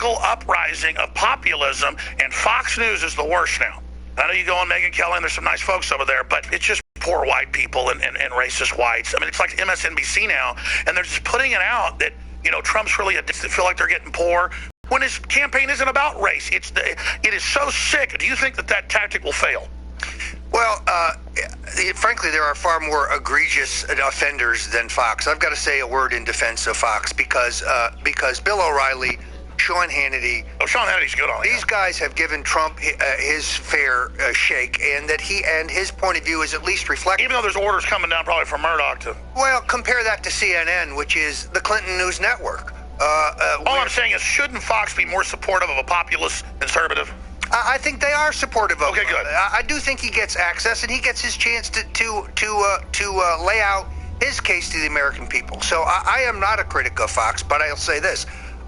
political uprising of populism, and Fox News is the worst now. I know you go on Megyn Kelly, and there's some nice folks over there, but it's just poor white people and racist whites. I mean, it's like MSNBC now, and they're just putting it out that, Trump's really they feel like they're getting poor, when his campaign isn't about race. It is so sick. Do you think that tactic will fail? Well, frankly, there are far more egregious offenders than Fox. I've got to say a word in defense of Fox because Bill O'Reilly, Sean Hannity. Oh, Sean Hannity's good on it. These guys have given Trump his fair shake, and that his point of view is at least reflected. Even though there's orders coming down probably from Murdoch to. Well, compare that to CNN, which is the Clinton News Network. All I'm saying is, shouldn't Fox be more supportive of a populist conservative? I think they are supportive of him. Okay, good. I do think he gets access, and he gets his chance to lay out his case to the American people. So I am not a critic of Fox, but I'll say this.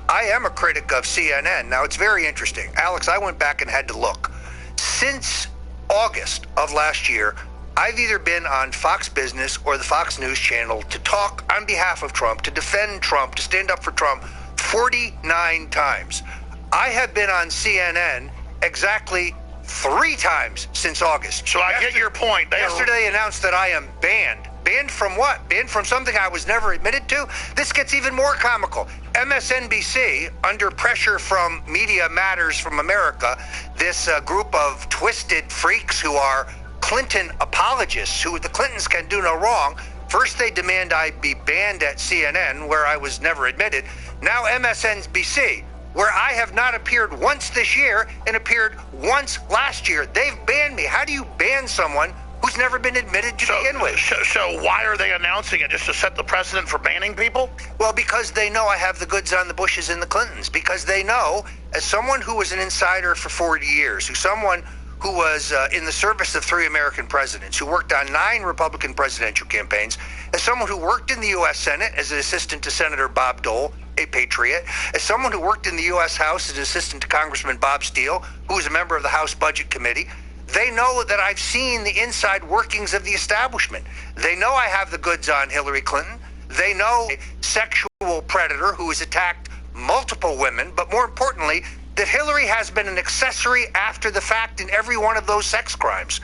I am a critic of CNN. Now, it's very interesting. Alex, I went back and had to look. Since August of last year, I've either been on Fox Business or the Fox News Channel to talk on behalf of Trump, to defend Trump, to stand up for Trump 49 times. I have been on CNN exactly 3 times since August. So I get your point. Yesterday they announced that I am banned. Banned from what? Banned from something I was never admitted to? This gets even more comical. MSNBC, under pressure from Media Matters from America, this group of twisted freaks who are Clinton apologists, who the Clintons can do no wrong. First they demand I be banned at CNN, where I was never admitted. Now MSNBC, where I have not appeared once this year and appeared once last year. They've banned me. How do you ban someone who's never been admitted to begin with? So why are they announcing it? Just to set the precedent for banning people? Well, because they know I have the goods on the Bushes and the Clintons. Because they know, as someone who was an insider for 40 years, someone who was in the service of 3 American presidents, who worked on 9 Republican presidential campaigns, as someone who worked in the U.S. Senate as an assistant to Senator Bob Dole, a patriot, as someone who worked in the U.S. House as an assistant to Congressman Bob Steele, who was a member of the House Budget Committee, they know that I've seen the inside workings of the establishment. They know I have the goods on Hillary Clinton. They know a sexual predator who has attacked multiple women, but more importantly, that Hillary has been an accessory after the fact in every one of those sex crimes.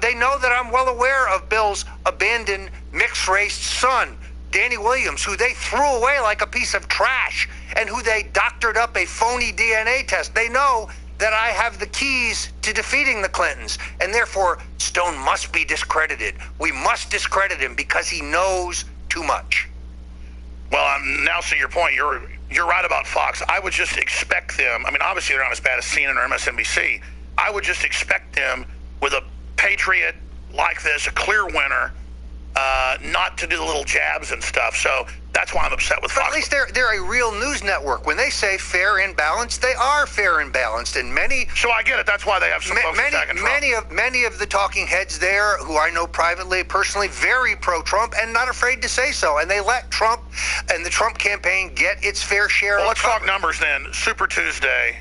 They know that I'm well aware of Bill's abandoned mixed-race son, Danny Williams, who they threw away like a piece of trash and who they doctored up a phony DNA test. They know that I have the keys to defeating the Clintons, and therefore Stone must be discredited. We must discredit him because he knows too much. Well, I'm now seeing your point. You're right about Fox. I would just expect them, I mean, obviously they're not as bad as CNN or MSNBC. I would just expect them, with a patriot like this, a clear winner, not to do the little jabs and stuff. So that's why I'm upset with Fox. But at least they're a real news network. When they say fair and balanced, they are fair and balanced. And many. So I get it. That's why they have some folks attacking Trump. Many of the talking heads there, who I know privately, personally, very pro-Trump and not afraid to say so. And they let Trump and the Trump campaign get its fair share. Well, let's talk numbers then. Super Tuesday.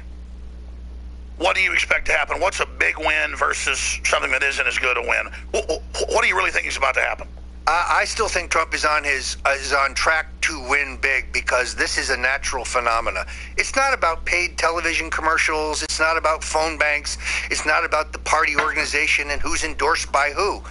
What do you expect to happen? What's a big win versus something that isn't as good a win? What do you really think is about to happen? I still think Trump is on track to win big because this is a natural phenomena. It's not about paid television commercials. It's not about phone banks. It's not about the party organization and who's endorsed by who.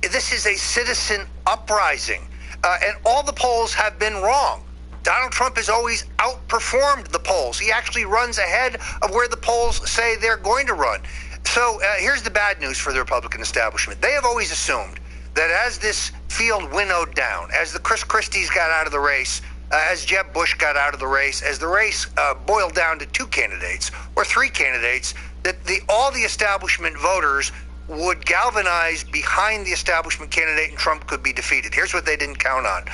This is a citizen uprising, and all the polls have been wrong. Donald Trump has always outperformed the polls. He actually runs ahead of where the polls say they're going to run. So here's the bad news for the Republican establishment. They have always assumed that as this field winnowed down, as the Chris Christie's got out of the race, as Jeb Bush got out of the race, as the race boiled down to 2 candidates or 3 candidates, that all the establishment voters would galvanize behind the establishment candidate and Trump could be defeated. Here's what they didn't count on.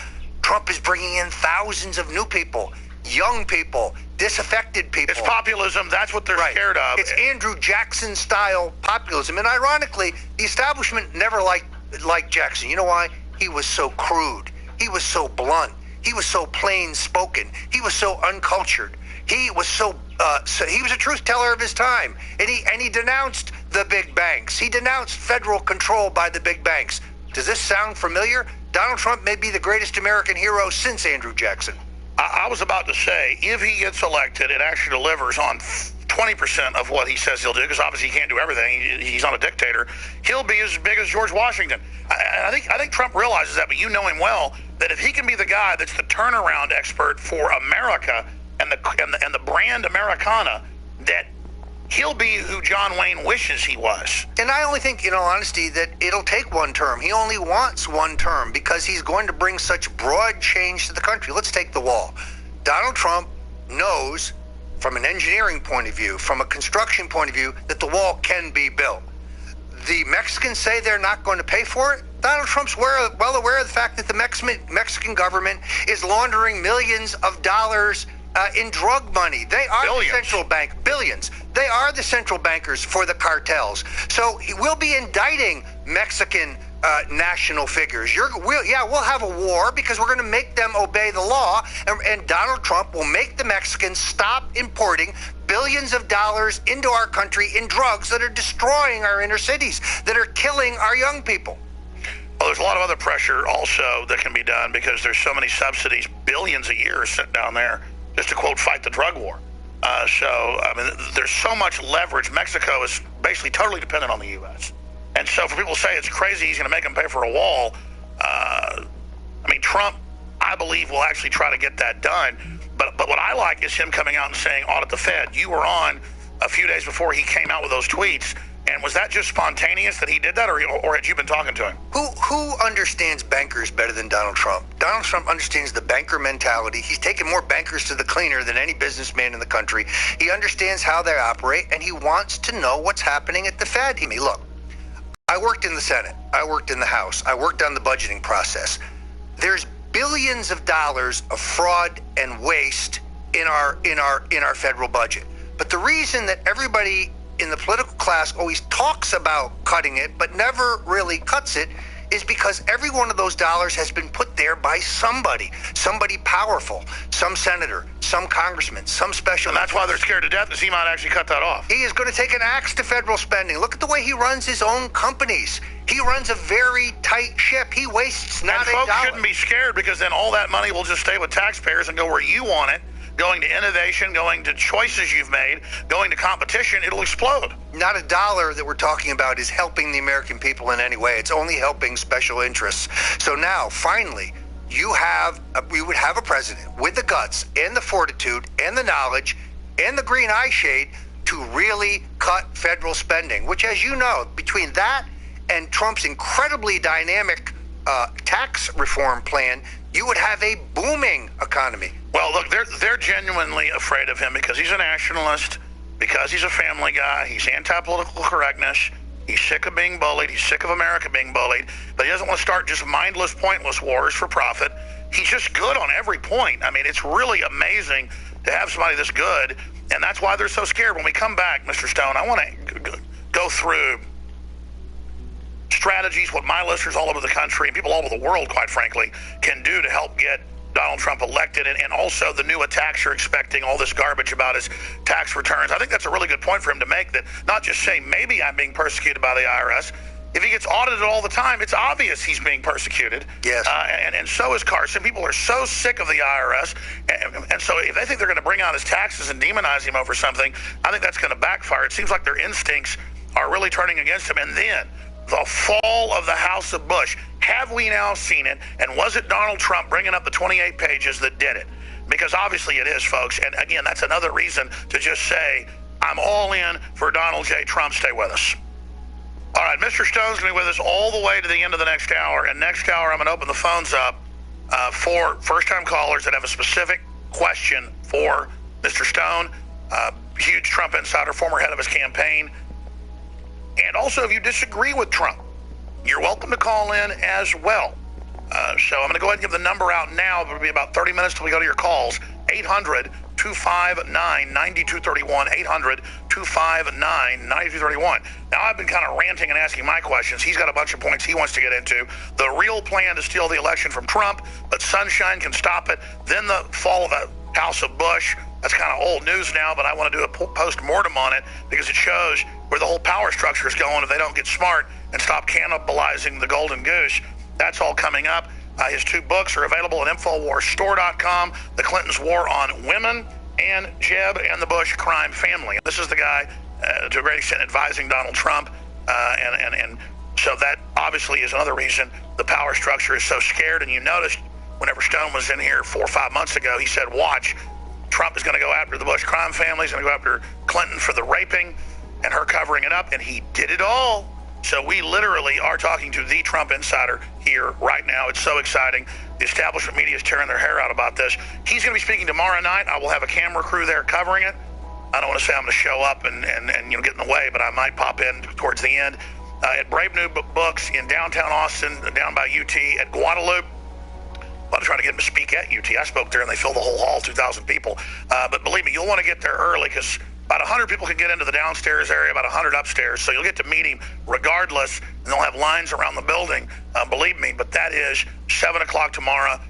Trump is bringing in thousands of new people, young people, disaffected people. It's populism. That's what they're scared of. It's Andrew Jackson-style populism. And ironically, the establishment never liked Jackson. You know why? He was so crude. He was so blunt. He was so plain-spoken. He was so uncultured. He was he was a truth teller of his time. And he denounced the big banks. He denounced federal control by the big banks. Does this sound familiar? Donald Trump may be the greatest American hero since Andrew Jackson. I was about to say, if he gets elected, it actually delivers on 20% of what he says he'll do, because obviously he can't do everything. He's not a dictator. He'll be as big as George Washington. I think Trump realizes that, but you know him well, that if he can be the guy that's the turnaround expert for America and the brand Americana, that he'll be who John Wayne wishes he was. And I only think, in all honesty, that it'll take one term. He only wants one term because he's going to bring such broad change to the country. Let's take the wall. Donald Trump knows, from an engineering point of view, from a construction point of view, that the wall can be built. The Mexicans say they're not going to pay for it. Donald Trump's well aware of the fact that the Mexican government is laundering millions of dollars in drug money. They are billions. The central bank, billions. They are the central bankers for the cartels. So he will be indicting Mexican national figures. We'll have a war because we're going to make them obey the law, and Donald Trump will make the Mexicans stop importing billions of dollars into our country in drugs that are destroying our inner cities, that are killing our young people. Well, there's a lot of other pressure also that can be done because there's so many subsidies, billions a year sent down there just to, quote, fight the drug war. There's so much leverage. Mexico is basically totally dependent on the U.S. And so for people to say it's crazy he's going to make them pay for a wall, Trump, I believe, will actually try to get that done. But what I like is him coming out and saying, audit the Fed. You were on a few days before he came out with those tweets. And was that just spontaneous that he did that, or had you been talking to him? Who understands bankers better than Donald Trump? Donald Trump understands the banker mentality. He's taken more bankers to the cleaner than any businessman in the country. He understands how they operate, and he wants to know what's happening at the Fed. Look, I worked in the Senate. I worked in the House. I worked on the budgeting process. There's billions of dollars of fraud and waste in our federal budget. But the reason that everybody in the political class always talks about cutting it but never really cuts it is because every one of those dollars has been put there by somebody powerful, some senator, some congressman, some special. And that's why they're scared to death, is he might actually cut that off. He is going to take an axe to federal spending. Look at the way he runs his own companies. He runs a very tight ship. He wastes not a dollar. And folks shouldn't be scared, because then all that money will just stay with taxpayers and go where you want it. Going to innovation, going to choices you've made, going to competition, it'll explode. Not a dollar that we're talking about is helping the American people in any way. It's only helping special interests. So now, finally, we would have a president with the guts and the fortitude and the knowledge and the green eye shade to really cut federal spending, which, as you know, between that and Trump's incredibly dynamic tax reform plan, you would have a booming economy. Well, look, they're genuinely afraid of him because he's a nationalist, because he's a family guy, he's anti-political correctness, he's sick of being bullied, he's sick of America being bullied, but he doesn't want to start just mindless, pointless wars for profit. He's just good on every point. It's really amazing to have somebody this good, and that's why they're so scared. When we come back, Mr. Stone, I want to go through strategies, what my listeners all over the country and people all over the world, quite frankly, can do to help get Donald Trump elected, and also the new attacks you're expecting, all this garbage about his tax returns. I think that's a really good point for him to make, that not just say, maybe I'm being persecuted by the IRS. If he gets audited all the time, it's obvious he's being persecuted. Yes. And so is Carson. People are so sick of the IRS. And so if they think they're going to bring out his taxes and demonize him over something, I think that's going to backfire. It seems like their instincts are really turning against him. And then the fall of the House of Bush. Have we now seen it? And was it Donald Trump bringing up the 28 pages that did it? Because obviously it is, folks. And again, that's another reason to just say, I'm all in for Donald J. Trump. Stay with us. All right, Mr. Stone's going to be with us all the way to the end of the next hour. And next hour, I'm going to open the phones up for first-time callers that have a specific question for Mr. Stone, huge Trump insider, former head of his campaign. And also, if you disagree with Trump, you're welcome to call in as well. So I'm going to go ahead and give the number out now. It'll be about 30 minutes till we go to your calls. 800-259-9231. 800-259-9231. Now, I've been kind of ranting and asking my questions. He's got a bunch of points he wants to get into. The real plan to steal the election from Trump, but sunshine can stop it. Then the fall of the House of Bush. That's kind of old news now, but I want to do a post-mortem on it because it shows where the whole power structure is going if they don't get smart and stop cannibalizing the golden goose. That's all coming up. His 2 books are available at InfoWarsStore.com, The Clintons' War on Women, and Jeb and the Bush Crime Family. This is the guy, to a great extent, advising Donald Trump, and so that obviously is another reason the power structure is so scared. And you noticed whenever Stone was in here 4 or 5 months ago, he said, watch, Trump is going to go after the Bush crime family. He's going to go after Clinton for the raping and her covering it up, and he did it all. So we literally are talking to the Trump insider here right now. It's so exciting. The establishment media is tearing their hair out about this. He's going to be speaking tomorrow night. I will have a camera crew there covering it. I don't want to say I'm going to show up and get in the way, but I might pop in towards the end. At Brave New Books in downtown Austin, down by UT, at Guadalupe. I'm trying to get him to speak at UT. I spoke there and they filled the whole hall, 2,000 people. But believe me, you'll want to get there early because about 100 people can get into the downstairs area, about 100 upstairs. So you'll get to meet him regardless, and they'll have lines around the building, believe me. But that is 7 o'clock tomorrow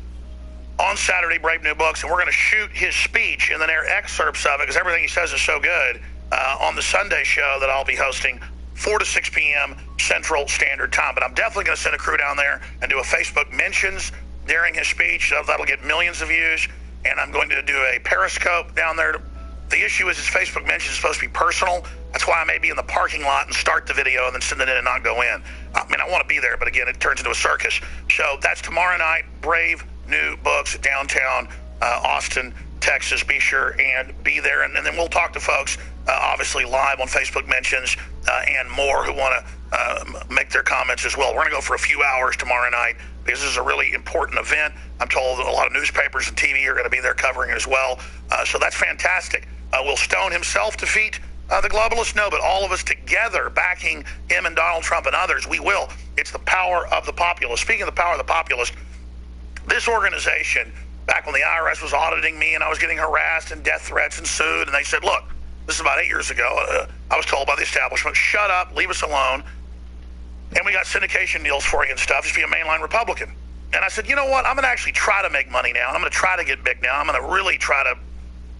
on Saturday, Brave New Books. And we're going to shoot his speech and then air excerpts of it because everything he says is so good on the Sunday show that I'll be hosting 4 to 6 p.m. Central Standard Time. But I'm definitely going to send a crew down there and do a Facebook mentions during his speech. That'll get millions of views. And I'm going to do a Periscope down there. The issue is his Facebook mention is supposed to be personal. That's why I may be in the parking lot and start the video and then send it in and not go in. I mean, I want to be there, but again, it turns into a circus. So that's tomorrow night, Brave New Books, downtown Austin, Texas. Be sure and be there. And then we'll talk to folks, obviously live on Facebook mentions and more who want to make their comments as well. We're going to go for a few hours tomorrow night because this is a really important event. I'm told that a lot of newspapers and TV are going to be there covering it as well. So that's fantastic. Will Stone himself defeat the globalists? No, but all of us together backing him and Donald Trump and others, we will. It's the power of the populace. Speaking of the power of the populace, this organization, back when the IRS was auditing me and I was getting harassed and death threats and sued, and they said, look, this is about 8 years ago, I was told by the establishment, shut up, leave us alone, and we got syndication deals for you and stuff, just be a mainline Republican. And I said, you know what, I'm going to actually try to make money now. I'm going to try to get big now. I'm going to really try to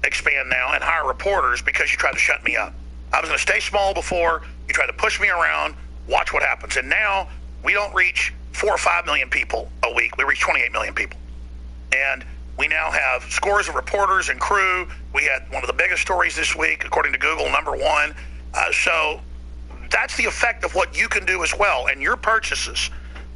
expand now and hire reporters because you tried to shut me up. I was going to stay small before. You tried to push me around. Watch what happens. And now we don't reach 4 or 5 million people a week. We reach 28 million people. And we now have scores of reporters and crew. We had one of the biggest stories this week, according to Google, #1. So that's the effect of what you can do as well. And your purchases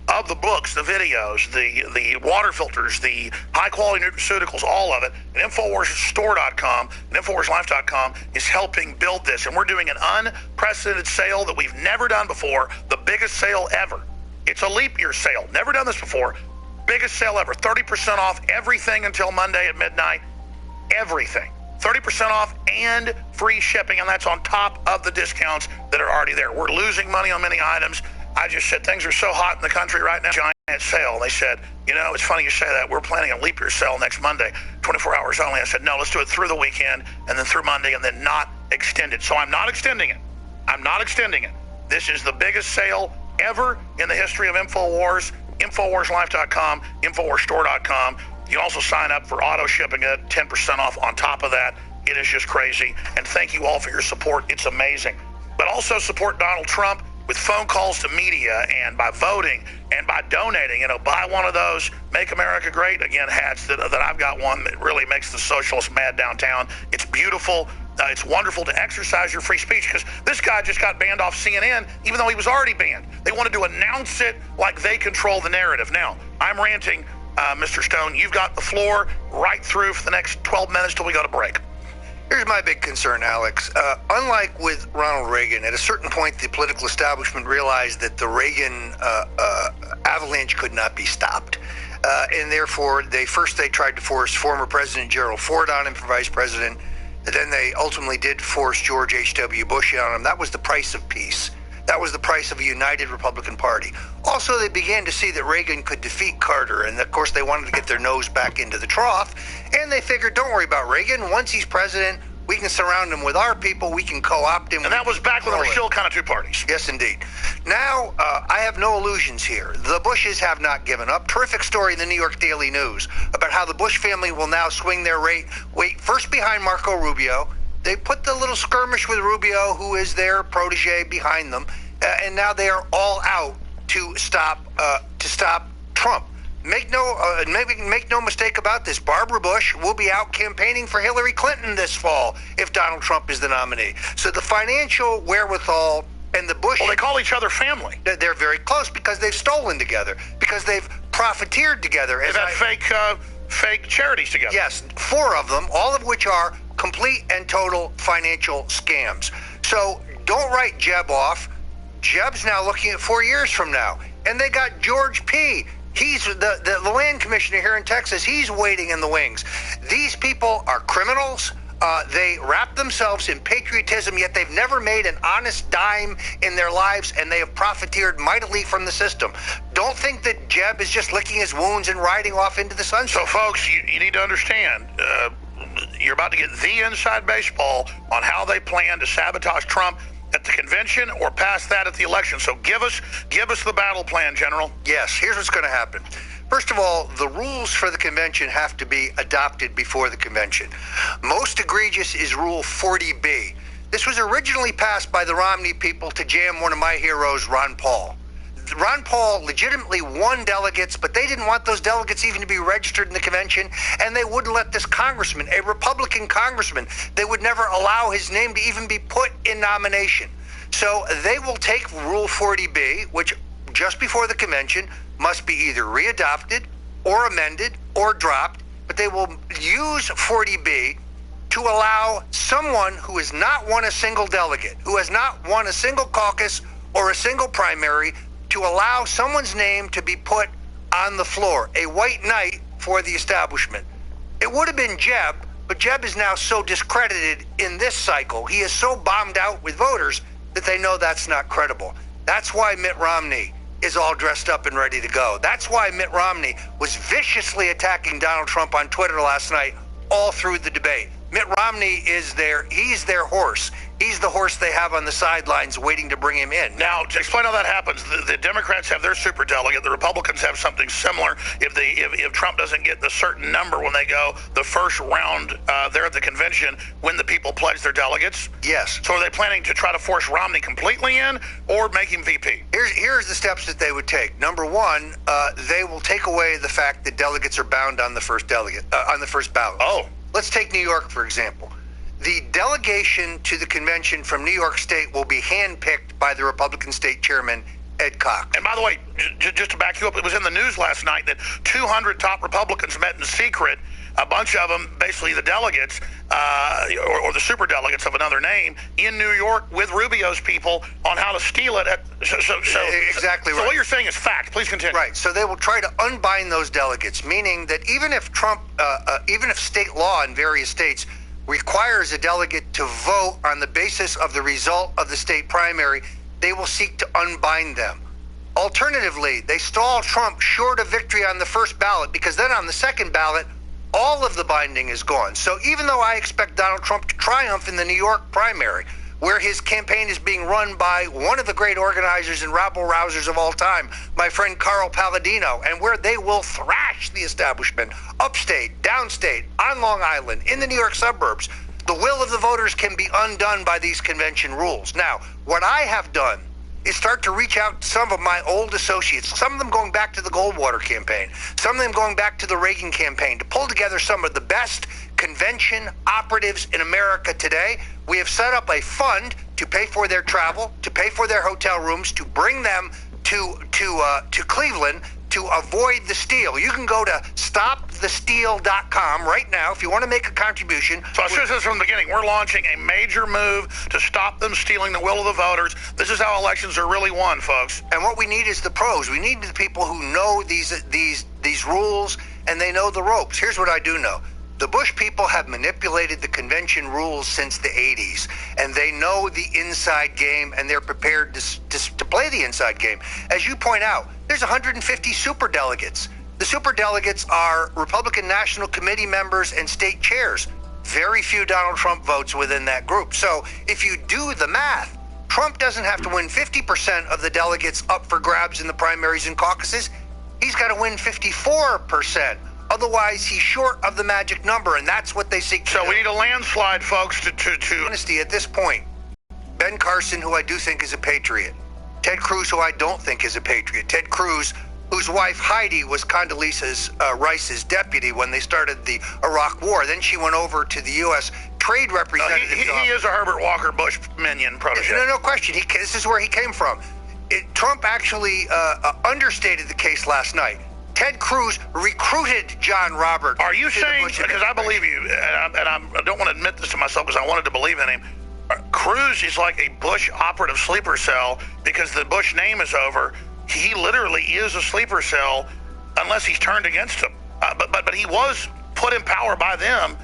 of the books, the videos, the water filters, the high-quality nutraceuticals, all of it, and InfoWarsStore.com and InfoWarsLife.com is helping build this. And we're doing an unprecedented sale that we've never done before, the biggest sale ever. It's a leap year sale. Never done this before. Biggest sale ever. 30% off everything until Monday at midnight. Everything. 30% off and free shipping, and that's on top of the discounts that are already there. We're losing money on many items. I just said things are so hot in the country right now. Giant sale. They said, you know, it's funny you say that. We're planning a leap year sale next Monday, 24 hours only. I said, no, let's do it through the weekend and then through Monday and then not extend it. So I'm not extending it. I'm not extending it. This is the biggest sale ever in the history of InfoWars. InfoWarsLife.com, InfoWarsStore.com. You can also sign up for auto shipping at 10% off on top of that. It is just crazy. And thank you all for your support. It's amazing. But also support Donald Trump with phone calls to media and by voting and by donating. You know, buy one of those Make America Great Again hats that I've got one that really makes the socialists mad downtown. It's beautiful. It's wonderful to exercise your free speech because this guy just got banned off CNN even though he was already banned. They wanted to announce it like they control the narrative. Now, I'm ranting, Mr. Stone. You've got the floor right through for the next 12 minutes till we go to break. Here's my big concern, Alex. Unlike with Ronald Reagan, at a certain point, the political establishment realized that the Reagan avalanche could not be stopped. And therefore, they tried to force former President Gerald Ford on him for vice president. And then they ultimately did force George H.W. Bush on him. That was the price of peace. That was the price of a united Republican Party. Also, they began to see that Reagan could defeat Carter. And, of course, they wanted to get their nose back into the trough. And they figured, don't worry about Reagan. Once he's president, we can surround him with our people. We can co-opt him. And that was back when there were still kind of two parties. Yes, indeed. Now, I have no illusions here. The Bushes have not given up. Terrific story in the New York Daily News about how the Bush family will now swing their weight first behind Marco Rubio. They put the little skirmish with Rubio, who is their protege, behind them, and now they are all out to stop Trump. Make no mistake about this. Barbara Bush will be out campaigning for Hillary Clinton this fall if Donald Trump is the nominee. So the financial wherewithal and the Bush... Well, they call each other family. They're very close because they've stolen together, because they've profiteered together. They've had fake charities together. Yes, 4 of them, all of which are complete and total financial scams. So don't write Jeb off. Jeb's now looking at 4 years from now. And they got George P. He's the land commissioner here in Texas. He's waiting in the wings. These people are criminals. They wrap themselves in patriotism, yet they've never made an honest dime in their lives, and they have profiteered mightily from the system. Don't think that Jeb is just licking his wounds and riding off into the sunset. So, folks, you need to understand, you're about to get the inside baseball on how they plan to sabotage Trump at the convention or past that at the election. So give us the battle plan, General. Yes, here's what's going to happen. First of all, the rules for the convention have to be adopted before the convention. Most egregious is Rule 40B. This was originally passed by the Romney people to jam one of my heroes, Ron Paul. Ron Paul legitimately won delegates, but they didn't want those delegates even to be registered in the convention, and they wouldn't let this congressman, a Republican congressman, they would never allow his name to even be put in nomination. So they will take Rule 40B, which just before the convention must be either readopted or amended or dropped, but they will use 40B to allow someone who has not won a single delegate, who has not won a single caucus or a single primary, to allow someone's name to be put on the floor, a white knight for the establishment. It would have been Jeb, but Jeb is now so discredited in this cycle. He is so bombed out with voters that they know that's not credible. That's why Mitt Romney is all dressed up and ready to go. That's why Mitt Romney was viciously attacking Donald Trump on Twitter last night all through the debate. Mitt Romney he's their horse. He's the horse they have on the sidelines waiting to bring him in. Now, to explain how that happens, the Democrats have their superdelegate. The Republicans have something similar. If Trump doesn't get the certain number when they go the first round there at the convention, when the people pledge their delegates? Yes. So are they planning to try to force Romney completely in or make him VP? Here's the steps that they would take. Number one, they will take away the fact that delegates are bound on the first ballot. Oh. Let's take New York, for example. The delegation to the convention from New York State will be handpicked by the Republican state chairman, Ed Cox. And by the way, just to back you up, it was in the news last night that 200 top Republicans met in secret, a bunch of them, basically the delegates, or the super delegates of another name, in New York with Rubio's people on how to steal it. Exactly right. So what you're saying is fact. Please continue. Right. So they will try to unbind those delegates, meaning that even if state law in various states requires a delegate to vote on the basis of the result of the state primary, they will seek to unbind them. Alternatively, they stall Trump short of victory on the first ballot, because then on the second ballot, all of the binding is gone. So even though I expect Donald Trump to triumph in the New York primary, where his campaign is being run by one of the great organizers and rabble-rousers of all time, my friend Carl Palladino, and where they will thrash the establishment, upstate, downstate, on Long Island, in the New York suburbs, the will of the voters can be undone by these convention rules. Now, what I have done is start to reach out to some of my old associates, some of them going back to the Goldwater campaign, some of them going back to the Reagan campaign, to pull together some of the best convention operatives in America today. We have set up a fund to pay for their travel, to pay for their hotel rooms, to bring them to Cleveland to avoid the steal. You can go to stopthesteal.com right now if you want to make a contribution. So I said this from the beginning. We're launching a major move to stop them stealing the will of the voters. This is how elections are really won, folks. And what we need is the pros. We need the people who know these rules, and they know the ropes. Here's what I do know. The Bush people have manipulated the convention rules since the 80s, and they know the inside game, and they're prepared to play the inside game. As you point out, there's 150 superdelegates. The superdelegates are Republican National Committee members and state chairs. Very few Donald Trump votes within that group. So if you do the math, Trump doesn't have to win 50% of the delegates up for grabs in the primaries and caucuses. He's got to win 54%. Otherwise, he's short of the magic number, and that's what they seek to do. So we need a landslide, folks, to... Honesty, at this point, Ben Carson, who I do think is a patriot, Ted Cruz, who I don't think is a patriot, Ted Cruz, whose wife Heidi was Condoleezza Rice's deputy when they started the Iraq War. Then she went over to the U.S. Trade Representative. He is a Herbert Walker Bush minion protege. No question. This is where he came from. Trump actually understated the case last night. Ted Cruz recruited John Roberts. Are you saying, because I believe you, and I don't want to admit this to myself because I wanted to believe in him, Cruz is like a Bush operative sleeper cell because the Bush name is over. He literally is a sleeper cell unless he's turned against him. But he was put in power by them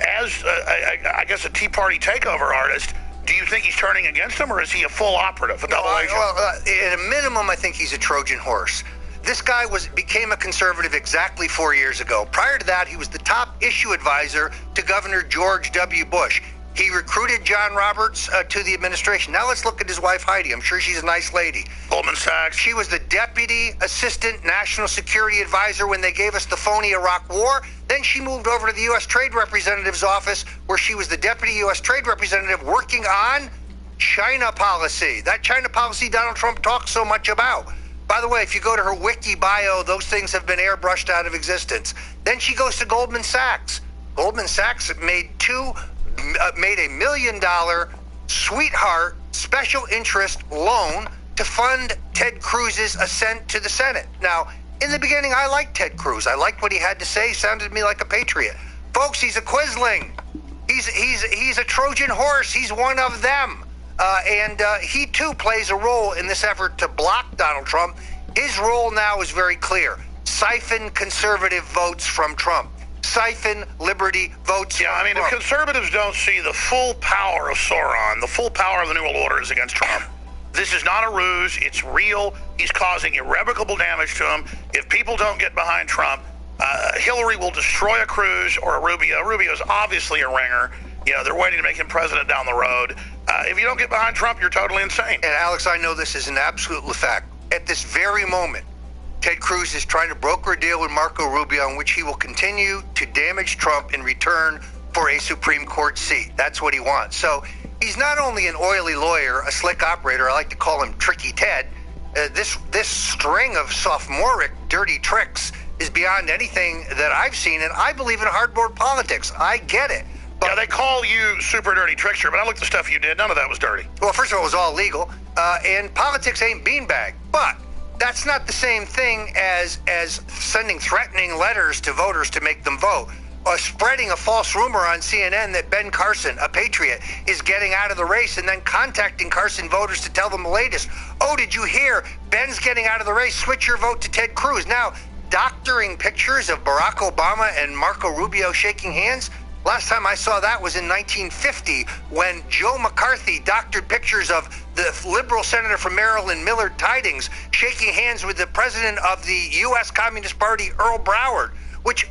as, I guess, a Tea Party takeover artist. Do you think he's turning against him, or is he a full operative, a double agent? Well, at a minimum, I think he's a Trojan horse. This guy became a conservative exactly 4 years ago. Prior to that, he was the top issue advisor to Governor George W. Bush. He recruited John Roberts to the administration. Now let's look at his wife, Heidi. I'm sure she's a nice lady. Goldman Sachs. She was the deputy assistant national security advisor when they gave us the phony Iraq War. Then she moved over to the U.S. Trade Representative's office, where she was the deputy U.S. Trade Representative working on China policy. That China policy Donald Trump talks so much about. By the way, if you go to her wiki bio, those things have been airbrushed out of existence. Then she goes to Goldman Sachs. Goldman Sachs made a $1 million sweetheart special interest loan to fund Ted Cruz's ascent to the Senate. Now, in the beginning, I liked Ted Cruz. I liked what he had to say. He sounded to me like a patriot. Folks, he's a quisling. He's a Trojan horse. He's one of them. And he, too, plays a role in this effort to block Donald Trump. His role now is very clear. Siphon conservative votes from Trump. Siphon liberty votes from Trump. If conservatives don't see the full power of Sauron, the full power of the New World Order is against Trump. This is not a ruse. It's real. He's causing irrevocable damage to him. If people don't get behind Trump, Hillary will destroy a Cruz or a Rubio. Rubio's obviously a ringer. They're waiting to make him president down the road. If you don't get behind Trump, you're totally insane. And Alex, I know this is an absolute fact. At this very moment, Ted Cruz is trying to broker a deal with Marco Rubio in which he will continue to damage Trump in return for a Supreme Court seat. That's what he wants. So he's not only an oily lawyer, a slick operator. I like to call him Tricky Ted. This string of sophomoric dirty tricks is beyond anything that I've seen, and I believe in hardboard politics. I get it. Yeah, they call you super dirty trickster, but I looked at the stuff you did. None of that was dirty. Well, first of all, it was all legal, and politics ain't beanbag. But that's not the same thing as sending threatening letters to voters to make them vote, or spreading a false rumor on CNN that Ben Carson, a patriot, is getting out of the race, and then contacting Carson voters to tell them the latest. Oh, did you hear? Ben's getting out of the race. Switch your vote to Ted Cruz. Now, doctoring pictures of Barack Obama and Marco Rubio shaking hands. Last time I saw that was in 1950 when Joe McCarthy doctored pictures of the liberal senator from Maryland, Millard Tydings, shaking hands with the president of the U.S. Communist Party, Earl Browder, which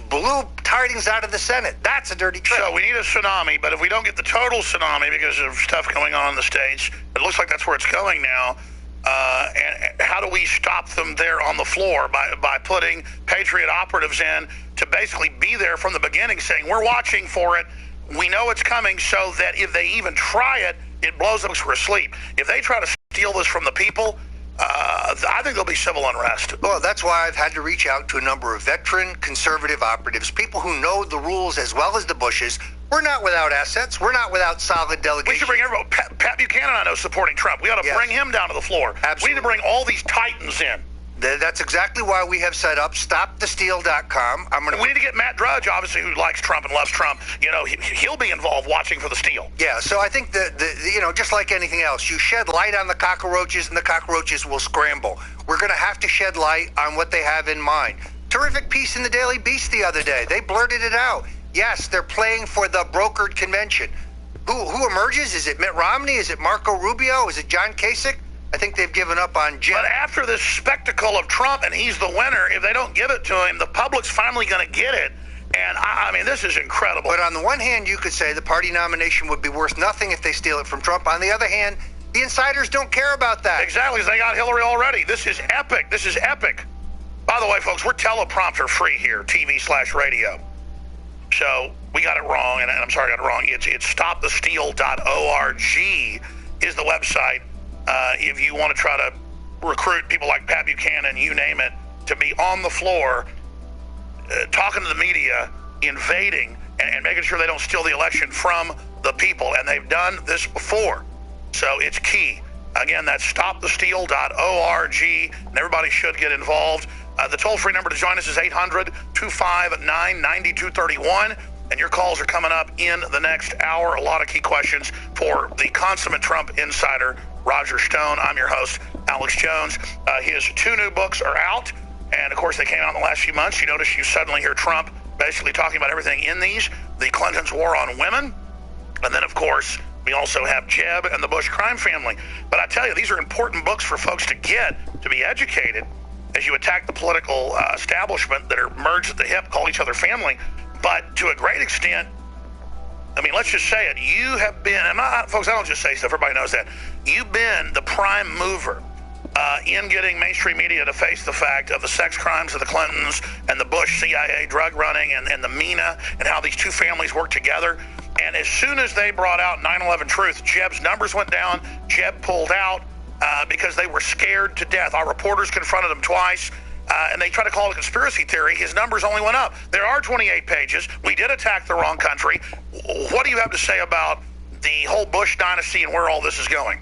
blew Tydings out of the Senate. That's a dirty trick. So we need a tsunami, but if we don't get the total tsunami because of stuff going on in the States, it looks like that's where it's going now. And how do we stop them there on the floor? By putting Patriot operatives in to basically be there from the beginning, saying, we're watching for it, we know it's coming, so that if they even try it, it blows up because we're asleep. If they try to steal this from the people, I think there'll be civil unrest. Well, that's why I've had to reach out to a number of veteran conservative operatives, people who know the rules as well as the Bushes. We're not without assets. We're not without solid delegation. We should bring everyone. Pat Buchanan, I know, supporting Trump. We ought to bring him down to the floor. Absolutely. We need to bring all these titans in. That's exactly why we have set up StopTheSteal.com. We need to get Matt Drudge, obviously, who likes Trump and loves Trump. He'll be involved watching for the steal. Yeah, so I think that, just like anything else, you shed light on the cockroaches and the cockroaches will scramble. We're going to have to shed light on what they have in mind. Terrific piece in the Daily Beast the other day. They blurted it out. Yes, they're playing for the brokered convention. Who emerges? Is it Mitt Romney? Is it Marco Rubio? Is it John Kasich? I think they've given up on Jim. But after this spectacle of Trump and he's the winner, if they don't give it to him, the public's finally going to get it. And I mean, this is incredible. But on the one hand, you could say the party nomination would be worth nothing if they steal it from Trump. On the other hand, the insiders don't care about that. Exactly. They got Hillary already. This is epic. This is epic. By the way, folks, we're teleprompter free here, TV/radio. So we got it wrong, and I'm sorry I got it wrong. It's stopthesteal.org is the website. If you want to try to recruit people like Pat Buchanan, you name it, to be on the floor talking to the media, invading, and making sure they don't steal the election from the people. And they've done this before. So it's key. Again, that's stopthesteal.org, and everybody should get involved. The toll-free number to join us is 800-259-9231, and your calls are coming up in the next hour. A lot of key questions for the consummate Trump insider, Roger Stone. I'm your host, Alex Jones. His 2 new books are out, and of course they came out in the last few months. You notice you suddenly hear Trump basically talking about everything in these. The Clintons' war on women, and then of course we also have Jeb and the Bush crime family. But I tell you, these are important books for folks to get, to be educated as you attack the political establishment that are merged at the hip, call each other family. But to a great extent, I mean, let's just say it. You have been, and folks, I don't just say stuff, everybody knows that. You've been the prime mover in getting mainstream media to face the fact of the sex crimes of the Clintons and the Bush CIA drug running and the MENA and how these two families work together. And as soon as they brought out 9/11 Truth, Jeb's numbers went down. Jeb pulled out because they were scared to death. Our reporters confronted him twice, and they tried to call it a conspiracy theory. His numbers only went up. There are 28 pages. We did attack the wrong country. What do you have to say about the whole Bush dynasty and where all this is going?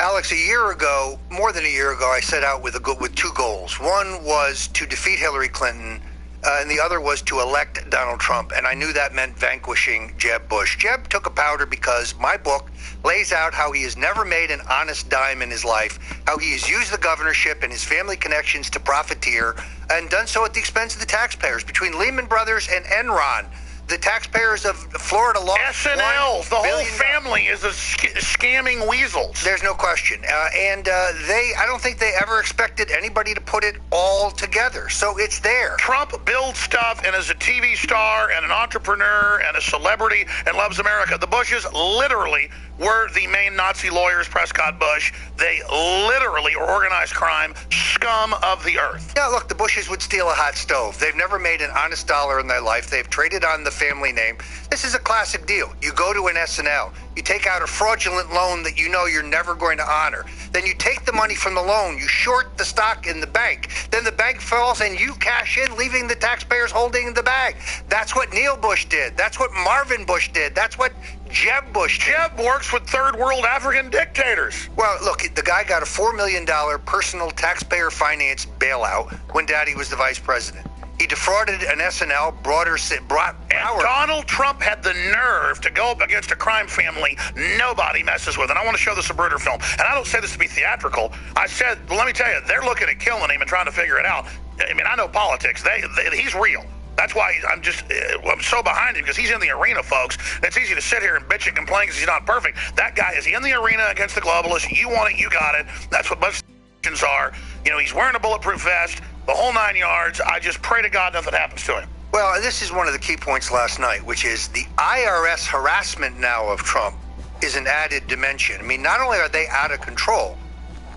Alex, a year ago, more than a year ago, I set out with 2 goals. One was to defeat Hillary Clinton, and the other was to elect Donald Trump. And I knew that meant vanquishing Jeb Bush. Jeb took a powder because my book lays out how he has never made an honest dime in his life, how he has used the governorship and his family connections to profiteer, and done so at the expense of the taxpayers. Between Lehman Brothers and Enron, the taxpayers of Florida lost SNLs, the whole family is a scamming weasels. There's no question. I don't think they ever expected anybody to put it all together. So it's there. Trump builds stuff and is a TV star and an entrepreneur and a celebrity and loves America. The Bushes literally were the main Nazi lawyers, Prescott Bush. They literally are organized crime, scum of the earth. Yeah, look, the Bushes would steal a hot stove. They've never made an honest dollar in their life. They've traded on the family name. This is a classic deal. You go to an SNL, you take out a fraudulent loan that you know you're never going to honor. Then you take the money from the loan, you short the stock in the bank. Then the bank falls and you cash in, leaving the taxpayers holding the bag. That's what Neil Bush did. That's what Marvin Bush did. That's what Jeb Bush did. Jeb works with third world African dictators. Well, look, the guy got a $4 million personal taxpayer finance bailout when Daddy was the vice president. He defrauded an SNL, brought power. Donald Trump had the nerve to go up against a crime family nobody messes with. And I want to show the Zapruder film. And I don't say this to be theatrical. I said, let me tell you, they're looking at killing him and trying to figure it out. I mean, I know politics. He's real. That's why I'm so behind him, because he's in the arena, folks. It's easy to sit here and bitch and complain because he's not perfect. That guy is in the arena against the globalists. You want it, you got it. That's what most are. You know, he's wearing a bulletproof vest, the whole 9 yards. I just pray to God nothing happens to him. Well, and this is one of the key points last night, which is the IRS harassment now of Trump is an added dimension. I mean, not only are they out of control,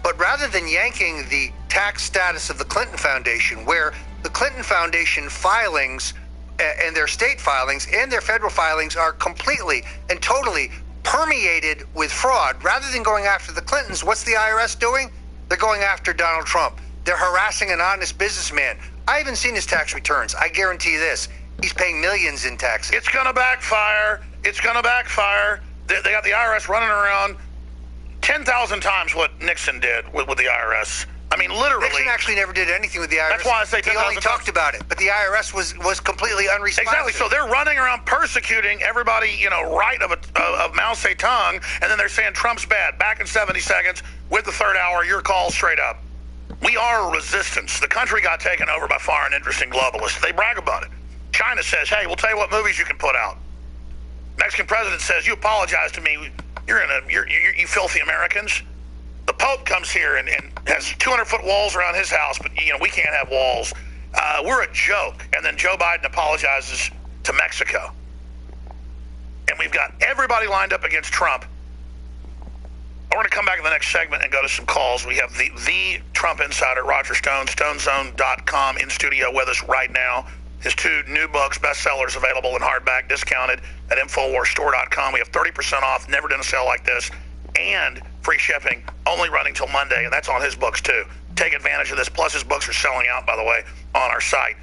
but rather than yanking the tax status of the Clinton Foundation, where the Clinton Foundation filings and their state filings and their federal filings are completely and totally permeated with fraud, rather than going after the Clintons, what's the IRS doing? They're going after Donald Trump. They're harassing an honest businessman. I haven't seen his tax returns. I guarantee this. He's paying millions in taxes. It's going to backfire. It's going to backfire. They got the IRS running around 10,000 times what Nixon did with the IRS. I mean, literally. Nixon actually never did anything with the IRS. That's why I say 10,000 He only talked about it, but the IRS was completely unresponsive. Exactly. So they're running around persecuting everybody, right of Mao Zedong, and then they're saying Trump's bad. Back in 70 seconds with the third hour, your call straight up. We are a resistance. The country got taken over by foreign interesting globalists. They brag about it. China says, hey, we'll tell you what movies you can put out. Mexican president says, you apologize to me. You filthy Americans. The Pope comes here and has 200-foot walls around his house, but, we can't have walls. We're a joke. And then Joe Biden apologizes to Mexico. And we've got everybody lined up against Trump. We're going to come back in the next segment and go to some calls. We have the Trump insider, Roger Stone, stonezone.com, in studio with us right now. His 2 new books, bestsellers, available in hardback, discounted at InfoWarsStore.com. We have 30% off. Never done a sale like this. and free shipping, only running till Monday, and that's on his books too. Take advantage of this. Plus, his books are selling out, by the way, on our site.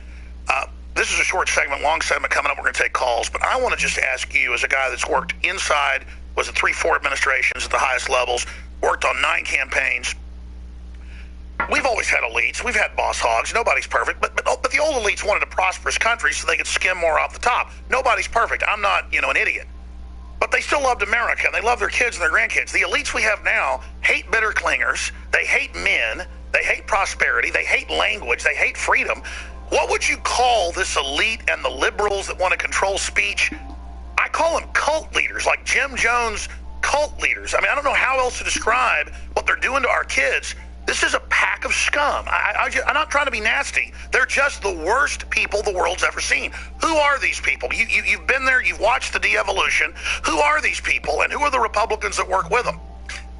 This is a short segment, long segment coming up. We're going to take calls, but I want to just ask you, as a guy that's worked inside, was it 3-4 administrations at the highest levels, worked on 9 campaigns. We've always had elites. We've had boss hogs. Nobody's perfect, but the old elites wanted a prosperous country so they could skim more off the top. Nobody's perfect. I'm not, an idiot. But they still loved America, and they love their kids and their grandkids. The elites we have now hate bitter clingers. They hate men. They hate prosperity. They hate language. They hate freedom. What would you call this elite and the liberals that want to control speech? I call them cult leaders, like Jim Jones cult leaders. I mean, I don't know how else to describe what they're doing to our kids. This is a pack of scum. I'm not trying to be nasty. They're just the worst people the world's ever seen. Who are these people? You've been there. You've watched the de-evolution. Who are these people, and who are the Republicans that work with them?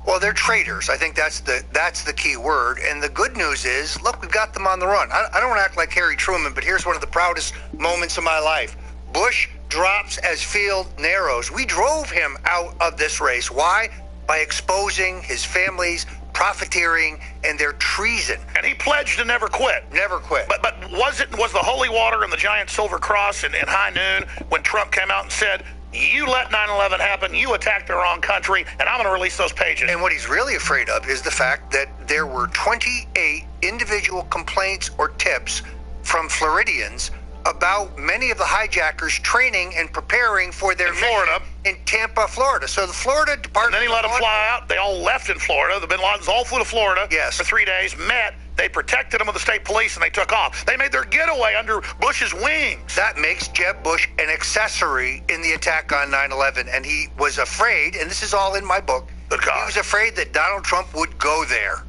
Well, they're traitors. I think that's the key word. And the good news is, look, we've got them on the run. I don't act like Harry Truman, but here's one of the proudest moments of my life. Bush drops as field narrows. We drove him out of this race. Why? By exposing his family's profiteering and their treason. And he pledged to never quit. Never quit. But was the holy water and the giant silver cross in high noon when Trump came out and said, you let 9/11 happen, you attacked the wrong country, and I'm going to release those pages? And what he's really afraid of is the fact that there were 28 individual complaints or tips from Floridians about many of the hijackers training and preparing for their Florida, in Tampa, Florida. So the Florida Department... And then he let them fly out. They all left in Florida. The Bin Ladens all flew to Florida for 3 days, met. They protected them with the state police, and they took off. They made their getaway under Bush's wings. That makes Jeb Bush an accessory in the attack on 9/11, and he was afraid, and this is all in my book, he was afraid that Donald Trump would go there.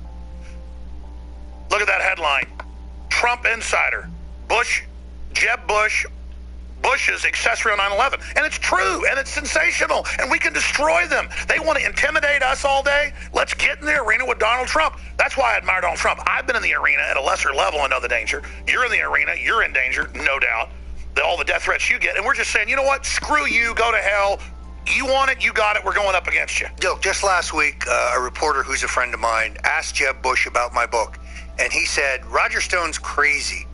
Look at that headline. Trump insider. Jeb Bush's accessory on 9/11. And it's true, and it's sensational, and we can destroy them. They want to intimidate us all day. Let's get in the arena with Donald Trump. That's why I admire Donald Trump. I've been in the arena at a lesser level. I know the danger. You're in the arena. You're in danger, no doubt. All the death threats you get. And we're just saying, you know what? Screw you. Go to hell. You want it. You got it. We're going up against you. Look, just last week, a reporter who's a friend of mine asked Jeb Bush about my book, and he said, Roger Stone's crazy.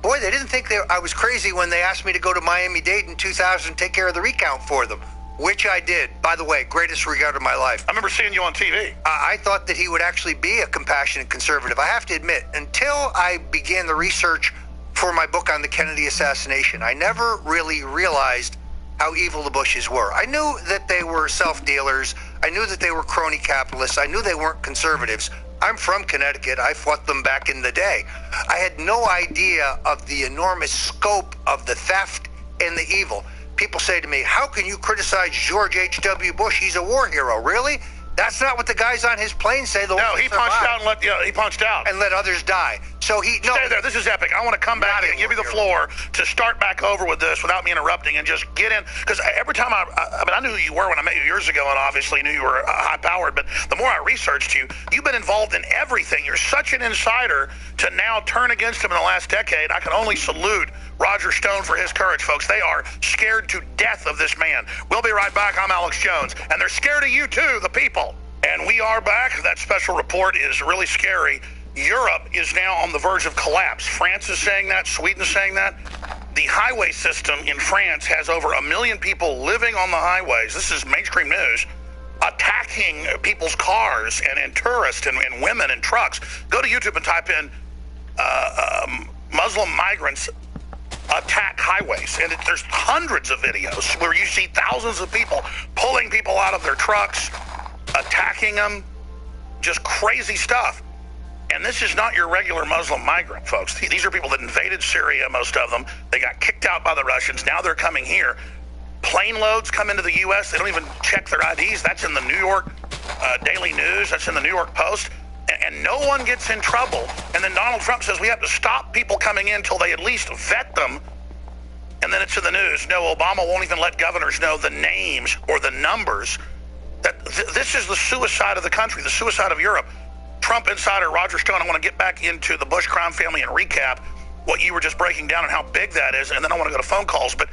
Boy, they didn't think I was crazy when they asked me to go to Miami-Dade in 2000 and take care of the recount for them, which I did. By the way, greatest regard of my life. I remember seeing you on TV. I thought that he would actually be a compassionate conservative. I have to admit, until I began the research for my book on the Kennedy assassination, I never really realized how evil the Bushes were. I knew that they were self-dealers. I knew that they were crony capitalists. I knew they weren't conservatives. I'm from Connecticut. I fought them back in the day. I had no idea of the enormous scope of the theft and the evil. People say to me, how can you criticize George H.W. Bush? He's a war hero. Really? That's not what the guys on his plane say. No, he punched out and he punched out and let others die. So stay there. This is epic. I want to come back and give you the floor to start back over with this without me interrupting and just get in. Because every time I knew who you were when I met you years ago, and obviously knew you were high powered. But the more I researched you, you've been involved in everything. You're such an insider. To now turn against him in the last decade, I can only salute Roger Stone for his courage, folks. They are scared to death of this man. We'll be right back. I'm Alex Jones, and they're scared of you too, the people. And we are back. That special report is really scary. Europe is now on the verge of collapse. France is saying that. Sweden is saying that. The highway system in France has over 1 million people living on the highways. This is mainstream news. Attacking people's cars and tourists and women and trucks. Go to YouTube and type in Muslim migrants attack highways. And there's hundreds of videos where you see thousands of people pulling people out of their trucks, attacking them, just crazy stuff. And this is not your regular Muslim migrant, folks. These are people that invaded Syria, most of them. They got kicked out by the Russians. Now they're coming here. Plane loads come into the U.S. They don't even check their IDs. That's in the New York Daily News. That's in the New York Post. And no one gets in trouble. And then Donald Trump says we have to stop people coming in until they at least vet them. And then it's in the news. No, Obama won't even let governors know the names or the numbers. This is the suicide of the country, the suicide of Europe. Trump insider Roger Stone, I want to get back into the Bush crime family and recap what you were just breaking down and how big that is, and then I want to go to phone calls. But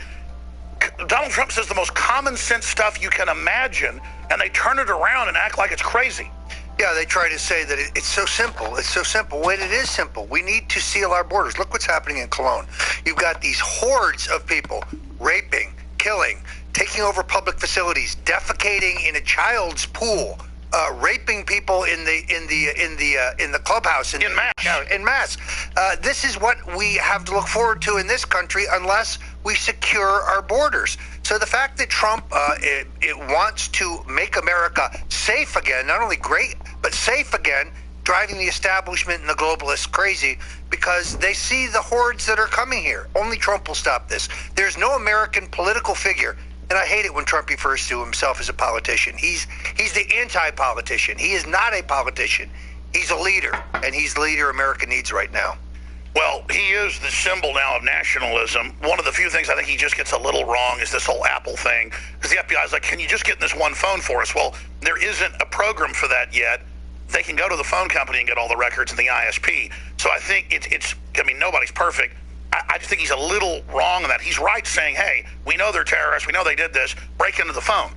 Donald Trump says the most common sense stuff you can imagine, and they turn it around and act like it's crazy. Yeah, they try to say that it's so simple. It's so simple. When it is simple, we need to seal our borders. Look what's happening in Cologne. You've got these hordes of people raping, killing, taking over public facilities, defecating in a child's pool, raping people in the clubhouse in mass. In mass. This is what we have to look forward to in this country unless we secure our borders. So the fact that Trump it wants to make America safe again, not only great but safe again, driving the establishment and the globalists crazy because they see the hordes that are coming here. Only Trump will stop this. There's no American political figure. And I hate it when Trump refers to himself as a politician. He's the anti-politician. He is not a politician. He's a leader, and he's the leader America needs right now. Well, he is the symbol now of nationalism. One of the few things I think he just gets a little wrong is this whole Apple thing. Because the FBI is like, can you just get this one phone for us? Well, there isn't a program for that yet. They can go to the phone company and get all the records in the ISP. So I think it's I mean, nobody's perfect. I just think he's a little wrong in that. He's right saying, hey, we know they're terrorists. We know they did this. Break into the phone.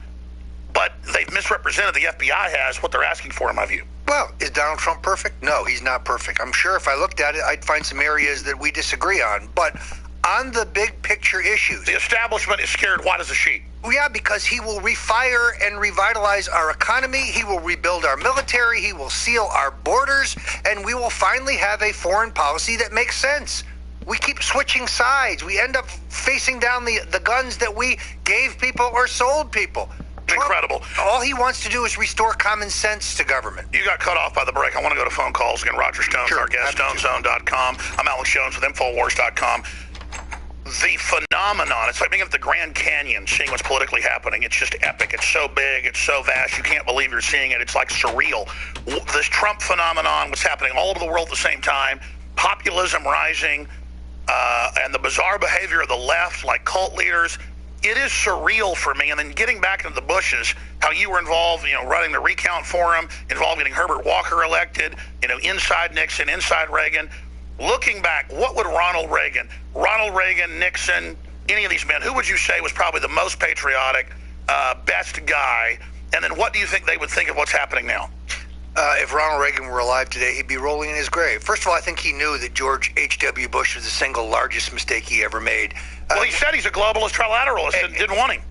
But they've misrepresented, the FBI has, what they're asking for, in my view. Well, is Donald Trump perfect? No, he's not perfect. I'm sure if I looked at it, I'd find some areas that we disagree on. But on the big picture issues... The establishment is scared white as a sheet. Well, yeah, because he will refire and revitalize our economy. He will rebuild our military. He will seal our borders. And we will finally have a foreign policy that makes sense. We keep switching sides. We end up facing down the guns that we gave people or sold people. Incredible. All he wants to do is restore common sense to government. You got cut off by the break. I want to go to phone calls again. Roger Stone's Sure, our guest, StoneZone.com. I'm Alex Jones with Infowars.com. The phenomenon, it's like being at the Grand Canyon, seeing what's politically happening. It's just epic. It's so big. It's so vast. You can't believe you're seeing it. It's like surreal. This Trump phenomenon, what's happening all over the world at the same time, populism rising, and the bizarre behavior of the left, like cult leaders, it is surreal for me. And then getting back into the Bushes, how you were involved, running the recount forum, involved getting Herbert Walker elected, inside Nixon, inside Reagan. Looking back, what would Ronald Reagan, Nixon, any of these men, who would you say was probably the most patriotic, best guy? And then what do you think they would think of what's happening now? If Ronald Reagan were alive today, he'd be rolling in his grave. First of all, I think he knew that George H.W. Bush was the single largest mistake he ever made. Well, he said he's a globalist trilateralist and didn't want him.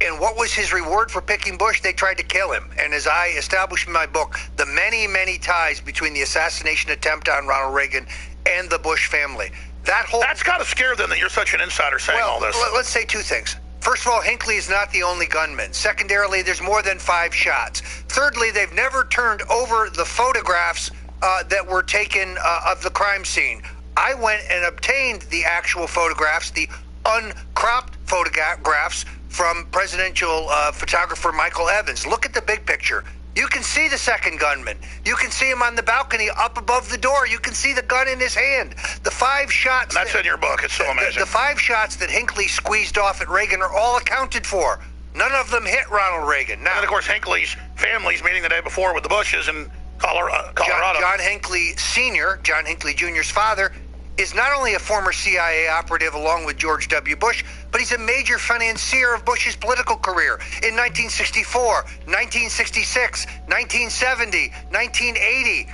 And what was his reward for picking Bush? They tried to kill him. And as I established in my book, the many, many ties between the assassination attempt on Ronald Reagan and the Bush family. That's got to scare them that you're such an insider saying all this. Let's say two things. First of all, Hinckley is not the only gunman. Secondarily, there's more than 5 shots. Thirdly, they've never turned over the photographs that were taken of the crime scene. I went and obtained the actual photographs, the uncropped photographs from presidential photographer Michael Evans. Look at the big picture. You can see the second gunman. You can see him on the balcony up above the door. You can see the gun in his hand. The 5 shots... And that's in your book. It's so amazing. The 5 shots that Hinckley squeezed off at Reagan are all accounted for. None of them hit Ronald Reagan. Now, and, of course, Hinckley's family's meeting the day before with the Bushes in Colorado. John Hinckley Sr., John Hinckley Jr.'s father, is not only a former CIA operative along with George W. Bush, but he's a major financier of Bush's political career in 1964, 1966, 1970, 1980.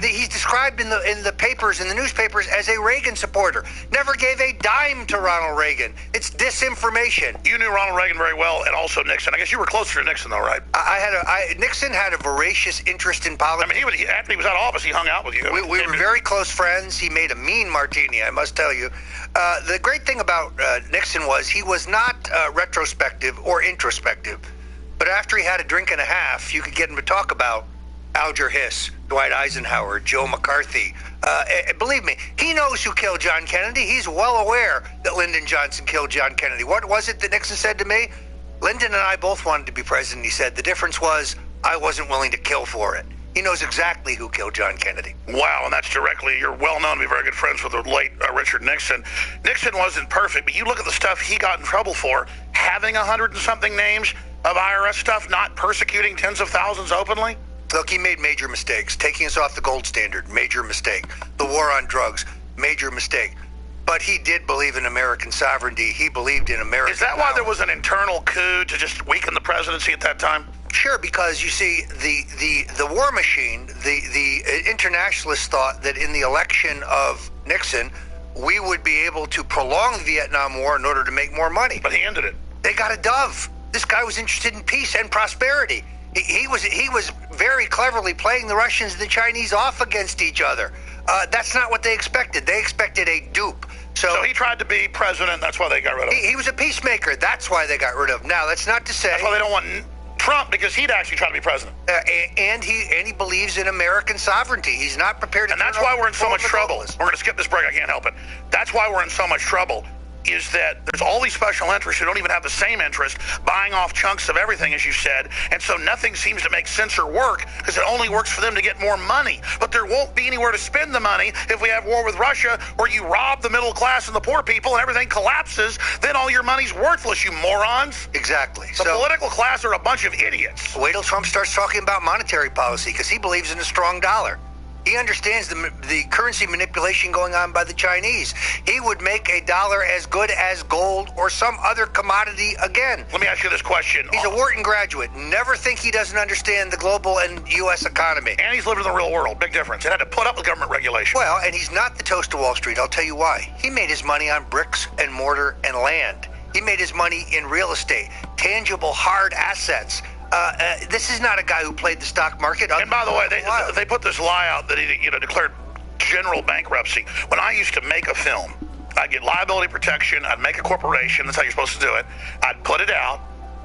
He's described in the papers, in the newspapers, as a Reagan supporter. Never gave a dime to Ronald Reagan. It's disinformation. You knew Ronald Reagan very well, and also Nixon. I guess you were closer to Nixon, though, right? Nixon had a voracious interest in politics. I mean, after he was out of office, he hung out with you. We were very close friends. He made a mean martini, I must tell you. The great thing about Nixon was he was not retrospective or introspective. But after he had a drink and a half, you could get him to talk about Alger Hiss, Dwight Eisenhower, Joe McCarthy. Believe me, he knows who killed John Kennedy. He's well aware that Lyndon Johnson killed John Kennedy. What was it that Nixon said to me? Lyndon and I both wanted to be president, he said. The difference was I wasn't willing to kill for it. He knows exactly who killed John Kennedy. Wow, and that's directly, you're well known to be very good friends with the late Richard Nixon. Nixon wasn't perfect, but you look at the stuff he got in trouble for, having 100 and something names of IRS stuff, not persecuting tens of thousands openly. Look, he made major mistakes. Taking us off the gold standard, major mistake. The war on drugs, major mistake. But he did believe in American sovereignty. He believed in American Is that power. why there was an internal coup to just weaken the presidency at that time? Sure, because you see, the war machine, the internationalists thought that in the election of Nixon, we would be able to prolong the Vietnam War in order to make more money. But he ended it. They got a dove. This guy was interested in peace and prosperity. He was very cleverly playing the Russians and the Chinese off against each other. That's not what they expected. They expected a dupe. So he tried to be president. That's why they got rid of him. He was a peacemaker. That's why they got rid of him. Now, that's not to say. That's why they don't want Trump, because he'd actually try to be president. And he believes in American sovereignty. He's not prepared to. And that's why we're in so much trouble. We're going to skip this break. I can't help it. That's why we're in so much trouble. Is that there's all these special interests who don't even have the same interest, buying off chunks of everything, as you said, and so nothing seems to make sense or work because it only works for them to get more money. But there won't be anywhere to spend the money if we have war with Russia, where you rob the middle class and the poor people and everything collapses. Then all your money's worthless, you morons. Exactly. The political class are a bunch of idiots. Wait till Trump starts talking about monetary policy, because he believes in a strong dollar. He understands the currency manipulation going on by the Chinese. He would make a dollar as good as gold or some other commodity again. Let me ask you this question. He's a Wharton graduate. Never think he doesn't understand the global and U.S. economy. And he's lived in the real world. Big difference. It had to put up with government regulation. Well, and he's not the toast of Wall Street. I'll tell you why. He made his money on bricks and mortar and land. He made his money in real estate, tangible, hard assets. This is not a guy who played the stock market. And by the way, they put this lie out that he declared general bankruptcy. When I used to make a film, I'd get liability protection, I'd make a corporation, that's how you're supposed to do it, I'd put it out,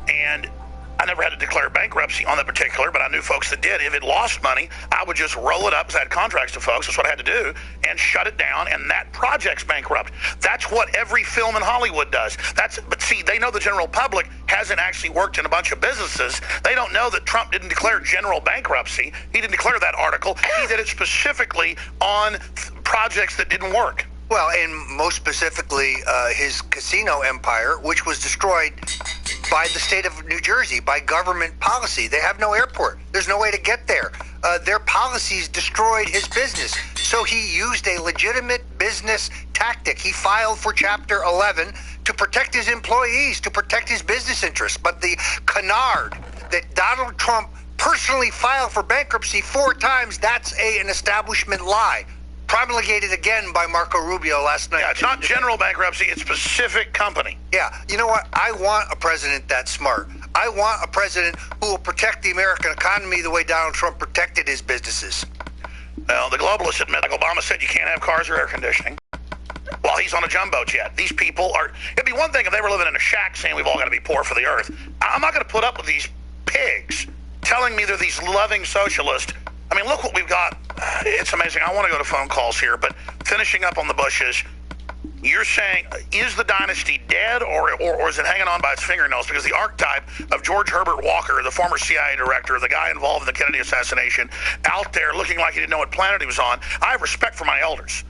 and I never had to declare bankruptcy on that particular, but I knew folks that did. If it lost money, I would just roll it up, because I had contracts to folks, that's what I had to do, and shut it down, and that project's bankrupt. That's what every film in Hollywood does. But see, they know the general public hasn't actually worked in a bunch of businesses. They don't know that Trump didn't declare general bankruptcy. He didn't declare that article. He did it specifically on projects that didn't work. Well, and most specifically, his casino empire, which was destroyed by the state of New Jersey, by government policy. They have no airport. There's no way to get there. Their policies destroyed his business. So he used a legitimate business tactic. He filed for Chapter 11 to protect his employees, to protect his business interests. But the canard that Donald Trump personally filed for bankruptcy 4 times, that's an establishment lie. Promulgated again by Marco Rubio last night. Yeah, it's not general bankruptcy, it's specific company. Yeah, you know what? I want a president that's smart. I want a president who will protect the American economy the way Donald Trump protected his businesses. Well, the globalists admit, like Obama said, you can't have cars or air conditioning. Well, he's on a jumbo jet. These people are... It'd be one thing if they were living in a shack saying we've all got to be poor for the earth. I'm not going to put up with these pigs telling me they're these loving socialists. I mean, look what we've got. It's amazing. I want to go to phone calls here, but finishing up on the Bushes, you're saying, is the dynasty dead or is it hanging on by its fingernails? Because the archetype of George Herbert Walker, the former CIA director, the guy involved in the Kennedy assassination, out there looking like he didn't know what planet he was on, I have respect for my elders.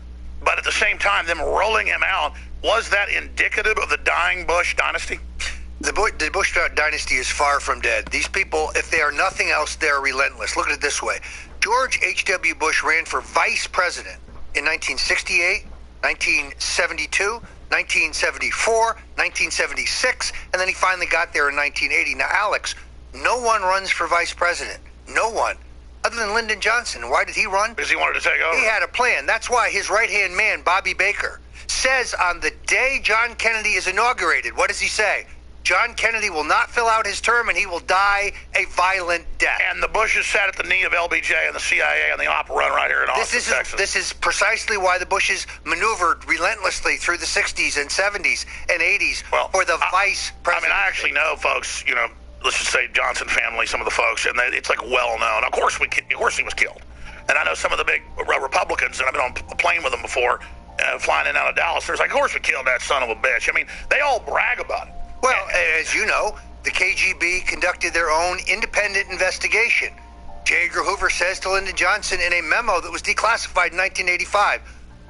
But at the same time, them rolling him out, was that indicative of the dying Bush dynasty? The Bush dynasty is far from dead. These people, if they are nothing else, they're relentless. Look at it this way. George H.W. Bush ran for vice president in 1968, 1972, 1974, 1976, and then he finally got there in 1980. Now, Alex, no one runs for vice president. No one. Other than Lyndon Johnson. Why did he run? Because he wanted to take over. He had a plan. That's why his right-hand man, Bobby Baker, says on the day John Kennedy is inaugurated, what does he say? John Kennedy will not fill out his term, and he will die a violent death. And the Bushes sat at the knee of LBJ and the CIA and the op run right here in Austin, Texas. This is precisely why the Bushes maneuvered relentlessly through the 60s and 70s and 80s for the vice president. I mean, I actually know folks, let's just say Johnson family, some of the folks, and it's like well known. Of course he was killed. And I know some of the big Republicans, and I've been on a plane with them before, flying in and out of Dallas. There's like, of course we killed that son of a bitch. I mean, they all brag about it. Well, as you know, the KGB conducted their own independent investigation. J. Edgar Hoover says to Lyndon Johnson in a memo that was declassified in 1985,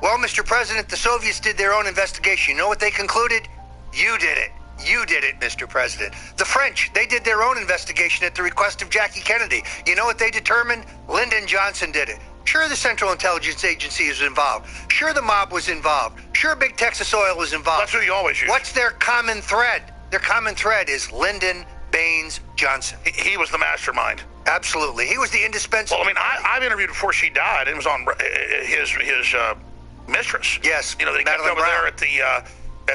well, Mr. President, the Soviets did their own investigation. You know what they concluded? You did it. You did it, Mr. President. The French, they did their own investigation at the request of Jackie Kennedy. You know what they determined? Lyndon Johnson did it. Sure, the Central Intelligence Agency is involved. Sure, the mob was involved. Sure, Big Texas Oil was involved. That's who you always use. What's their common thread? Their common thread is Lyndon Baines Johnson. He was the mastermind. Absolutely. He was the indispensable. Well, I mean, I've interviewed before she died. It was on his mistress. Yes. You know, that he kept over there at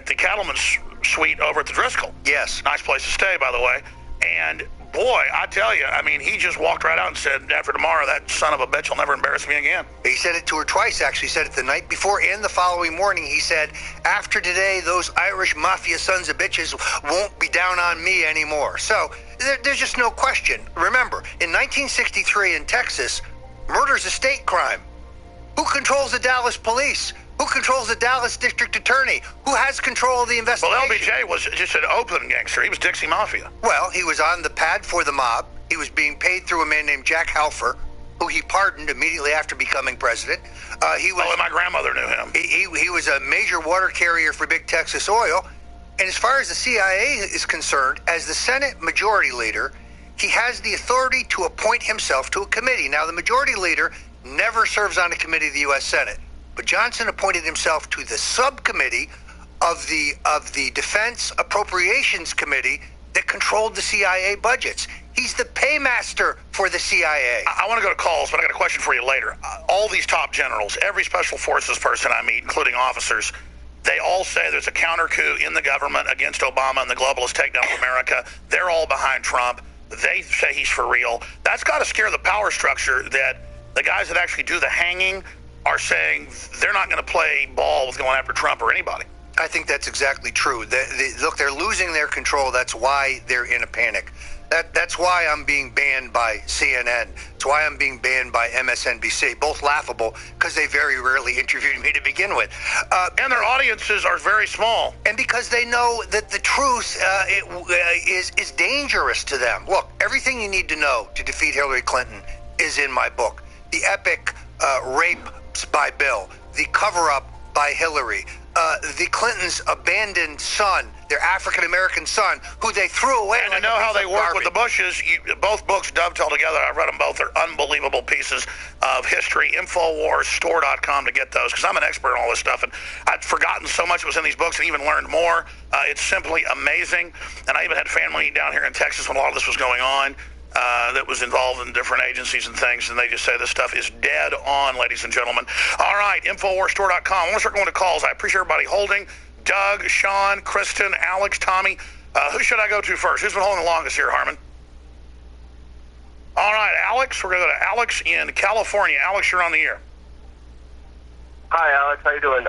the cattleman's suite over at the Driscoll. Yes. Nice place to stay, by the way. And boy, I tell you, I mean, he just walked right out and said, after tomorrow, that son of a bitch will never embarrass me again. He said it to her twice, actually. He said it the night before and the following morning. He said, after today, those Irish mafia sons of bitches won't be down on me anymore. So there's just no question. Remember, in 1963 in Texas, murder's a state crime. Who controls the Dallas police? Who controls the Dallas district attorney? Who has control of the investigation? Well, LBJ was just an open gangster. He was Dixie Mafia. Well, he was on the pad for the mob. He was being paid through a man named Jack Halfer, who he pardoned immediately after becoming president. And my grandmother knew him. He was a major water carrier for Big Texas Oil. And as far as the CIA is concerned, as the Senate Majority Leader, he has the authority to appoint himself to a committee. Now, the Majority Leader never serves on a committee of the U.S. Senate. But Johnson appointed himself to the subcommittee of the Defense Appropriations Committee that controlled the CIA budgets. He's the paymaster for the CIA. I want to go to calls, but I got a question for you later. All these top generals, every special forces person I meet, including officers, they all say there's a counter coup in the government against Obama and the globalist takedown of America. They're all behind Trump. They say he's for real. That's got to scare the power structure that the guys that actually do the hanging are saying they're not going to play ball with going after Trump or anybody. I think that's exactly true. Look, they're losing their control. That's why they're in a panic. That's why I'm being banned by CNN. It's why I'm being banned by MSNBC. Both laughable because they very rarely interviewed me to begin with. And their audiences are very small. And because they know that the truth is dangerous to them. Look, everything you need to know to defeat Hillary Clinton is in my book. The epic rape by Bill, the cover-up by Hillary, the Clintons' abandoned son, their African-American son, who they threw away. And to know how they work with the Bushes, both books dovetail together. I've read them both. They're unbelievable pieces of history. InfoWarsStore.com to get those, because I'm an expert on all this stuff, and I'd forgotten so much was in these books and even learned more. It's simply amazing. And I even had family down here in Texas when a lot of this was going on. That was involved in different agencies and things, and they just say this stuff is dead on, ladies and gentlemen. All right, InfoWarsStore.com. I want to start going to calls. I appreciate everybody holding. Doug, Sean, Kristen, Alex, Tommy. Who should I go to first? Who's been holding the longest here, Harmon? All right, Alex. We're going to go to Alex in California. Alex, you're on the air. Hi, Alex. How you doing?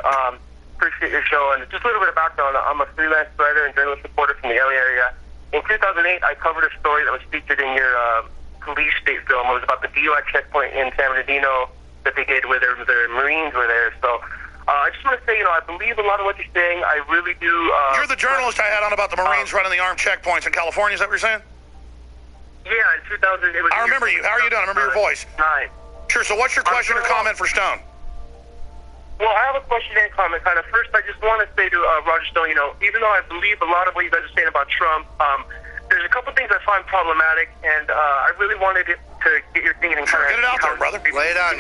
Appreciate your show. And just a little bit of background. I'm a freelance writer and journalist reporter from the LA area. In 2008, I covered a story that was featured in your police state film. It was about the DUI checkpoint in San Bernardino that they did where their Marines were there. So I just want to say, I believe a lot of what you're saying. I really do. You're the journalist I had on about the Marines running the armed checkpoints in California. Is that what you're saying? Yeah, in 2000. I remember you. How are you doing? I remember your voice. Hi. Sure. So what's your question or comment for Stone? Well, I have a question and comment. Kind of first, I just want to say to Roger Stone, even though I believe a lot of what you guys are saying about Trump, there's a couple things I find problematic, and I really wanted to get your opinion. Sure, get it out there, brother. Lay it on.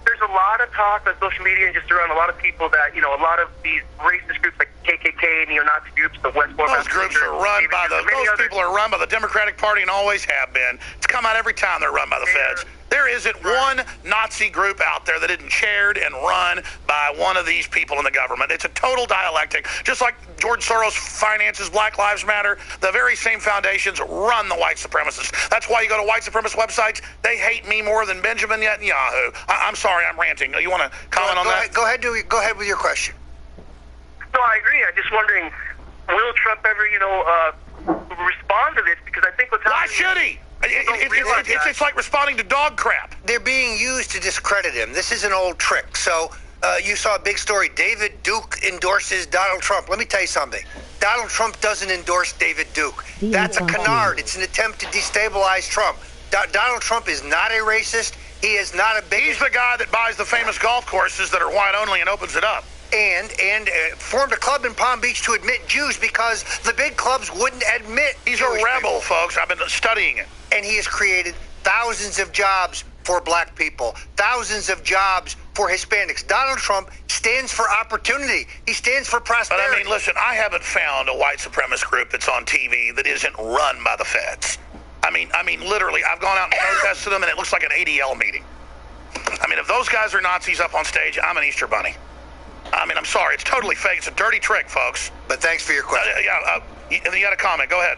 There's a lot of talk on social media and just around a lot of people that, a lot of these racist groups like KKK, neo-Nazi groups, the Westboro. Those groups are run by those people are run by the Democratic Party and always have been. It's come out every time they're run by the feds. There isn't one Nazi group out there that isn't chaired and run by one of these people in the government. It's a total dialectic. Just like George Soros finances Black Lives Matter, the very same foundations run the white supremacists. That's why you go to white supremacist websites. They hate me more than Benjamin Netanyahu. I'm sorry, I'm ranting. You want to comment on that? Go ahead with your question. No, I agree. I'm just wondering, will Trump ever, respond to this? Because I think what's happening... Why should he? It's like responding to dog crap. They're being used to discredit him. This is an old trick. So you saw a big story. David Duke endorses Donald Trump. Let me tell you something. Donald Trump doesn't endorse David Duke. That's a canard. It's an attempt to destabilize Trump. Donald Trump is not a racist. He is not a bigot. He's the guy that buys the famous golf courses that are white only and opens it up. And formed a club in Palm Beach to admit Jews because the big clubs wouldn't admit He's Jewish a rebel, people. folks. I've been studying it. And he has created thousands of jobs for black people, thousands of jobs for Hispanics. Donald Trump stands for opportunity. He stands for But prosperity. I mean, listen, I haven't found a white supremacist group that's on TV that isn't run by the feds. I mean, literally, I've gone out and protested them, and it looks like an ADL meeting. I mean, if those guys are Nazis up on stage, I'm an Easter bunny. I mean, I'm sorry. It's totally fake. It's a dirty trick, folks. But thanks for your question. You had a comment. Go ahead.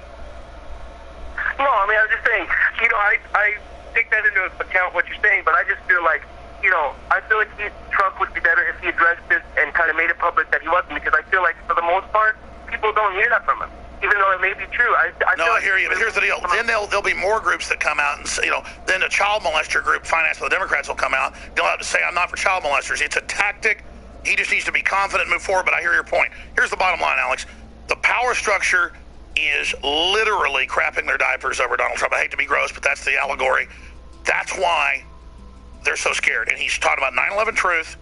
No, I mean, I was just saying, I take that into account what you're saying, but I just feel like, I feel like Trump would be better if he addressed this and kind of made it public that he wasn't, because I feel like, for the most part, people don't hear that from him. Even though it may be true. I hear you, but here's the deal. Then there'll be more groups that come out and say, then a child molester group financed by the Democrats will come out. They'll have to say, I'm not for child molesters. It's a tactic. He just needs to be confident and move forward, but I hear your point. Here's the bottom line, Alex. The power structure is literally crapping their diapers over Donald Trump. I hate to be gross, but that's the allegory. That's why they're so scared. And he's talking about 9/11 truth,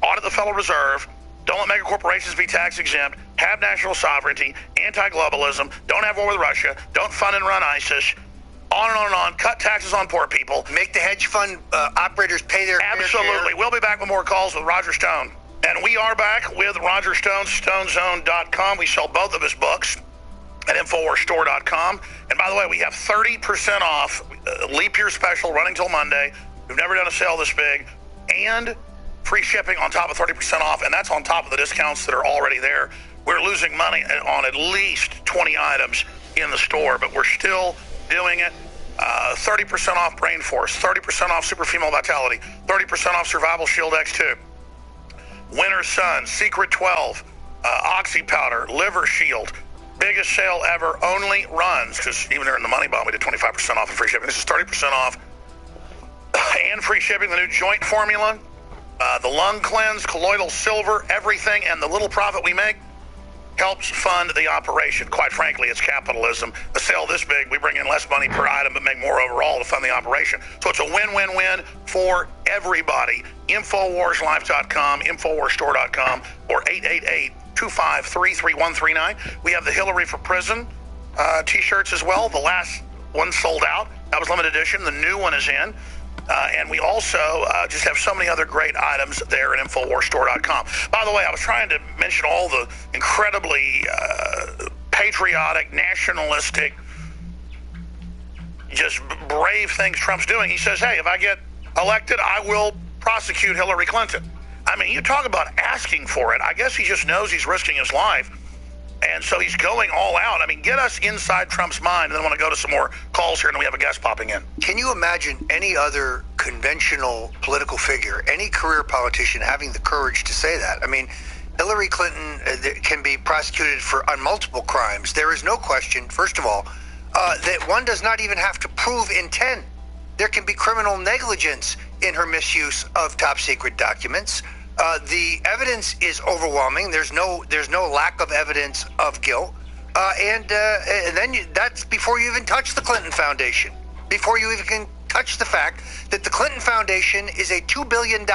audit the Federal Reserve, don't let mega corporations be tax exempt, have national sovereignty, anti-globalism, don't have war with Russia, don't fund and run ISIS, on and on and on, cut taxes on poor people. Make the hedge fund operators pay their fair share. Absolutely. We'll be back with more calls with Roger Stone. And we are back with Roger Stone, StoneZone.com. We sell both of his books at InfoWarsStore.com. And by the way, we have 30% off, leap year special running till Monday. We've never done a sale this big. And free shipping on top of 30% off, and that's on top of the discounts that are already there. We're losing money on at least 20 items in the store, but we're still doing it. 30% off Brain Force, 30% off Super Female Vitality, 30% off Survival Shield X2, Winter Sun, Secret 12, Oxy Powder, Liver Shield. Biggest sale ever, only runs, because even during the money bomb, we did 25% off and free shipping. This is 30% off and free shipping. The new joint formula, the lung cleanse, colloidal silver, everything, and the little profit we make helps fund the operation. Quite frankly, it's capitalism. A sale this big, we bring in less money per item but make more overall to fund the operation. So it's a win-win-win for everybody. InfoWarsLife.com, InfoWarsStore.com, or 888-253-3139. We have the Hillary for Prison T-shirts as well. The last one sold out. That was limited edition. The new one is in. And we also just have so many other great items there at InfoWarsStore.com. By the way, I was trying to mention all the incredibly patriotic, nationalistic, just brave things Trump's doing. He says, hey, if I get elected, I will prosecute Hillary Clinton. I mean, you talk about asking for it. I guess he just knows he's risking his life. And so he's going all out. I mean, get us inside Trump's mind. And then I want to go to some more calls here, and we have a guest popping in. Can you imagine any other conventional political figure, any career politician having the courage to say that? I mean, Hillary Clinton can be prosecuted on multiple crimes. There is no question, first of all, that one does not even have to prove intent. There can be criminal negligence in her misuse of top secret documents. The evidence is overwhelming. There's no lack of evidence of guilt, and then that's before you even touch the Clinton Foundation. Before you even can touch the fact that the Clinton Foundation is a $2 billion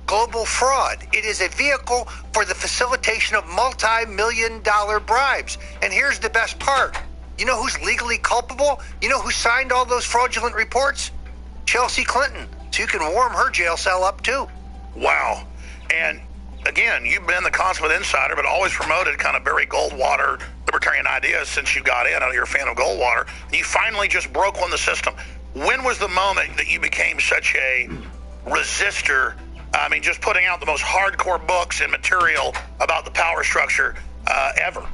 global fraud. It is a vehicle for the facilitation of multi-million-dollar bribes. And here's the best part: you know who's legally culpable? You know who signed all those fraudulent reports? Chelsea Clinton. So you can warm her jail cell up too. Wow. And again, you've been the consummate insider, but always promoted kind of Barry Goldwater libertarian ideas since you got in. I know you're a fan of Goldwater. You finally just broke on the system. When was the moment that you became such a resistor? I mean, just putting out the most hardcore books and material about the power structure ever.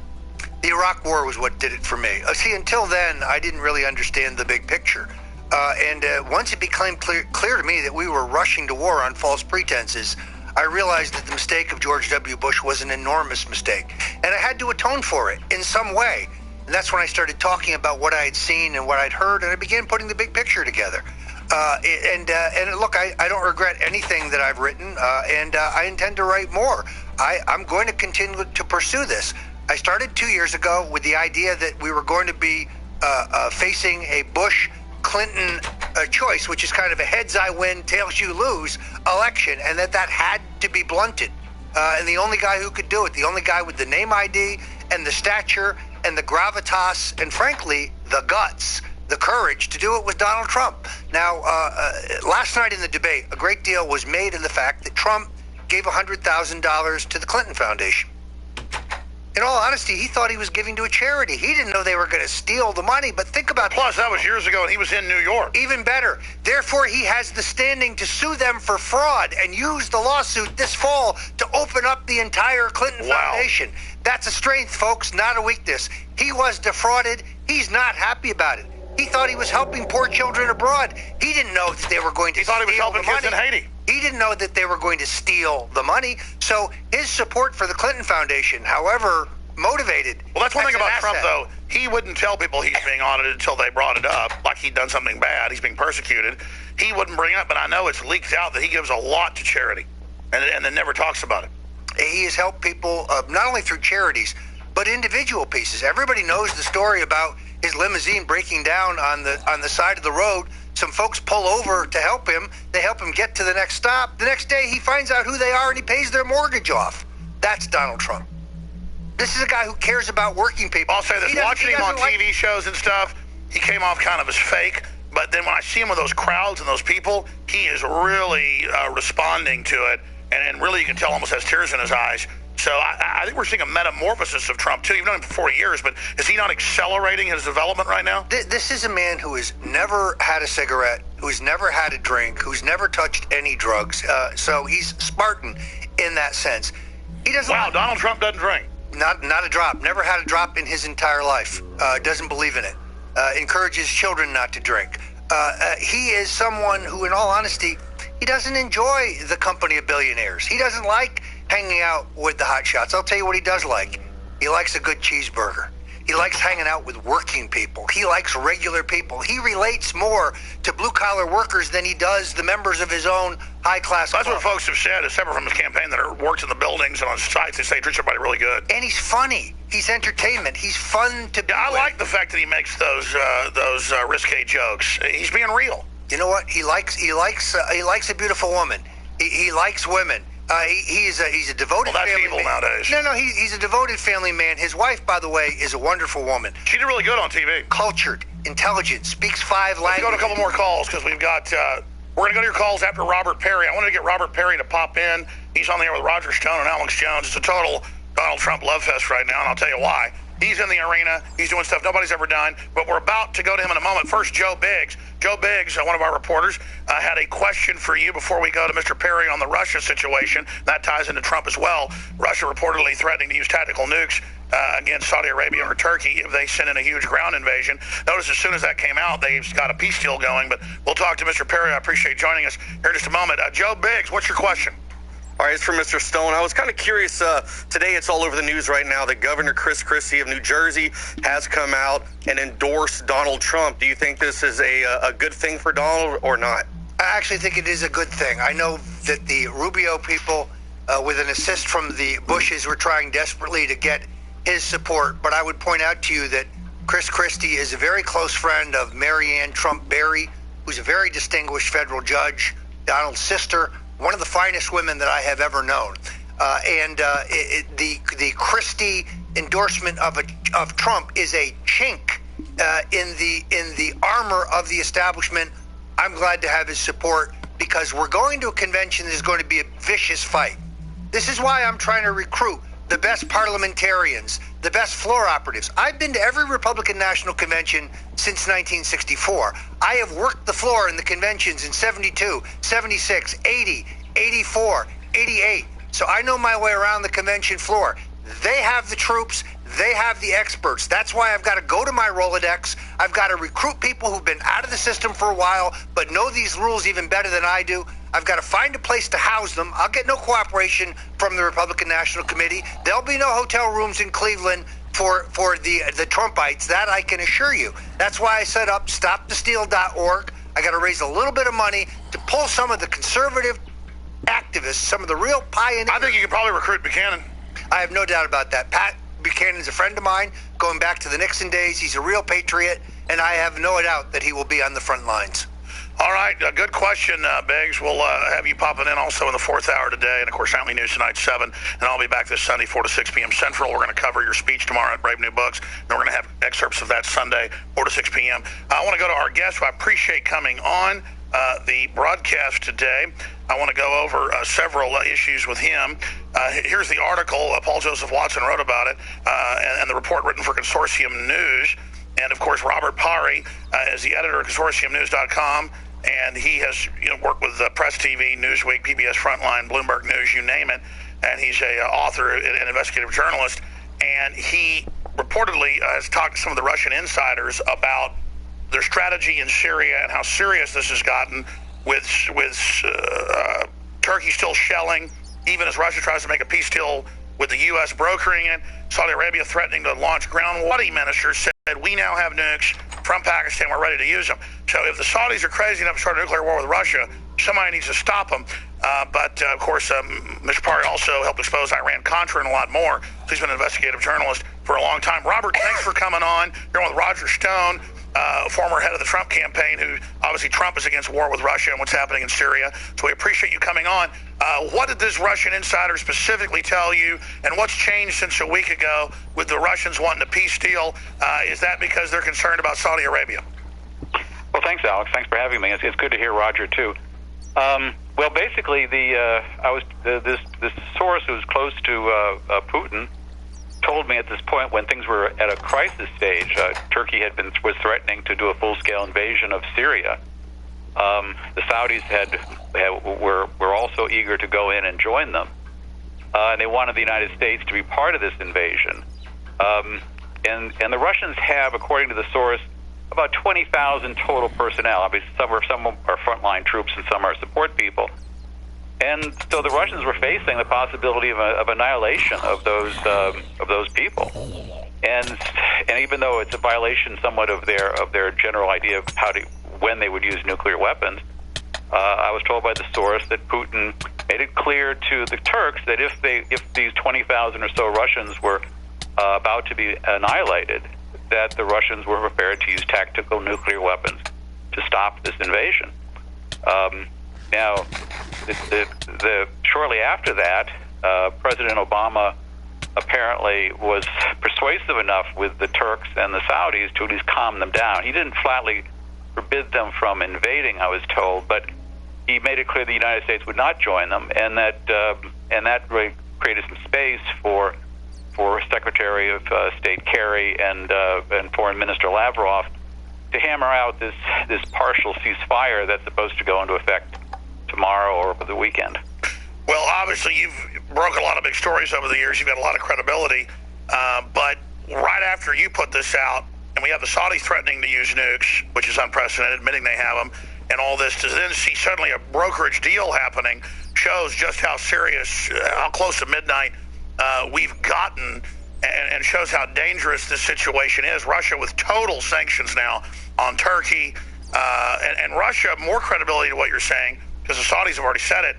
The Iraq War was what did it for me. See, until then, I didn't really understand the big picture. And once it became clear to me that we were rushing to war on false pretenses, I realized that the mistake of George W. Bush was an enormous mistake, and I had to atone for it in some way. And that's when I started talking about what I had seen and what I'd heard, and I began putting the big picture together. And look, I don't regret anything that I've written, and I intend to write more. I'm going to continue to pursue this. I started 2 years ago with the idea that we were going to be facing a Bush-Clinton choice, which is kind of a heads I win, tails you lose election, and that had to be blunted. And the only guy who could do it, the only guy with the name ID and the stature and the gravitas and, frankly, the guts the courage to do it with Donald Trump. Now, last night in the debate, a great deal was made of the fact that Trump gave $100,000 to the Clinton Foundation. In all honesty, he thought he was giving to a charity. He didn't know they were going to steal the money, but think about it. Plus, that was years ago, and he was in New York. Even better. Therefore, he has the standing to sue them for fraud and use the lawsuit this fall to open up the entire Clinton Foundation. That's a strength, folks, not a weakness. He was defrauded. He's not happy about it. He thought he was helping poor children abroad. He didn't know that they were going to steal the money. He thought he was helping kids in Haiti. He didn't know that they were going to steal the money. So his support for the Clinton Foundation, however motivated. Well, that's one thing about Trump, though. He wouldn't tell people he's being audited until they brought it up, like he'd done something bad. He's being persecuted. He wouldn't bring it up, but I know it's leaked out that he gives a lot to charity and then never talks about it. He has helped people not only through charities, but individual pieces. Everybody knows the story about his limousine breaking down on the side of the road. Some folks pull over to help him. They help him get to the next stop. The next day, he finds out who they are and he pays their mortgage off. That's Donald Trump. This is a guy who cares about working people. I'll say this, watching him on TV shows and stuff, he came off kind of as fake. But then when I see him with those crowds and those people, he is really responding to it. And really, you can tell almost has tears in his eyes. So I think we're seeing a metamorphosis of Trump, too. You've known him for 40 years, but is he not accelerating his development right now? This is a man who has never had a cigarette, who's never had a drink, who's never touched any drugs. So he's Spartan in that sense. He doesn't. Wow, Donald Trump doesn't drink. Not a drop. Never had a drop in his entire life. Doesn't believe in it. Encourages children not to drink. He is someone who, in all honesty, he doesn't enjoy the company of billionaires. He doesn't like hanging out with the hotshots. I'll tell you what he does like. He likes a good cheeseburger. He likes hanging out with working people. He likes regular people. He relates more to blue-collar workers than he does the members of his own high-class club. That's what folks have said, separate from his campaign, that are worked in the buildings and on sites. They say he treats everybody really good. And he's funny. He's entertainment. He's fun to be I with. like the fact that he makes those risque jokes. He's being real. You know what? He likes a beautiful woman. He likes women. He's a devoted that's family evil man. Nowadays. No, he's a devoted family man. His wife, by the way, is a wonderful woman. She did really good on TV. Cultured, intelligent, speaks 5 languages. Let's go to a couple more calls because we've got. We're going to go to your calls after Robert Perry. I wanted to get Robert Perry to pop in. He's on the air with Roger Stone and Alex Jones. It's a total Donald Trump love fest right now, and I'll tell you why. He's in the arena. He's doing stuff nobody's ever done. But we're about to go to him in a moment. First, Joe Biggs. Joe Biggs, one of our reporters, had a question for you before we go to Mr. Perry on the Russia situation. That ties into Trump as well. Russia reportedly threatening to use tactical nukes against Saudi Arabia or Turkey if they send in a huge ground invasion. Notice as soon as that came out, they've got a peace deal going. But we'll talk to Mr. Perry. I appreciate joining us here in just a moment. Joe Biggs, what's your question? All right, it's for Mr. Stone. I was kind of curious. Today, it's all over the news right now that Governor Chris Christie of New Jersey has come out and endorsed Donald Trump. Do you think this is a good thing for Donald or not? I actually think it is a good thing. I know that the Rubio people, with an assist from the Bushes, were trying desperately to get his support. But I would point out to you that Chris Christie is a very close friend of Marianne Trump Berry, who's a very distinguished federal judge, Donald's sister, one of the finest women that I have ever known. The Christie endorsement of Trump is a chink in the armor of the establishment. I'm glad to have his support because we're going to a convention that's going to be a vicious fight. This is why I'm trying to recruit the best parliamentarians, the best floor operatives. I've been to every Republican National Convention since 1964. I have worked the floor in the conventions in 72, 76, 80, 84, 88. So I know my way around the convention floor. They have the troops. They have the experts. That's why I've got to go to my Rolodex. I've got to recruit people who've been out of the system for a while, but know these rules even better than I do. I've got to find a place to house them. I'll get no cooperation from the Republican National Committee. There'll be no hotel rooms in Cleveland for the Trumpites. That I can assure you. That's why I set up stopthesteal.org. I got to raise a little bit of money to pull some of the conservative activists, some of the real pioneers. I think you could probably recruit Buchanan. I have no doubt about that. Pat Buchanan's a friend of mine, going back to the Nixon days. He's a real patriot, and I have no doubt that he will be on the front lines. All right, good question, Biggs. We'll have you popping in also in the fourth hour today, and of course, Nightly News tonight 7, and I'll be back this Sunday 4 to 6 p.m. Central. We're going to cover your speech tomorrow at Brave New Books, and we're going to have excerpts of that Sunday 4 to 6 p.m. I want to go to our guest, who I appreciate coming on the broadcast today. I want to go over several issues with him. Here's the article. Paul Joseph Watson wrote about it, and the report written for Consortium News. And, of course, Robert Parry is the editor of ConsortiumNews.com, and he has worked with Press TV, Newsweek, PBS Frontline, Bloomberg News, you name it. And he's an author and investigative journalist. And he reportedly has talked to some of the Russian insiders about their strategy in Syria and how serious this has gotten with Turkey still shelling, even as Russia tries to make a peace deal with the U.S. brokering it, Saudi Arabia threatening to launch ground war. The minister said, we now have nukes from Pakistan, we're ready to use them. So if the Saudis are crazy enough to start a nuclear war with Russia, somebody needs to stop them. But of course, Mr. Parry also helped expose Iran-Contra and a lot more. So he's been an investigative journalist for a long time. Robert, thanks for coming on. You're on with Roger Stone, former head of the Trump campaign, who obviously Trump is against war with Russia and what's happening in Syria. So we appreciate you coming on. What did this Russian insider specifically tell you, and what's changed since a week ago with the Russians wanting a peace deal? Is that because they're concerned about Saudi Arabia? Well, thanks, Alex. Thanks for having me. It's good to hear Roger too. Well, basically, this source who was close to Putin told me at this point, when things were at a crisis stage, Turkey was threatening to do a full-scale invasion of Syria. The Saudis were also eager to go in and join them, and they wanted the United States to be part of this invasion. And the Russians have, according to the source, about 20,000 total personnel. Obviously, some are frontline troops and some are support people. And so the Russians were facing the possibility of annihilation of those people. And even though it's a violation somewhat of their general idea of when they would use nuclear weapons, I was told by the source that Putin made it clear to the Turks that if these 20,000 or so Russians were about to be annihilated, that the Russians were prepared to use tactical nuclear weapons to stop this invasion. Now, shortly after that, President Obama apparently was persuasive enough with the Turks and the Saudis to at least calm them down. He didn't flatly forbid them from invading, I was told, but he made it clear the United States would not join them, and that really created some space for Secretary of State Kerry and Foreign Minister Lavrov to hammer out this partial ceasefire that's supposed to go into effect tomorrow or over the weekend. Well, obviously, you've broken a lot of big stories over the years. You've got a lot of credibility. But right after you put this out, and we have the Saudis threatening to use nukes, which is unprecedented, admitting they have them, and all this, to then see suddenly a brokerage deal happening shows just how serious, how close to midnight we've gotten, and shows how dangerous this situation is. Russia with total sanctions now on Turkey, and Russia, more credibility to what you're saying, because the Saudis have already said it,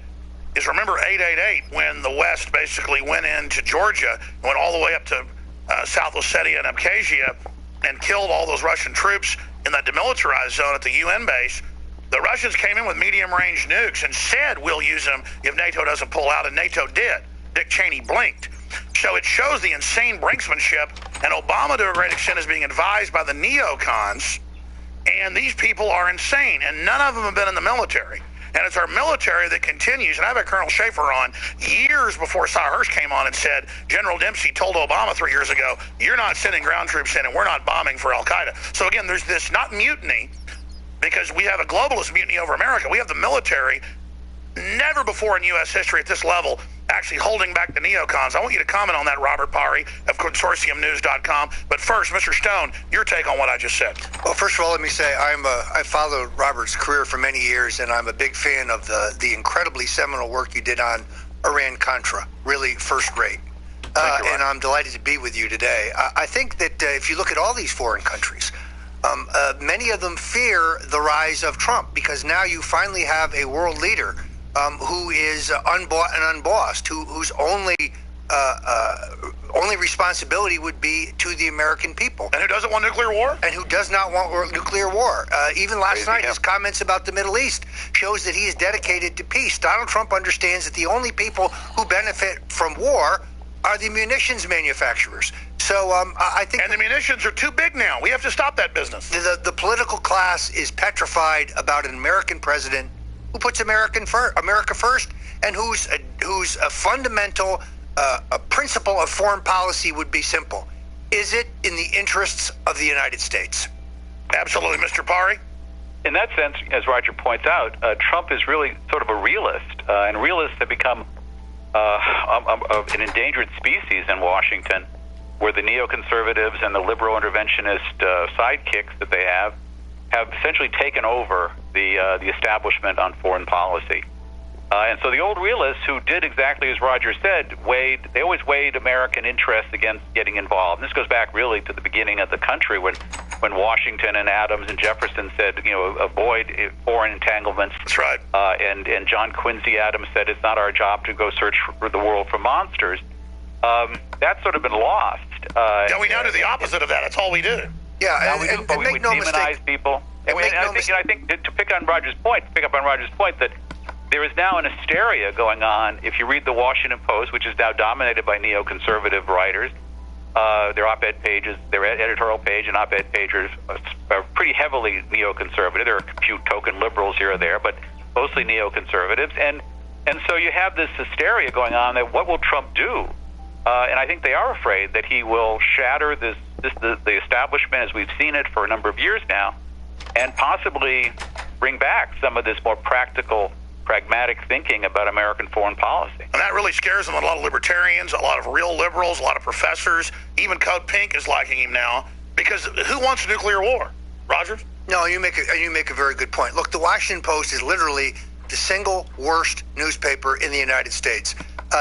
is remember 888, when the West basically went into Georgia, went all the way up to South Ossetia and Abkhazia, and killed all those Russian troops in that demilitarized zone at the UN base. The Russians came in with medium-range nukes and said, we'll use them if NATO doesn't pull out, and NATO did. Dick Cheney blinked. So it shows the insane brinksmanship, and Obama, to a great extent, is being advised by the neocons, and these people are insane, and none of them have been in the military. And it's our military that continues, and I've had Colonel Schaefer on years before Cy Hirsch came on and said, General Dempsey told Obama 3 years ago, you're not sending ground troops in, and we're not bombing for Al-Qaeda. So again, there's this not mutiny, because we have a globalist mutiny over America. We have the military, never before in U.S. history at this level, actually holding back the neocons. I want you to comment on that, Robert Parry of ConsortiumNews.com. But first, Mr. Stone, your take on what I just said. Well, first of all, let me say I followed Robert's career for many years, and I'm a big fan of the incredibly seminal work you did on Iran-Contra. Really first rate. And I'm delighted to be with you today. I think that if you look at all these foreign countries, many of them fear the rise of Trump, because now you finally have a world leader who is unbought and unbossed, whose only only responsibility would be to the American people. And who doesn't want nuclear war? And who does not want nuclear war. Even last night, his comments about the Middle East shows that he is dedicated to peace. Donald Trump understands that the only people who benefit from war are the munitions manufacturers. So I think... And the munitions are too big now. We have to stop that business. The political class is petrified about an American president who puts America first, and whose a fundamental a principle of foreign policy would be simple. Is it in the interests of the United States? Absolutely, Mr. Pari. In that sense, as Roger points out, Trump is really sort of a realist, and realists have become an endangered species in Washington, where the neoconservatives and the liberal interventionist sidekicks that they have essentially taken over the establishment on foreign policy. And so the old realists, who did exactly as Roger said, they always weighed American interests against getting involved. And this goes back really to the beginning of the country, when Washington and Adams and Jefferson said, avoid foreign entanglements. That's right. And John Quincy Adams said, it's not our job to go search for the world for monsters. That's sort of been lost. Yeah, we now do the opposite of that. That's all we do. Yeah, we make no demonize mistake. people. I think to pick up on Roger's point, that there is now an hysteria going on. If you read the Washington Post, which is now dominated by neoconservative writers, their op-ed pages, their editorial page and op-ed pages are pretty heavily neoconservative. There are a few token liberals here or there, but mostly neoconservatives. And so you have this hysteria going on that what will Trump do? And I think they are afraid that he will shatter the establishment as we've seen it for a number of years now, and possibly bring back some of this more pragmatic thinking about American foreign policy. And that really scares them. A lot of libertarians, a lot of real liberals, a lot of professors, even Code Pink is liking him now, because who wants nuclear war? Roger? No, you make a very good point. Look, the Washington Post is literally the single worst newspaper in the United States.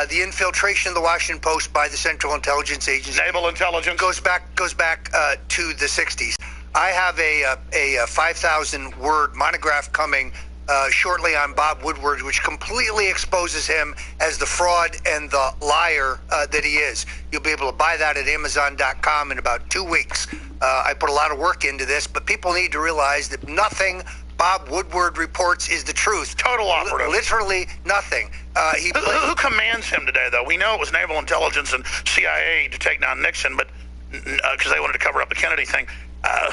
The infiltration of the Washington Post by the Central Intelligence Agency, naval intelligence, goes back to the 60s. I have a 5,000 word monograph coming shortly on Bob Woodward, which completely exposes him as the fraud and the liar that he is. You'll be able to buy that at Amazon.com in about 2 weeks. I put a lot of work into this, but people need to realize that nothing Bob Woodward reports is the truth. Total operative. Literally nothing. Who commands him today, though? We know it was naval intelligence and CIA to take down Nixon, but because they wanted to cover up the Kennedy thing.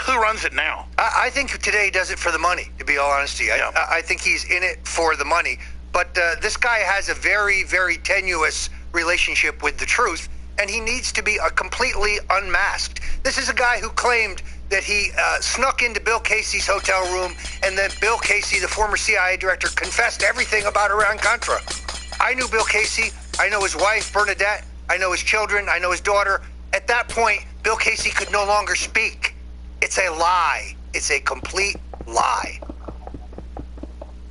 Who runs it now? I think today he does it for the money, to be all honest with you. Yeah. I think he's in it for the money. But this guy has a very, very tenuous relationship with the truth, and he needs to be completely unmasked. This is a guy who claimed that he snuck into Bill Casey's hotel room, and then Bill Casey, the former CIA director, confessed everything about Iran-Contra. I knew Bill Casey. I know his wife, Bernadette. I know his children. I know his daughter. At that point, Bill Casey could no longer speak. It's a lie. It's a complete lie.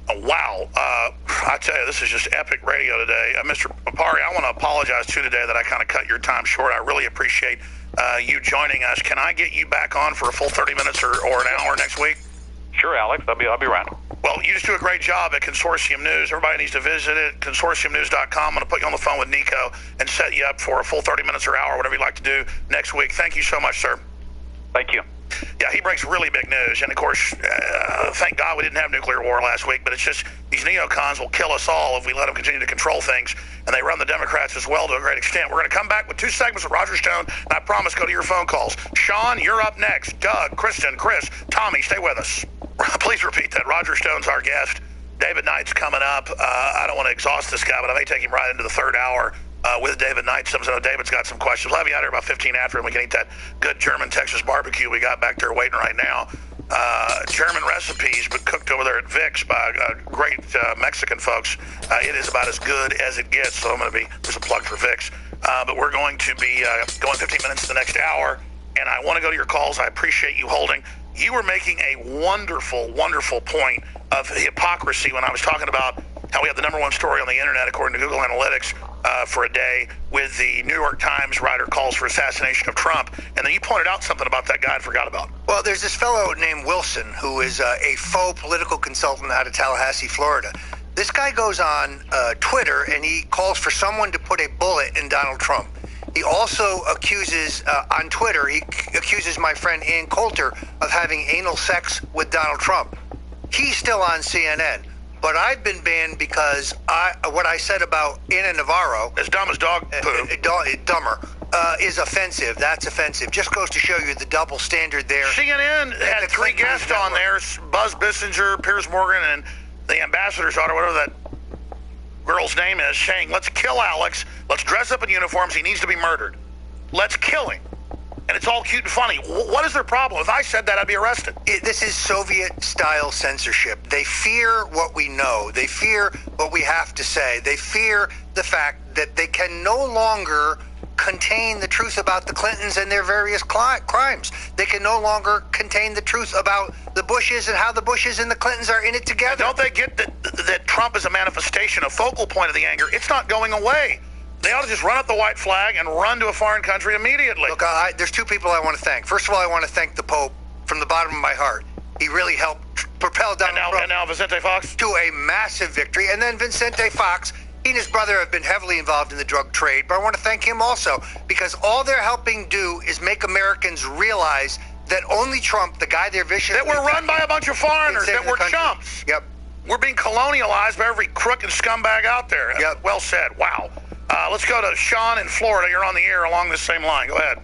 Wow. I tell you, this is just epic radio today. Mr. Pari, I want to apologize too today that I kind of cut your time short. I really appreciate you joining us. Can I get you back on for a full 30 minutes or an hour next week? Sure, Alex. I'll be around. Well, you just do a great job at Consortium News. Everybody needs to visit it, consortiumnews.com. I'm going to put you on the phone with Nico and set you up for a full 30 minutes or hour, whatever you'd like to do next week. Thank you so much, sir. Thank you. Yeah, he breaks really big news. And, of course, thank God we didn't have nuclear war last week, but it's just these neocons will kill us all if we let them continue to control things. And they run the Democrats as well to a great extent. We're going to come back with 2 segments with Roger Stone, and I promise go to your phone calls. Sean, you're up next. Doug, Kristen, Chris, Tommy, stay with us. Please repeat that. Roger Stone's our guest. David Knight's coming up. I don't want to exhaust this guy, but I may take him right into the third hour with David Knight. So David's got some questions. We'll have you out here about 15 after, and we can eat that good German Texas barbecue we got back there waiting right now. German recipes, but cooked over there at Vic's by great Mexican folks. It is about as good as it gets. So there's a plug for Vic's. But we're going to be going 15 minutes to the next hour, and I want to go to your calls. I appreciate you holding. You were making a wonderful, wonderful point of hypocrisy when I was talking about how we have the number one story on the internet, according to Google Analytics, for a day, with the New York Times writer calls for assassination of Trump. And then you pointed out something about that guy I forgot about. Well, there's this fellow named Wilson who is a faux political consultant out of Tallahassee, Florida. This guy goes on Twitter and he calls for someone to put a bullet in Donald Trump. He also accuses, on Twitter, he accuses my friend Ann Coulter of having anal sex with Donald Trump. He's still on CNN, but I've been banned because what I said about Ana Navarro, as dumb as dog poo, dumber, is offensive. That's offensive. Just goes to show you the double standard there. CNN had three guests on there, Buzz Bissinger, Piers Morgan, and the ambassador's daughter, whatever that girl's name is, saying, let's kill Alex, let's dress up in uniforms, he needs to be murdered. Let's kill him. And it's all cute and funny. What is their problem? If I said that, I'd be arrested. This is Soviet-style censorship. They fear what we know. They fear what we have to say. They fear the fact that they can no longer contain the truth about the Clintons and their various crimes. They can no longer contain the truth about the Bushes and how the Bushes and the Clintons are in it together. Don't they get that Trump is a manifestation, a focal point of the anger? It's not going away. They ought to just run up the white flag and run to a foreign country immediately. Look, there's two people I want to thank. First of all, I want to thank the Pope from the bottom of my heart. He really helped propel Donald Trump. And now Vicente Fox? To a massive victory. And then Vicente Fox, he and his brother have been heavily involved in the drug trade, but I want to thank him also because all they're helping do is make Americans realize that only Trump, the guy they're vicious... That we're run by a bunch of foreigners, that we're chumps. Yep. We're being colonialized by every crook and scumbag out there. Yep. Well said. Wow. Let's go to Sean in Florida. You're on the air along this same line. Go ahead.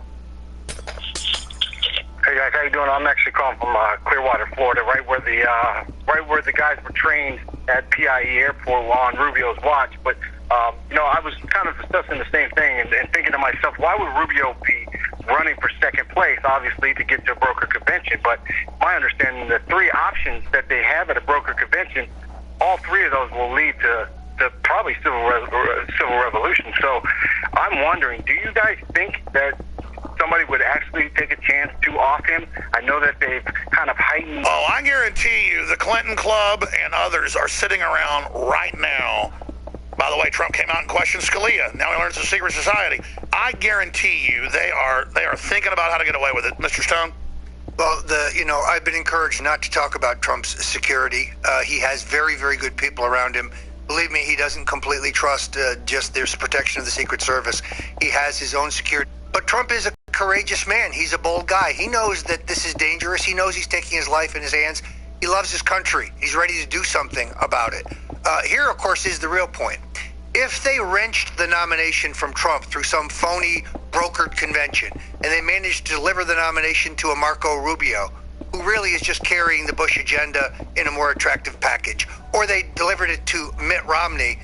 Hey guys, how you doing? I'm actually calling from Clearwater, Florida, right where the guys were trained at PIE Airport on Rubio's watch. But I was kind of discussing the same thing and thinking to myself, why would Rubio be running for second place? Obviously, to get to a broker convention. But my understanding, the three options that they have at a broker convention, all three of those will lead to probably civil revolution. So I'm wondering, do you guys think that somebody would actually take a chance to off him? I know that they've kind of heightened... Oh, I guarantee you the Clinton Club and others are sitting around right now. By the way, Trump came out and questioned Scalia. Now he learns it's a secret society. I guarantee you they are thinking about how to get away with it. Mr. Stone? Well, I've been encouraged not to talk about Trump's security. He has very, very good people around him. Believe me, he doesn't completely trust just their protection of the Secret Service. He has his own security. But Trump is a courageous man. He's a bold guy. He knows that this is dangerous. He knows he's taking his life in his hands. He loves his country. He's ready to do something about it. Here, of course, is the real point. If they wrenched the nomination from Trump through some phony brokered convention, and they managed to deliver the nomination to a Marco Rubio, who really is just carrying the Bush agenda in a more attractive package, or they delivered it to Mitt Romney,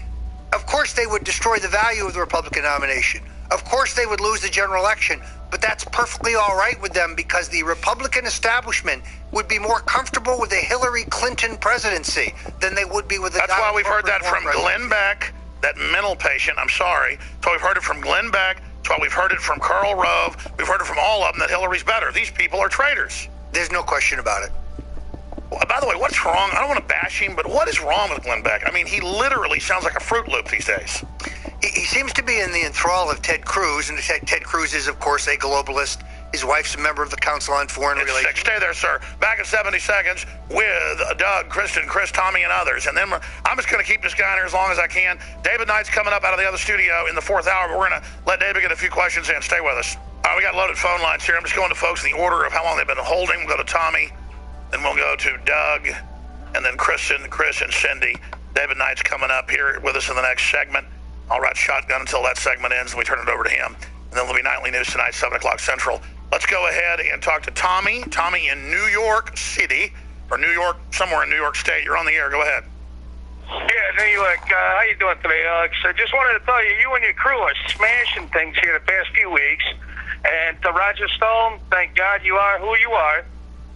of course they would destroy the value of the Republican nomination. Of course they would lose the general election, but that's perfectly all right with them because the Republican establishment would be more comfortable with a Hillary Clinton presidency than they would be with a That's Donald why we've heard that Trump from Glenn Beck, that mental patient. I'm sorry. That's why we've heard it from Glenn Beck. That's why we've heard it from Karl Rove. We've heard it from all of them that Hillary's better. These people are traitors. There's no question about it. By the way, what's wrong? I don't want to bash him, but what is wrong with Glenn Beck? I mean, he literally sounds like a Fruit Loop these days. He seems to be in the enthrall of Ted Cruz, and Ted Cruz is, of course, a globalist. His wife's a member of the Council on Foreign Relations. Stay there, sir. Back in 70 seconds with Doug, Kristen, Chris, Tommy, and others. And then I'm just going to keep this guy in here as long as I can. David Knight's coming up out of the other studio in the fourth hour, but we're going to let David get a few questions in. Stay with us. All right, we got loaded phone lines here. I'm just going to folks in the order of how long they've been holding. We'll go to Tommy, then we'll go to Doug, and then Chris and Cindy. David Knight's coming up here with us in the next segment. I'll ride shotgun until that segment ends, and we turn it over to him. And then there'll be nightly news tonight, 7 o'clock Central. Let's go ahead and talk to Tommy. Tommy in New York City, or New York, somewhere in New York State. You're on the air. Go ahead. Yeah, New York. How you doing today, Alex? I just wanted to tell you, you and your crew are smashing things here the past few weeks. And to Roger Stone, thank God you are who you are.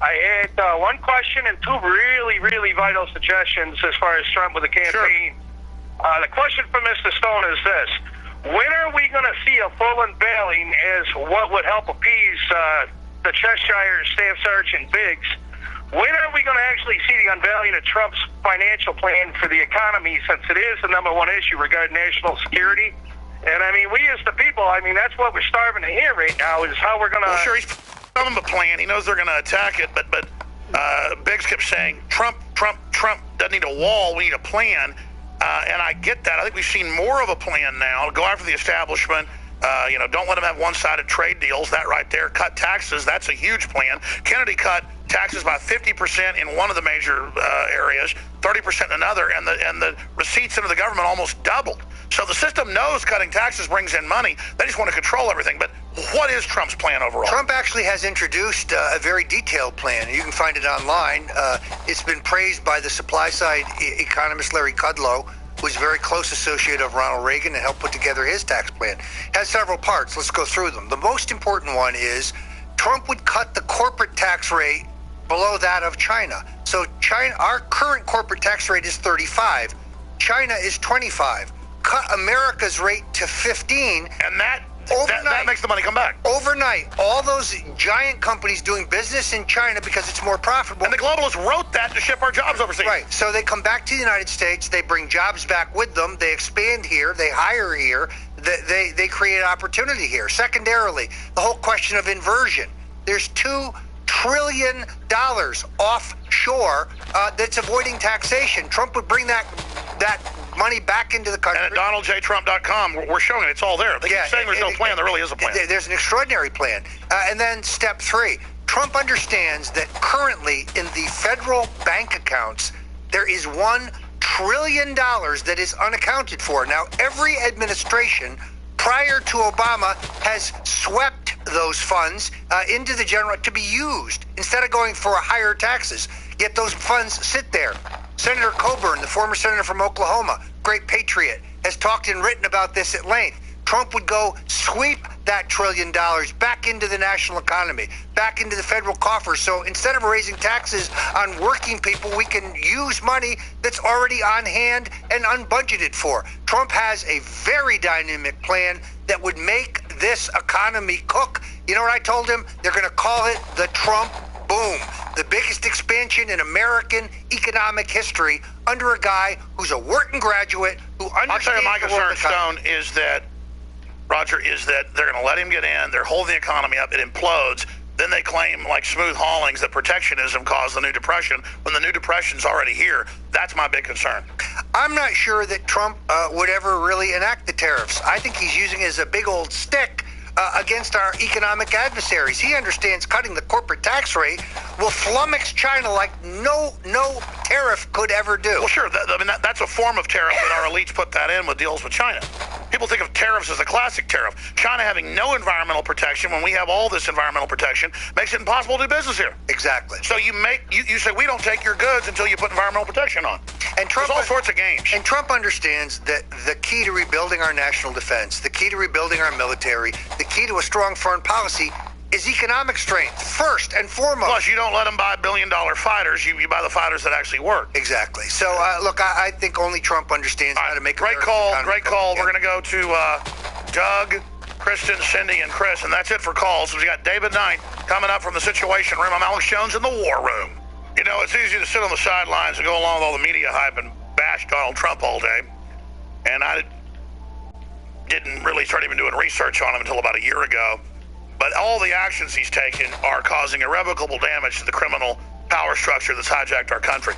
I had one question and two really, really vital suggestions as far as Trump with the campaign. Sure. The question for Mr. Stone is this. When are we going to see a full unveiling as what would help appease the Cheshire Staff Sergeant Biggs? When are we going to actually see the unveiling of Trump's financial plan for the economy, since it is the number one issue regarding national security? And, I mean, we as the people, I mean, that's what we're starving to hear right now is how we're going to... Well, sure, he's giving them a plan. He knows they're going to attack it, but Biggs kept saying, Trump doesn't need a wall, we need a plan. And I get that. I think we've seen more of a plan now to go after the establishment, Don't let them have one-sided trade deals. That right there. Cut taxes. That's a huge plan. Kennedy cut taxes by 50% in one of the major areas, 30% in another, and the receipts into the government almost doubled. So the system knows cutting taxes brings in money. They just want to control everything. But what is Trump's plan overall? Trump actually has introduced a very detailed plan. You can find it online. It's been praised by the supply-side economist Larry Kudlow, who's a very close associate of Ronald Reagan and helped put together his tax plan. It has several parts. Let's go through them. The most important one is Trump would cut the corporate tax rate below that of China. So China, our current corporate tax rate is 35. China is 25. Cut America's rate to 15. And that makes the money come back. Overnight, all those giant companies doing business in China because it's more profitable. And the globalists wrote that to ship our jobs overseas. Right. So they come back to the United States. They bring jobs back with them. They expand here. They hire here. They create opportunity here. Secondarily, the whole question of inversion. There's $2 trillion offshore that's avoiding taxation. Trump would bring that money back into the country. And at DonaldJTrump.com, we're showing it. It's all there. They keep saying there's no plan. There really is a plan. There's an extraordinary plan. And then step 3, Trump understands that currently in the federal bank accounts, there is $1 trillion that is unaccounted for. Now, every administration prior to Obama has swept those funds into the general to be used instead of going for higher taxes. Yet those funds sit there. Senator Coburn, the former senator from Oklahoma, great patriot, has talked and written about this at length. Trump would go sweep that $1 trillion back into the national economy, back into the federal coffers. So instead of raising taxes on working people, we can use money that's already on hand and unbudgeted for. Trump has a very dynamic plan that would make this economy cook. You know what I told him? They're going to call it the Trump boom, the biggest expansion in American economic history under a guy who's a Wharton graduate who understands. I'll tell you, my concern, Stone, is that, Roger, is that they're going to let him get in. They're holding the economy up. It implodes. Then they claim, like smooth haulings, that protectionism caused the new depression when the new depression's already here. That's my big concern. I'm not sure that Trump would ever really enact the tariffs. I think he's using it as a big old stick against our economic adversaries. He understands cutting the corporate tax rate will flummox China like no tariff could ever do. Well, sure. That's a form of tariff that our elites put that in with deals with China. People think of tariffs as a classic tariff. China having no environmental protection when we have all this environmental protection makes it impossible to do business here. Exactly. So you say we don't take your goods until you put environmental protection on. And Trump, there's all sorts of games. And Trump understands that the key to rebuilding our national defense, the key to rebuilding our military, the key to a strong foreign policy is economic strength, first and foremost. Plus, you don't let them buy billion-dollar fighters. You buy the fighters that actually work. Exactly. So, look, I think only Trump understands how to make Great call. Great call. We're going to go to Doug, Kristen, Cindy, and Chris, and that's it for calls. So we got David Knight coming up from the Situation Room. I'm Alex Jones in the War Room. You know, it's easy to sit on the sidelines and go along with all the media hype and bash Donald Trump all day. And I didn't really start even doing research on him until about a year ago. But all the actions he's taken are causing irrevocable damage to the criminal power structure that's hijacked our country.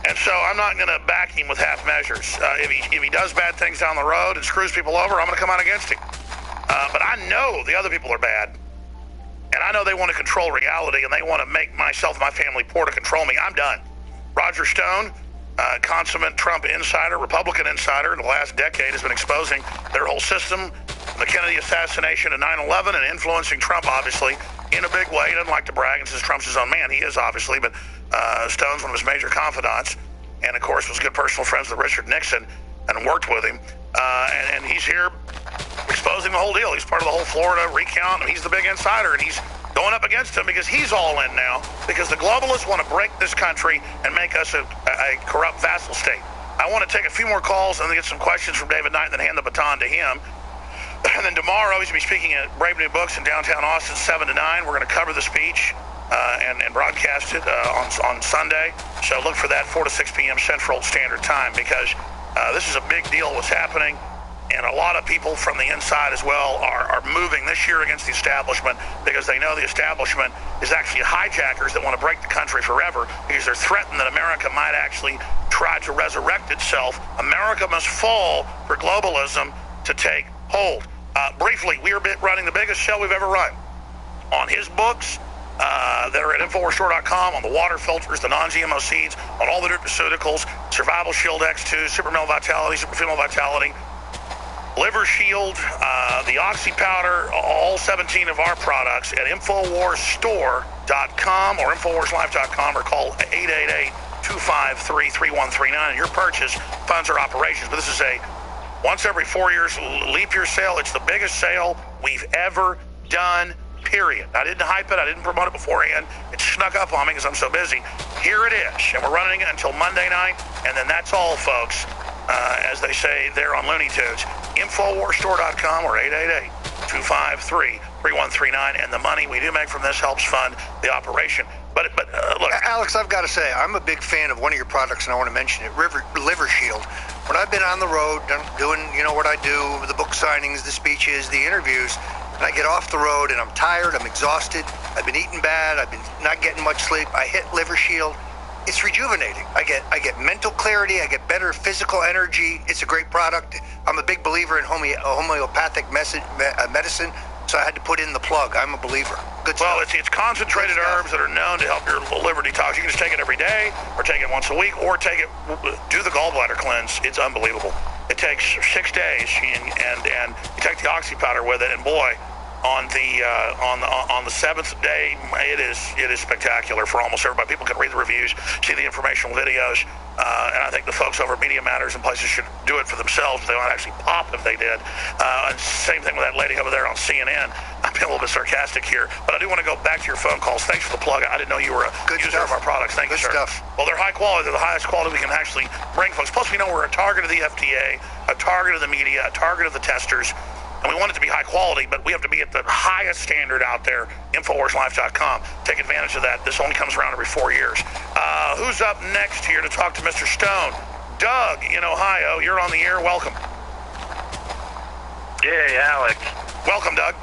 And so I'm not going to back him with half measures. If he does bad things down the road and screws people over, I'm going to come out against him. But I know the other people are bad. And I know they want to control reality, and they want to make myself and my family poor to control me. I'm done. Roger Stone, consummate Trump insider, Republican insider in the last decade, has been exposing their whole system, the Kennedy assassination and 9/11, and influencing Trump, obviously, in a big way. He doesn't like to brag and says Trump's his own man. He is, obviously, but Stone's one of his major confidants, and, of course, was good personal friends with Richard Nixon and worked with him. And he's here exposing the whole deal. He's part of the whole Florida recount, and he's the big insider, and he's going up against him because he's all in now, because the globalists want to break this country and make us a corrupt vassal state. I want to take a few more calls and then get some questions from David Knight and then hand the baton to him. And then tomorrow he's going to be speaking at Brave New Books in downtown Austin, 7 to 9. We're going to cover the speech and broadcast it on Sunday. So look for that 4 to 6 p.m. Central Standard Time, because this is a big deal what's happening. And a lot of people from the inside as well are moving this year against the establishment, because they know the establishment is actually hijackers that want to break the country forever, because they're threatened that America might actually try to resurrect itself. America must fall for globalism to take hold. Briefly, we are running the biggest sale we've ever run on his books. They're at InfoWarsStore.com, on the water filters, the non-GMO seeds, on all the nutraceuticals, Survival Shield X2, Super Male Vitality, Super Female Vitality, Liver Shield, the Oxy Powder, all 17 of our products at InfoWarsStore.com or InfoWarsLife.com, or call 888-253-3139. And your purchase funds our operations. But this is a once every 4 years leap year sale. It's the biggest sale we've ever done, period. I didn't hype it. I didn't promote it beforehand. It snuck up on me because I'm so busy. Here it is. And we're running it until Monday night. And then that's all, folks. As they say there on Looney Tunes, InfoWarsStore.com or 888-253-3139. And the money we do make from this helps fund the operation. But look, Alex, I've got to say, I'm a big fan of one of your products, and I want to mention it, Liver Shield. When I've been on the road doing, what I do, the book signings, the speeches, the interviews, and I get off the road and I'm tired, I'm exhausted, I've been eating bad, I've been not getting much sleep, I hit Liver Shield. It's rejuvenating. I get mental clarity, I get better physical energy. It's a great product. I'm a big believer in homeopathic medicine, so I had to put in the plug. I'm a believer. Good stuff. Well, it's concentrated herbs that are known to help your liver detox. You can just take it every day, or take it once a week, or do the gallbladder cleanse. It's unbelievable. It takes 6 days, and you take the Oxy Powder with it, and boy, on the seventh day, it is spectacular for almost everybody. People can read the reviews, see the informational videos, and I think the folks over at Media Matters and places should do it for themselves. They might actually pop if they did. And same thing with that lady over there on CNN. I'm being a little bit sarcastic here, but I do want to go back to your phone calls. Thanks for the plug. I didn't know you were a good user of our products. Thank you, sir. Stuff. Well, they're high quality. They're the highest quality we can actually bring folks. Plus, we know we're a target of the FDA, a target of the media, a target of the testers. And we want it to be high quality, but we have to be at the highest standard out there. InfoWarsLife.com. Take advantage of that. This only comes around every 4 years. Who's up next here to talk to Mr. Stone? Doug in Ohio. You're on the air. Welcome. Hey, Alex. Welcome, Doug.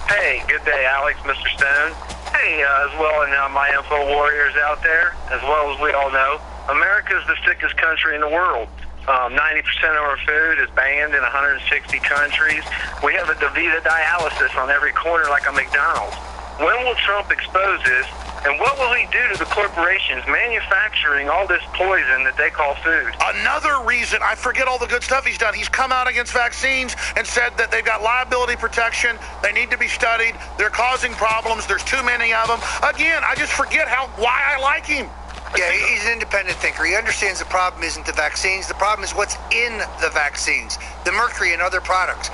Hey, good day, Alex, Mr. Stone. Hey, as well as my Info Warriors out there, as well as we all know, America's the sickest country in the world. 90% of our food is banned in 160 countries. We have a DaVita dialysis on every corner like a McDonald's. When will Trump expose this? And what will he do to the corporations manufacturing all this poison that they call food? Another reason, I forget all the good stuff he's done. He's come out against vaccines and said that they've got liability protection. They need to be studied. They're causing problems. There's too many of them. Again, I just forget why I like him. Yeah, he's an independent thinker. He understands the problem isn't the vaccines. The problem is what's in the vaccines, the mercury and other products.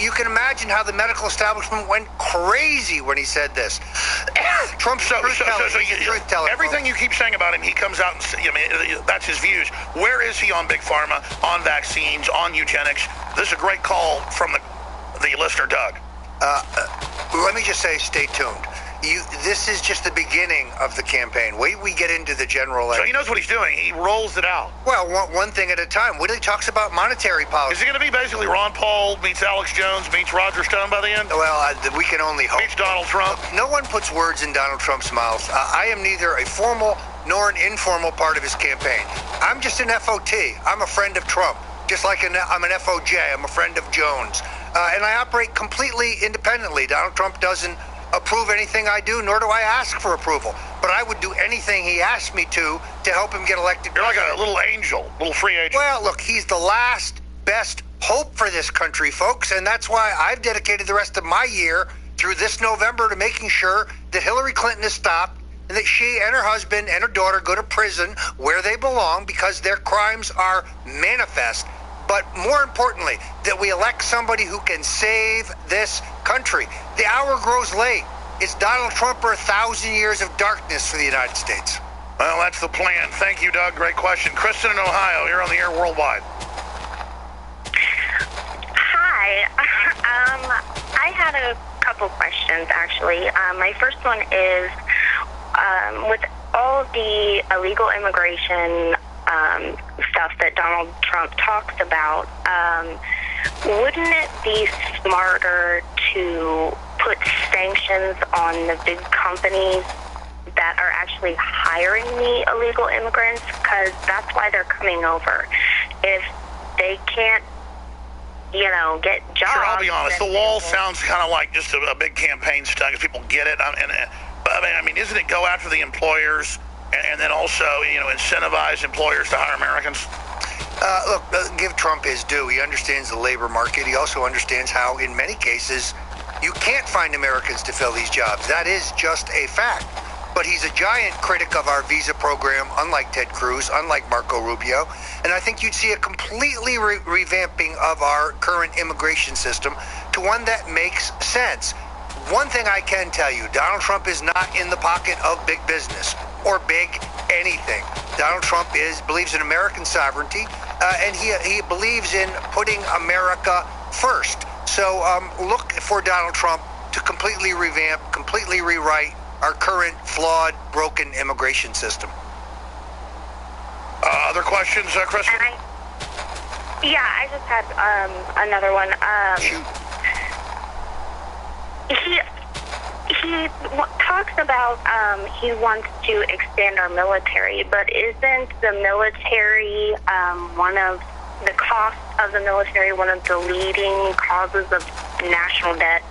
You can imagine how the medical establishment went crazy when he said this. Trump's truth teller. Everything you keep saying about him, he comes out and that's his views. Where is he on Big Pharma, on vaccines, on eugenics? This is a great call from the listener, Doug. Let me just say, stay tuned. This is just the beginning of the campaign. Wait, we get into the general election. So he knows what he's doing. He rolls it out. Well, one thing at a time. When he talks about monetary policy. Is it going to be basically Ron Paul meets Alex Jones meets Roger Stone by the end? Well, we can only hope. Meets Donald Trump? No one puts words in Donald Trump's mouth. I am neither a formal nor an informal part of his campaign. I'm just an FOT. I'm a friend of Trump. Just like I'm an FOJ. I'm a friend of Jones. And I operate completely independently. Donald Trump doesn't approve anything I do, nor do I ask for approval. But I would do anything he asked me to help him get elected. You're like a little angel, little free agent. Well, look, he's the last best hope for this country, folks, and that's why I've dedicated the rest of my year through this November to making sure that Hillary Clinton is stopped and that she and her husband and her daughter go to prison where they belong because their crimes are manifest. But more importantly, that we elect somebody who can save this country. The hour grows late. It's Donald Trump or 1,000 years of darkness for the United States. Well, that's the plan. Thank you, Doug. Great question. Kristen in Ohio, you're on the air worldwide. Hi. I had a couple questions, actually. My first one is, with all the illegal immigration stuff that Donald Trump talks about, wouldn't it be smarter to put sanctions on the big companies that are actually hiring the illegal immigrants? Because that's why they're coming over. If they can't, get jobs. Sure, I'll be honest. The wall sounds kind of like just a big campaign stunt because people get it. But I mean, isn't it go after the employers and then also, incentivize employers to hire Americans? Look, give Trump his due. He understands the labor market. He also understands how, in many cases, you can't find Americans to fill these jobs. That is just a fact. But he's a giant critic of our visa program, unlike Ted Cruz, unlike Marco Rubio. And I think you'd see a completely revamping of our current immigration system to one that makes sense. One thing I can tell you, Donald Trump is not in the pocket of big business or big anything. Donald Trump believes in American sovereignty, and he believes in putting America first. So look for Donald Trump to completely revamp, completely rewrite our current flawed, broken immigration system. Other questions, Chris? I just had another one. He talks about he wants to expand our military, but isn't the military one of the cost of the military one of the leading causes of national debt?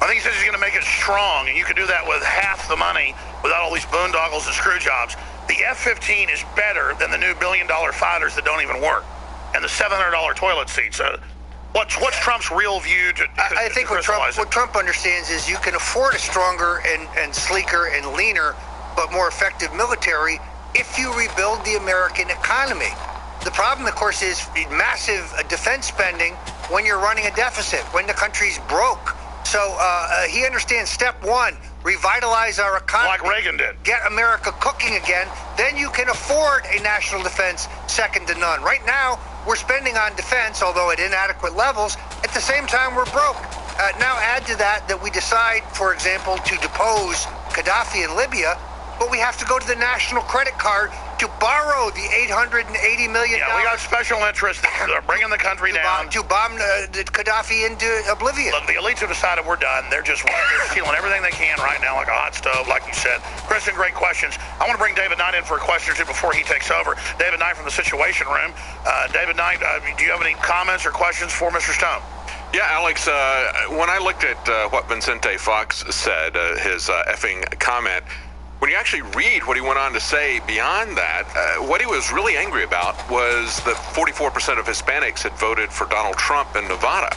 I think he says he's going to make it strong, and you can do that with half the money without all these boondoggles and screw jobs. The F-15 is better than the new billion-dollar fighters that don't even work, and the $700 toilet seats. What's Trump's real view to I think what Trump understands is you can afford a stronger and sleeker and leaner but more effective military if you rebuild the American economy. The problem, of course, is massive defense spending when you're running a deficit, when the country's broke. So he understands step one, revitalize our economy. Like Reagan did. Get America cooking again. Then you can afford a national defense second to none. Right now, we're spending on defense, although at inadequate levels. At the same time, we're broke. Now add to that we decide, for example, to depose Gaddafi in Libya, but we have to go to the national credit card to borrow the $880 million. Yeah, we got special interests that are bringing the country down. To bomb Gaddafi into oblivion. Look, the elites have decided we're done. They're stealing everything they can right now like a hot stove, like you said. Kristen, great questions. I want to bring David Knight in for a question or two before he takes over. David Knight from the Situation Room. David Knight, do you have any comments or questions for Mr. Stone? Yeah, Alex, when I looked at what Vicente Fox said, his effing comment, when you actually read what he went on to say beyond that, what he was really angry about was that 44% of Hispanics had voted for Donald Trump in Nevada.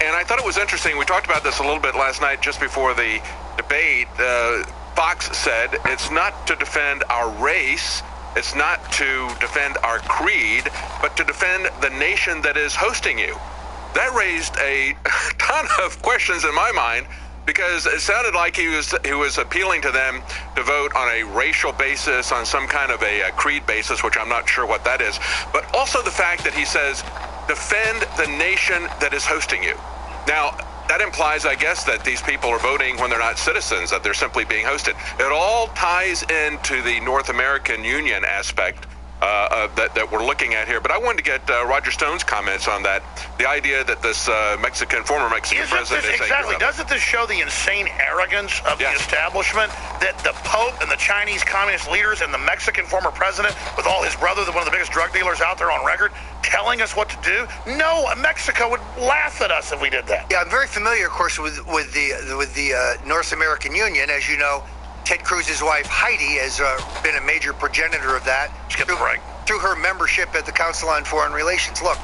And I thought it was interesting. We talked about this a little bit last night just before the debate. Fox said it's not to defend our race, it's not to defend our creed, but to defend the nation that is hosting you. That raised a ton of questions in my mind, because it sounded like he was appealing to them to vote on a racial basis, on some kind of a creed basis, which I'm not sure what that is, but also the fact that he says, defend the nation that is hosting you. Now, that implies, I guess, that these people are voting when they're not citizens, that they're simply being hosted. It all ties into the North American Union aspect that we're looking at here. But I wanted to get Roger Stone's comments on that. The idea that this former Mexican president is exactly. Doesn't this show the insane arrogance of the establishment that the Pope and the Chinese communist leaders and the Mexican former president, with all his brother, one of the biggest drug dealers out there on record, telling us what to do? No, Mexico would laugh at us if we did that. Yeah, I'm very familiar, of course, with the North American Union. As you know, Ted Cruz's wife, Heidi, has been a major progenitor of that through her membership at the Council on Foreign Relations. Look,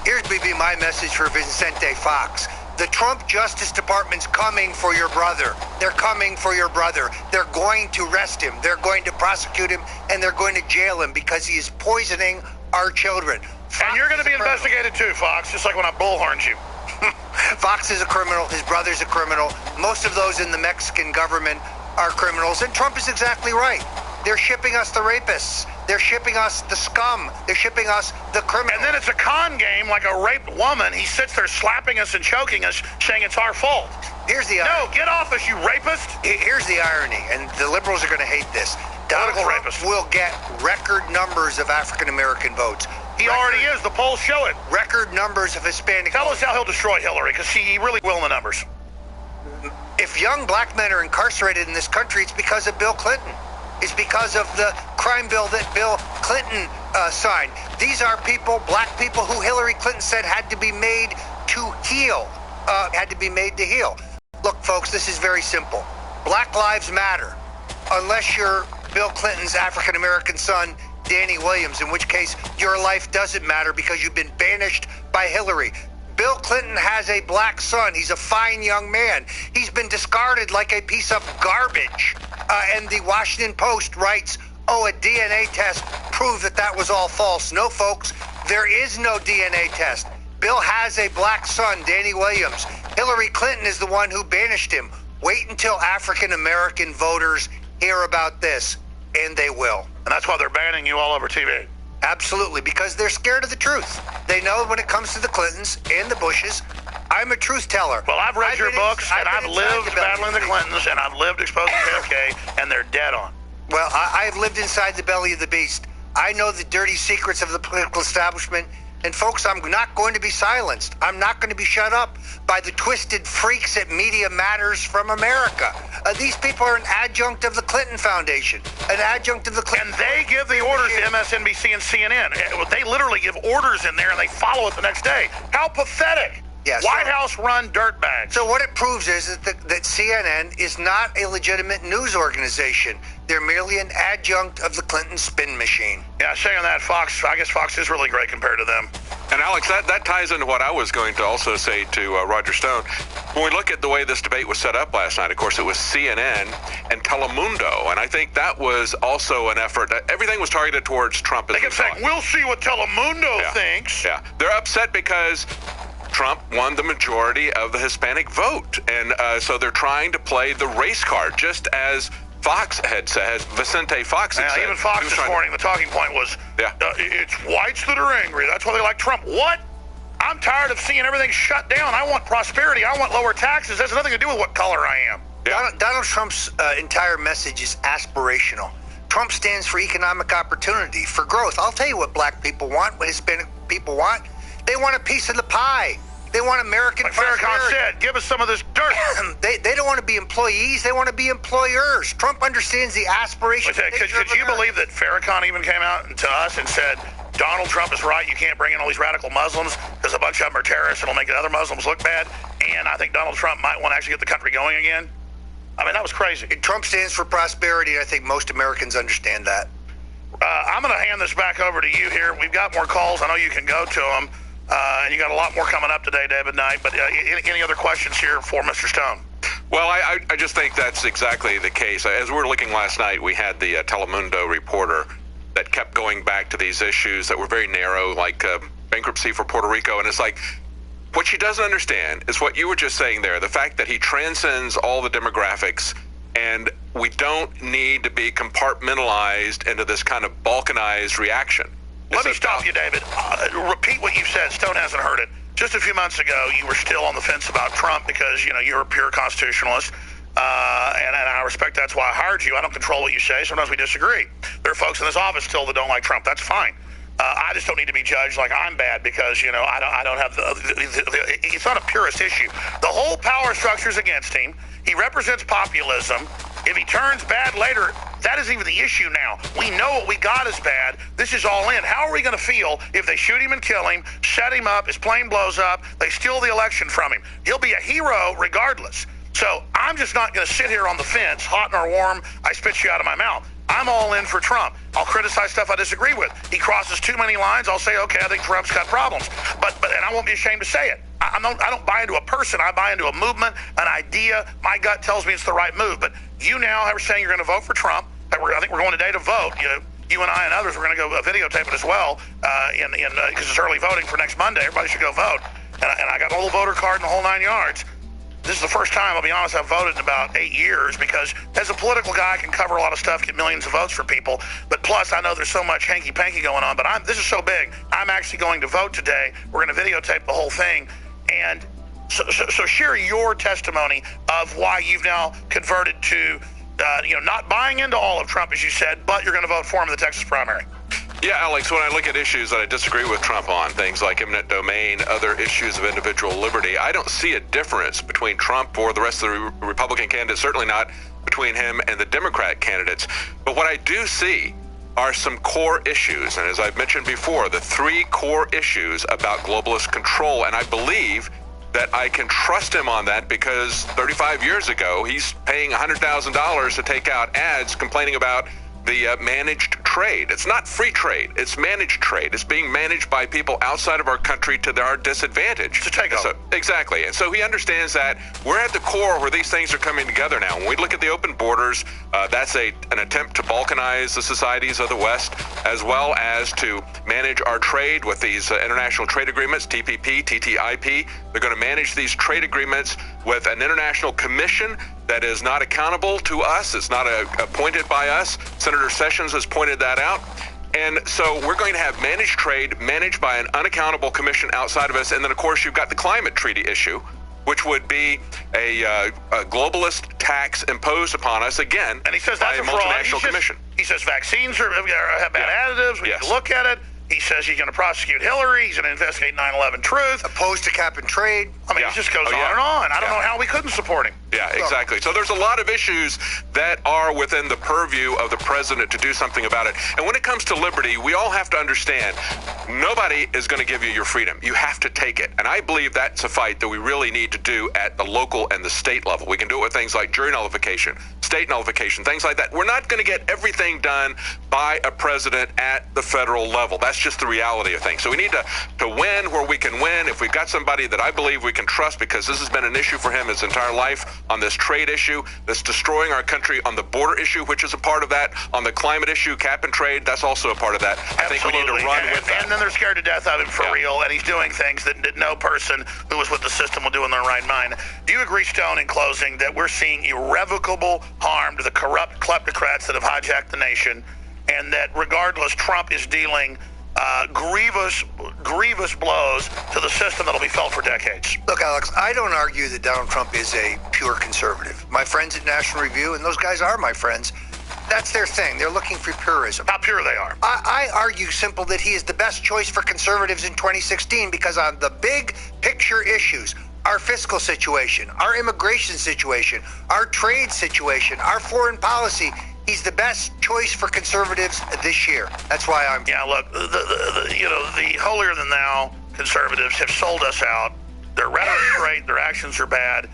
here's my message for Vicente Fox. The Trump Justice Department's coming for your brother. They're coming for your brother. They're going to arrest him. They're going to prosecute him, and they're going to jail him because he is poisoning our children. And you're going to be investigated too, Fox, just like when I bullhorned you. Fox is a criminal. His brother's a criminal. Most of those in the Mexican government are criminals, and Trump is exactly right. They're shipping us the rapists. They're shipping us the scum. They're shipping us the criminals. And then it's a con game like a raped woman. He sits there slapping us and choking us, saying it's our fault. Here's the irony. No, get off us, you rapist. Here's the irony, and the liberals are going to hate this. Donald Trump will get record numbers of African-American votes. He already is. The polls show it. Record numbers of Hispanic votes. Tell us how he'll destroy Hillary, because he really will in the numbers. If young black men are incarcerated in this country, it's because of Bill Clinton. It's because of the crime bill that Bill Clinton signed. These are people, black people, who Hillary Clinton said had to be made to heal, had to be made to heal. Look, folks, this is very simple. Black lives matter, unless you're Bill Clinton's African-American son, Danny Williams, in which case your life doesn't matter because you've been banished by Hillary. Bill Clinton has a black son. He's a fine young man. He's been discarded like a piece of garbage. And the Washington Post writes, a DNA test proved that was all false. No, folks, there is no DNA test. Bill has a black son, Danny Williams. Hillary Clinton is the one who banished him. Wait until African-American voters hear about this, and they will. And that's why they're banning you all over TV. Absolutely, because they're scared of the truth. They know when it comes to the Clintons and the Bushes, I'm a truth teller. Well, I've read your books, and I've lived battling the Clintons, and I've lived exposing JFK, and they're dead on. Well, I've lived inside the belly of the beast. I know the dirty secrets of the political establishment. And folks, I'm not going to be silenced. I'm not going to be shut up by the twisted freaks at Media Matters from America. These people are an adjunct of the Clinton Foundation, an adjunct of the Clinton. And they give the orders to MSNBC and CNN. They literally give orders in there, and they follow it the next day. How pathetic. Yes. White House run dirtbags. So what it proves is that CNN is not a legitimate news organization. They're merely an adjunct of the Clinton spin machine. Yeah, saying that, Fox, I guess Fox is really great compared to them. And Alex, that ties into what I was going to also say to Roger Stone. When we look at the way this debate was set up last night, of course, it was CNN and Telemundo. And I think that was also an effort. Everything was targeted towards Trump. They kept saying, we'll see what Telemundo thinks. Yeah, they're upset because Trump won the majority of the Hispanic vote. And so they're trying to play the race card, just as Fox had said, Vicente Fox had said. Even Fox this morning, the talking point was, it's whites that are angry. That's why they like Trump. What? I'm tired of seeing everything shut down. I want prosperity. I want lower taxes. That has nothing to do with what color I am. Yeah. Donald Trump's entire message is aspirational. Trump stands for economic opportunity, for growth. I'll tell you what black people want, what Hispanic people want. They want a piece of the pie. They want American prosperity. Farrakhan said, give us some of this dirt. They don't want to be employees. They want to be employers. Trump understands the aspiration. Could you believe that Farrakhan even came out to us and said, Donald Trump is right. You can't bring in all these radical Muslims because a bunch of them are terrorists and it'll make other Muslims look bad. And I think Donald Trump might want to actually get the country going again. I mean, that was crazy. Trump stands for prosperity. And I think most Americans understand that. I'm going to hand this back over to you here. We've got more calls. I know you can go to them. And you got a lot more coming up today, David Knight. But any other questions here for Mr. Stone? Well, I just think that's exactly the case. As we were looking last night, we had the Telemundo reporter that kept going back to these issues that were very narrow, like bankruptcy for Puerto Rico. And it's like, what she doesn't understand is what you were just saying there, the fact that he transcends all the demographics, and we don't need to be compartmentalized into this kind of balkanized reaction. Let me stop you, David. Repeat what you said. Stone hasn't heard it. Just a few months ago, you were still on the fence about Trump because, you're a pure constitutionalist. And I respect that's why I hired you. I don't control what you say. Sometimes we disagree. There are folks in this office still that don't like Trump. That's fine. I just don't need to be judged like I'm bad because, I don't have it's not a purist issue. The whole power structure is against him. He represents populism. If he turns bad later, that isn't even the issue now. We know what we got is bad. This is all in. How are we going to feel if they shoot him and kill him, set him up, his plane blows up, they steal the election from him? He'll be a hero regardless. So I'm just not going to sit here on the fence, hot nor warm, I spit you out of my mouth. I'm all in for Trump. I'll criticize stuff I disagree with. He crosses too many lines. I'll say, okay, I think Trump's got problems. But and I won't be ashamed to say it. I don't buy into a person. I buy into a movement, an idea. My gut tells me it's the right move. But you now are saying you're going to vote for Trump. I think we're going today to vote. You and I and others, we're going to go videotape it as well because it's early voting for next Monday. Everybody should go vote. And I got a little voter card and the whole 9 yards. This is the first time, I'll be honest, I've voted in about 8 years because as a political guy, I can cover a lot of stuff, get millions of votes for people. But plus, I know there's so much hanky-panky going on. But this is so big, I'm actually going to vote today. We're going to videotape the whole thing. And so share your testimony of why you've now converted to, not buying into all of Trump, as you said, but you're going to vote for him in the Texas primary. Yeah, Alex, when I look at issues that I disagree with Trump on, things like eminent domain, other issues of individual liberty, I don't see a difference between Trump or the rest of the Republican candidates, certainly not between him and the Democrat candidates. But what I do see are some core issues. And as I've mentioned before, the three core issues about globalist control. And I believe that I can trust him on that, because 35 years ago, he's paying $100,000 to take out ads complaining about the managed trade. It's not free trade. It's managed trade. It's being managed by people outside of our country to our disadvantage. To take over. Exactly. And so he understands that we're at the core where these things are coming together now. When we look at the open borders, that's an attempt to balkanize the societies of the West, as well as to manage our trade with these international trade agreements, TPP, TTIP. They're going to manage these trade agreements with an international commission that is not accountable to us. It's not appointed by us. Senator Sessions has pointed that out. And so we're going to have managed trade managed by an unaccountable commission outside of us. And then, of course, you've got the climate treaty issue, which would be a globalist tax imposed upon us, again, and he says by that's a multinational commission. He says vaccines have bad additives. We need to look at it. He says he's going to prosecute Hillary. He's going to investigate 9/11 truth. Opposed to cap and trade. I mean, it just goes on and on. I don't know how we couldn't support him. Yeah, exactly. So there's a lot of issues that are within the purview of the president to do something about it. And when it comes to liberty, we all have to understand nobody is going to give you your freedom. You have to take it. And I believe that's a fight that we really need to do at the local and the state level. We can do it with things like jury nullification, state nullification, things like that. We're not going to get everything done by a president at the federal level. That's just the reality of things. So we need to win where we can win. If we've got somebody that I believe we can trust, because this has been an issue for him his entire life, on this trade issue that's destroying our country, on the border issue, which is a part of that, on the climate issue, cap and trade, that's also a part of that. I think we need to run with that. And then they're scared to death of him for real, and he's doing things that no person who was with the system will do in their right mind. Do you agree, Stone, in closing, that we're seeing irrevocable harm to the corrupt kleptocrats that have hijacked the nation, and that regardless, Trump is dealing grievous blows to the system that'll be felt for decades? Look, Alex, I don't argue that Donald Trump is a pure conservative. My friends at National Review, and those guys are my friends, that's their thing. They're looking for purism. How pure they are. I argue simple that he is the best choice for conservatives in 2016 because on the big picture issues, our fiscal situation, our immigration situation, our trade situation, our foreign policy, he's the best choice for conservatives this year. That's why I'm... Yeah, look, the holier-than-thou conservatives have sold us out. Their rhetoric's great. Their actions are bad.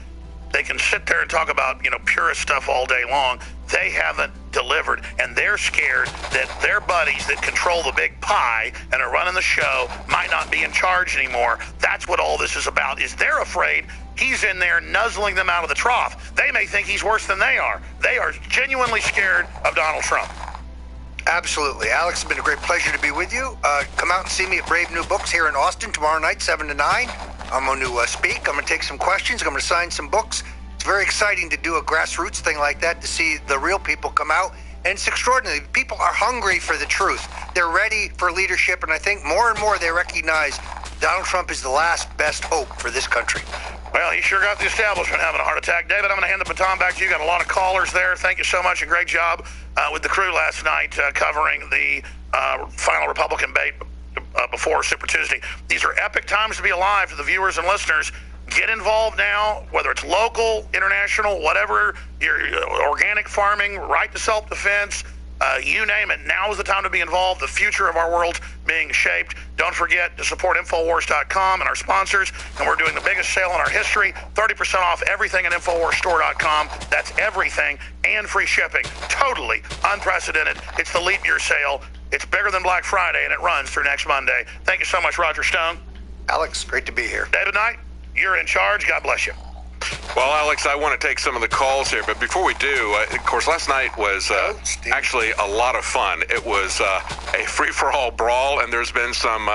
They can sit there and talk about, purist stuff all day long. They haven't delivered, and they're scared that their buddies that control the big pie and are running the show might not be in charge anymore. That's what all this is about, is they're afraid he's in there nuzzling them out of the trough. They may think he's worse than they are. They are genuinely scared of Donald Trump. Absolutely. Alex, it's been a great pleasure to be with you. Come out and see me at Brave New Books here in Austin tomorrow night, 7 to 9. I'm going to speak. I'm going to take some questions. I'm going to sign some books. It's very exciting to do a grassroots thing like that, to see the real people come out. And it's extraordinary. People are hungry for the truth. They're ready for leadership. And I think more and more they recognize Donald Trump is the last best hope for this country. Well, he sure got the establishment having a heart attack. David, I'm going to hand the baton back to you. Got a lot of callers there. Thank you so much. A great job with the crew last night covering the final Republican debate before Super Tuesday. These are epic times to be alive to the viewers and listeners. Get involved now, whether it's local, international, whatever, your organic farming, right to self-defense, you name it. Now is the time to be involved. The future of our world being shaped. Don't forget to support Infowars.com and our sponsors. And we're doing the biggest sale in our history, 30% off everything at InfoWarsStore.com. That's everything, and free shipping. Totally unprecedented. It's the leap year sale. It's bigger than Black Friday, and it runs through next Monday. Thank you so much, Roger Stone. Alex, great to be here. David Knight, you're in charge. God bless you. Well, Alex, I want to take some of the calls here, but before we do, of course, last night was actually a lot of fun. It was a free-for-all brawl, and there's been some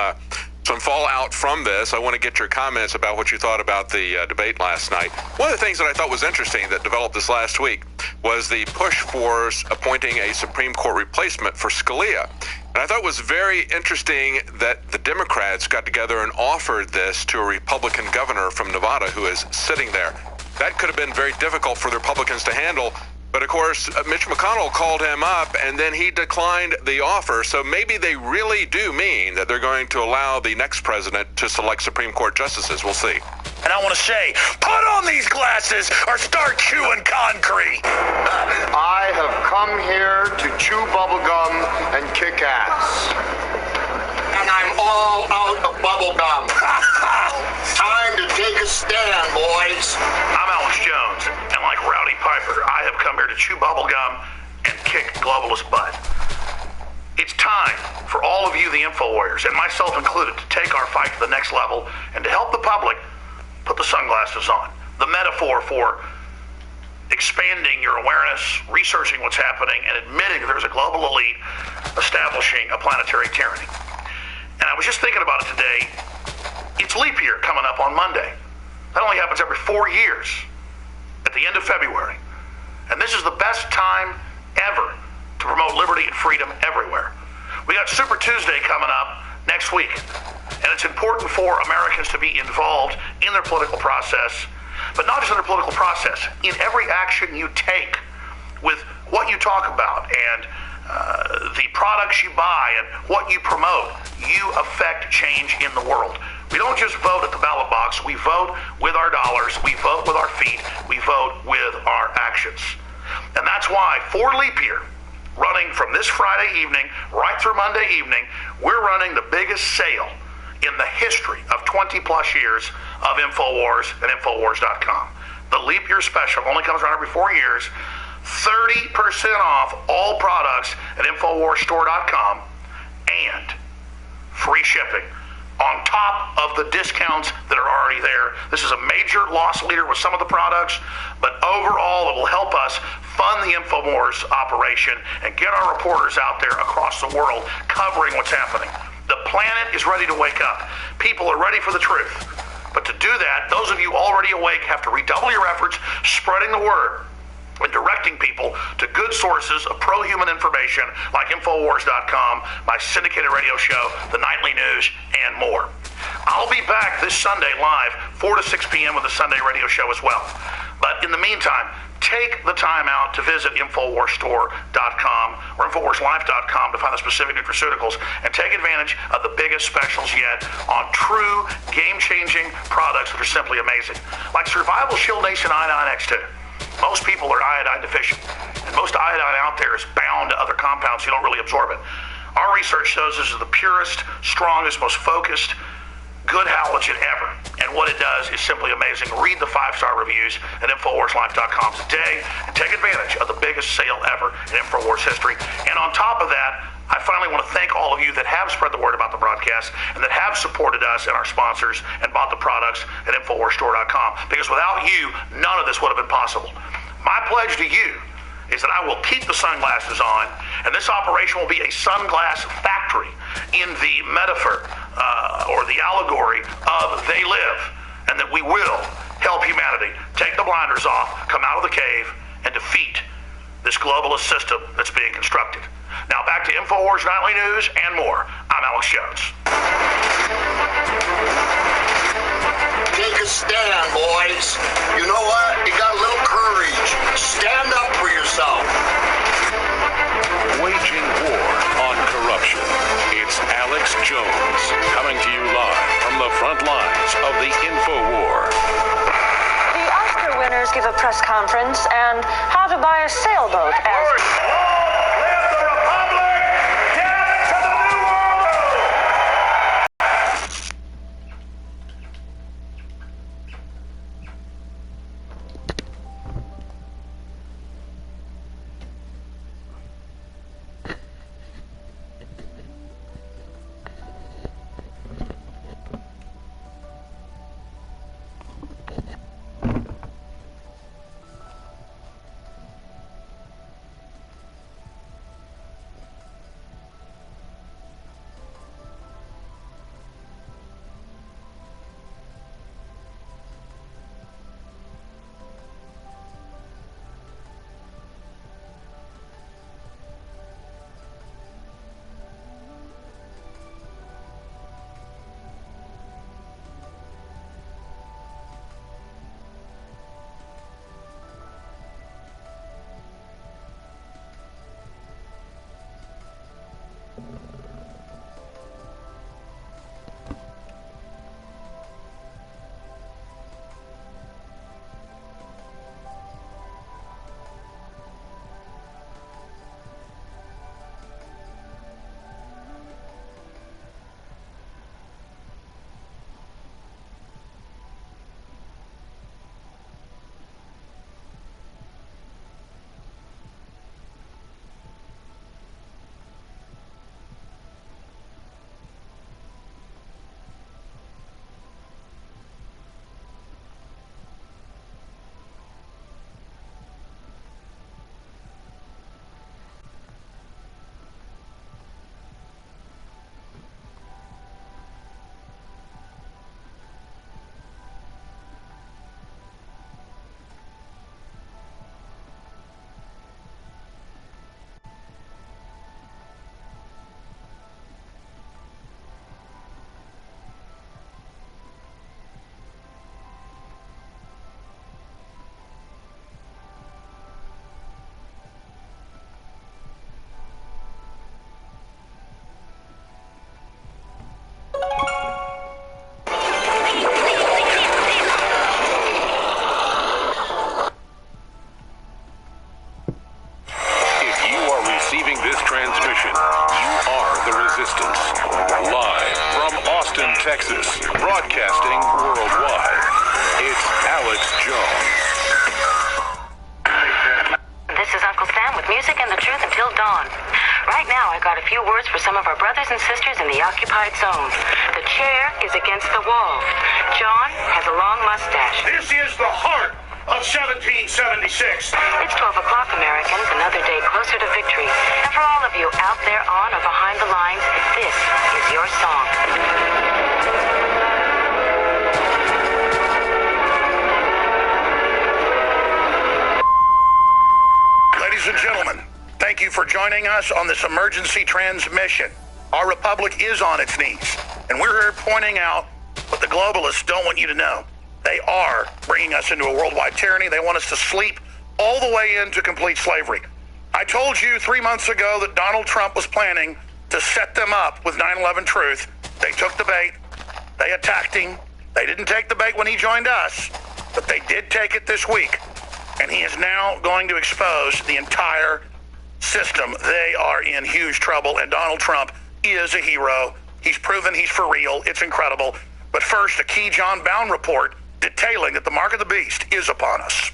fallout from this. I want to get your comments about what you thought about the debate last night. One of the things that I thought was interesting that developed this last week was the push for appointing a Supreme Court replacement for Scalia. And I thought it was very interesting that the Democrats got together and offered this to a Republican governor from Nevada who is sitting there. That could have been very difficult for the Republicans to handle. But, of course, Mitch McConnell called him up, and then he declined the offer. So maybe they really do mean that they're going to allow the next president to select Supreme Court justices. We'll see. And I want to say, put on these glasses or start chewing concrete. I have come here to chew bubblegum and kick ass. And I'm all out of bubblegum. Time to take a stand, boys. I'm Alex Jones, and like Rowdy Piper, I have come here to chew bubblegum and kick globalist butt. It's time for all of you, the info warriors, and myself included, to take our fight to the next level and to help the public put the sunglasses on. The metaphor for expanding your awareness, researching what's happening, and admitting that there's a global elite establishing a planetary tyranny. And I was just thinking about it today. It's leap year coming up on Monday. That only happens every 4 years at the end of February. And this is the best time ever to promote liberty and freedom everywhere. We got Super Tuesday coming up next week. And it's important for Americans to be involved in their political process, but not just in their political process, in every action you take with what you talk about and the products you buy and what you promote. You affect change in the world. We don't just vote at the ballot box. We vote with our dollars. We vote with our feet. We vote with our actions. And that's why for leap year, running from this Friday evening right through Monday evening, we're running the biggest sale in the history of 20 plus years of InfoWars and Infowars.com. The leap year special only comes around every 4 years. 30% off all products at InfoWarsStore.com and free shipping on top of the discounts that are already there. This is a major loss leader with some of the products, but overall it will help us fund the InfoWars operation and get our reporters out there across the world covering what's happening. The planet is ready to wake up. People are ready for the truth. But to do that, those of you already awake have to redouble your efforts spreading the word and directing people to good sources of pro-human information like Infowars.com, my syndicated radio show, the Nightly News, and more. I'll be back this Sunday live, 4 to 6 p.m. with the Sunday radio show as well. But in the meantime, take the time out to visit InfoWarsStore.com or InfoWarsLife.com to find the specific nutraceuticals and take advantage of the biggest specials yet on true game-changing products that are simply amazing. Like Survival Shield Nation Iodine X2. Most people are iodine deficient, and most iodine out there is bound to other compounds, so you don't really absorb it. Our research shows this is the purest, strongest, most focused, good halogen ever. And what it does is simply amazing. Read the 5-star reviews at InfoWarsLife.com today and take advantage of the biggest sale ever in InfoWars history. And on top of that, I finally want to thank all of you that have spread the word about the broadcast and that have supported us and our sponsors and bought the products at InfoWarsStore.com. Because without you, none of this would have been possible. My pledge to you is that I will keep the sunglasses on, and this operation will be a sunglass factory in the metaphor or the allegory of they live, and that we will help humanity take the blinders off, come out of the cave, and defeat this globalist system that's being constructed. Now back to InfoWars Nightly News and more. I'm Alex Jones. Take a stand, boys. You know what? You got a little courage. Stand up for yourself. Waging war on corruption. It's Alex Jones coming to you live from the front lines of the InfoWar. The Oscar winners give a press conference and how to buy a sailboat as... Texas, broadcasting worldwide. It's Alex Jones. This is Uncle Sam with music and the truth until dawn. Right now, I got a few words for some of our brothers and sisters in the occupied zone. The chair is against the wall. John has a long mustache. This is the heart of 1776. It's 12 o'clock, Americans, another day closer to victory. And for all of you out there on or behind the lines, this is your song. Ladies and gentlemen, thank you for joining us on this emergency transmission. Our republic is on its knees, and we're here pointing out what the globalists don't want you to know. They are bringing us into a worldwide tyranny. They want us to sleep all the way into complete slavery. I told you 3 months ago that Donald Trump was planning to set them up with 9/11 truth. They took the bait. They attacked him. They didn't take the bait when he joined us, but they did take it this week. And he is now going to expose the entire system. They are in huge trouble, and Donald Trump is a hero. He's proven he's for real. It's incredible. But first, a key John Bound report detailing that the mark of the beast is upon us.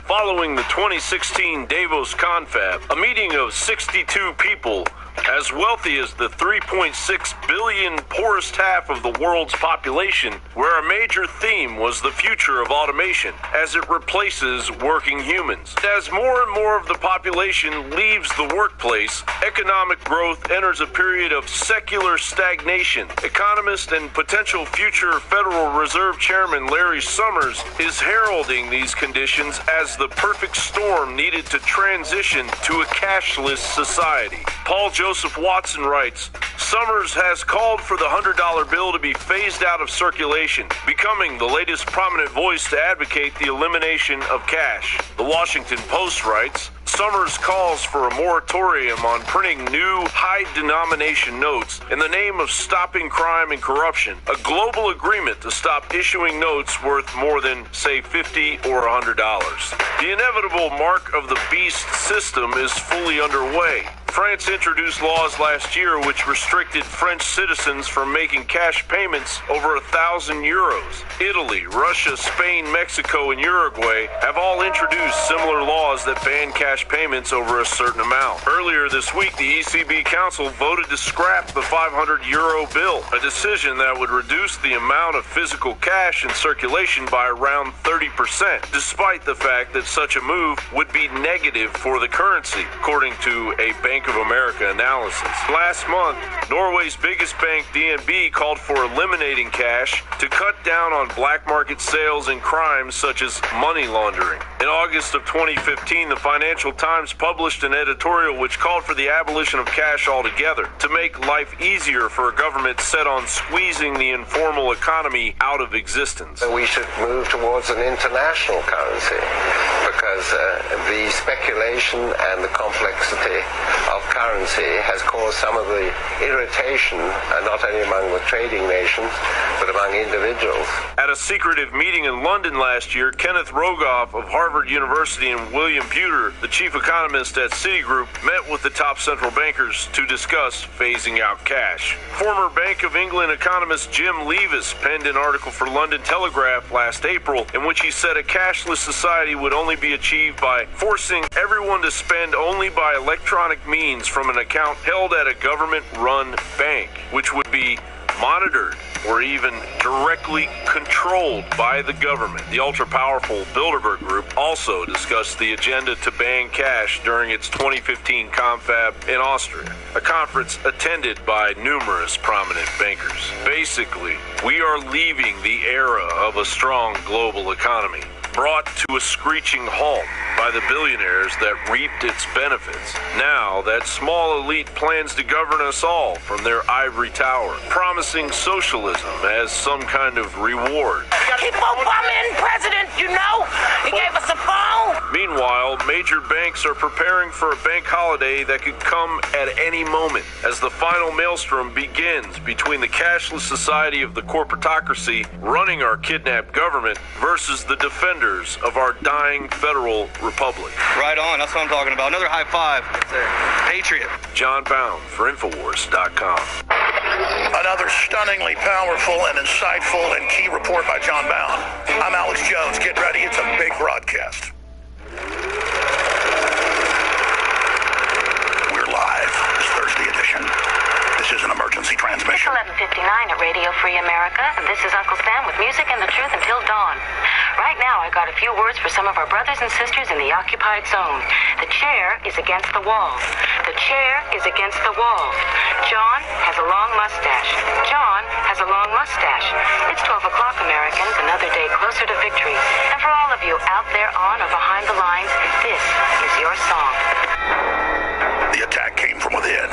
Following the 2016 Davos confab, a meeting of 62 people as wealthy as the 3.6 billion poorest half of the world's population, where a major theme was the future of automation as it replaces working humans. As more and more of the population leaves the workplace, economic growth enters a period of secular stagnation. Economist and potential future Federal Reserve Chairman Larry Summers is heralding these conditions as the perfect storm needed to transition to a cashless society. Paul Joseph Watson writes, Summers has called for the $100 bill to be phased out of circulation, becoming the latest prominent voice to advocate the elimination of cash. The Washington Post writes, Summers calls for a moratorium on printing new high-denomination notes in the name of stopping crime and corruption, a global agreement to stop issuing notes worth more than, say, $50 or $100. The inevitable mark of the beast system is fully underway. France introduced laws last year which restricted French citizens from making cash payments over 1,000 euros. Italy, Russia, Spain, Mexico, and Uruguay have all introduced similar laws that ban cash payments over a certain amount. Earlier this week, the ECB Council voted to scrap the 500 euro bill, a decision that would reduce the amount of physical cash in circulation by around 30%, despite the fact that such a move would be negative for the currency, according to a Bank of America analysis. Last month, Norway's biggest bank, DNB, called for eliminating cash to cut down on black market sales and crimes such as money laundering. In August of 2015, the Financial Times published an editorial which called for the abolition of cash altogether to make life easier for a government set on squeezing the informal economy out of existence. We should move towards an international currency because the speculation and the complexity of currency has caused some of the irritation, not only among the trading nations, but among individuals. At a secretive meeting in London last year, Kenneth Rogoff of Harvard University and William Pewter, the chief economist at Citigroup, met with the top central bankers to discuss phasing out cash. Former Bank of England economist Jim Leavis penned an article for London Telegraph last April in which he said a cashless society would only be achieved by forcing everyone to spend only by electronic means from an account held at a government-run bank, which would be monitored or even directly controlled by the government. The ultra-powerful Bilderberg Group also discussed the agenda to ban cash during its 2015 confab in Austria, a conference attended by numerous prominent bankers. Basically, we are leaving the era of a strong global economy, brought to a screeching halt by the billionaires that reaped its benefits. Now that small elite plans to govern us all from their ivory tower, promising socialism as some kind of reward. Keep Obama in president, you know? He gave us a phone. Meanwhile, major banks are preparing for a bank holiday that could come at any moment as the final maelstrom begins between the cashless society of the corporatocracy running our kidnapped government versus the defenders of our dying federal republic. Right on, that's what I'm talking about. Another high five. Patriot. John Bound for Infowars.com. another stunningly powerful and insightful and key report by John Bound. I'm Alex Jones. Get ready. It's a big broadcast. We're live. This Thursday edition. This is an emergency transmission. It's 11:59 at Radio Free America, and this is Uncle Sam with music and the truth until dawn. Right now, I got a few words for some of our brothers and sisters in the occupied zone. The chair is against the wall. The chair is against the wall. John has a long mustache. John has a long mustache. It's 12 o'clock, Americans, another day closer to victory. And for all of you out there on or behind the lines, this is your song. The attack came from within.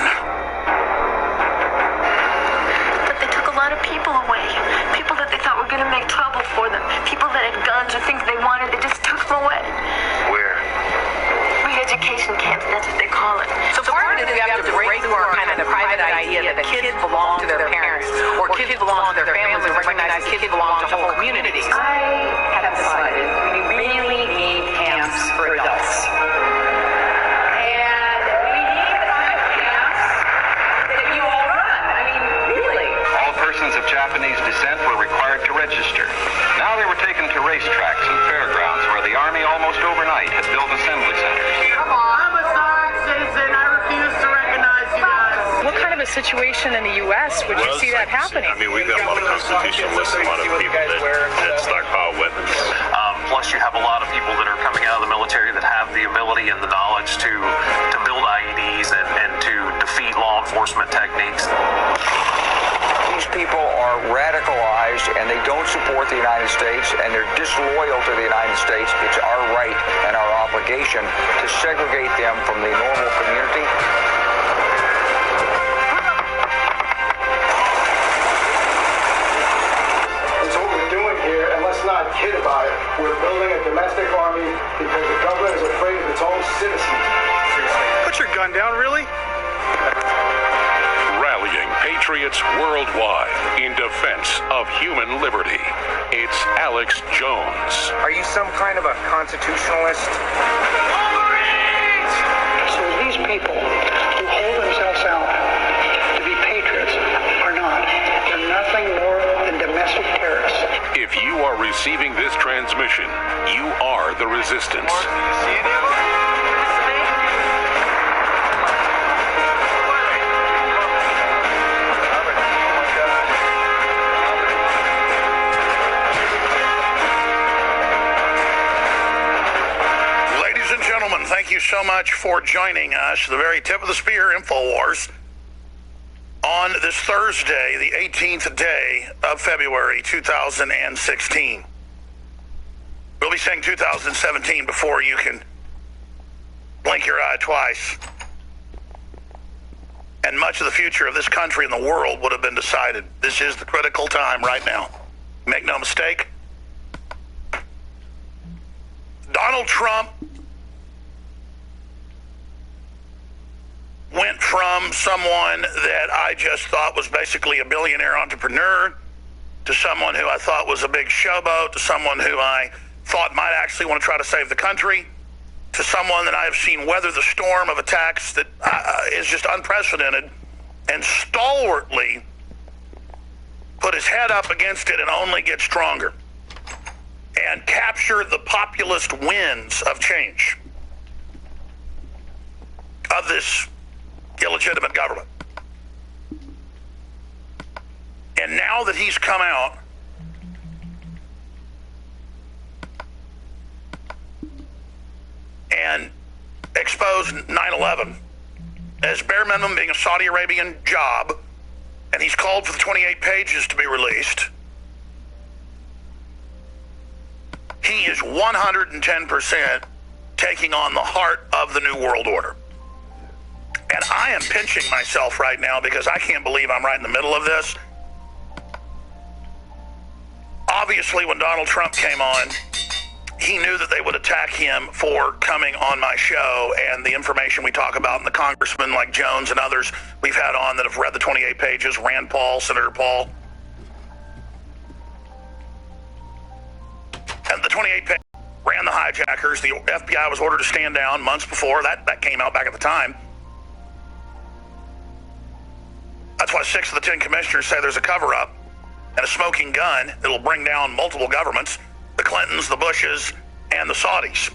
But they took a lot of people away. People that they thought were going to make trouble for them. People that had guns or things they wanted, they just took them away. Where? Re-education camps, that's what they call it. So part of it is we have to break through our kind of private idea that kids belong to their parents or kids belong to their families and recognize that kids belong to whole communities. I have decided we really need camps for adults. And we need the kind of camps that you all run. I mean, really. All persons of Japanese descent were required to register. Now they were taken to racetracks and fairgrounds where the Army almost overnight had built assembly centers. Come on. I'm a sorry citizen. I refuse to recognize you guys. What kind of a situation in the U.S. would you see that happening? I mean, we've got a lot of constitutionalists, a lot of people that stockpile weapons. Plus, you have a lot of people that are coming out of the military that have the ability and the knowledge to build IEDs and to defeat law enforcement techniques. These people are radicalized and they don't support the United States and they're disloyal to the United States. It's our right and our obligation to segregate them from the normal community. That's what we're doing here, and let's not kid about it. We're building a domestic army because the government is afraid of its own citizens. Put your gun down, really? Rallying patriots worldwide in defense of human liberty. It's Alex Jones. Are you some kind of a constitutionalist? So these people who hold themselves out to be patriots are not. They're nothing more than domestic terrorists. If you are receiving this transmission, you are the resistance. Thank you so much for joining us, the very tip of the spear, InfoWars, on this Thursday, the 18th day of February 2016. We'll be saying 2017 before you can blink your eye twice. And much of the future of this country and the world would have been decided. This is the critical time right now. Make no mistake. Donald Trump went from someone that I just thought was basically a billionaire entrepreneur to someone who I thought was a big showboat, to someone who I thought might actually want to try to save the country, to someone that I have seen weather the storm of attacks that is just unprecedented and stalwartly put his head up against it and only get stronger and capture the populist winds of change of this illegitimate government. And now that he's come out and exposed 9/11 as bare minimum being a Saudi Arabian job, and he's called for the 28 pages to be released, he is 110% taking on the heart of the New World Order. And I am pinching myself right now because I can't believe I'm right in the middle of this. Obviously, when Donald Trump came on, he knew that they would attack him for coming on my show and the information we talk about, and the congressmen like Jones and others we've had on that have read the 28 pages, Rand Paul, Senator Paul. And the 28 pages ran the hijackers. The FBI was ordered to stand down months before. That came out back at the time. That's why 6 of the 10 commissioners say there's a cover-up and a smoking gun that'll bring down multiple governments, the Clintons, the Bushes, and the Saudis.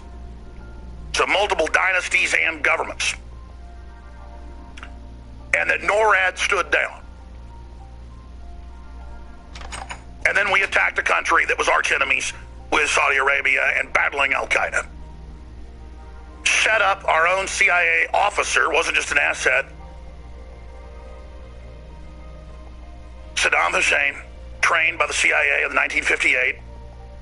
So multiple dynasties and governments. And that NORAD stood down. And then we attacked a country that was arch enemies with Saudi Arabia and battling Al-Qaeda. Set up our own CIA officer, wasn't just an asset. Saddam Hussein, trained by the CIA in 1958,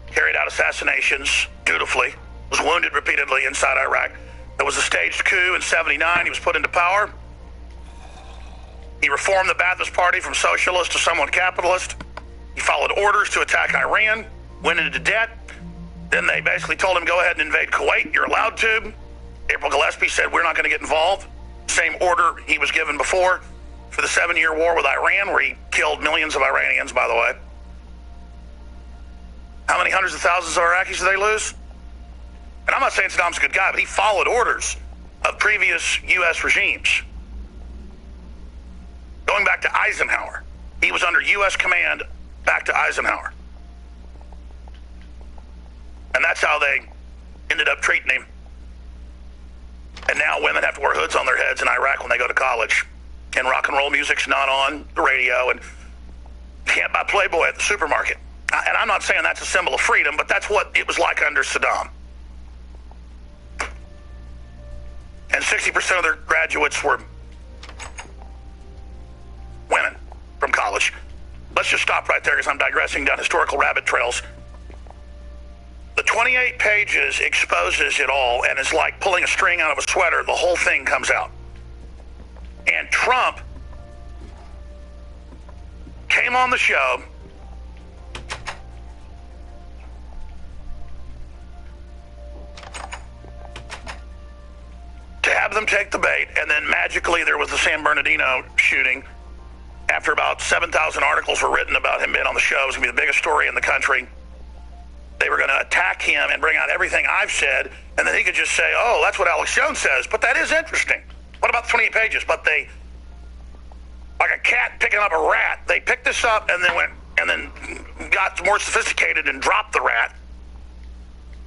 carried out assassinations dutifully, was wounded repeatedly inside Iraq. There was a staged coup in 79. He was put into power. He reformed the Ba'athist Party from socialist to somewhat capitalist. He followed orders to attack Iran, went into debt. Then they basically told him, go ahead and invade Kuwait. You're allowed to. April Gillespie said, we're not going to get involved. Same order he was given before for the 7-year war with Iran, where he killed millions of Iranians, by the way. How many hundreds of thousands of Iraqis did they lose? And I'm not saying Saddam's a good guy, but he followed orders of previous U.S. regimes. Going back to Eisenhower. He was under U.S. command back to Eisenhower. And that's how they ended up treating him. And now women have to wear hoods on their heads in Iraq when they go to college. And rock and roll music's not on the radio. And can't buy Playboy at the supermarket. And I'm not saying that's a symbol of freedom, but that's what it was like under Saddam. And 60% of their graduates were women from college. Let's just stop right there because I'm digressing down historical rabbit trails. The 28 pages exposes it all, and it's like pulling a string out of a sweater. The whole thing comes out. And Trump came on the show to have them take the bait, and then magically there was the San Bernardino shooting. After about 7,000 articles were written about him being on the show, it was going to be the biggest story in the country. They were going to attack him and bring out everything I've said, and then he could just say, oh, that's what Alex Jones says. But that is interesting. What about the 28 pages? But they, like a cat picking up a rat, they picked this up and then got more sophisticated and dropped the rat.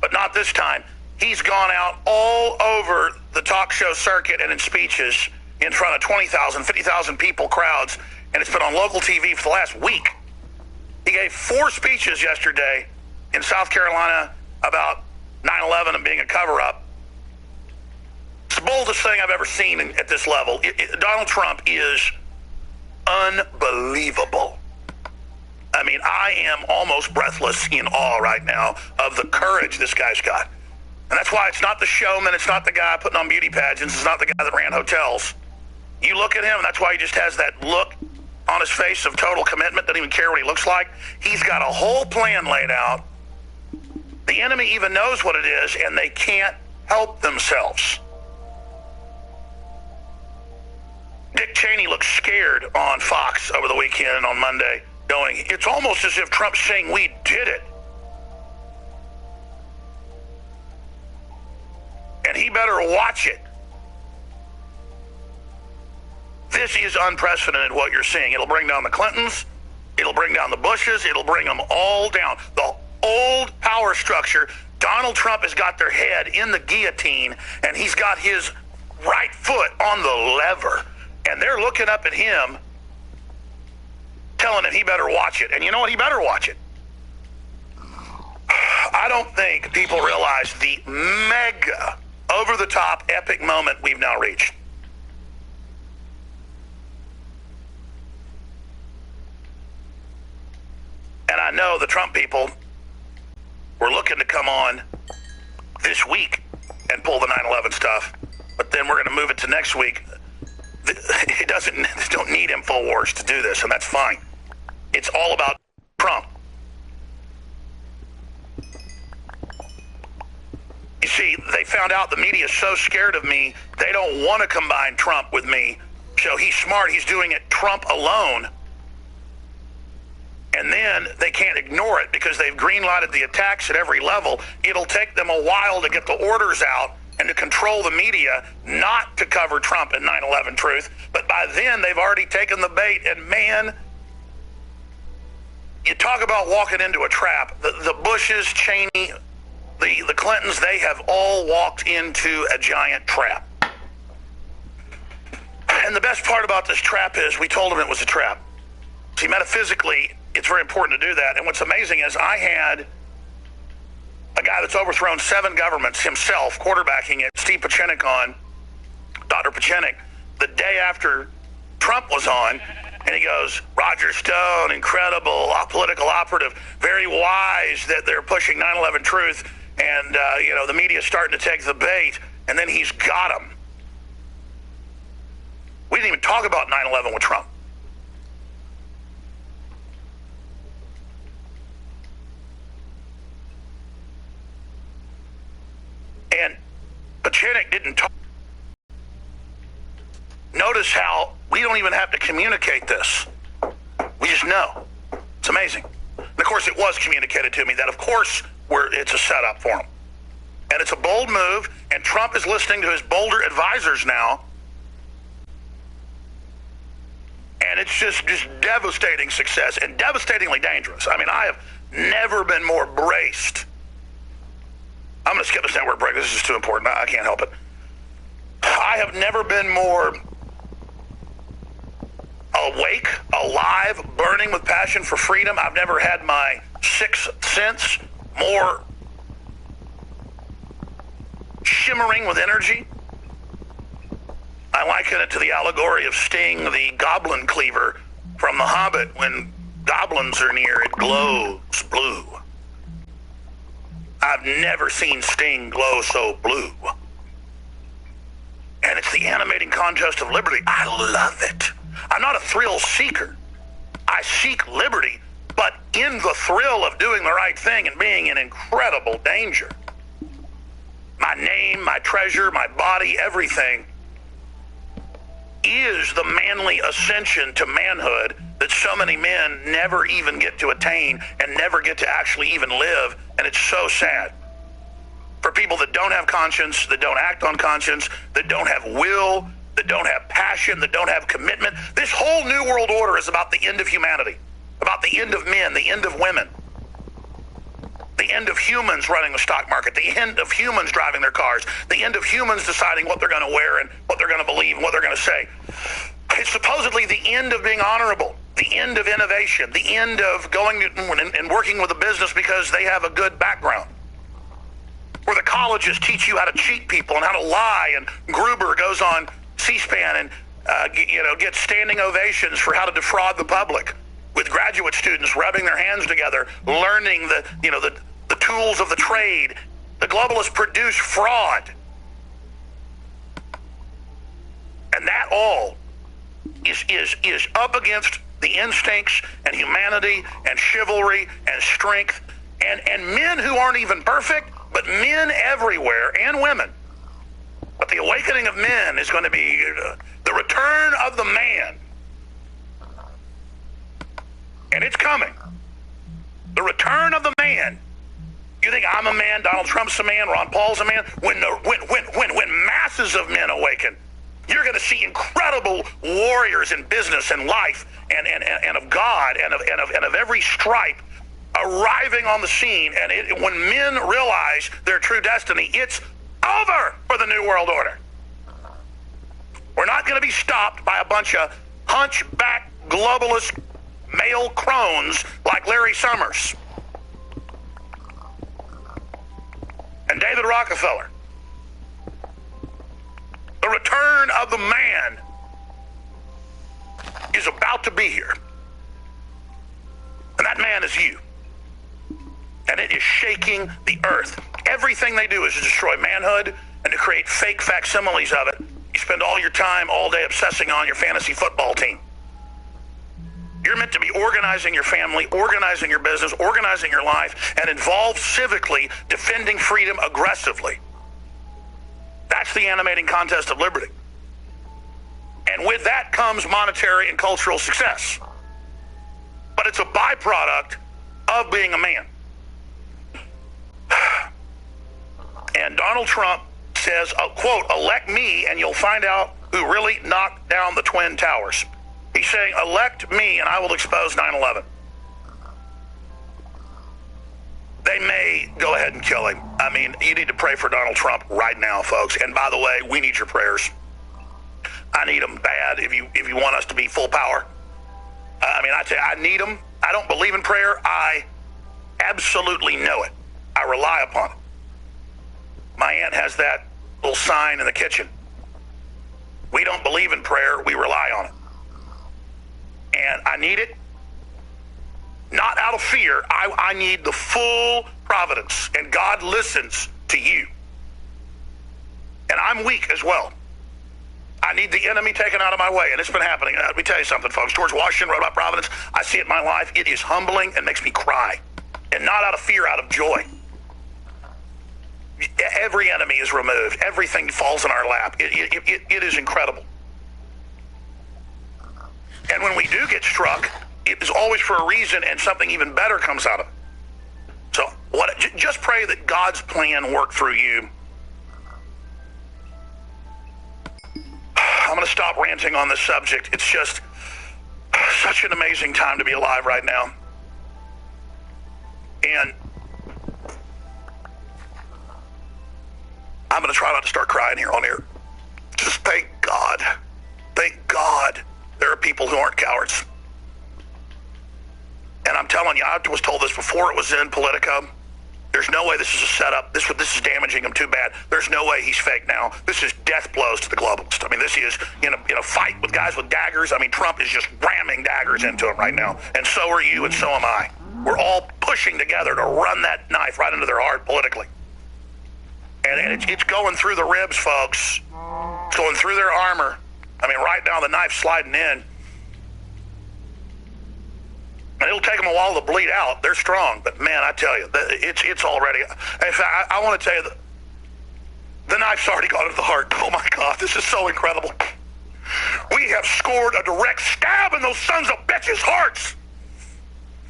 But not this time. He's gone out all over the talk show circuit and in speeches in front of 20,000, 50,000 people, crowds, and it's been on local TV for the last week. He gave 4 speeches yesterday in South Carolina about 9/11 and being a cover-up. It's the boldest thing I've ever seen at this level. Donald Trump is unbelievable. I mean, I am almost breathless in awe right now of the courage this guy's got. And that's why it's not the showman, it's not the guy putting on beauty pageants, it's not the guy that ran hotels. You look at him, and that's why he just has that look on his face of total commitment, doesn't even care what he looks like. He's got a whole plan laid out. The enemy even knows what it is, and they can't help themselves. Dick Cheney looked scared on Fox over the weekend on Monday, going, it's almost as if Trump's saying we did it. And he better watch it. This is unprecedented what you're seeing. It'll bring down the Clintons. It'll bring down the Bushes. It'll bring them all down. The old power structure, Donald Trump has got their head in the guillotine, and he's got his right foot on the lever. And they're looking up at him, telling him he better watch it. And you know what? He better watch it. I don't think people realize the mega, over-the-top, epic moment we've now reached. And I know the Trump people were looking to come on this week and pull the 9/11 stuff, but then we're going to move it to next week. It don't need InfoWars to do this, and that's fine. It's all about Trump. You see, they found out the media is so scared of me, they don't want to combine Trump with me. So he's smart. He's doing it Trump alone. And then they can't ignore it because they've green-lighted the attacks at every level. It'll take them a while to get the orders out and to control the media not to cover Trump and 9/11 truth. But by then, they've already taken the bait. And man, you talk about walking into a trap. The Bushes, Cheney, the Clintons, they have all walked into a giant trap. And the best part about this trap is we told them it was a trap. See, metaphysically, it's very important to do that. And what's amazing is I had a guy that's overthrown 7 governments himself, quarterbacking it, Steve Pachenik on, Dr. Pachenik, the day after Trump was on, and he goes, Roger Stone, incredible, political operative, very wise that they're pushing 9/11 truth, and, the media's starting to take the bait, and then he's got him. We didn't even talk about 9/11 with Trump. And Pachenik didn't talk. Notice how we don't even have to communicate this. We just know. It's amazing. And of course, it was communicated to me that, of course, it's a setup for him. And it's a bold move, and Trump is listening to his bolder advisors now. And it's just devastating success and devastatingly dangerous. I mean, I have never been more braced. I'm going to skip this network break. This is just too important. I can't help it. I have never been more awake, alive, burning with passion for freedom. I've never had my sixth sense more shimmering with energy. I liken it to the allegory of Sting, the goblin cleaver from The Hobbit. When goblins are near, it glows blue. I've never seen Sting glow so blue. And it's the animating contest of liberty. I love it. I'm not a thrill seeker. I seek liberty, but in the thrill of doing the right thing and being in incredible danger. My name, my treasure, my body, everything is the manly ascension to manhood that so many men never even get to attain and never get to actually even live. And it's so sad for people that don't have conscience, that don't act on conscience, that don't have will, that don't have passion, that don't have commitment. This whole New World Order is about the end of humanity, about the end of men, the end of women, the end of humans running the stock market, the end of humans driving their cars, the end of humans deciding what they're going to wear and what they're going to believe and what they're going to say. It's supposedly the end of being honorable, the end of innovation, the end of going and working with a business because they have a good background. Where the colleges teach you how to cheat people and how to lie, and Gruber goes on C-SPAN and gets standing ovations for how to defraud the public, with graduate students rubbing their hands together, learning the tools of the trade. The globalists produce fraud. And that all is up against the instincts and humanity and chivalry and strength and men who aren't even perfect, but men everywhere and women. But the awakening of men is going to be the return of the man. And it's coming. The return of the man. You think I'm a man, Donald Trump's a man, Ron Paul's a man? When masses of men awaken, you're going to see incredible warriors in business and life and of God and of every stripe arriving on the scene. And when men realize their true destiny, it's over for the New World Order. We're not going to be stopped by a bunch of hunchback globalist male crones like Larry Summers and David Rockefeller. The return of the man is about to be here. And that man is you. And it is shaking the earth. Everything they do is to destroy manhood and to create fake facsimiles of it. You spend all your time all day obsessing on your fantasy football team. You're meant to be organizing your family, organizing your business, organizing your life, and involved civically, defending freedom aggressively. That's the animating contest of liberty. And with that comes monetary and cultural success. But it's a byproduct of being a man. And Donald Trump says, quote, elect me and you'll find out who really knocked down the Twin Towers. He's saying, elect me and I will expose 9/11. They may go ahead and kill him. I mean, you need to pray for Donald Trump right now, folks. And by the way, we need your prayers. I need them bad if you want us to be full power. I mean, I tell you, I need them. I don't believe in prayer. I absolutely know it. I rely upon it. My aunt has that little sign in the kitchen. We don't believe in prayer. We rely on it. And I need it. Not out of fear. I need the full providence. And God listens to you. And I'm weak as well. I need the enemy taken out of my way. And it's been happening. Let me tell you something, folks. George Washington wrote about providence. I see it in my life. It is humbling and makes me cry. And not out of fear, out of joy. Every enemy is removed. Everything falls in our lap. It is incredible. And when we do get struck, it is always for a reason, and something even better comes out of it. So just pray that God's plan work through you. I'm going to stop ranting on this subject. It's just such an amazing time to be alive right now. And I'm going to try not to start crying here on air. Just thank God. Thank God there are people who aren't cowards. And I'm telling you, I was told this before it was in Politico. There's no way this is a setup. This is damaging him too bad. There's no way he's fake now. This is death blows to the globalists. I mean, this is in a fight with guys with daggers. I mean, Trump is just ramming daggers into him right now. And so are you, and so am I. We're all pushing together to run that knife right into their heart politically. And it's going through the ribs, folks. It's going through their armor. I mean, right now the knife's sliding in. And it'll take them a while to bleed out. They're strong, but man, I tell you, it's already. In fact, I want to tell you that the knife's already gone into the heart. Oh my God, this is so incredible. We have scored a direct stab in those sons of bitches' hearts.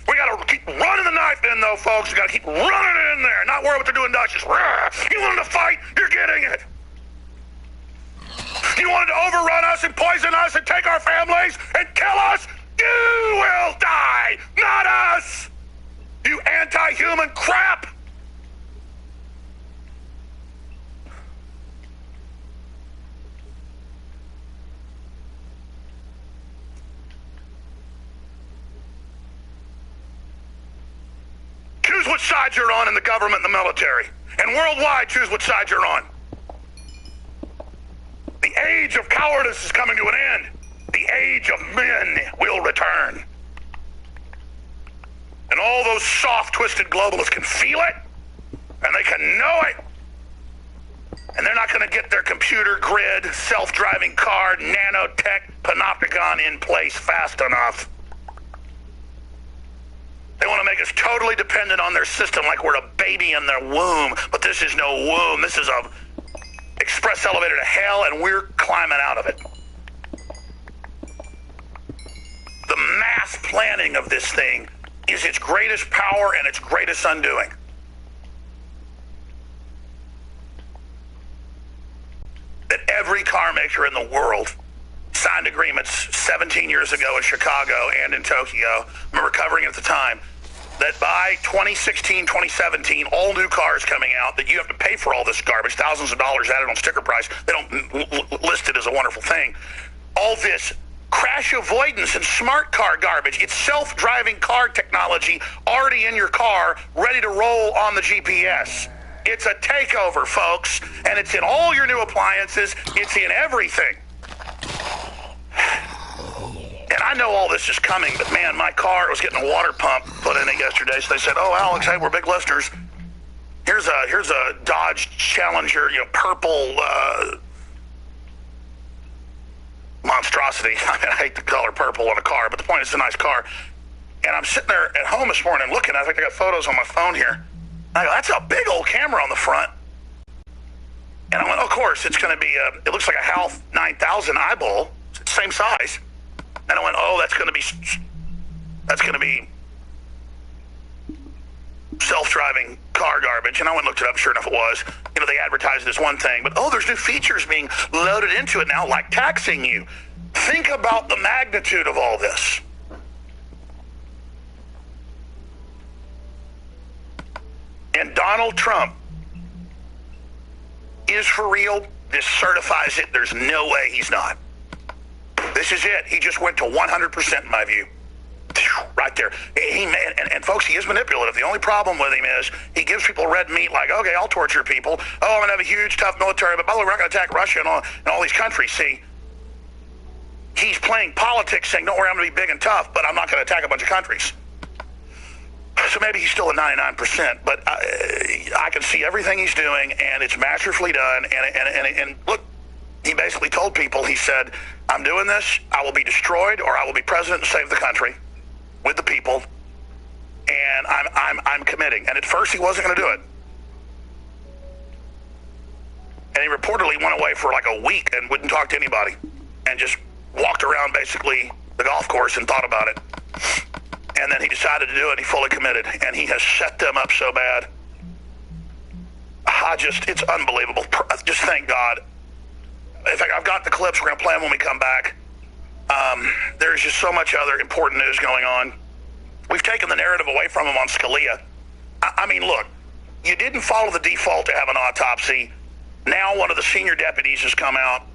We got to keep running the knife in, though, folks. We got to keep running it in there. Not worry what they're doing, Dutch. Just, you wanted to fight, you're getting it. You wanted to overrun us and poison us and take our families and kill us? You will die, not us. You anti-human crap. Choose what side you're on in the government and the military. And worldwide, choose what side you're on. The age of cowardice is coming to an end. The age of men will return. And all those soft, twisted globalists can feel it, and they can know it. And they're not going to get their computer grid, self-driving car, nanotech panopticon in place fast enough. They want to make us totally dependent on their system like we're a baby in their womb. But this is no womb. This is a express elevator to hell, and we're climbing out of it. The mass planning of this thing is its greatest power and its greatest undoing. That every car maker in the world signed agreements 17 years ago in Chicago and in Tokyo. I remember covering it at the time. That by 2016, 2017, all new cars coming out, that you have to pay for all this garbage, thousands of dollars added on sticker price. They don't list it as a wonderful thing. All this crash avoidance and smart car garbage. It's self-driving car technology already in your car, ready to roll on the GPS. It's a takeover, folks, and it's in all your new appliances. It's in everything. And I know all this is coming, but man, my car was getting a water pump put in it yesterday. So they said, "Oh, Alex, hey, we're big listeners. Here's a Dodge Challenger, purple monstrosity." I mean, I hate the color purple on a car, but the point is, it's a nice car. And I'm sitting there at home this morning looking. I think I got photos on my phone here. I go, that's a big old camera on the front. And I went, of course, it's going to be it looks like a Half 9000 eyeball, same size. And I went, oh, that's going to be self-driving car garbage, and I went and looked it up. Sure enough, it was. You know, they advertised it as one thing, but there's new features being loaded into it now, like taxing you. Think about the magnitude of all this. And Donald Trump is for real. This certifies it. There's no way he's not. This is it. He just went to 100% in my view. Right there. And folks, he is manipulative. The only problem with him is he gives people red meat like, okay, I'll torture people. Oh, I'm going to have a huge, tough military. But by the way, we're not going to attack Russia and all these countries. See, he's playing politics saying, don't worry, I'm going to be big and tough, but I'm not going to attack a bunch of countries. So maybe he's still at 99%, but I can see everything he's doing, and it's masterfully done. And look, he basically told people, he said, I'm doing this, I will be destroyed, or I will be president and save the country with the people, and I'm committing. And at first he wasn't going to do it. And he reportedly went away for like a week and wouldn't talk to anybody and just walked around basically the golf course and thought about it. And then he decided to do it. He fully committed, and he has set them up so bad. It's unbelievable. Just thank God. In fact, I've got the clips. We're going to play them when we come back. There's just so much other important news going on. We've taken the narrative away from him on Scalia. I mean, look, you didn't follow the default to have an autopsy. Now one of the senior deputies has come out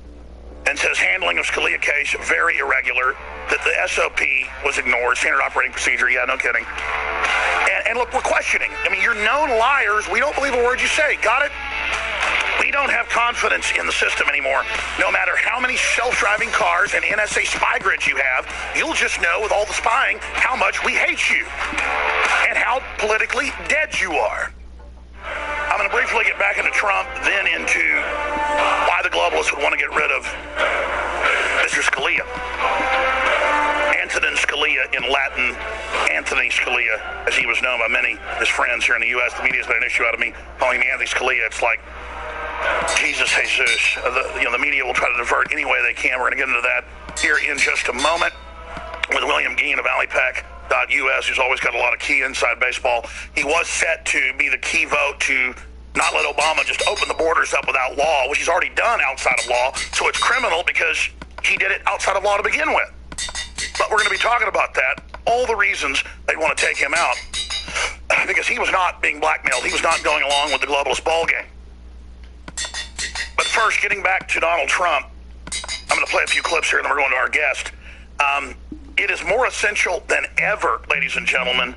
and says handling of Scalia case very irregular, that the SOP was ignored, standard operating procedure. Yeah, no kidding. And look, we're questioning. I mean, you're known liars. We don't believe a word you say. Got it? We don't have confidence in the system anymore. No matter how many self-driving cars and NSA spy grids you have, you'll just know with all the spying how much we hate you and how politically dead you are. I'm going to briefly get back into Trump, then into why the globalists would want to get rid of Mr. Scalia. Antonin Scalia in Latin, Anthony Scalia, as he was known by many of his friends here in the U.S. The media's made an issue out of me calling me Anthony Scalia. It's like Jesus. The media will try to divert any way they can. We're going to get into that here in just a moment with William Geen of AlleyPack.us, who's always got a lot of key inside baseball. He was set to be the key vote to not let Obama just open the borders up without law, which he's already done outside of law. So it's criminal because he did it outside of law to begin with. But we're going to be talking about that, all the reasons they want to take him out, because he was not being blackmailed. He was not going along with the globalist ball game. But first, getting back to Donald Trump, I'm going to play a few clips here, and then we're going to our guest. It is more essential than ever, ladies and gentlemen,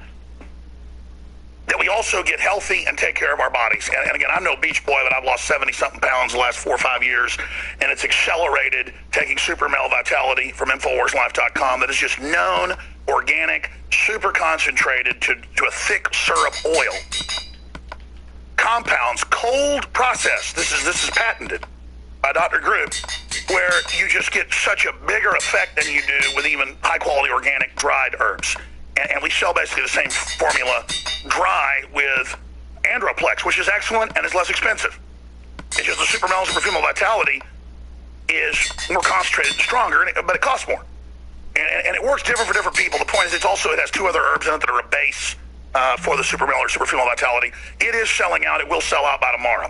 that we also get healthy and take care of our bodies. And again, I'm no beach boy, but I've lost 70-something pounds the last 4 or 5 years, and it's accelerated taking Super Male Vitality from InfoWarsLife.com that is just known, organic, super concentrated to a thick syrup oil. Compounds, cold process. This is patented by Dr. Group, where you just get such a bigger effect than you do with even high-quality organic dried herbs. And we sell basically the same formula dry with Androplex, which is excellent and is less expensive. It's just the Super Male Super Female Vitality is more concentrated and stronger, but it costs more. And it works different for different people. The point is it has 2 other herbs in it that are a base for the Super Male or Super Female Vitality. It is selling out. It will sell out by tomorrow.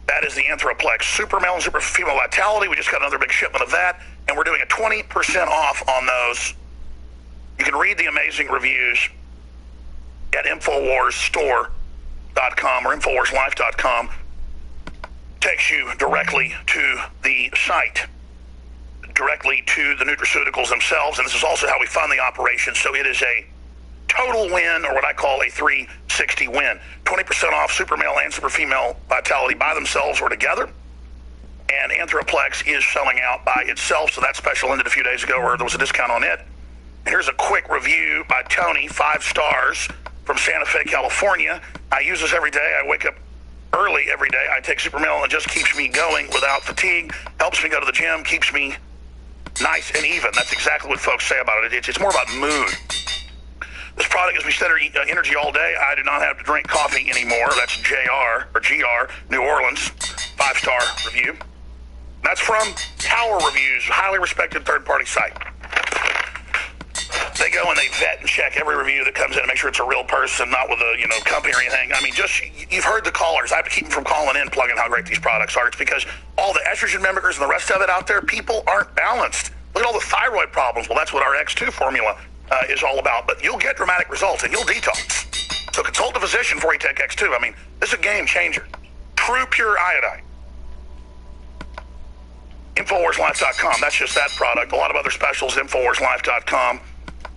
That is the Anthroplex Super Male and Super Female Vitality. We just got another big shipment of that, and we're doing a 20% off on those. You can read the amazing reviews at InfoWarsStore.com or InfoWarsLife.com. Takes you directly to the site, directly to the nutraceuticals themselves, and this is also how we fund the operation, so it is a total win, or what I call a 360 win. 20% off Super Male and Super Female Vitality by themselves or together. And Anthroplex is selling out by itself, so that special ended a few days ago where there was a discount on it. And here's a quick review by Tony, 5 stars, from Santa Fe, California. I use this every day. I wake up early every day. I take Super Male, and it just keeps me going without fatigue, helps me go to the gym, keeps me nice and even. That's exactly what folks say about it. It's more about mood. This product gives me steady energy all day. I do not have to drink coffee anymore. That's JR, or GR, New Orleans, 5-star review. That's from Tower Reviews, highly respected third-party site. They go and they vet and check every review that comes in and make sure it's a real person, not with a company or anything. I mean, just you've heard the callers. I have to keep them from calling in, plugging how great these products are. It's because all the estrogen mimickers and the rest of it out there, people aren't balanced. Look at all the thyroid problems. Well, that's what our X2 formula is all about. But you'll get dramatic results and you'll detox. So consult a physician before you take X2. I mean, this is a game changer. True pure iodine. InfoWarsLife.com. That's just that product. A lot of other specials, InfoWarsLife.com.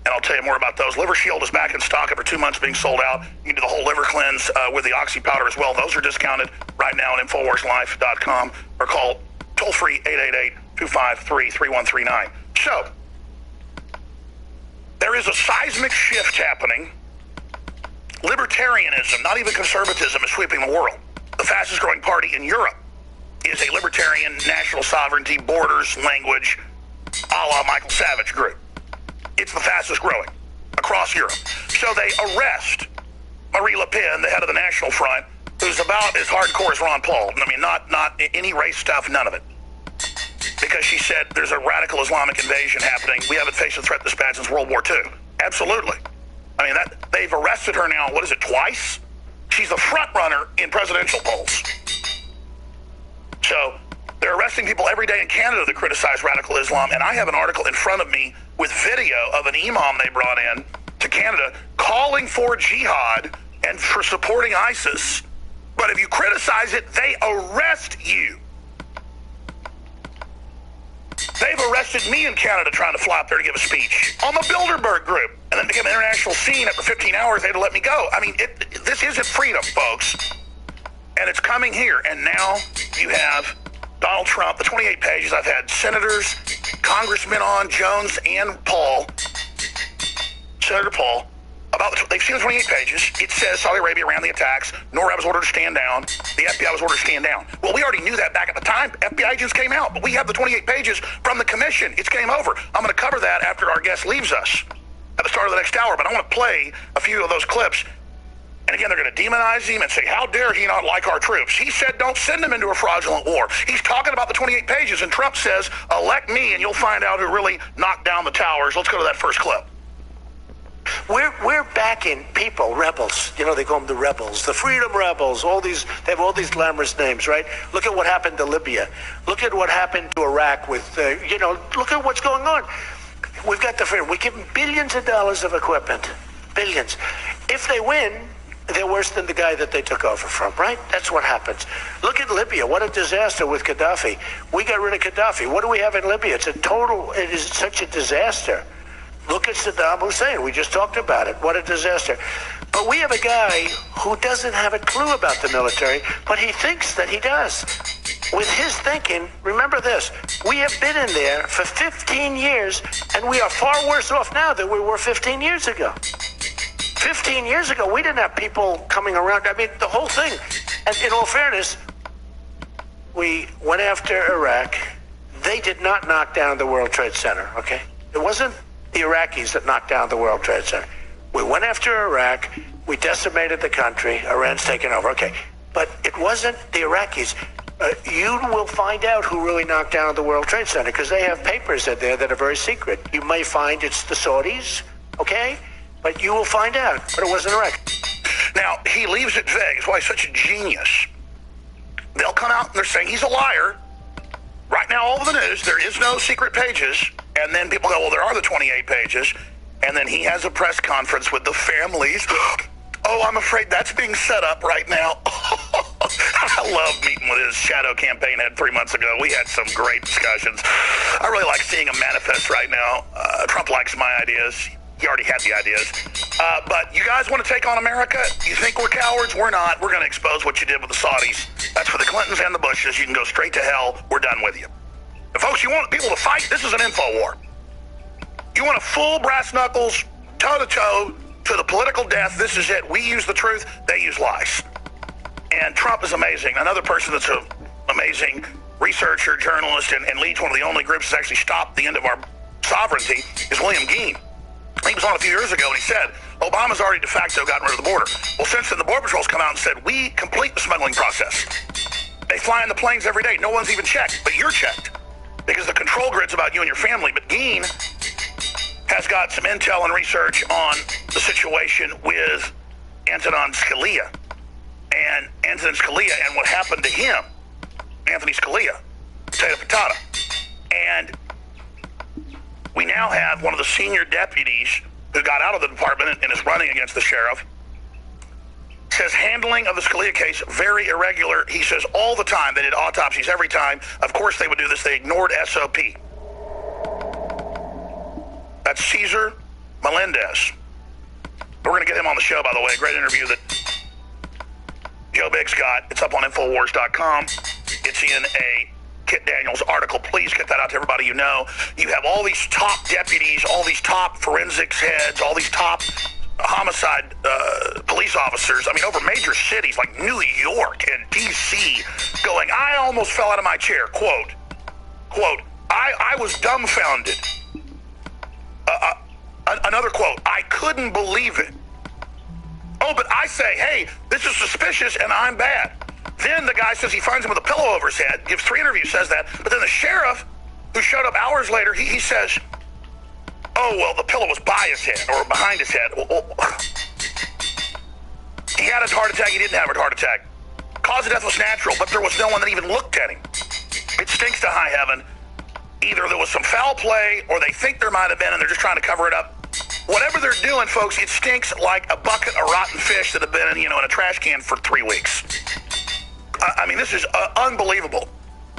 And I'll tell you more about those. Liver Shield is back in stock after 2 months being sold out. You can do the whole liver cleanse with the Oxy powder as well. Those are discounted right now at InfoWarsLife.com or call toll-free 888-253-3139. So, there is a seismic shift happening. Libertarianism, not even conservatism, is sweeping the world. The fastest growing party in Europe is a libertarian, national sovereignty, borders, language, a la Michael Savage group. It's the fastest growing across Europe. So they arrest Marie Le Pen, the head of the National Front, who's about as hardcore as Ron Paul. I mean, not any race stuff, none of it. Because she said there's a radical Islamic invasion happening. We haven't faced a threat this bad since World War II. Absolutely. I mean, they've arrested her now, what is it, twice? She's the front runner in presidential polls. So they're arresting people every day in Canada that criticize radical Islam, and I have an article in front of me with video of an imam they brought in to Canada calling for jihad and for supporting ISIS. But if you criticize it, they arrest you. They've arrested me in Canada trying to fly up there to give a speech on the Bilderberg group, and then became an international scene. After 15 hours, they had to let me go. I mean, this isn't freedom, folks. And it's coming here. And now you have Donald Trump, the 28 pages. I've had senators, congressmen on, Jones and Paul, Senator Paul, they've seen the 28 pages. It says Saudi Arabia ran the attacks. NORAD was ordered to stand down. The FBI was ordered to stand down. Well, we already knew that back at the time. FBI agents came out, but we have the 28 pages from the commission. It's game over. I'm going to cover that after our guest leaves us at the start of the next hour, but I want to play a few of those clips. And again, they're going to demonize him and say, how dare he not like our troops? He said, don't send them into a fraudulent war. He's talking about the 28 pages, and Trump says, elect me, and you'll find out who really knocked down the towers. Let's go to that first clip. We're backing people, rebels. You know, they call them the rebels, the freedom rebels. They have all these glamorous names, right? Look at what happened to Libya. Look at what happened to Iraq with, look at what's going on. We've got the freedom. We give them billions of dollars of equipment. Billions. If they win, they're worse than the guy that they took over from, right? That's what happens. Look at Libya. What a disaster with Gaddafi. We got rid of Gaddafi. What do we have in Libya? It is such a disaster. Look at Saddam Hussein. We just talked about it. What a disaster. But we have a guy who doesn't have a clue about the military, but he thinks that he does. With his thinking, remember this, we have been in there for 15 years, and we are far worse off now than we were 15 years ago. 15 years ago, we didn't have people coming around. I mean, the whole thing. And in all fairness, we went after Iraq. They did not knock down the World Trade Center, okay? It wasn't the Iraqis that knocked down the World Trade Center. We went after Iraq. We decimated the country. Iran's taken over, okay. But it wasn't the Iraqis. You will find out who really knocked down the World Trade Center because they have papers in there that are very secret. You may find it's the Saudis, okay? But you will find out. But it wasn't Iraq. Now, he leaves it vague. That's why he's such a genius. They'll come out and they're saying he's a liar. Right now, all over the news, there is no secret pages. And then people go, well, there are the 28 pages. And then he has a press conference with the families. Oh, I'm afraid that's being set up right now. I love meeting with his shadow campaign head 3 months ago. We had some great discussions. I really like seeing him manifest right now. Trump likes my ideas. He already had the ideas. But you guys want to take on America? You think we're cowards? We're not. We're going to expose what you did with the Saudis. That's for the Clintons and the Bushes. You can go straight to hell. We're done with you. And folks, you want people to fight? This is an info war. You want a full brass knuckles, toe-to-toe, to the political death. This is it. We use the truth. They use lies. And Trump is amazing. Another person that's an amazing researcher, journalist, and leads one of the only groups that's actually stopped the end of our sovereignty is William Geen. He was on a few years ago, and he said, Obama's already de facto gotten rid of the border. Well, since then, the Border Patrol's come out and said, we complete the smuggling process. They fly in the planes every day. No one's even checked, but you're checked because the control grid's about you and your family. But Geen has got some intel and research on the situation with Antonin Scalia and what happened to him, Anthony Scalia, potato patata. And we now have one of the senior deputies who got out of the department and is running against the sheriff, says handling of the Scalia case very irregular. He says all the time they did autopsies every time. Of course they would do this. They ignored SOP. That's Cesar Melendez. We're going to get him on the show, by the way. A great interview that Joe Biggs got. It's up on Infowars.com. It's in a Kit Daniels article. Please get that out to everybody you know. You have all these top deputies, all these top forensics heads, all these top homicide police officers, I mean, over major cities like New York and D.C. going, I almost fell out of my chair, quote, I was dumbfounded. Another quote, I couldn't believe it. Oh, but I say, hey, this is suspicious and I'm bad. Then the guy says he finds him with a pillow over his head, gives 3 interviews, says that. But then the sheriff, who showed up hours later, he says, oh, well, the pillow was by his head or behind his head. He had a heart attack. He didn't have a heart attack. Cause of death was natural, but there was no one that even looked at him. It stinks to high heaven. Either there was some foul play or they think there might have been and they're just trying to cover it up. Whatever they're doing, folks, it stinks like a bucket of rotten fish that have been in a trash can for 3 weeks. I mean, this is unbelievable.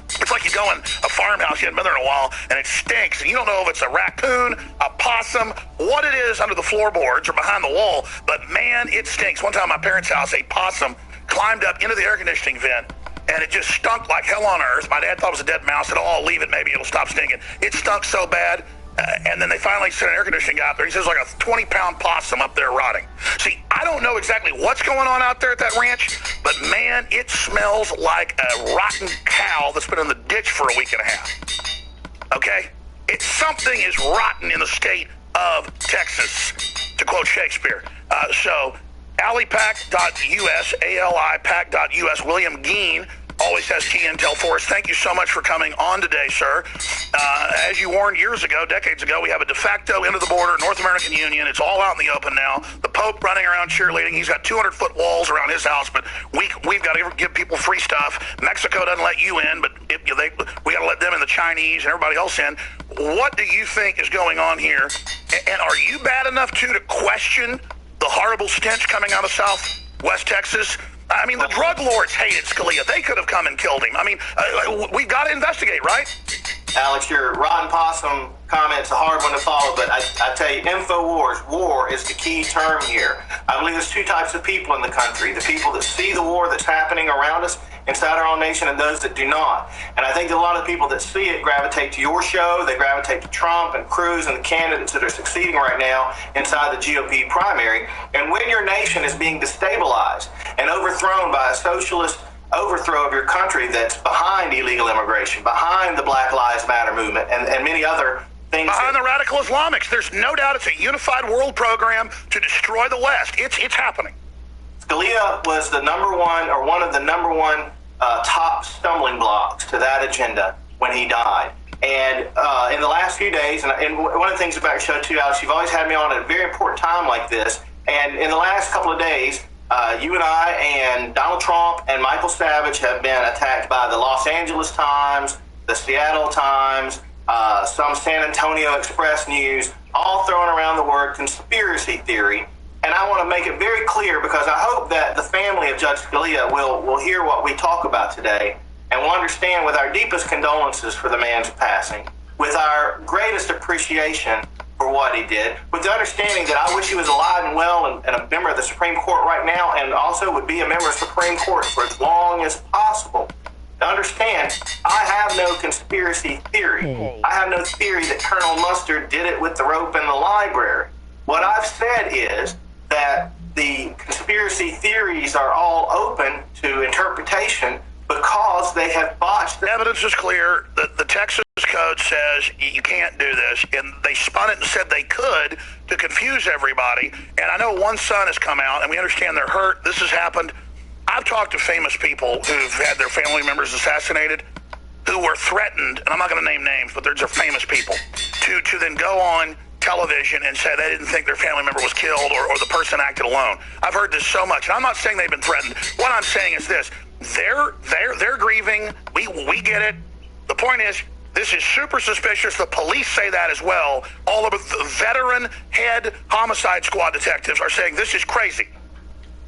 It's like you go in a farmhouse, you haven't been there in a while, and it stinks, and you don't know if it's a raccoon, a possum, what it is under the floorboards or behind the wall, but man, it stinks. One time at my parents' house, a possum climbed up into the air conditioning vent, and it just stunk like hell on earth. My dad thought it was a dead mouse. Said, oh, I'll leave it, maybe it'll stop stinking. It stunk so bad. And then they finally sent an air conditioning guy out there. He says like a 20-pound possum up there rotting. See, I don't know exactly what's going on out there at that ranch, but man, it smells like a rotten cow that's been in the ditch for a week and a half. Okay? Something is rotten in the state of Texas, to quote Shakespeare. So, alipac.us, alipac.us, William Geen always has key intel for us. Thank you so much for coming on today, sir. As you warned decades ago, we have a de facto into the border North American Union. It's all out in the open now. The Pope running around cheerleading. He's got 200-foot walls around his house, but we've got to give people free stuff. Mexico doesn't let you in, but we got to let them and the Chinese and everybody else in. What do you think is going on here? And are you bad enough, too, to question the horrible stench coming out of Southwest Texas? I mean, the drug lords hated Scalia. They could have come and killed him. I mean, we've got to investigate, right? Alex, your rotten possum comment's a hard one to follow, but I tell you, InfoWars, war is the key term here. I believe there's 2 types of people in the country. The people that see the war that's happening around us inside our own nation and those that do not. And I think that a lot of the people that see it gravitate to your show. They gravitate to Trump and Cruz and the candidates that are succeeding right now inside the GOP primary. And when your nation is being destabilized and overthrown by a socialist overthrow of your country that's behind illegal immigration, behind the Black Lives Matter movement, and many other things. Behind the radical Islamics. There's no doubt it's a unified world program to destroy the West. It's happening. Scalia was the number one, or one of the number one top stumbling blocks to that agenda when he died. And in the last few days, and one of the things about your show too, Alex, you've always had me on at a very important time like this. And in the last couple of days, you and I and Donald Trump and Michael Savage have been attacked by the Los Angeles Times, the Seattle Times, some San Antonio Express News, all throwing around the word conspiracy theory. And I want to make it very clear, because I hope that the family of Judge Scalia will hear what we talk about today and will understand, with our deepest condolences for the man's passing, with our greatest appreciation for what he did, with the understanding that I wish he was alive and well and a member of the Supreme Court right now, and also would be a member of the Supreme Court for as long as possible. To understand, I have no conspiracy theory. I have no theory that Colonel Mustard did it with the rope in the library. What I've said is that the conspiracy theories are all open to interpretation because they have botched. The evidence is clear. The Texas code says you can't do this, and they spun it and said they could to confuse everybody. And I know one son has come out, and we understand they're hurt. This has happened. I've talked to famous people who've had their family members assassinated, who were threatened, and I'm not going to name names, but they're famous people, to then go on television and say they didn't think their family member was killed or the person acted alone. I've heard this so much, and I'm not saying they've been threatened. What I'm saying is this: they're grieving. We get it. The point is, this is super suspicious. The police say that as well. All of the veteran head homicide squad detectives are saying this is crazy.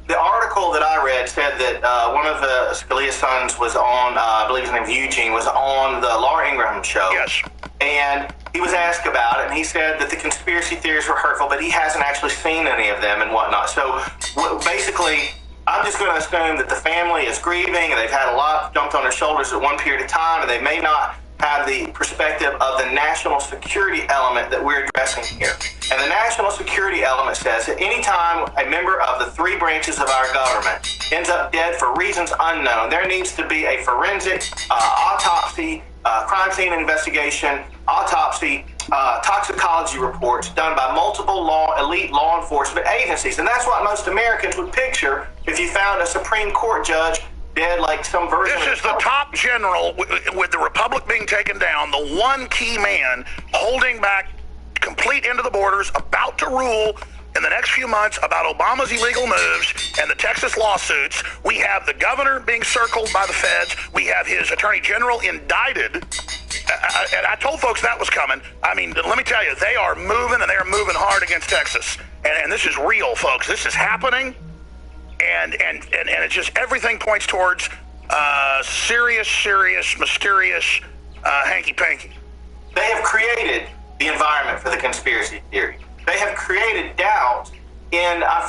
The article that I read said that one of the Scalia sons was on, I believe his name was Eugene, was on the Laura Ingraham show. Yes. And he was asked about it, and he said that the conspiracy theories were hurtful, but he hasn't actually seen any of them and whatnot. So basically, I'm just going to assume that the family is grieving, and they've had a lot dumped on their shoulders at one period of time, and they may not have the perspective of the national security element that we're addressing here. And the national security element says that anytime a member of the three branches of our government ends up dead for reasons unknown, there needs to be a forensic autopsy, crime scene investigation, autopsy, toxicology reports done by multiple elite law enforcement agencies. And that's what most Americans would picture if you found a Supreme Court judge dead like some version This is the top general with the republic being taken down, the one key man holding back complete end of the borders, about to rule in the next few months about Obama's illegal moves and the Texas lawsuits. We have the governor being circled by the feds. We have his attorney general indicted. And I told folks that was coming. I mean, let me tell you, they are moving, and they are moving hard against Texas. And this is real, folks. This is happening. And it's just everything points towards serious, mysterious, hanky-panky. They have created the environment for the conspiracy theory. They have created doubt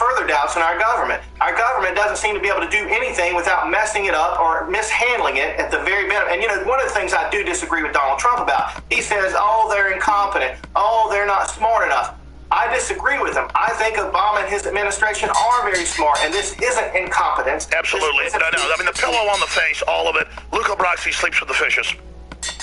further doubts in our government. Our government doesn't seem to be able to do anything without messing it up or mishandling it at the very minimum. And, you know, one of the things I do disagree with Donald Trump about, he says, oh, they're incompetent. Oh, they're not smart enough. I disagree with him. I think Obama and his administration are very smart, and this isn't incompetence. Absolutely. No. I mean, the pillow on the face, all of it. Luca Brasi sleeps with the fishes.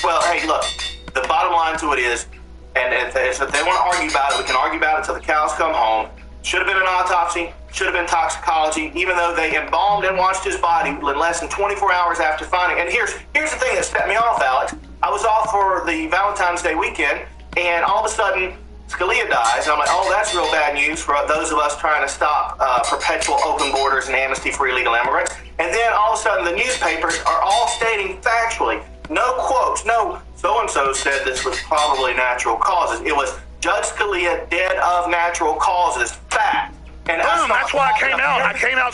Well, hey, look, the bottom line to it is, and if they want to argue about it, we can argue about it until the cows come home. Should have been an autopsy, should have been toxicology, even though they embalmed and washed his body in less than 24 hours after finding it. And here's the thing that set me off, Alex. I was off for the Valentine's Day weekend, and all of a sudden, Scalia dies, and I'm like, oh, that's real bad news for those of us trying to stop perpetual open borders and amnesty for illegal immigrants. And then all of a sudden, the newspapers are all stating factually, no quotes, no so-and-so said this was probably natural causes. It was Judge Scalia dead of natural causes. Fact. And boom, that's why I came out. I came out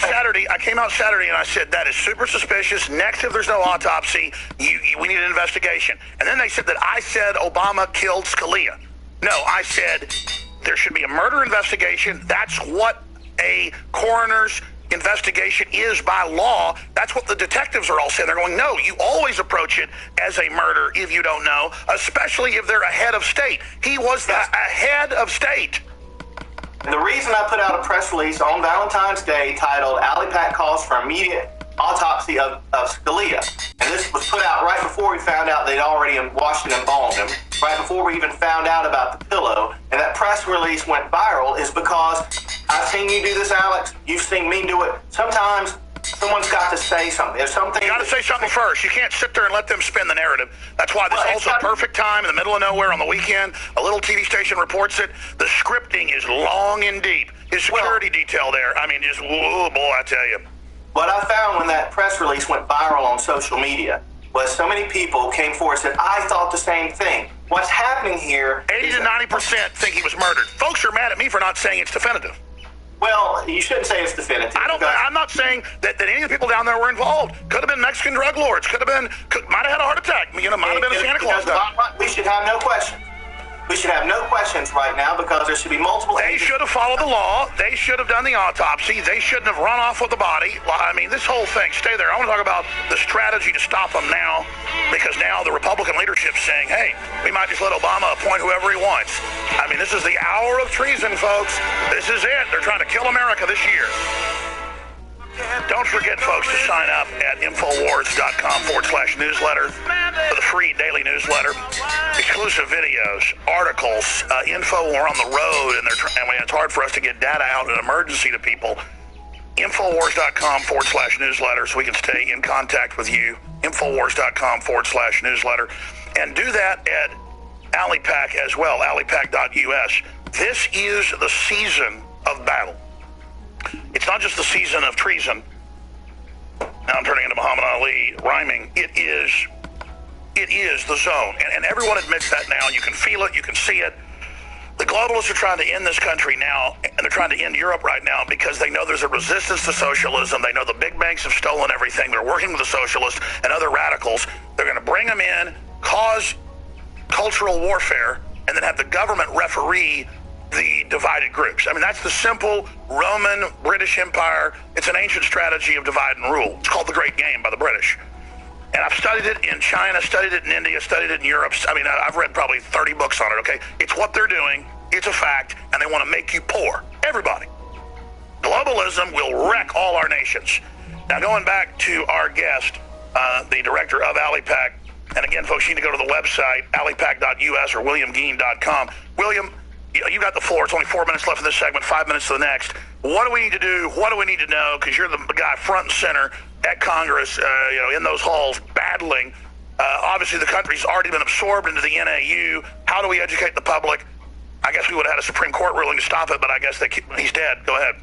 Saturday and I said, that is super suspicious. Next, if there's no autopsy, we need an investigation. And then they said that I said Obama killed Scalia. No, I said there should be a murder investigation. That's what a coroner's investigation is by law. That's what the detectives are all saying. They're going, no, you always approach it as a murder if you don't know, especially if they're a head of state. He was a head of state. And the reason I put out a press release on Valentine's Day titled Alley Pack Calls for Immediate Autopsy of Scalia, and this was put out right before we found out they'd already washed and embalmed him, right before we even found out about the pillow, and that press release went viral, is because I've seen you do this, Alex. You've seen me do it. Sometimes someone's got to say something. There's something. You got to say something first. You can't sit there and let them spin the narrative. That's why this is also perfect time in the middle of nowhere on the weekend. A little TV station reports it. The scripting is long and deep. His security detail there, I mean, just, oh boy, I tell you. What I found when that press release went viral on social media was so many people came forward and said, I thought the same thing. What's happening here... 80 to 90% think he was murdered. Folks are mad at me for not saying it's definitive. Well, you shouldn't say it's definitive. I'm not saying that any of the people down there were involved. Could have been Mexican drug lords. Might have had a heart attack. Might have been a Santa Claus guy. We should have no question. We should have no questions right now because there should be multiple... They should have followed the law. They should have done the autopsy. They shouldn't have run off with the body. I mean, this whole thing, stay there. I want to talk about the strategy to stop them now, because now the Republican leadership's saying, hey, we might just let Obama appoint whoever he wants. I mean, this is the hour of treason, folks. This is it. They're trying to kill America this year. Don't forget, folks, to sign up at Infowars.com/newsletter for the free daily newsletter. Exclusive videos, articles, info when we're on the road, and it's hard for us to get data out in an emergency to people. Infowars.com/newsletter so we can stay in contact with you. Infowars.com/newsletter. And do that at AlleyPack as well, alleypack.us. This is the season of battle. It's not just the season of treason. Now I'm turning into Muhammad Ali rhyming. It is the zone. And everyone admits that now. You can feel it. You can see it. The globalists are trying to end this country now, and they're trying to end Europe right now because they know there's a resistance to socialism. They know the big banks have stolen everything. They're working with the socialists and other radicals. They're going to bring them in, cause cultural warfare, and then have the government referee the divided groups. I mean, that's the simple Roman British Empire. It's an ancient strategy of divide and rule. It's called the Great Game by the British. And I've studied it in China, studied it in India, studied it in Europe. I mean, I've read probably 30 books on it, okay? It's what they're doing. It's a fact, and they want to make you poor. Everybody. Globalism will wreck all our nations. Now, going back to our guest, the director of AliPac, and again, folks, you need to go to the website, alipac.us or williamgein.com. William, you got the floor. It's only 4 minutes left in this segment, 5 minutes to the next. What do we need to do? What do we need to know? Because you're the guy front and center at Congress, in those halls, battling. Obviously, the country's already been absorbed into the NAU. How do we educate the public? I guess we would have had a Supreme Court ruling to stop it, but I guess he's dead. Go ahead.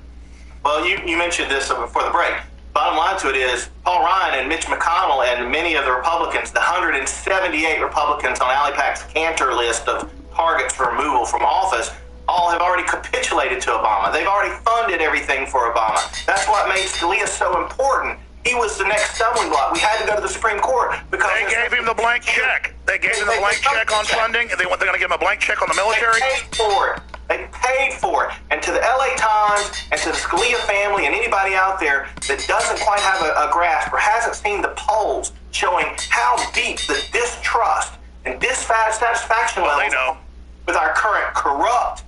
Well, you mentioned this before the break. Bottom line to it is Paul Ryan and Mitch McConnell and many of the Republicans, the 178 Republicans on AliPac's Cantor list of targets for removal from office, all have already capitulated to Obama. They've already funded everything for Obama. That's what made Scalia so important. He was the next stumbling block. We had to go to the Supreme Court because they gave him the blank check. They gave him the blank check on funding, and they're going to give him a blank check on the military. They paid for it. They paid for it. And to the LA Times and to the Scalia family and anybody out there that doesn't quite have a grasp or hasn't seen the polls showing how deep the distrust and dissatisfaction levels with our current corrupt,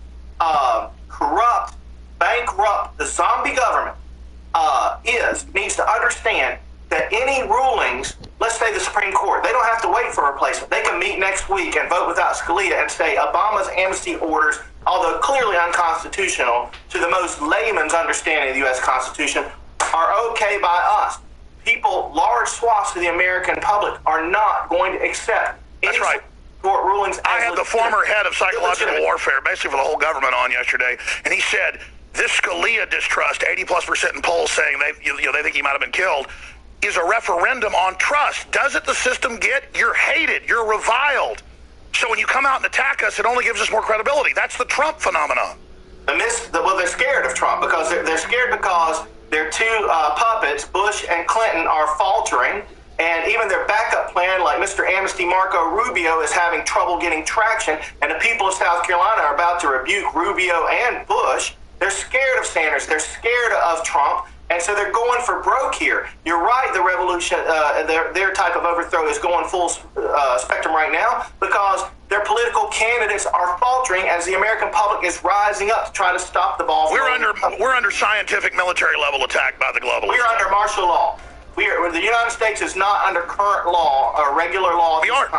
bankrupt, the zombie government needs to understand that any rulings, let's say the Supreme Court, they don't have to wait for a replacement. They can meet next week and vote without Scalia and say Obama's amnesty orders, although clearly unconstitutional to the most layman's understanding of the U.S. Constitution, are okay by us. People, large swaths of the American public, are not going to accept any court rulings. I had the former head of psychological warfare, basically for the whole government, on yesterday, and he said this Scalia distrust, 80+% in polls saying they think he might have been killed, is a referendum on trust. Doesn't the system get you're hated, you're reviled? So when you come out and attack us, it only gives us more credibility. That's the Trump phenomenon. Well, they're scared of Trump because they're scared because their two puppets, Bush and Clinton, are faltering. And even their backup plan, like Mr. Amnesty Marco Rubio, is having trouble getting traction. And the people of South Carolina are about to rebuke Rubio and Bush. They're scared of Sanders. They're scared of Trump. And so they're going for broke here. You're right, the revolution, their type of overthrow is going full spectrum right now because their political candidates are faltering as the American public is rising up to try to stop the ball. We're under scientific military level attack by the globalists. We're under martial law. The United States is not under current law or regular law. We aren't.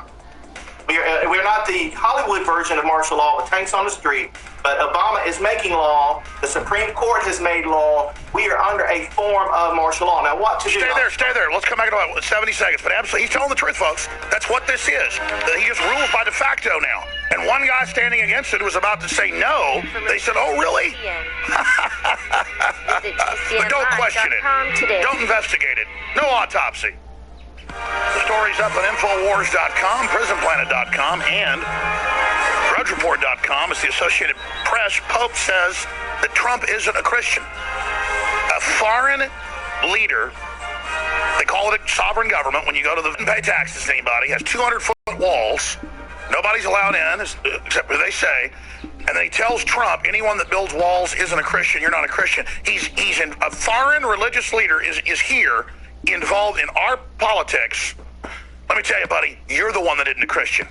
We're not the Hollywood version of martial law with tanks on the street, but Obama is making law. The Supreme Court has made law. We are under a form of martial law. Now, what to do? Stay there. Let's come back to 70 seconds. But absolutely, he's telling the truth, folks. That's what this is. He just rules by de facto now. And one guy standing against it was about to say no. They said, oh, really? But don't question it. Don't investigate it. No autopsy. The story's up on Infowars.com, PrisonPlanet.com, and DrudgeReport.com. It's the Associated Press. Pope says that Trump isn't a Christian. A foreign leader, they call it a sovereign government when you go to the pay taxes to anybody, has 200-foot walls. Nobody's allowed in, except for they say. And then he tells Trump, anyone that builds walls isn't a Christian, you're not a Christian. He's in a foreign religious leader is here, involved in our politics. Let me tell you, buddy, you're the one that isn't a Christian.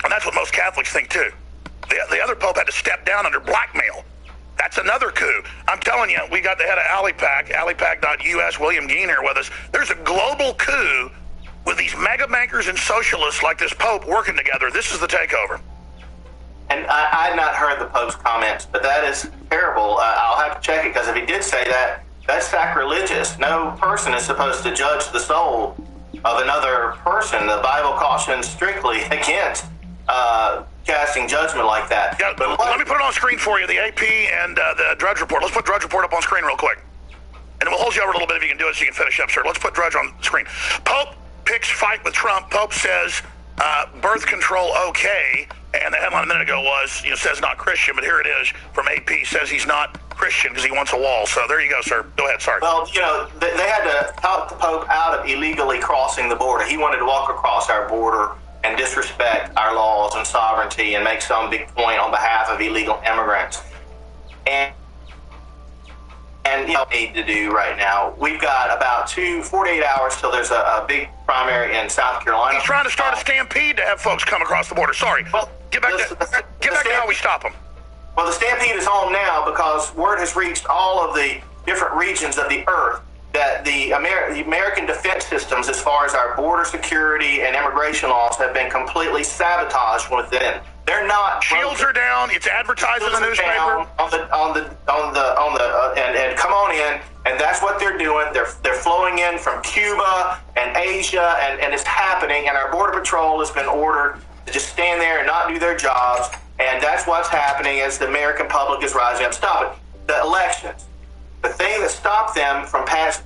And that's what most Catholics think, too. The other pope had to step down under blackmail. That's another coup. I'm telling you, we got the head of AliPac, alipac.us, William Gein here with us. There's a global coup with these mega bankers and socialists like this pope working together. This is the takeover. And I had not heard the Pope's comments, but that is terrible. I'll have to check it, because if he did say that, that's sacrilegious. No person is supposed to judge the soul of another person. The Bible cautions strictly against casting judgment like that. Yeah, but let me put it on screen for you, the AP and the Drudge Report. Let's put Drudge Report up on screen real quick. And we'll hold you over a little bit if you can do it so you can finish up, sir. Let's put Drudge on screen. Pope picks fight with Trump. Pope says birth control okay. And the headline a minute ago was, says not Christian, but here it is from AP, says he's not Christian because he wants a wall. So there you go, sir. Go ahead, sorry. Well, they had to talk the Pope out of illegally crossing the border. He wanted to walk across our border and disrespect our laws and sovereignty and make some big point on behalf of illegal immigrants. And need to do right now. We've got about 48 hours till there's a big primary in South Carolina. He's trying to start a stampede to have folks come across the border. Sorry. Well, get back to how we stop them. Well, the stampede is on now because word has reached all of the different regions of the earth that the American defense systems, as far as our border security and immigration laws, have been completely sabotaged within. They're not. Shields are down. It's advertised in the newspaper. And come on in. And that's what they're doing. They're flowing in from Cuba and Asia, and it's happening. And our Border Patrol has been ordered to just stand there and not do their jobs. And that's what's happening as the American public is rising up. Stop it. The elections. The thing that stopped them from passing.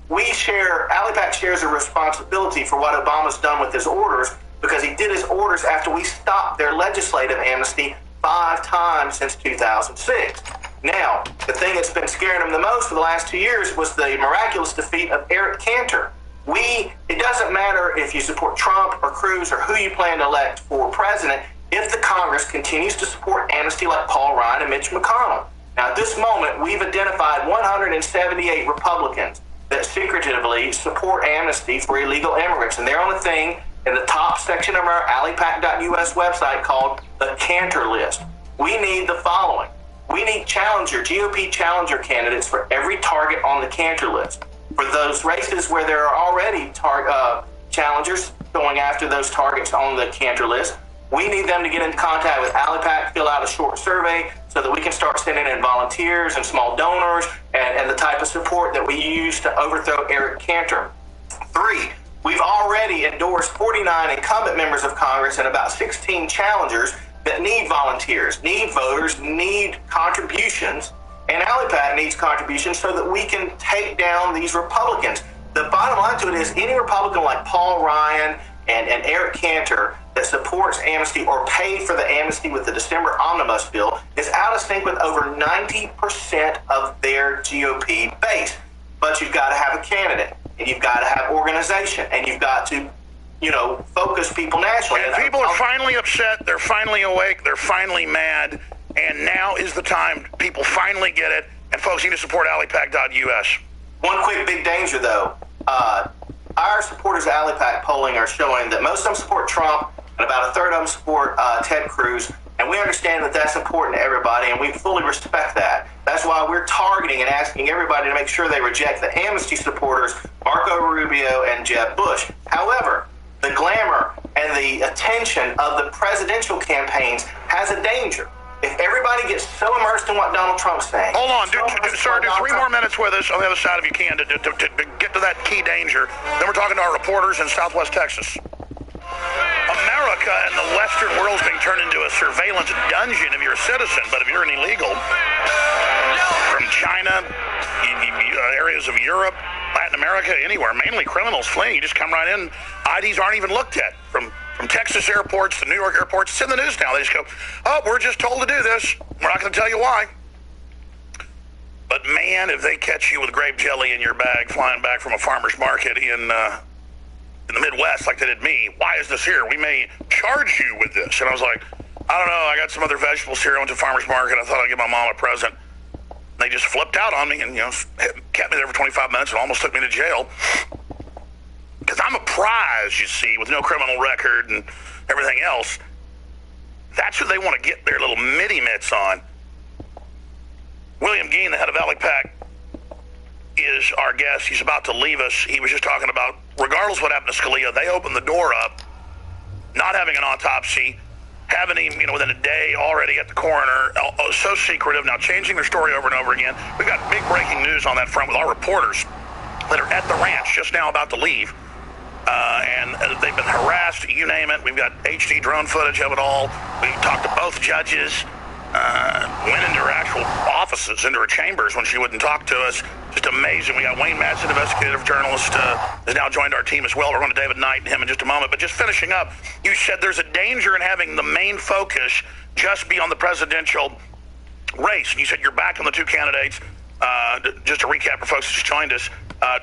AliPac shares a responsibility for what Obama's done with his orders, because he did his orders after we stopped their legislative amnesty 5 times since 2006. Now, the thing that's been scaring them the most for the last 2 years was the miraculous defeat of Eric Cantor. It doesn't matter if you support Trump or Cruz or who you plan to elect for president if the Congress continues to support amnesty like Paul Ryan and Mitch McConnell. Now, at this moment, we've identified 178 Republicans that secretively support amnesty for illegal immigrants, and they're on a thing in the top section of our alipac.us website called the Cantor List. We need the following. We need GOP challenger candidates for every target on the Cantor List. For those races where there are already challengers going after those targets on the Cantor List, we need them to get in contact with AliPac, fill out a short survey so that we can start sending in volunteers and small donors and the type of support that we use to overthrow Eric Cantor. 3, we've already endorsed 49 incumbent members of Congress and about 16 challengers that need volunteers, need voters, need contributions, and AliPac needs contributions so that we can take down these Republicans. The bottom line to it is any Republican like Paul Ryan and Eric Cantor that supports amnesty or paid for the amnesty with the December omnibus bill is out of sync with over 90% of their GOP base. But you've got to have a candidate, and you've got to have organization, and you've got to, focus people nationally. And people are finally upset. They're finally awake. They're finally mad. And now is the time. People finally get it. And folks, you need to support alipac.us. One quick big danger, though. Our supporters at AliPac polling are showing that most of them support Trump and about a third of them support Ted Cruz. And we understand that that's important to everybody, and we fully respect that. That's why we're targeting and asking everybody to make sure they reject the amnesty supporters, Marco Rubio and Jeb Bush. However, the glamour and the attention of the presidential campaigns has a danger. If everybody gets so immersed in what Donald Trump's saying... Hold on, sir, do 3 more minutes with us on the other side if you can to get to that key danger. Then we're talking to our reporters in Southwest Texas. America and the Western world is being turned into a surveillance dungeon if you're a citizen, but if you're an illegal, from China, areas of Europe, Latin America, anywhere, mainly criminals fleeing, you just come right in. IDs aren't even looked at. From Texas airports to New York airports, it's in the news now. They just go, we're just told to do this. We're not going to tell you why. But man, if they catch you with grape jelly in your bag flying back from a farmer's market in the Midwest like they did me, why is this here? We may charge you with this. And I was like, I don't know. I got some other vegetables here. I went to a farmer's market. I thought I'd give my mom a present. They just flipped out on me and, kept me there for 25 minutes and almost took me to jail. Because I'm a prize, you see, with no criminal record and everything else. That's who they want to get their little midi-mitts on. William Geen, the head of AliPac, is our guest. He's about to leave us. He was just talking about, regardless of what happened to Scalia, they opened the door up, not having an autopsy, having him, within a day already at the coroner, so secretive, now changing their story over and over again. We've got big breaking news on that front with our reporters that are at the ranch just now about to leave. and they've been harassed, you name it. We've got HD drone footage of it all. We talked to both judges, went into her actual offices, into her chambers when she wouldn't talk to us. Just amazing. We got Wayne Madsen, investigative journalist, has now joined our team as well. We're going to David Knight and him in just a moment. But just finishing up, you said there's a danger in having the main focus just be on the presidential race. And you said you're back on the two candidates. Just to recap for folks who just joined us,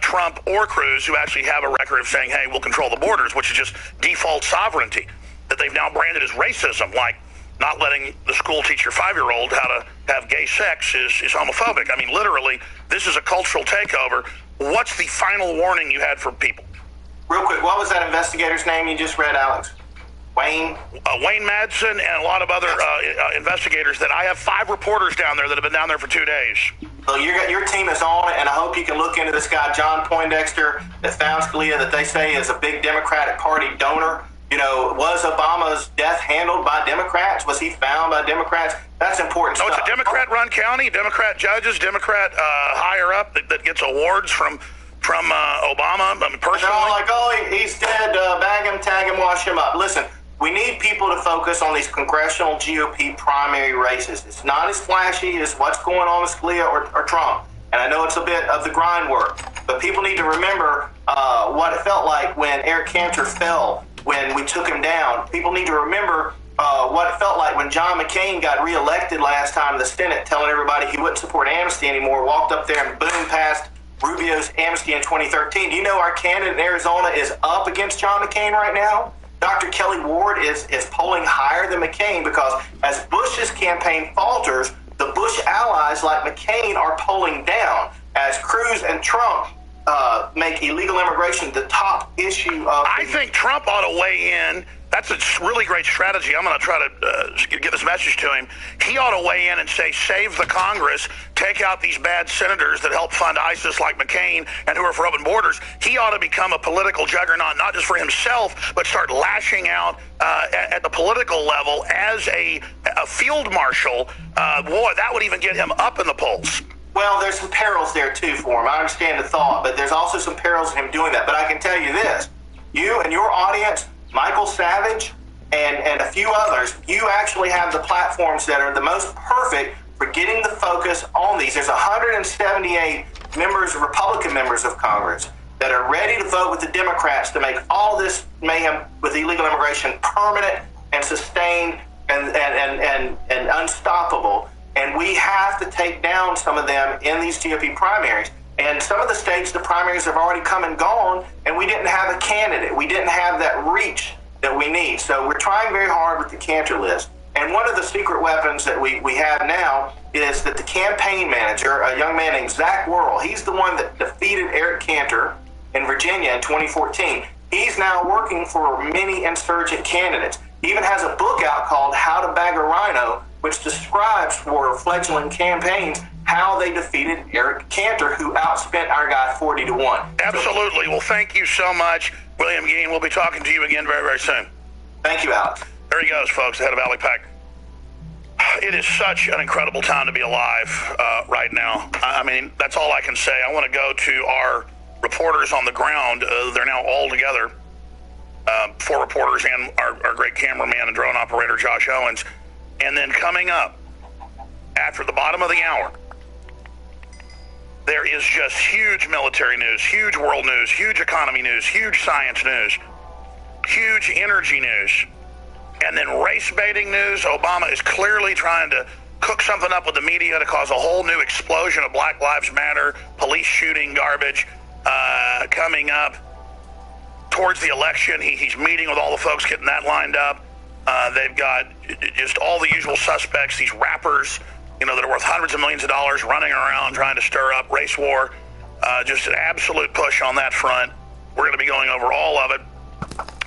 Trump or Cruz, who actually have a record of saying, hey, we'll control the borders, which is just default sovereignty, that they've now branded as racism, like not letting the school teach your 5-year-old how to have gay sex is homophobic. I mean, literally, this is a cultural takeover. What's the final warning you had for people? Real quick, what was that investigator's name you just read, Alex? Wayne Madsen and a lot of other investigators. That I have 5 reporters down there that have been down there for 2 days. So your team is on it, and I hope you can look into this guy, John Poindexter, that found Scalia, that they say is a big Democratic Party donor. You know, was Obama's death handled by Democrats? Was he found by Democrats? That's important stuff. No, it's a Democrat-run county, Democrat judges, Democrat higher up that gets awards from Obama. I mean, personally. They're all like, oh, he's dead, bag him, tag him, wash him up. Listen, we need people to focus on these congressional GOP primary races. It's not as flashy as what's going on with Scalia or Trump. And I know it's a bit of the grind work, but people need to remember what it felt like when Eric Cantor fell, when we took him down. People need to remember what it felt like when John McCain got reelected last time in the Senate, telling everybody he wouldn't support amnesty anymore, walked up there and boom, passed Rubio's amnesty in 2013. Do you know our candidate in Arizona is up against John McCain right now? Dr. Kelly Ward is polling higher than McCain because as Bush's campaign falters, the Bush allies like McCain are polling down as Cruz and Trump make illegal immigration the top issue of... I think Trump ought to weigh in. That's a really great strategy. I'm going to try to get this message to him. He ought to weigh in and say, save the Congress, take out these bad senators that help fund ISIS like McCain and who are for open borders. He ought to become a political juggernaut, not just for himself, but start lashing out at the political level as a field marshal. Boy, that would even get him up in the polls. Well, there's some perils there, too, for him. I understand the thought, but there's also some perils in him doing that. But I can tell you this. You and your audience, Michael Savage, and a few others, you actually have the platforms that are the most perfect for getting the focus on these. There's 178 members, Republican members of Congress, that are ready to vote with the Democrats to make all this mayhem with illegal immigration permanent and sustained and unstoppable. And we have to take down some of them in these GOP primaries. And some of the states, the primaries have already come and gone, and we didn't have a candidate. We didn't have that reach that we need. So we're trying very hard with the Cantor list. And one of the secret weapons that we have now is that the campaign manager, a young man named Zach Worrell, he's the one that defeated Eric Cantor in Virginia in 2014. He's now working for many insurgent candidates. He even has a book out called How to Bag a Rhino, which describes for fledgling campaigns how they defeated Eric Cantor, who outspent our guy 40-1. Absolutely. Well, thank you so much, William Geen. We'll be talking to you again very, very soon. Thank you, Alex. There he goes, folks, the head of Alley Pack. It is such an incredible time to be alive right now. I mean, that's all I can say. I want to go to our reporters on the ground. They're now all together, 4 reporters and our great cameraman and drone operator, Josh Owens. And then coming up, after the bottom of the hour, there is just huge military news, huge world news, huge economy news, huge science news, huge energy news, and then race-baiting news. Obama is clearly trying to cook something up with the media to cause a whole new explosion of Black Lives Matter, police shooting garbage coming up towards the election. He's meeting with all the folks, getting that lined up. They've got just all the usual suspects, these rappers, that are worth hundreds of millions of dollars running around trying to stir up race war. Just an absolute push on that front. We're going to be going over all of it.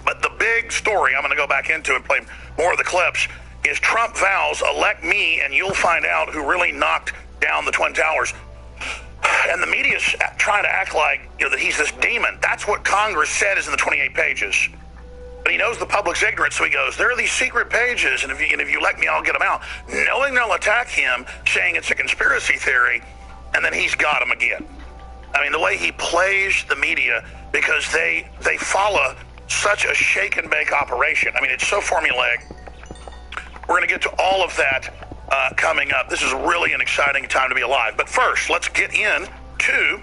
But the big story I'm going to go back into and play more of the clips is Trump vows, elect me and you'll find out who really knocked down the Twin Towers. And the media's trying to act like that he's this demon. That's what Congress said is in the 28 pages. But he knows the public's ignorant, so he goes, there are these secret pages, and if you elect me, I'll get them out. Knowing they'll attack him, saying it's a conspiracy theory, and then he's got them again. I mean, the way he plays the media because they follow such a shake and bake operation. I mean, it's so formulaic. We're going to get to all of that coming up. This is really an exciting time to be alive. But first, let's get into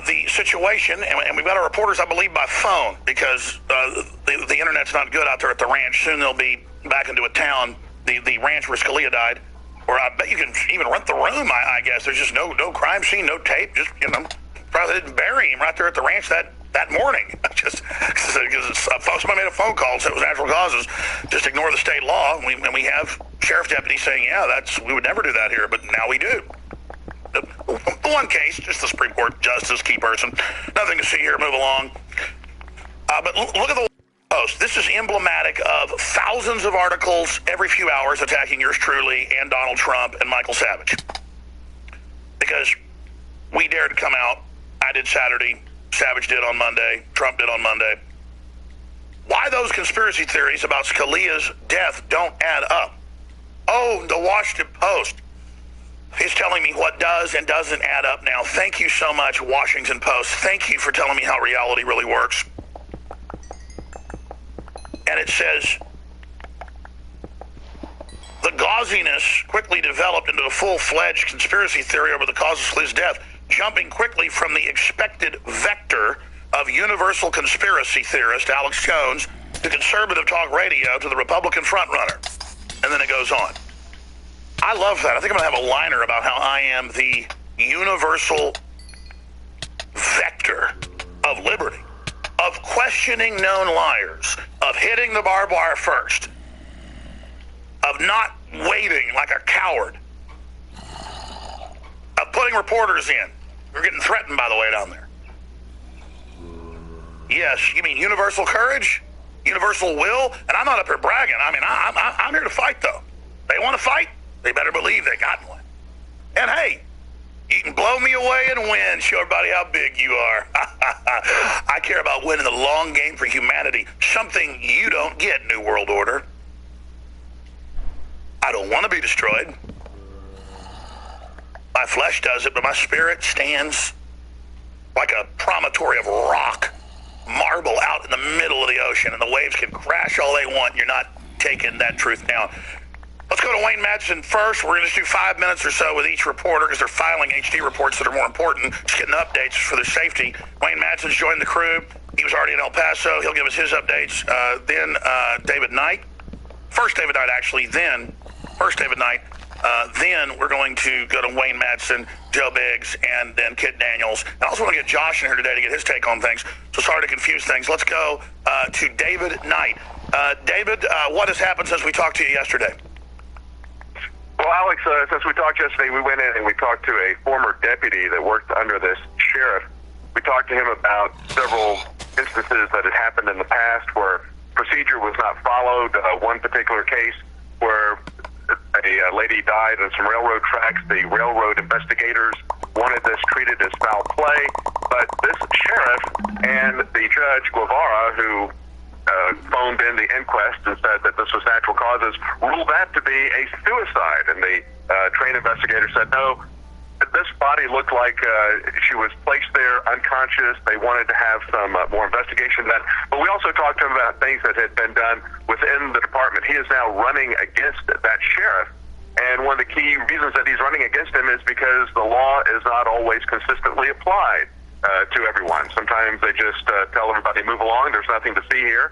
the situation, and we've got our reporters, I believe, by phone, because the internet's not good out there at the ranch. Soon they'll be back into a town, the ranch where Scalia died, where I bet you can even rent the room, I guess. There's just no crime scene, no tape, just, probably didn't bury him right there at the ranch that morning. Just because somebody made a phone call and said it was natural causes. Just ignore the state law. And we have sheriff deputies saying, yeah, we would never do that here, but now we do. The one case, just the Supreme Court justice, key person. Nothing to see here. Move along. But look at the Post. This is emblematic of thousands of articles every few hours attacking yours truly and Donald Trump and Michael Savage. Because we dared to come out. I did Saturday. Savage did on Monday. Trump did on Monday. Why those conspiracy theories about Scalia's death don't add up? Oh, the Washington Post is telling me what does and doesn't add up now. Thank you so much, Washington Post. Thank you for telling me how reality really works. And it says, the gauziness quickly developed into a full-fledged conspiracy theory over the cause of Scalia's death, jumping quickly from the expected vector of universal conspiracy theorist Alex Jones to conservative talk radio to the Republican frontrunner. And then it goes on. I love that. I think I'm going to have a liner about how I am the universal vector of liberty, of questioning known liars, of hitting the barbed wire first, of not waiting like a coward, of putting reporters in. We're getting threatened, by the way, down there. Yes, you mean universal courage? Universal will? And I'm not up here bragging. I mean, I'm here to fight, though. They want to fight? They better believe they got one. And hey, you can blow me away and win. Show everybody how big you are. I care about winning the long game for humanity. Something you don't get, New World Order. I don't want to be destroyed. My flesh does it, but my spirit stands like a promontory of rock, marble out in the middle of the ocean, and the waves can crash all they want. You're not taking that truth down. Let's go to Wayne Madsen first. We're going to just do 5 minutes or so with each reporter because they're filing HD reports that are more important, just getting updates for their safety. Wayne Madsen's joined the crew. He was already in El Paso. He'll give us his updates. Then David Knight. First David Knight, actually. Then we're going to go to Wayne Madsen, Joe Biggs, and then Kit Daniels. And I also want to get Josh in here today to get his take on things. So sorry to confuse things. Let's go to David Knight. David, what has happened since we talked to you yesterday? Well, Alex, since we talked yesterday, we went in and we talked to a former deputy that worked under this sheriff. We talked to him about several instances that had happened in the past where procedure was not followed. One particular case where a lady died on some railroad tracks. The railroad investigators wanted this treated as foul play, but this sheriff and the judge, Guevara, who phoned in the inquest and said that this was natural causes, ruled that to be a suicide. And the trained investigator said, no, this body looked like she was placed there unconscious. They wanted to have some more investigation done. But we also talked to him about things that had been done within the department. He is now running against that sheriff. And one of the key reasons that he's running against him is because the law is not always consistently applied to everyone. Sometimes they just tell everybody, move along, there's nothing to see here,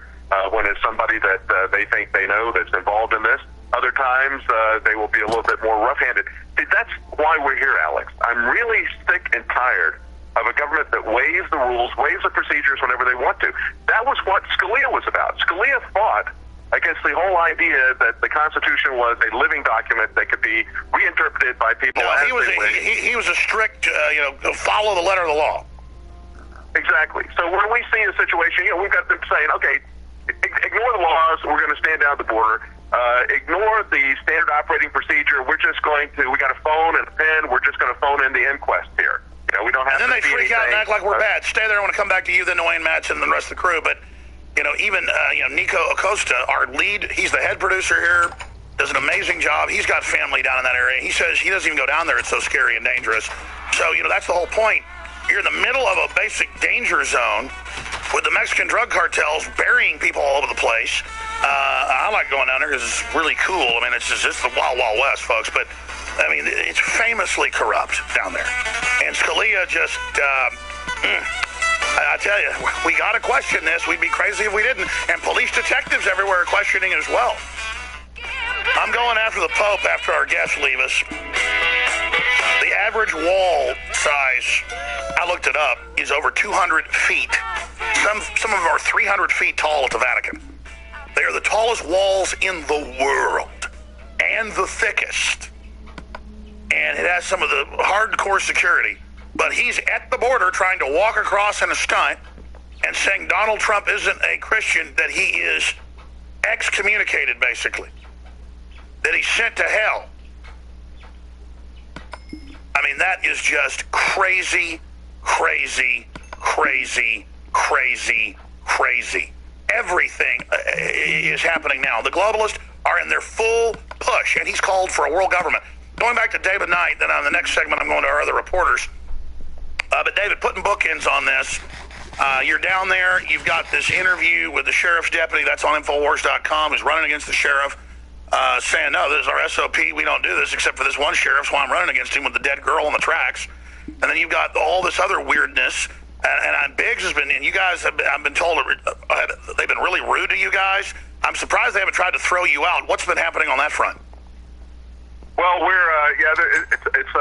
when it's somebody that they think they know that's involved in this. Other times, they will be a little bit more rough-handed. See, that's why we're here, Alex. I'm really sick and tired of a government that waives the rules, waives the procedures whenever they want to. That was what Scalia was about. Scalia fought against the whole idea that the Constitution was a living document that could be reinterpreted by people. No, he was a strict, follow the letter of the law. Exactly. So when we see a situation, we've got them saying, okay, ignore the laws, we're going to stand down the border. Ignore the standard operating procedure. We got a phone and a pen. We're just going to phone in the inquest here. We don't have. And then they freak out and act like we're bad. Stay there. I want to come back to you, then to Wayne Madsen and the rest of the crew. But even Nico Acosta, our lead, he's the head producer here. Does an amazing job. He's got family down in that area. He says he doesn't even go down there. It's so scary and dangerous. So that's the whole point. You're in the middle of a basic danger zone with the Mexican drug cartels burying people all over the place. I like going down there because it's really cool. I mean, it's just the wild, wild west, folks. But, I mean, it's famously corrupt down there. And Scalia just, I tell you, we got to question this. We'd be crazy if we didn't. And police detectives everywhere are questioning it as well. I'm going after the Pope after our guests leave us. The average wall size, I looked it up, is over 200 feet. Some of them are 300 feet tall at the Vatican. They are the tallest walls in the world and the thickest. And it has some of the hardcore security. But he's at the border trying to walk across in a stunt and saying Donald Trump isn't a Christian, that he is excommunicated, basically. That he's sent to hell. I mean, that is just crazy, crazy, crazy, crazy, crazy. Everything is happening now. The globalists are in their full push, and he's called for a world government. Going back to David Knight, then on the next segment, I'm going to our other reporters. But David, putting bookends on this, you're down there. You've got this interview with the sheriff's deputy. That's on Infowars.com. Who's running against the sheriff, saying, no, this is our SOP. We don't do this except for this one sheriff, so I'm running against him with the dead girl on the tracks. And then you've got all this other weirdness. And Biggs has been, and you guys have, I've been told they've been really rude to you guys. I'm surprised they haven't tried to throw you out. What's been happening on that front? Well, it's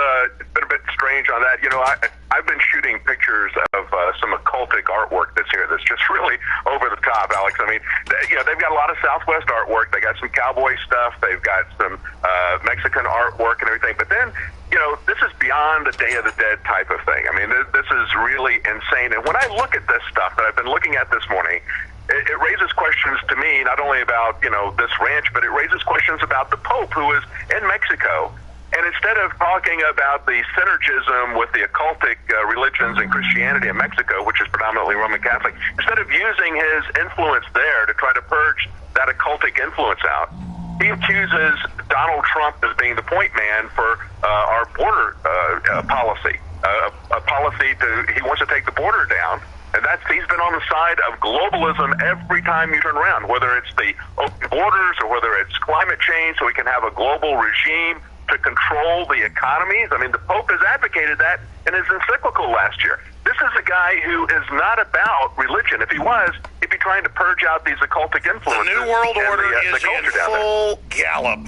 been a bit strange on that. You know, I've been shooting pictures of some occultic artwork that's here that's just really over the top, Alex. I mean, they've got a lot of Southwest artwork. They got some cowboy stuff. They've got some Mexican artwork and everything. But then, this is beyond the Day of the Dead type of thing. I mean, this is really insane. And when I look at this stuff that I've been looking at this morning, it raises questions to me, not only about, this ranch, but it raises questions about the Pope, who is in Mexico. And instead of talking about the synergism with the occultic religions and Christianity in Mexico, which is predominantly Roman Catholic, instead of using his influence there to try to purge that occultic influence out, he accuses Donald Trump as being the point man for our border policy. A policy he wants to take the border down. And he's been on the side of globalism every time you turn around, whether it's the open borders or whether it's climate change, so we can have a global regime to control the economies. I mean, the Pope has advocated that in his encyclical last year. This is a guy who is not about religion. If he was, he'd be trying to purge out these occultic influences. The New World Order is in full gallop.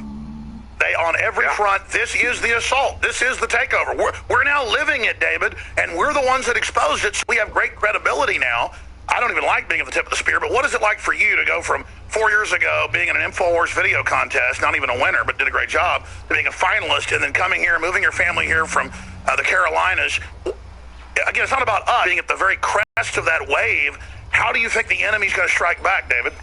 On every front, this is the assault. This is the takeover. We're now living it, David, and we're the ones that exposed it. So we have great credibility now. I don't even like being at the tip of the spear, but what is it like for you to go from 4 years ago being in an Infowars video contest, not even a winner, but did a great job, to being a finalist, and then coming here, moving your family here from the Carolinas? Again, it's not about us being at the very crest of that wave. How do you think the enemy's going to strike back, David?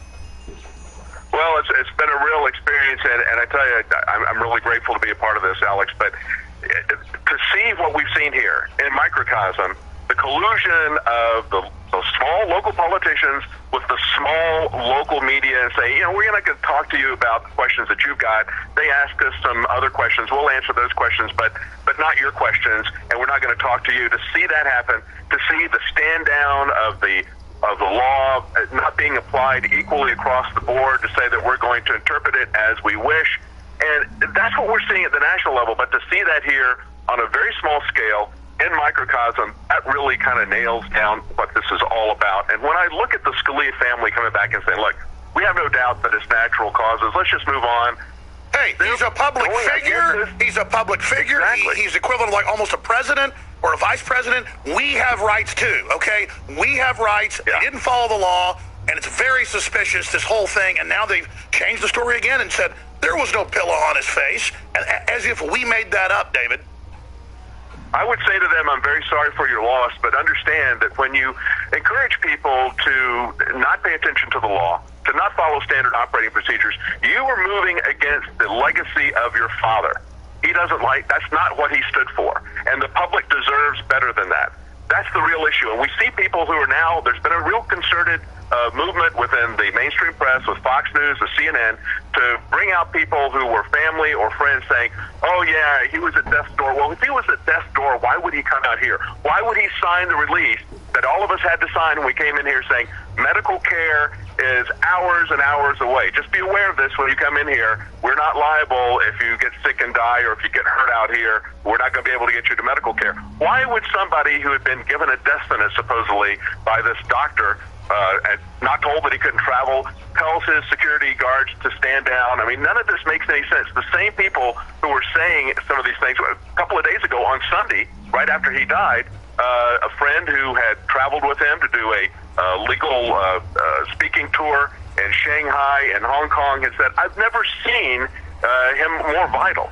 Well, it's been a real experience, and I tell you, I'm really grateful to be a part of this, Alex. But to see what we've seen here in microcosm, the collusion of the small local politicians with the small local media, and say, we're not going to talk to you about the questions that you've got. They ask us some other questions. We'll answer those questions, but not your questions, and we're not going to talk to you. To see that happen, to see the stand down of the law not being applied equally across the board, to say that we're going to interpret it as we wish. And that's what we're seeing at the national level. But to see that here on a very small scale, in microcosm, that really kind of nails down what this is all about. And when I look at the Scalia family coming back and saying, look, we have no doubt that it's natural causes, let's just move on. Hey, he's a public figure. He's a public figure. Exactly. He's equivalent of like almost a president or a vice president. We have rights too, okay? We have rights. Yeah. They didn't follow the law, and it's very suspicious, this whole thing. And now they've changed the story again and said there was no pillow on his face, as if we made that up, David. I would say to them, I'm very sorry for your loss, but understand that when you encourage people to not pay attention to the law, to not follow standard operating procedures, you are moving against the legacy of your father. That's not what he stood for. And the public deserves better than that. That's the real issue. And we see people who are now, there's been a real concerted movement within the mainstream press with Fox News, with CNN, to bring out people who were family or friends saying, oh, yeah, he was at death's door. Well, if he was at death's door, why would he come out here? Why would he sign the release that all of us had to sign when we came in here saying medical care is hours and hours away? Just be aware of this when you come in here. We're not liable if you get sick and die or if you get hurt out here. We're not going to be able to get you to medical care. Why would somebody who had been given a death sentence, supposedly, by this doctor, not told that he couldn't travel, tells his security guards to stand down? I mean, none of this makes any sense. The same people who were saying some of these things, a couple of days ago on Sunday, right after he died, a friend who had traveled with him to do a legal speaking tour in Shanghai and Hong Kong had said, I've never seen him more vital.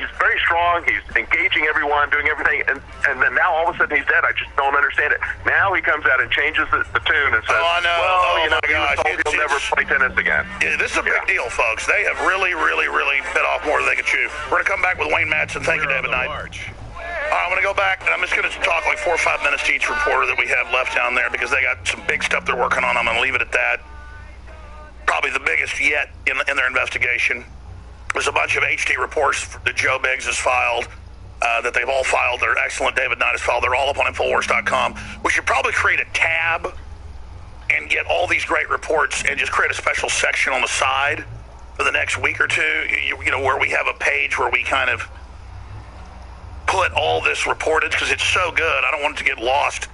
He's very strong. He's engaging everyone, doing everything. And then now all of a sudden he's dead. I just don't understand it. Now he comes out and changes the tune and says, well, you know, he was told he'll never play tennis again. Yeah, this is a big deal, folks. They have really, really, really bit off more than they could chew. We're going to come back with Wayne Madsen. Thank you, David Knight. All right, I'm going to go back, and I'm just going to talk like 4 or 5 minutes to each reporter that we have left down there because they got some big stuff they're working on. I'm going to leave it at that. Probably the biggest yet in their investigation. There's a bunch of HD reports that Joe Biggs has filed, that they've all filed. They're excellent. David Knight has filed. They're all up on Infowars.com. We should probably create a tab and get all these great reports and just create a special section on the side for the next week or two, you know, where we have a page where we kind of put all this reported because it's so good. I don't want it to get lost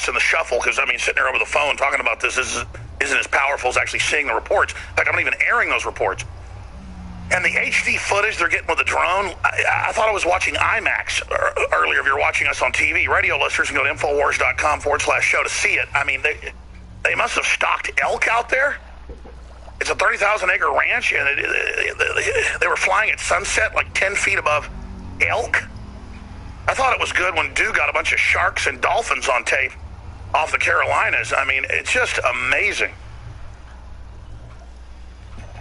in the shuffle because, I mean, sitting there over the phone talking about this isn't as powerful as actually seeing the reports. In fact, I'm not even airing those reports. And the HD footage they're getting with the drone, I thought I was watching IMAX earlier. If you're watching us on TV, radio listeners can go to Infowars.com/show to see it. I mean, they must have stocked elk out there. It's a 30,000-acre ranch, and they were flying at sunset like 10 feet above elk. I thought it was good when Dew got a bunch of sharks and dolphins on tape off the Carolinas. I mean, it's just amazing.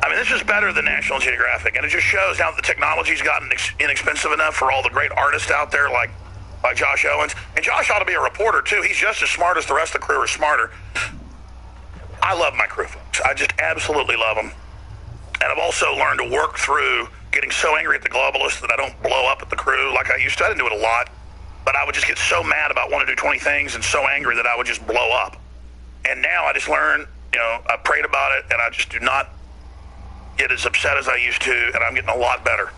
I mean, this is better than National Geographic, and it just shows now that the technology's gotten inexpensive enough for all the great artists out there like Josh Owens. And Josh ought to be a reporter, too. He's just as smart as the rest of the crew are smarter. I love my crew, folks. I just absolutely love them. And I've also learned to work through getting so angry at the globalists that I don't blow up at the crew like I used to. I didn't do it a lot, but I would just get so mad about wanting to do 20 things and so angry that I would just blow up. And now I just learned, you know, I prayed about it, and I just do not get as upset as I used to, and I'm getting a lot better.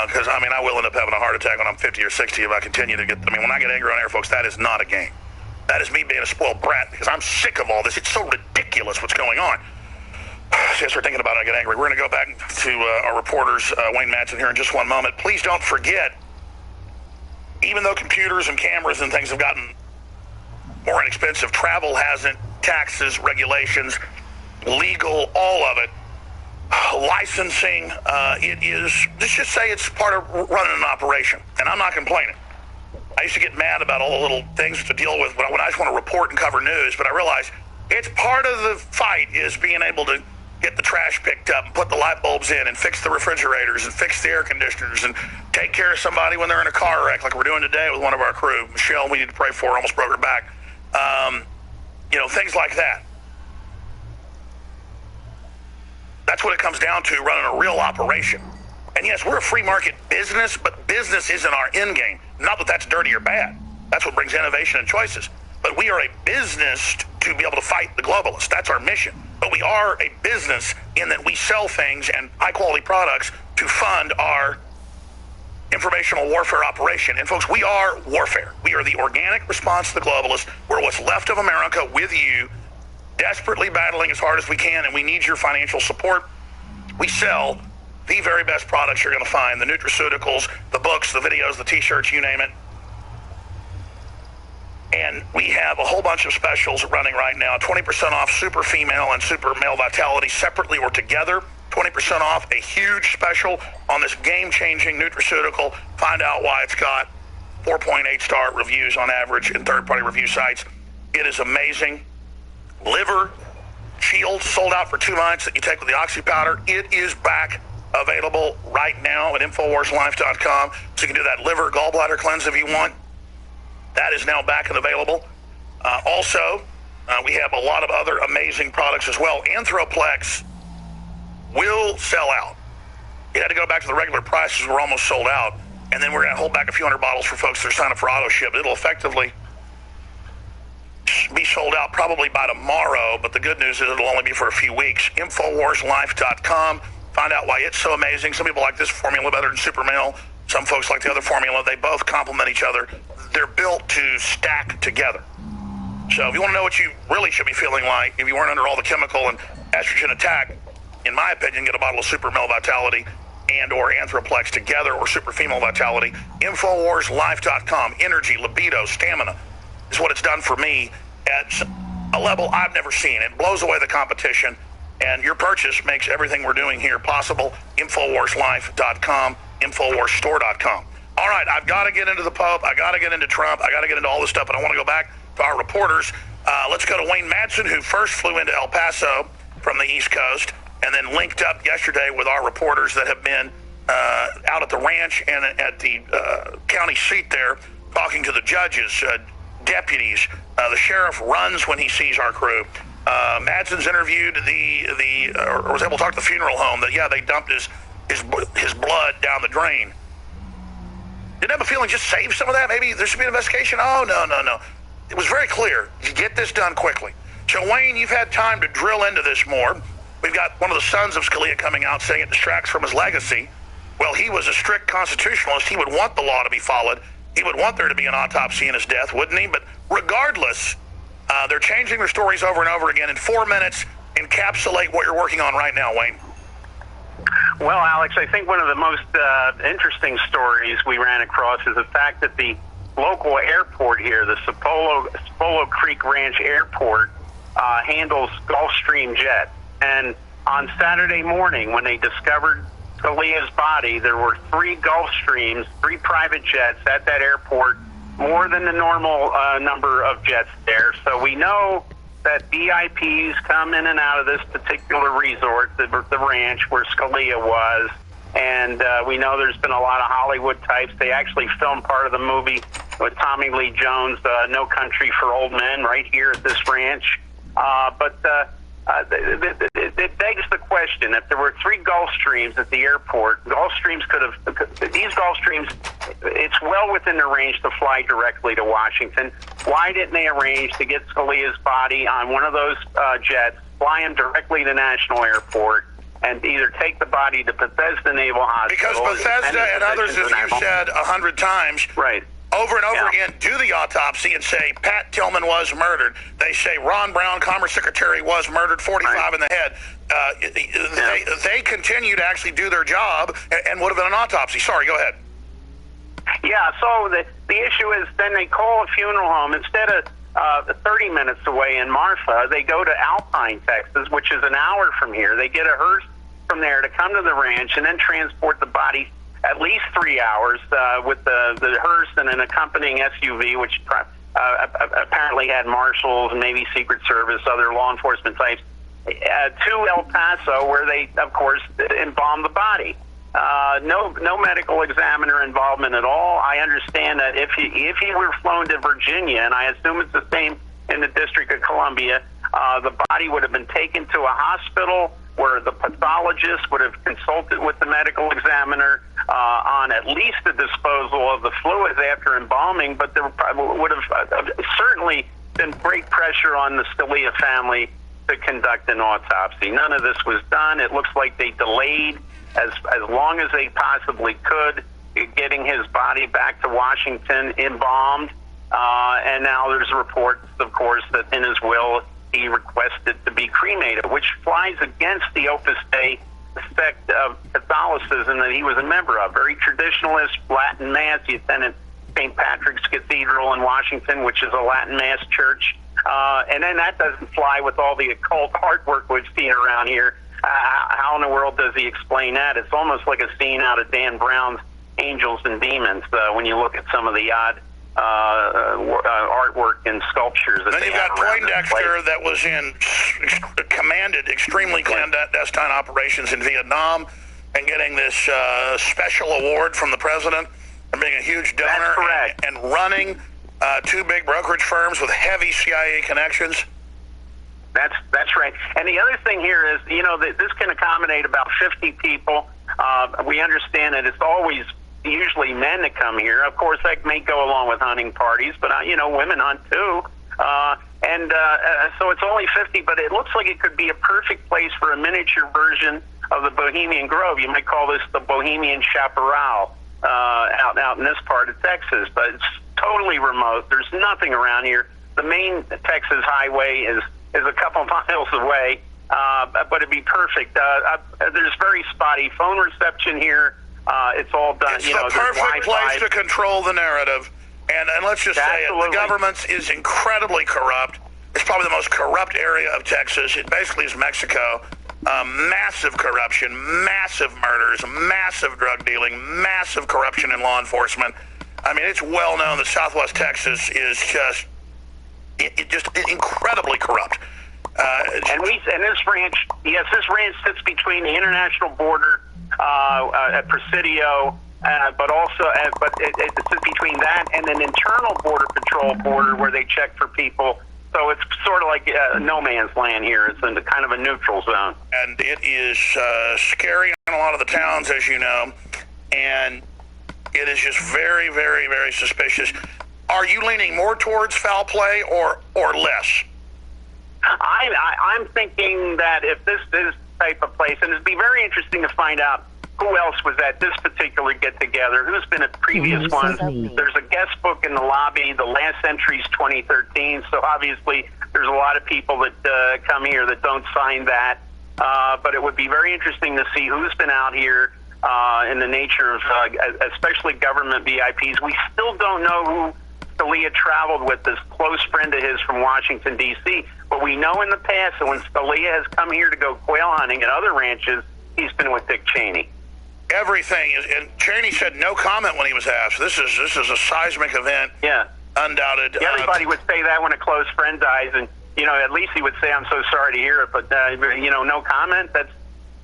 Because, I mean, I will end up having a heart attack when I'm 50 or 60 if I continue to get, I mean, when I get angry on air, folks, that is not a game. That is me being a spoiled brat because I'm sick of all this. It's so ridiculous what's going on. So yes, we're thinking about it. I get angry. We're going to go back to our reporters, Wayne Madsen, here in just one moment. Please don't forget, even though computers and cameras and things have gotten more inexpensive, travel hasn't, taxes, regulations, legal, all of it. Licensing, it is, let's just say it's part of running an operation, and I'm not complaining. I used to get mad about all the little things to deal with when I just want to report and cover news, but I realize it's part of the fight is being able to get the trash picked up and put the light bulbs in and fix the refrigerators and fix the air conditioners and take care of somebody when they're in a car wreck like we're doing today with one of our crew. Michelle, we need to pray for her, almost broke her back. You know, things like that. That's what it comes down to, running a real operation. And yes, we're a free market business, but business isn't our end game. Not that that's dirty or bad. That's what brings innovation and choices. But we are a business to be able to fight the globalists. That's our mission. But we are a business in that we sell things and high-quality products to fund our informational warfare operation. And folks, we are warfare. We are the organic response to the globalists. We're what's left of America with you, desperately battling as hard as we can, and we need your financial support. We sell the very best products you're going to find, the nutraceuticals, the books, the videos, the t-shirts, you name it. And we have a whole bunch of specials running right now. 20% off Super Female and Super Male Vitality separately or together. 20% off, a huge special on this game-changing nutraceutical. Find out why it's got 4.8-star reviews on average in third-party review sites. It is amazing. Liver Shield sold out for 2 months that you take with the Oxy powder. It is back available right now at InfoWarsLife.com. So you can do that liver gallbladder cleanse if you want. That is now back and available. Also, we have a lot of other amazing products as well. Anthroplex will sell out. You had to go back to the regular prices. We're almost sold out. And then we're going to hold back a few hundred bottles for folks that are signed up for auto ship. It'll effectively be sold out probably by tomorrow, but the good news is it'll only be for a few weeks. InfoWarsLife.com. Find out why it's so amazing. Some people like this formula better than Supermale. Some folks like the other formula. They both complement each other. They're built to stack together. So if you want to know what you really should be feeling like, if you weren't under all the chemical and estrogen attack, in my opinion, get a bottle of Super Male Vitality and or Anthroplex together, or Super Female Vitality. InfoWarsLife.com. Energy, libido, stamina is what it's done for me at a level I've never seen. It blows away the competition, and your purchase makes everything we're doing here possible. InfoWarsLife.com, InfoWarsStore.com. All right, I've got to get into the Pope. I got to get into Trump. I got to get into all this stuff, but I want to go back to our reporters. Let's go to Wayne Madsen, who first flew into El Paso from the East Coast, and then linked up yesterday with our reporters that have been out at the ranch and at the county seat there, talking to the judges, deputies. The sheriff runs when he sees our crew. Madsen's interviewed or was able to talk to the funeral home that, yeah, they dumped his blood down the drain. Didn't have a feeling just save some of that? Maybe there should be an investigation? Oh, no. It was very clear. You get this done quickly. So, Wayne, you've had time to drill into this more. We've got one of the sons of Scalia coming out saying it distracts from his legacy. Well, he was a strict constitutionalist. He would want the law to be followed. He would want there to be an autopsy in his death, wouldn't he? But regardless, they're changing their stories over and over again. In 4 minutes, encapsulate what you're working on right now, Wayne. Well, Alex, I think one of the most interesting stories we ran across is the fact that the local airport here, the Sapolo Creek Ranch Airport, handles Gulfstream jets. And on Saturday morning, when they discovered Scalia's body, there were 3 Gulfstreams, 3 private jets at that airport, more than the normal number of jets there. So we know that VIPs come in and out of this particular resort, the ranch where Scalia was. And we know there's been a lot of Hollywood types. They actually filmed part of the movie with Tommy Lee Jones, No Country for Old Men, right here at this ranch. It begs the question, if there were 3 Gulfstreams at the airport, these Gulfstreams, it's well within their range to fly directly to Washington. Why didn't they arrange to get Scalia's body on one of those jets, fly him directly to National Airport, and either take the body to Bethesda Naval Hospital? Because Bethesda and others, as you've said 100 times, right, over and over again, do the autopsy and say Pat Tillman was murdered. They say Ron Brown, Commerce Secretary, was murdered, 45 in the head. They continue to actually do their job and would have been an autopsy. Sorry, go ahead. Yeah, so the issue is then they call a funeral home. Instead of 30 minutes away in Marfa, they go to Alpine, Texas, which is an hour from here. They get a hearse from there to come to the ranch and then transport the body at least 3 hours with the hearse and an accompanying SUV, which apparently had marshals and Navy Secret Service, other law enforcement types, to El Paso, where they, of course, embalmed the body. No medical examiner involvement at all. I understand that if he were flown to Virginia, and I assume it's the same in the District of Columbia, the body would have been taken to a hospital where the pathologist would have consulted with the medical examiner on at least the disposal of the fluids after embalming, but there would have certainly been great pressure on the Scalia family to conduct an autopsy. None of this was done. It looks like they delayed as long as they possibly could getting his body back to Washington embalmed, and now there's reports, of course, that in his will he requested to be cremated, which flies against the Opus Dei sect of Catholicism that he was a member of. Very traditionalist, Latin Mass. He attended St. Patrick's Cathedral in Washington, which is a Latin Mass church. And then that doesn't fly with all the occult artwork we've seen around here. How in the world does he explain that? It's almost like a scene out of Dan Brown's Angels and Demons when you look at some of the odd artwork and sculptures that then they you've have got Poindexter that was commanded extremely clandestine operations in Vietnam and getting this special award from the president and being a huge donor and running 2 big brokerage firms with heavy CIA connections. That's right. And the other thing here is, this can accommodate about 50 people. We understand that it's always usually men that come here. Of course, that may go along with hunting parties, but, women hunt too. So it's only 50, but it looks like it could be a perfect place for a miniature version of the Bohemian Grove. You might call this the Bohemian Chaparral out in this part of Texas, but it's totally remote. There's nothing around here. The main Texas highway is a couple miles away, but it'd be perfect. There's very spotty phone reception here. It's all done. It's the perfect place to control the narrative. And let's just say it, the government is incredibly corrupt. It's probably the most corrupt area of Texas. It basically is Mexico. Massive corruption, massive murders, massive drug dealing, massive corruption in law enforcement. I mean, it's well known that Southwest Texas is just incredibly corrupt. And this ranch sits between the international border at Presidio, but it sits between that and an internal border patrol border where they check for people. So it's sort of like no man's land here. It's in kind of a neutral zone. And it is scary in a lot of the towns, as you know, and it is just very, very, very suspicious. Are you leaning more towards foul play or less? I'm thinking that if this type of place, and it'd be very interesting to find out who else was at this particular get-together, who's been at previous ones. There's a guest book in the lobby. The last entry's 2013, so obviously there's a lot of people that come here that don't sign that. But it would be very interesting to see who's been out here in the nature of, especially government VIPs. We still don't know who Scalia traveled with, this close friend of his from Washington, D.C., but we know in the past that when Scalia has come here to go quail hunting at other ranches, he's been with Dick Cheney. Everything is, and Cheney said no comment when he was asked. This is a seismic event. Yeah, undoubted. Everybody would say that when a close friend dies, and at least he would say, "I'm so sorry to hear it," but no comment. That's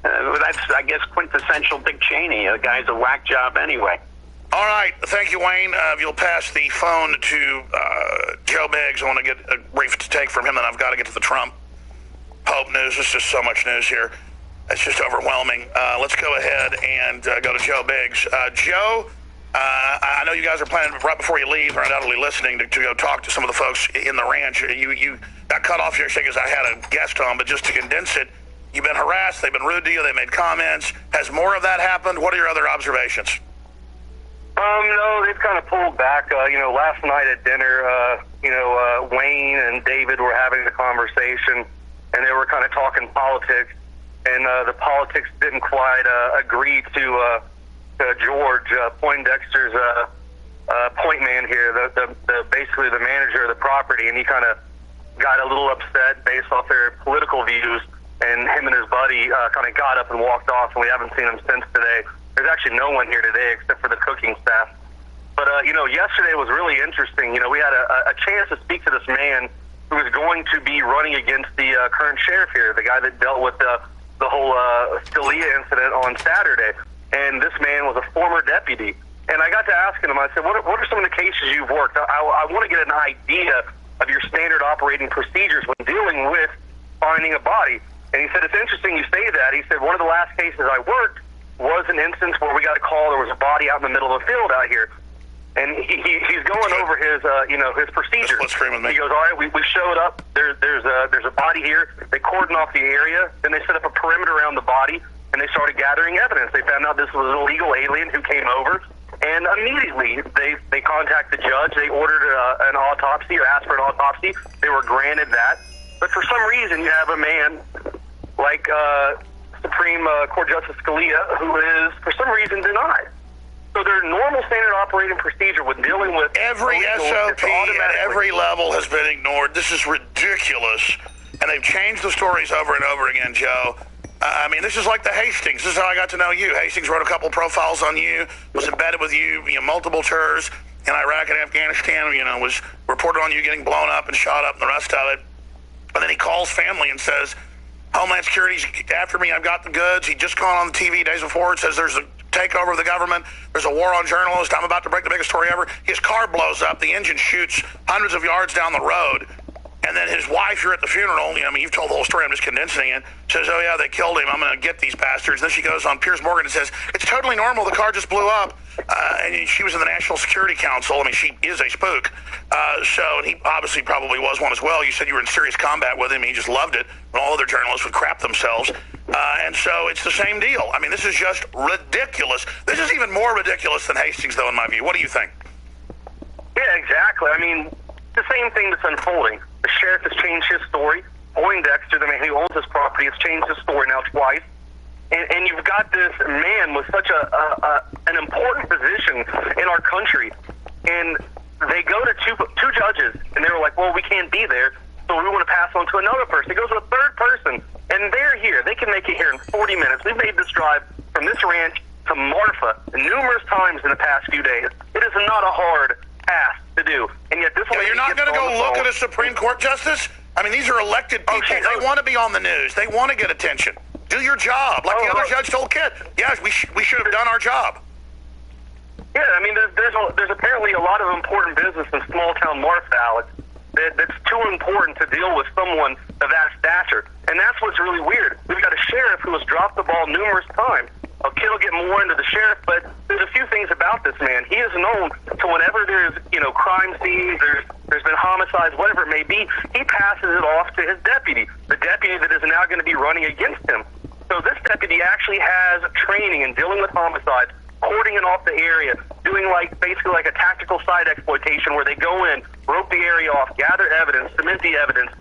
I guess quintessential Dick Cheney. The guy's a whack job anyway. All right, thank you, Wayne. If you'll pass the phone to Joe Biggs, I want to get a brief take from him, and I've got to get to the Trump Pope news. There's just so much news here. It's just overwhelming. Let's go ahead and go to Joe Biggs. Joe, I know you guys are planning right before you leave, or undoubtedly listening to go talk to some of the folks in the ranch. You got cut off here because I had a guest on, but just to condense it, you've been harassed, they've been rude to you, they made comments. Has more of that happened? What are your other observations? No, they've kind of pulled back. Last night at dinner, Wayne and David were having the conversation, and they were kind of talking politics. And the politics didn't quite agree to George Poindexter's point man here, the basically the manager of the property, and he kind of got a little upset based off their political views. And him and his buddy kind of got up and walked off, and we haven't seen him since today. There's actually no one here today except for the cooking staff. But yesterday was really interesting. We had a chance to speak to this man who is going to be running against the current sheriff here, the guy that dealt with the whole Scalia incident on Saturday. And this man was a former deputy. And I got to asking him, I said, what are some of the cases you've worked? I want to get an idea of your standard operating procedures when dealing with finding a body. And he said, it's interesting you say that. He said, one of the last cases I worked was an instance where we got a call there was a body out in the middle of the field out here. And he's going over his his procedures. He goes, all right, we showed up. There's a body here. They cordoned off the area. Then they set up a perimeter around the body, and they started gathering evidence. They found out this was an illegal alien who came over, and immediately they contacted the judge. They ordered an autopsy or asked for an autopsy. They were granted that. But for some reason, you have a man like Supreme Court Justice Scalia who is, for some reason, denied. So their normal standard operating procedure when dealing with every SOP at every level has been ignored. This is ridiculous, and they've changed the stories over and over again, Joe. I mean, this is like the Hastings. This is how I got to know you. Hastings wrote a couple profiles on you, was embedded with you, multiple tours in Iraq and Afghanistan. Was reported on you getting blown up and shot up and the rest of it. And then he calls family and says, Homeland Security's after me. I've got the goods. He'd just gone on the TV days before. It says there's a takeover of the government. There's a war on journalists. I'm about to break the biggest story ever. His car blows up. The engine shoots hundreds of yards down the road. And then his wife, you're at the funeral, you've told the whole story, I'm just condensing it, says, oh yeah, they killed him, I'm going to get these bastards. And then she goes on Piers Morgan and says, it's totally normal, the car just blew up. And she was in the National Security Council. She is a spook. And he obviously probably was one as well. You said you were in serious combat with him. He just loved it when all other journalists would crap themselves. And so it's the same deal. This is just ridiculous. This is even more ridiculous than Hastings, though, in my view. What do you think? Yeah, exactly. The same thing that's unfolding. The sheriff has changed his story. Poindexter, the man who owns this property, has changed his story now twice. And you've got this man with such an important position in our country. And they go to two judges, and they were like, well, we can't be there, so we want to pass on to another person. It goes to a third person, and they're here. They can make it here in 40 minutes. We've made this drive from this ranch to Marfa numerous times in the past few days. It is not a hard task to do. And yet this one, you're not going to go look at a Supreme Court justice? These are elected people. They want to be on the news. They want to get attention. Do your job, like the other judge told Kit. Yes, we should have done our job. Yeah, there's apparently a lot of important business in small-town Marfa, Alex, that's too important to deal with someone of that stature. And that's what's really weird. We've got a sheriff who has dropped the ball numerous times. Kit will get more into the sheriff, but there's a few things about this man. He is known to whenever there's, crime scenes, there's been homicides, whatever it may be, he passes it off to his deputy, the deputy that is now going to be running against him. So this deputy actually has training in dealing with homicides, cordoning off the area, doing basically a tactical site exploitation where they go in, rope the area off, gather evidence, cement the evidence,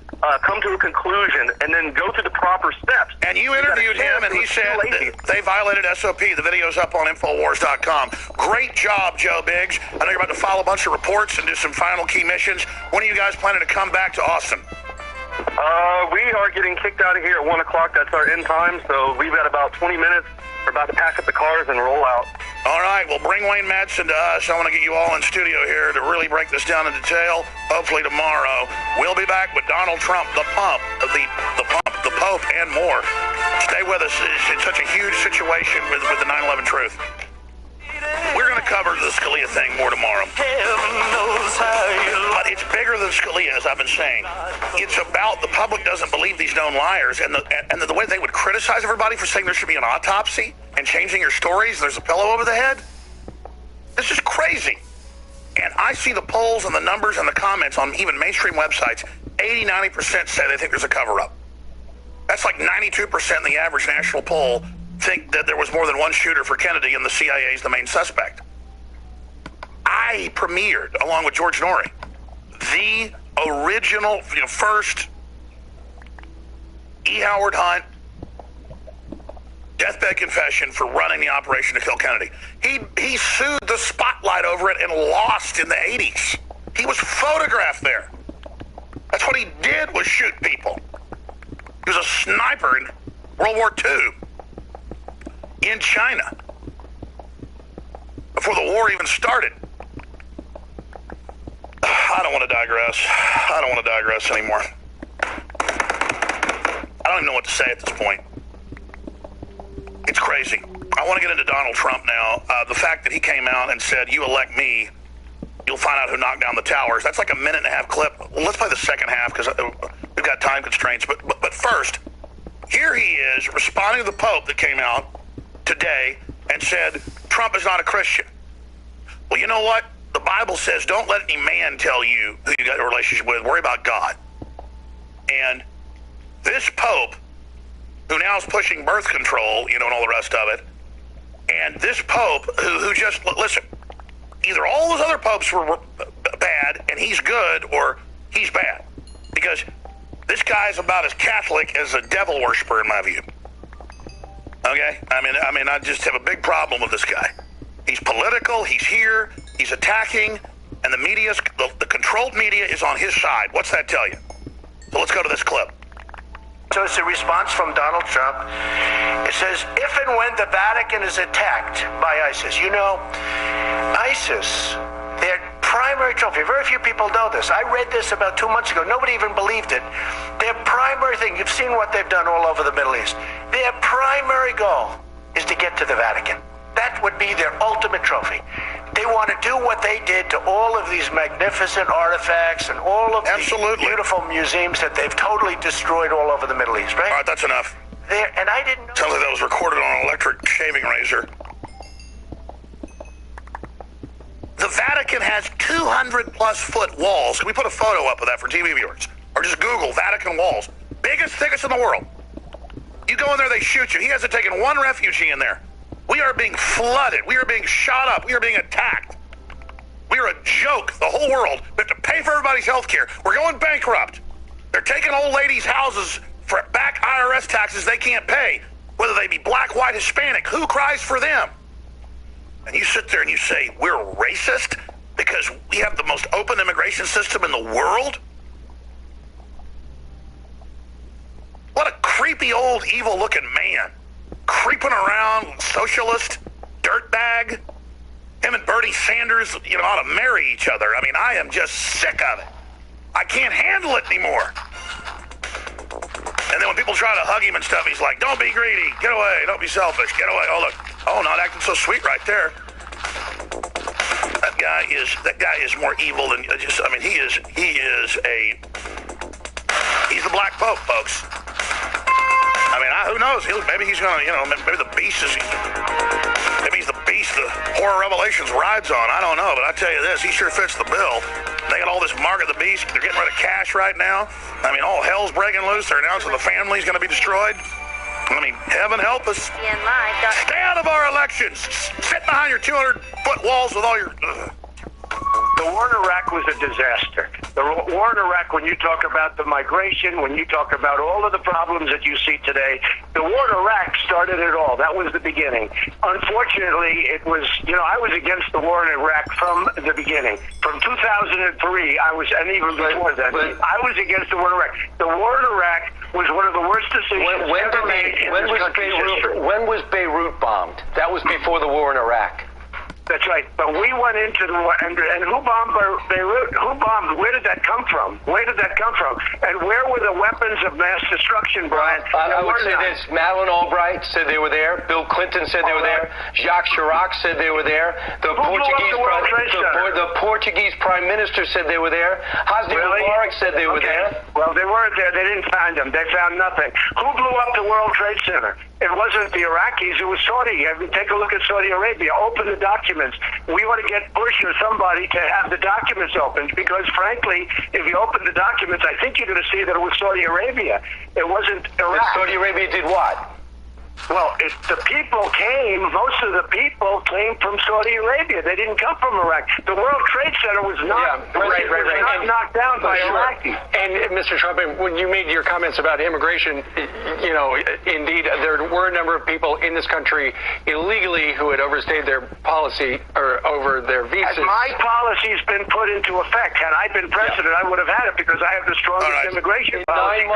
come to a conclusion, and then go through the proper steps. And you interviewed him, and he said they violated SOP. The video's up on Infowars.com. Great job, Joe Biggs. I know you're about to file a bunch of reports and do some final key missions. When are you guys planning to come back to Austin? We are getting kicked out of here at 1 o'clock. That's our end time, so we've got about 20 minutes. We're about to pack up the cars and roll out. All right, well, bring Wayne Madsen to us. I want to get you all in studio here to really break this down in detail. Hopefully tomorrow. We'll be back with Donald Trump, the Pope, and more. Stay with us. It's such a huge situation with the 9/11 truth. We're going to cover the Scalia thing more tomorrow. But it's bigger than Scalia, as I've been saying. It's about the public doesn't believe these known liars, and the way they would criticize everybody for saying there should be an autopsy and changing your stories. There's a pillow over the head. This is crazy. And I see the polls and the numbers and the comments on even mainstream websites. 80-90% say they think there's a cover-up. That's like 92% in the average national poll think that there was more than one shooter for Kennedy and the CIA is the main suspect. I premiered, along with George Norrie, the original, first E. Howard Hunt deathbed confession for running the operation to kill Kennedy. He sued the Spotlight over it and lost in the 80s. He was photographed there. That's what he did, was shoot people. He was a sniper in World War II in China before the war even started. I don't want to digress anymore. I don't even know what to say at this point. It's crazy. I want to get into Donald Trump now. The fact that he came out and said, you elect me, you'll find out who knocked down the towers. That's like a 1.5-minute clip. Well, let's play the second half because we've got time constraints. But first, here he is responding to the Pope that came out today and said, Trump is not a Christian. Well, you know what? The Bible says, don't let any man tell you who you got a relationship with. Worry about God. And this Pope, who now is pushing birth control, and all the rest of it, and this Pope who just, listen, either all those other popes were bad and he's good, or he's bad. Because this guy's about as Catholic as a devil worshiper in my view. Okay? I just have a big problem with this guy. He's political, he's here, he's attacking, and the controlled media is on his side. What's that tell you? So let's go to this clip. So it's a response from Donald Trump. It says, if and when the Vatican is attacked by ISIS, ISIS, their primary trophy, very few people know this. I read this about 2 months ago. Nobody even believed it. Their primary thing, you've seen what they've done all over the Middle East. Their primary goal is to get to the Vatican. That would be their ultimate trophy. They want to do what they did to all of these magnificent artifacts and all of the beautiful museums that they've totally destroyed all over the Middle East, right? All right, that's enough. And I didn't know. Sounds like that was recorded on an electric shaving razor. The Vatican has 200-plus foot walls. Can we put a photo up of that for TV viewers? Or just Google Vatican walls. Biggest, thickest in the world. You go in there, they shoot you. He hasn't taken one refugee in there. We are being flooded. We are being shot up. We are being attacked. We are a joke, the whole world. We have to pay for everybody's health care. We're going bankrupt. They're taking old ladies' houses for back IRS taxes they can't pay, whether they be black, white, Hispanic. Who cries for them? And you sit there and you say, we're racist because we have the most open immigration system in the world? What a creepy old evil-looking man. Creeping around, socialist, dirtbag. Him and Bernie Sanders, ought to marry each other. I mean, I am just sick of it. I can't handle it anymore. And then when people try to hug him and stuff, he's like, don't be greedy. Get away. Don't be selfish. Get away. Oh, look. Oh, not acting so sweet right there. That guy is more evil than just, I mean, he's the Black Pope, folks. I mean, who knows? Maybe he's going to, maybe the beast is, maybe he's the beast the horror Revelations rides on. I don't know, but I tell you this, he sure fits the bill. They got all this Mark of the Beast. They're getting rid of cash right now. I mean, all hell's breaking loose. They're announcing the family's going to be destroyed. I mean, heaven help us. Stay out of our elections. Sit behind your 200-foot walls with all your... The war in Iraq was a disaster. The war in Iraq, when you talk about the migration, when you talk about all of the problems that you see today, the war in Iraq started it all. That was the beginning. Unfortunately, it was, I was against the war in Iraq from the beginning. From 2003, and even before that, I was against the war in Iraq. The war in Iraq was one of the worst decisions ever made in this country's history. When was Beirut bombed? That was before the war in Iraq. That's right. But we went into the war, and who bombed Beirut? Who bombed? Where did that come from? Where did that come from? And where were the weapons of mass destruction, Brian? I would say this. Madeleine Albright said they were there. Bill Clinton said they were there. Jacques Chirac said they were there. The Portuguese Prime Minister said they were there. Hosni Mubarak said they were there. Well, they weren't there. They didn't find them. They found nothing. Who blew up the World Trade Center? It wasn't the Iraqis. It was Saudi. I mean, take a look at Saudi Arabia. Open the documents. We want to get Bush or somebody to have the documents opened because, frankly, if you open the documents, I think you're going to see that it was Saudi Arabia. It wasn't Iraq. Saudi Arabia did what? Well, the people came, most of the people came from Saudi Arabia. They didn't come from Iraq. The World Trade Center was not, not knocked down by Iraqis. And, Mr. Trump, when you made your comments about immigration, indeed, there were a number of people in this country illegally who had overstayed their policy or over their visas. Had my policy's been put into effect, had I been president, I would have had it because I have the strongest immigration policy. 9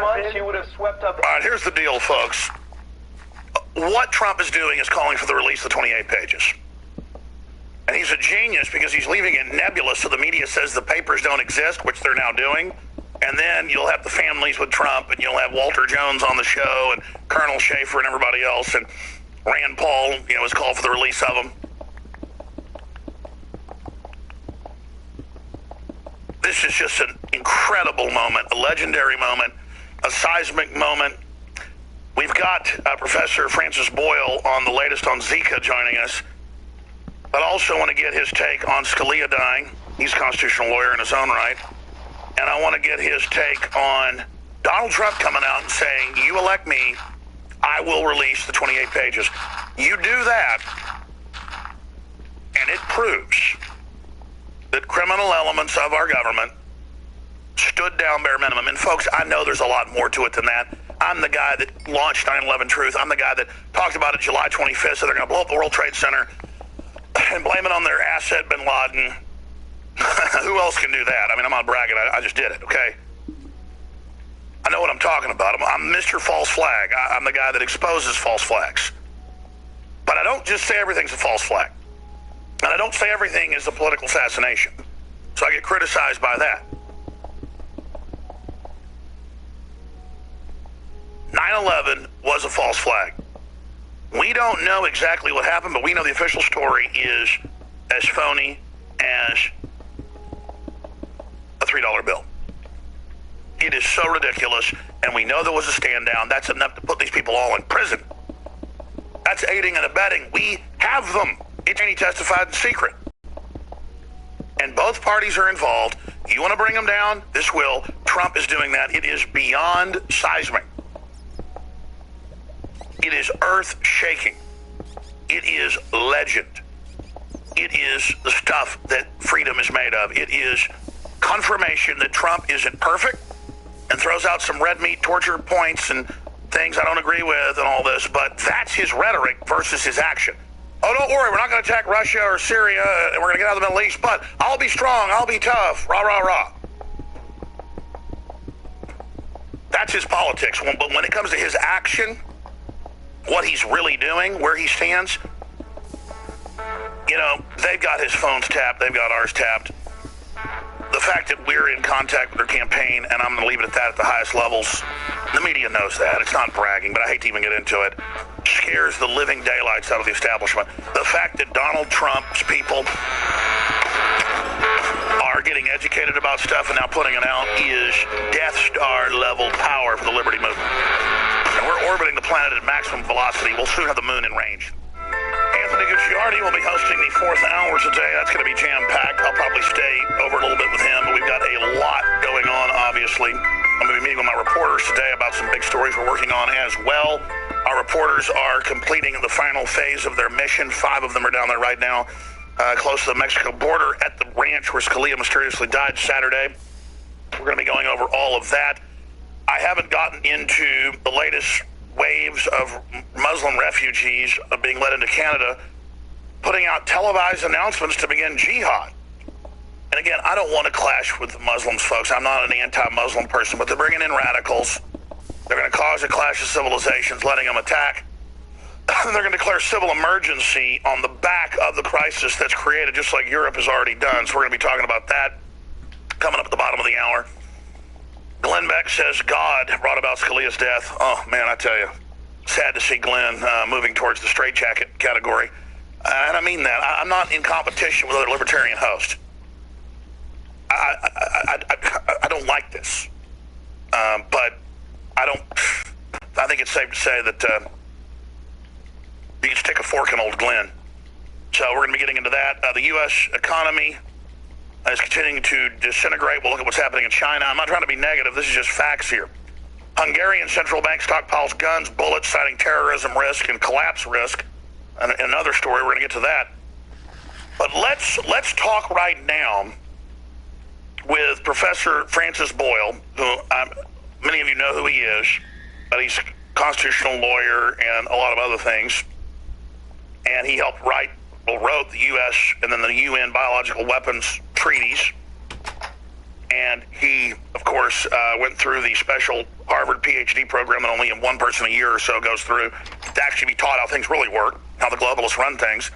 months, you would have swept up. All right, here's the deal, folks. What Trump is doing is calling for the release of the 28 pages. And he's a genius because he's leaving it nebulous so the media says the papers don't exist, which they're now doing. And then you'll have the families with Trump, and you'll have Walter Jones on the show, and Colonel Schaefer and everybody else, and Rand Paul, has called for the release of them. This is just an incredible moment, a legendary moment, a seismic moment. We've got Professor Francis Boyle on the latest on Zika joining us, but I also want to get his take on Scalia dying. He's a constitutional lawyer in his own right. And I want to get his take on Donald Trump coming out and saying, you elect me, I will release the 28 pages. You do that, and it proves that criminal elements of our government stood down bare minimum. And folks, I know there's a lot more to it than that. I'm the guy that launched 9/11 Truth. I'm the guy that talked about it July 25th, so they're going to blow up the World Trade Center and blame it on their asset, Bin Laden. Who else can do that? I mean, I'm not bragging. I just did it, okay? I know what I'm talking about. I'm Mr. False Flag. I'm the guy that exposes false flags. But I don't just say everything's a false flag. And I don't say everything is a political assassination. So I get criticized by that. 9/11 was a false flag. We don't know exactly what happened, but we know the official story is as phony as a $3 bill. It is so ridiculous, and we know there was a stand down. That's enough to put these people all in prison. That's aiding and abetting. We have them. He testified in secret. And both parties are involved. You want to bring them down? This will. Trump is doing that. It is beyond seismic. It is earth-shaking. It is legend. It is the stuff that freedom is made of. It is confirmation that Trump isn't perfect and throws out some red meat torture points and things I don't agree with and all this, but that's his rhetoric versus his action. Oh, don't worry, we're not going to attack Russia or Syria, and we're going to get out of the Middle East, but I'll be strong, I'll be tough, rah, rah, rah. That's his politics. But when it comes to his action, what he's really doing, where he stands, you know, they've got his phones tapped, they've got ours tapped. The fact that we're in contact with their campaign, and I'm going to leave it at that at the highest levels, the media knows that. It's not bragging, but I hate to even get into it. Scares the living daylights out of the establishment. The fact that Donald Trump's people are getting educated about stuff and now putting it out is Death Star level power for the Liberty Movement. And we're orbiting the planet at maximum velocity. We'll soon have the moon in range. Anthony Gucciardi will be hosting the 4th hour today. That's going to be jam-packed. I'll probably stay over a little bit with him, but we've got a lot going on, obviously. I'm going to be meeting with my reporters today about some big stories we're working on as well. Our reporters are completing the final phase of their mission. 5 of them are down there right now, close to the Mexico border at the ranch where Scalia mysteriously died Saturday. We're going to be going over all of that. I haven't gotten into the latest waves of Muslim refugees being led into Canada, putting out televised announcements to begin jihad. And again, I don't want to clash with Muslims, folks. I'm not an anti-Muslim person, but they're bringing in radicals. They're going to cause a clash of civilizations, letting them attack. They're going to declare civil emergency on the back of the crisis that's created, just like Europe has already done. So we're going to be talking about that coming up at the bottom of the hour. Glenn Beck says God brought about Scalia's death. Oh, man, I tell you, sad to see Glenn moving towards the straitjacket category. And I mean that. I'm not in competition with other libertarian hosts. I don't like this. But I think it's safe to say that you can stick a fork in old Glenn. So we're going to be getting into that. The U.S. economy is continuing to disintegrate. We'll look at what's happening in China. I'm not trying to be negative. This is just facts here. Hungarian central bank stockpiles guns, bullets, citing terrorism risk and collapse risk. And another story, we're going to get to that. But let's talk right now with Professor Francis Boyle, who many of you know who he is, but he's a constitutional lawyer and a lot of other things. And he helped wrote the U.S. and then the UN biological weapons treaties. And he, of course, went through the special Harvard PhD program that only one person a year or so goes through to actually be taught how things really work, how the globalists run things.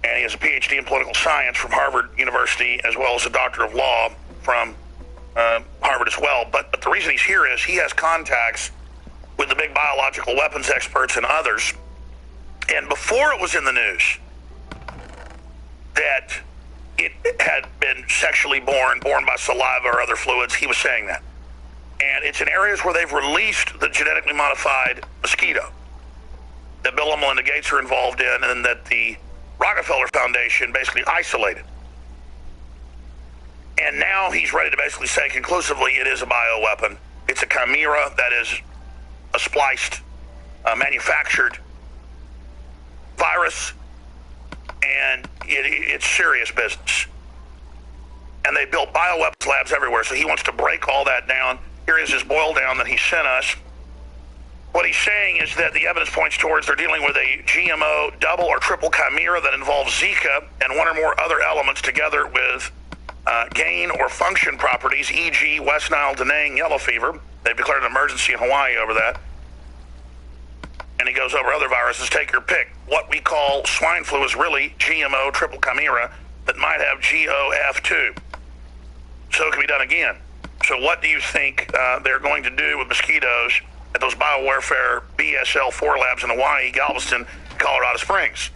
And he has a PhD in political science from Harvard University, as well as a doctor of law from Harvard as well. But the reason he's here is he has contacts with the big biological weapons experts and others. And before it was in the news that it had been sexually born by saliva or other fluids, he was saying that. And it's in areas where they've released the genetically modified mosquito that Bill and Melinda Gates are involved in, and that the Rockefeller Foundation basically isolated. And now he's ready to basically say conclusively it is a bioweapon. It's a chimera that is a spliced, manufactured virus, and it's serious business. And they built bioweapons labs everywhere, so he wants to break all that down. Here is his boil down that he sent us. What he's saying is that the evidence points towards they're dealing with a GMO double or triple chimera that involves Zika and one or more other elements together with gain or function properties, e.g. West Nile dengue yellow fever. They've declared an emergency in Hawaii over that. And he goes over other viruses. Take your pick. What we call swine flu is really GMO triple chimera that might have GOF2. So it can be done again. So what do you think they're going to do with mosquitoes at those biowarfare BSL-4 labs in Hawaii, Galveston, Colorado Springs.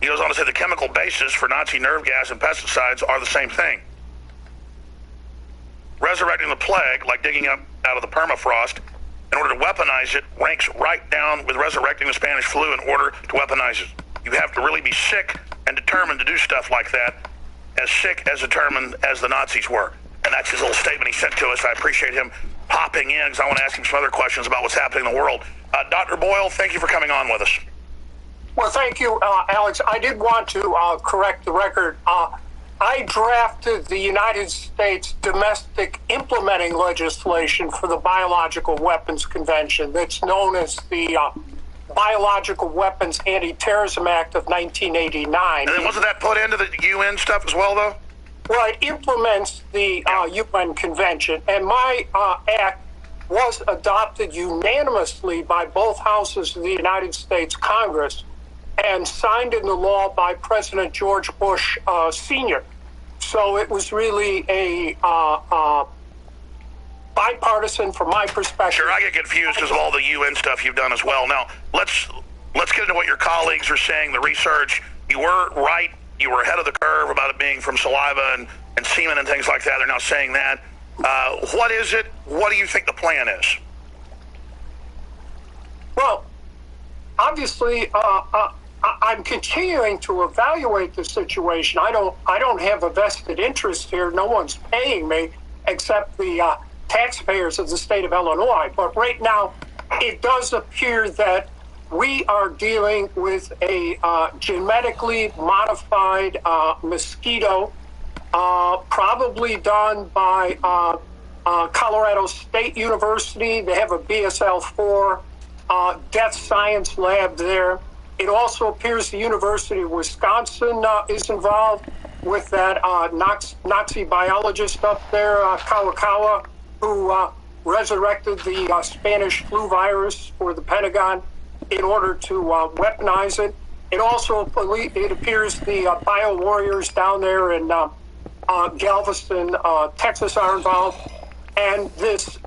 He goes on to say the chemical basis for Nazi nerve gas and pesticides are the same thing. Resurrecting the plague, like digging up out of the permafrost, in order to weaponize it, ranks right down with resurrecting the Spanish flu in order to weaponize it. You have to really be sick and determined to do stuff like that, as sick, as determined as the Nazis were. And that's his little statement he sent to us. I appreciate him popping in because I want to ask him some other questions about what's happening in the world. Dr. Boyle, thank you for coming on with us. Well, thank you, Alex. I did want to correct the record. I drafted the United States domestic implementing legislation for the Biological Weapons Convention that's known as the Biological Weapons Anti-Terrorism Act of 1989. And then wasn't that put into the UN stuff as well, though? Well, it implements the UN Convention, and my act was adopted unanimously by both houses of the United States Congress and signed into law by President George Bush Sr. So it was really a bipartisan from my perspective. Sure, I get confused because of all the UN stuff you've done as well. Now, let's get into what your colleagues are saying, the research. You were right. You were ahead of the curve about it being from saliva and semen and things like that. They're now saying that. What is it? What do you think the plan is? Well, obviously, I'm continuing to evaluate the situation. I don't have a vested interest here. No one's paying me except the taxpayers of the state of Illinois. But right now, it does appear that we are dealing with a genetically modified mosquito, probably done by Colorado State University. They have a BSL-4 death science lab there. It also appears the University of Wisconsin is involved with that Nazi biologist up there, Kawakawa, who resurrected the Spanish flu virus for the Pentagon in order to weaponize it. It also, it appears the bio warriors down there in Galveston, Texas are involved. And this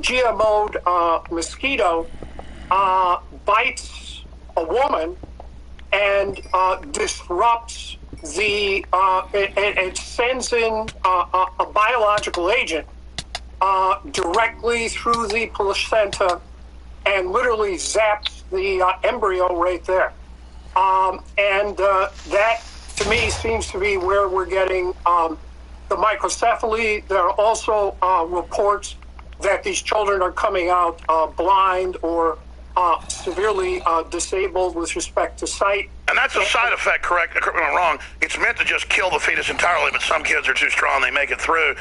GMO'd mosquito bites a woman and disrupts the, it sends in a biological agent directly through the placenta and literally zaps the embryo right there. And that, to me, seems to be where we're getting the microcephaly. There are also reports that these children are coming out blind or severely disabled with respect to sight. And that's a side effect, correct? If I'm wrong. It's meant to just kill the fetus entirely, but some kids are too strong, they make it through.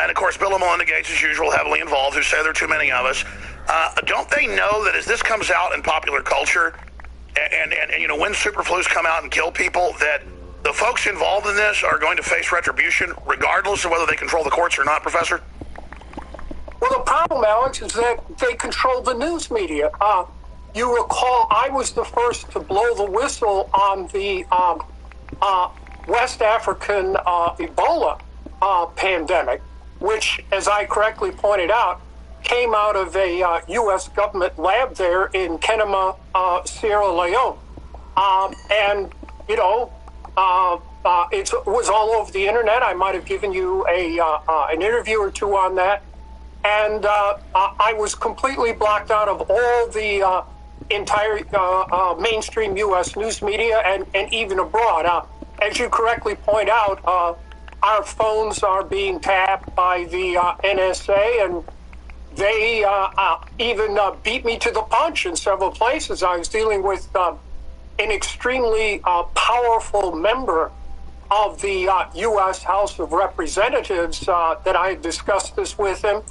And of course, Bill and Melinda Gates, as usual, heavily involved, who say there are too many of us. Don't they know that as this comes out in popular culture, and you know, when superflus come out and kill people, that the folks involved in this are going to face retribution, regardless of whether they control the courts or not, Professor? Well, the problem, Alex, is that they control the news media. You recall I was the first to blow the whistle on the West African Ebola pandemic, which, as I correctly pointed out, came out of a U.S. government lab there in Kenema, Sierra Leone. And, you know, it was all over the internet. I might have given you an interview or two on that. And I was completely blocked out of all the entire mainstream U.S. news media and even abroad. As you correctly point out, our phones are being tapped by the NSA, and they even beat me to the punch in several places. I was dealing with an extremely powerful member of the U.S. House of Representatives that I had discussed this with him.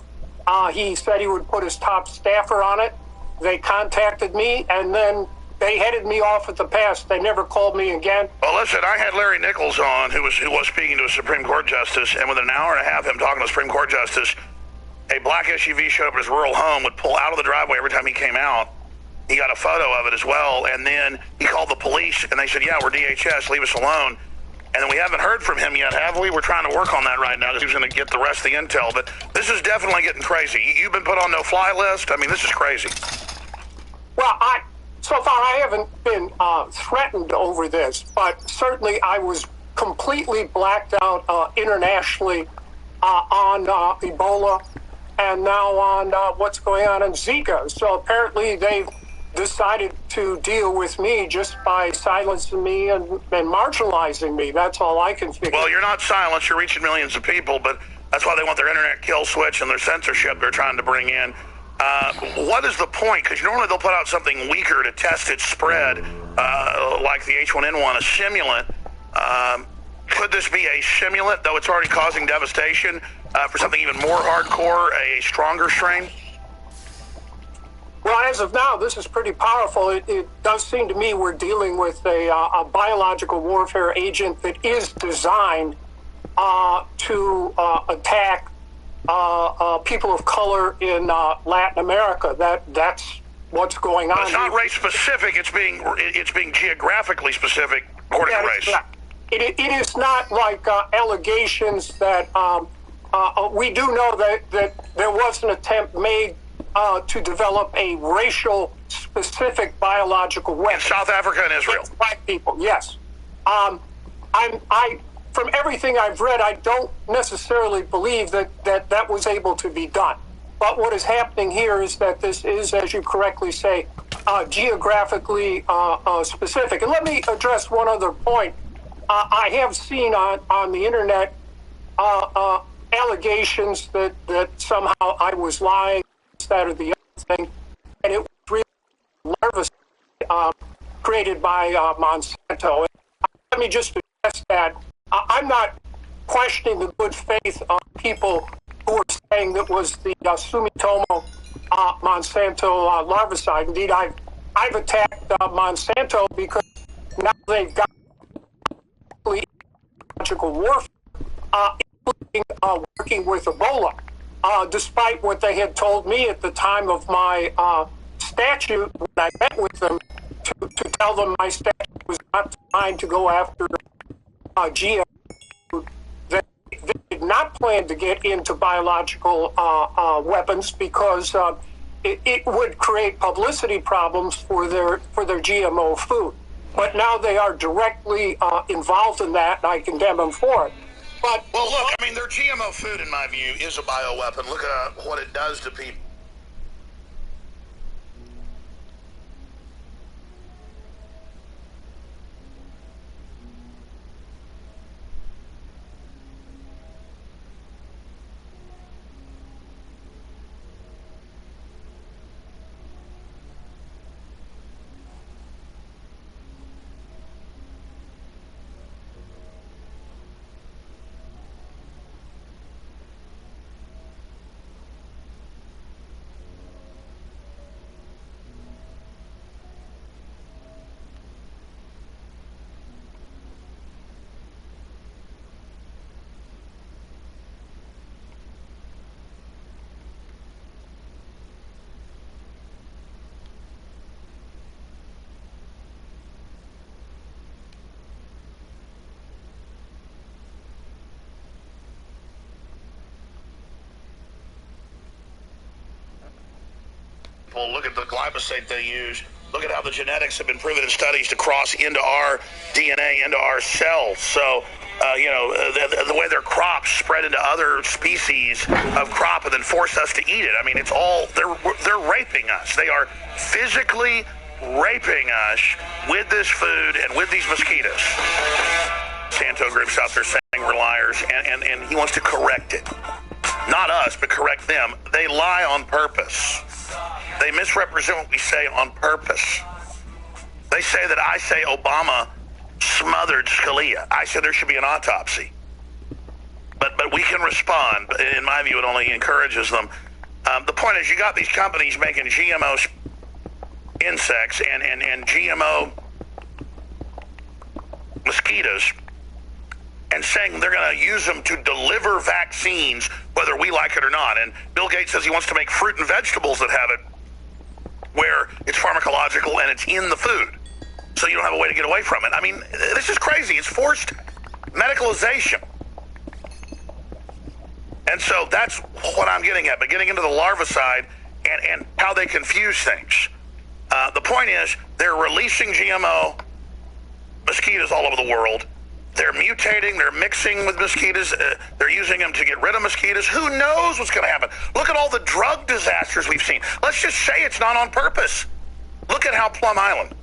He said he would put his top staffer on it. They contacted me, and then they headed me off at the pass. They never called me again. Well, listen, I had Larry Nichols on, who was speaking to a Supreme Court justice, and within an hour and a half, him talking to a Supreme Court justice, a black SUV showed up at his rural home, would pull out of the driveway every time he came out. He got a photo of it as well, and then he called the police, and they said, yeah, we're DHS, leave us alone. And then we haven't heard from him yet, have we? We're trying to work on that right now because he's going to get the rest of the intel. But this is definitely getting crazy. You've been put on no-fly list? I mean, this is crazy. Well, so far I haven't been threatened over this, but certainly I was completely blacked out internationally on Ebola and now on what's going on in Zika. So apparently they've decided to deal with me just by silencing me and marginalizing me. That's all I can figure. Well, you're not silenced. You're reaching millions of people, but that's why they want their internet kill switch and their censorship they're trying to bring in. What is the point? Because normally they'll put out something weaker to test its spread, like the H1N1, a simulant. Could this be a simulant, though it's already causing devastation, for something even more hardcore, a stronger strain? Well, as of now, this is pretty powerful. It does seem to me we're dealing with a biological warfare agent that is designed to attack people of color in Latin America. That's what's going on. But it's not race specific. It's being geographically specific according to race. It is not like allegations that we do know that there was an attempt made to develop a racial specific biological weapon. In South Africa and Israel. Black people, yes. From everything I've read, I don't necessarily believe that was able to be done. But what is happening here is that this is, as you correctly say, geographically specific. And let me address one other point. I have seen on the internet allegations that somehow I was lying, that or the other thing, and it was really nervous created by Monsanto. Let me just address that. I'm not questioning the good faith of people who are saying that was the Sumitomo Monsanto larvicide. Indeed, I've attacked Monsanto because now they've got biological warfare, including working with Ebola. Despite what they had told me at the time of my statute, when I met with them to tell them my statute was not designed to go after GM, they did not plan to get into biological weapons because it would create publicity problems for their GMO food. But now they are directly involved in that, and I condemn them for it. But, well, look, I mean, their GMO food, in my view, is a bioweapon. Look at what it does to people. Look at the glyphosate they use. Look at how the genetics have been proven in studies to cross into our DNA, into our cells. So, the way their crops spread into other species of crop and then force us to eat it. I mean, it's all, they're raping us. They are physically raping us with this food and with these mosquitoes. Santo groups out there saying we're liars, and he wants to correct it. Not us, but correct them. They lie on purpose. They misrepresent what we say on purpose. They say that I say Obama smothered Scalia. I said there should be an autopsy. But we can respond. In my view, it only encourages them. The point is, you got these companies making GMO insects and GMO mosquitoes and saying they're going to use them to deliver vaccines, whether we like it or not. And Bill Gates says he wants to make fruit and vegetables that have it, where it's pharmacological and it's in the food, so you don't have a way to get away from it. I mean, this is crazy. It's forced medicalization. And so that's what I'm getting at, but getting into the larvicide and how they confuse things. The point is, they're releasing GMO mosquitoes all over the world. They're mutating, they're mixing with mosquitoes, they're using them to get rid of mosquitoes. Who knows what's going to happen? Look at all the drug disasters we've seen. Let's just say it's not on purpose. Look at how Plum Island,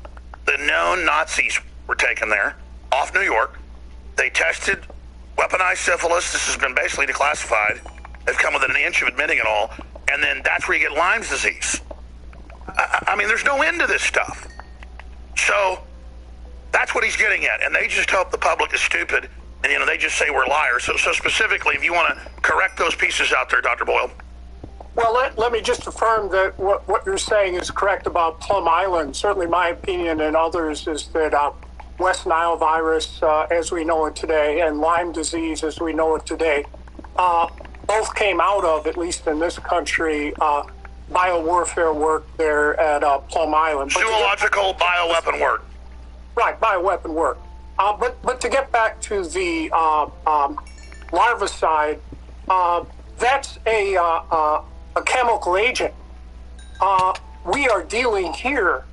the known Nazis were taken there, off New York. They tested weaponized syphilis. This has been basically declassified. They've come within an inch of admitting it all. And then that's where you get Lyme's disease. I mean, there's no end to this stuff. So that's what he's getting at. And they just hope the public is stupid. And, they just say we're liars. So specifically, if you want to correct those pieces out there, Dr. Boyle. Well, let me just affirm that what you're saying is correct about Plum Island. Certainly my opinion and others is that West Nile virus, as we know it today, and Lyme disease, as we know it today, both came out of, at least in this country, biowarfare work there at Plum Island. Zoological bioweapon work. Right, bioweapon work. But to get back to the larvicide, that's a chemical agent. We are dealing here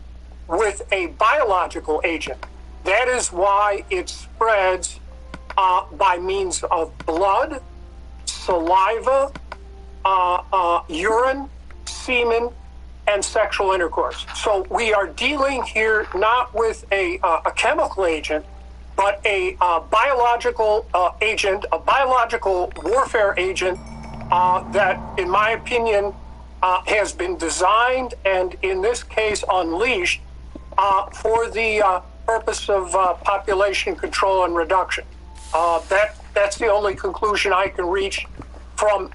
with a biological agent. That is why it spreads by means of blood, saliva, urine, semen, and sexual intercourse. So we are dealing here not with a chemical agent, but a biological agent, a biological warfare agent that, in my opinion, has been designed and, in this case, unleashed for the purpose of population control and reduction. That's the only conclusion I can reach from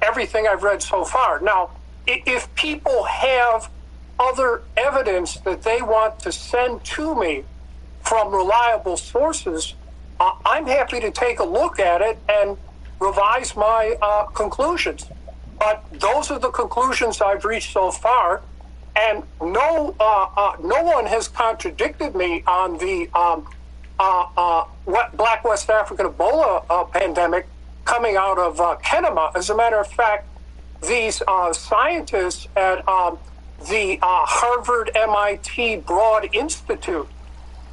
everything I've read so far. Now, if people have other evidence that they want to send to me from reliable sources, I'm happy to take a look at it and revise my conclusions. But those are the conclusions I've reached so far, and no one has contradicted me on the Black West African Ebola pandemic coming out of Kenema. As a matter of fact, these scientists at the Harvard-MIT Broad Institute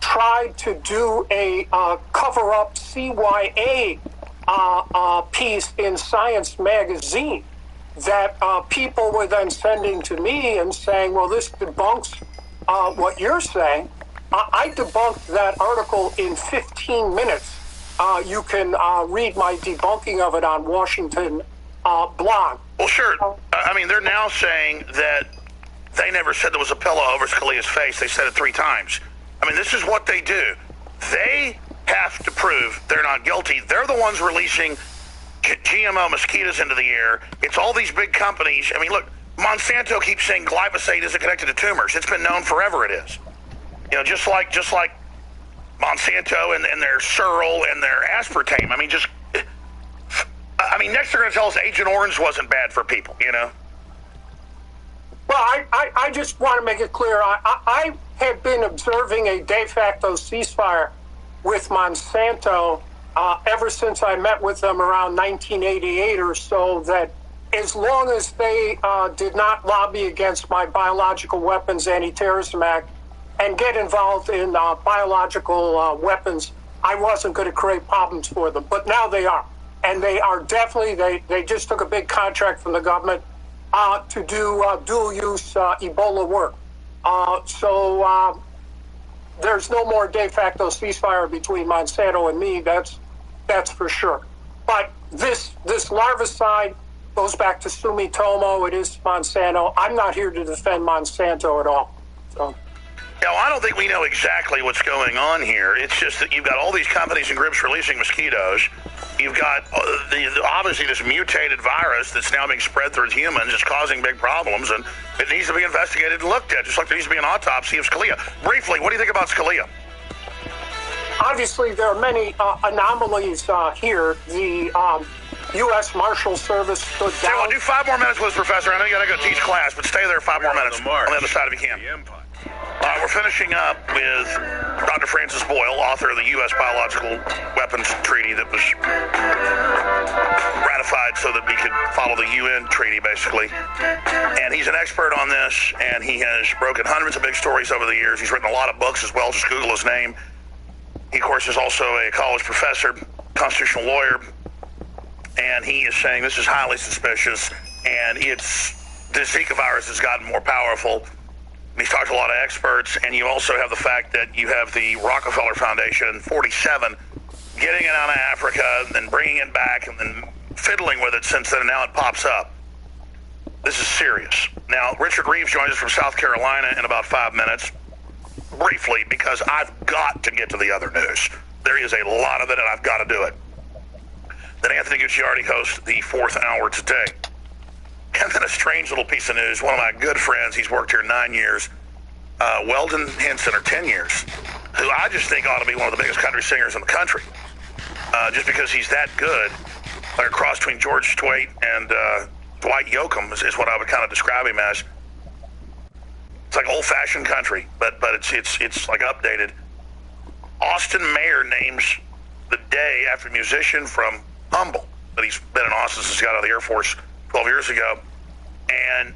tried to do a cover-up CYA piece in Science magazine that people were then sending to me and saying, well, this debunks what you're saying. I debunked that article in 15 minutes. You can read my debunking of it on Washington blog. Well, sure. I mean, they're now saying that they never said there was a pillow over Scalia's face. They said it 3 times. I mean, this is what they do. They have to prove they're not guilty. They're the ones releasing GMO mosquitoes into the air. It's all these big companies. I mean, look, Monsanto keeps saying glyphosate isn't connected to tumors. It's been known forever it is. Just like Monsanto and their Searle and their aspartame. Next they're going to tell us Agent Orange wasn't bad for people, Well, I just want to make it clear. I have been observing a de facto ceasefire with Monsanto ever since I met with them around 1988 or so, that as long as they did not lobby against my Biological Weapons Anti-Terrorism Act and get involved in biological weapons, I wasn't going to create problems for them. But now they are. And they are definitely, they just took a big contract from the government to do dual-use Ebola work. So there's no more de facto ceasefire between Monsanto and me, that's for sure. But this larvicide goes back to Sumitomo. It is Monsanto. I'm not here to defend Monsanto at all. So. No, I don't think we know exactly what's going on here. It's just that you've got all these companies and groups releasing mosquitoes. You've got obviously this mutated virus that's now being spread through humans. It's causing big problems, and it needs to be investigated and looked at, just like there needs to be an autopsy of Scalia. Briefly, what do you think about Scalia? Obviously, there are many anomalies here. The U.S. Marshal Service stood Tell you down. what, do 5 more minutes with us, Professor. I know you got to go teach class, but stay there 5 more minutes on the other side if you can. We're finishing up with Dr. Francis Boyle, author of the U.S. Biological Weapons Treaty that was ratified so that we could follow the UN treaty, basically. And he's an expert on this, and he has broken hundreds of big stories over the years. He's written a lot of books as well. Just Google his name. He, of course, is also a college professor, constitutional lawyer, and he is saying this is highly suspicious, and this Zika virus has gotten more powerful. He's talked to a lot of experts, and you also have the fact that you have the Rockefeller Foundation, 47, getting it out of Africa, and then bringing it back, and then fiddling with it since then, and now it pops up. This is serious. Now, Richard Reeves joins us from South Carolina in about 5 minutes, briefly, because I've got to get to the other news. There is a lot of it, and I've got to do it. Then Anthony Gucciardi hosts the 4th hour today. And then a strange little piece of news. One of my good friends, he's worked here 9 years, Weldon Henson, or 10 years, who I just think ought to be one of the biggest country singers in the country, just because he's that good. Like a cross between George Strait and Dwight Yoakam is what I would kind of describe him as. It's like old-fashioned country, but it's like updated. Austin Mayor names the day after a musician from Humble, but he's been in Austin since he got out of the Air Force 12 years ago, and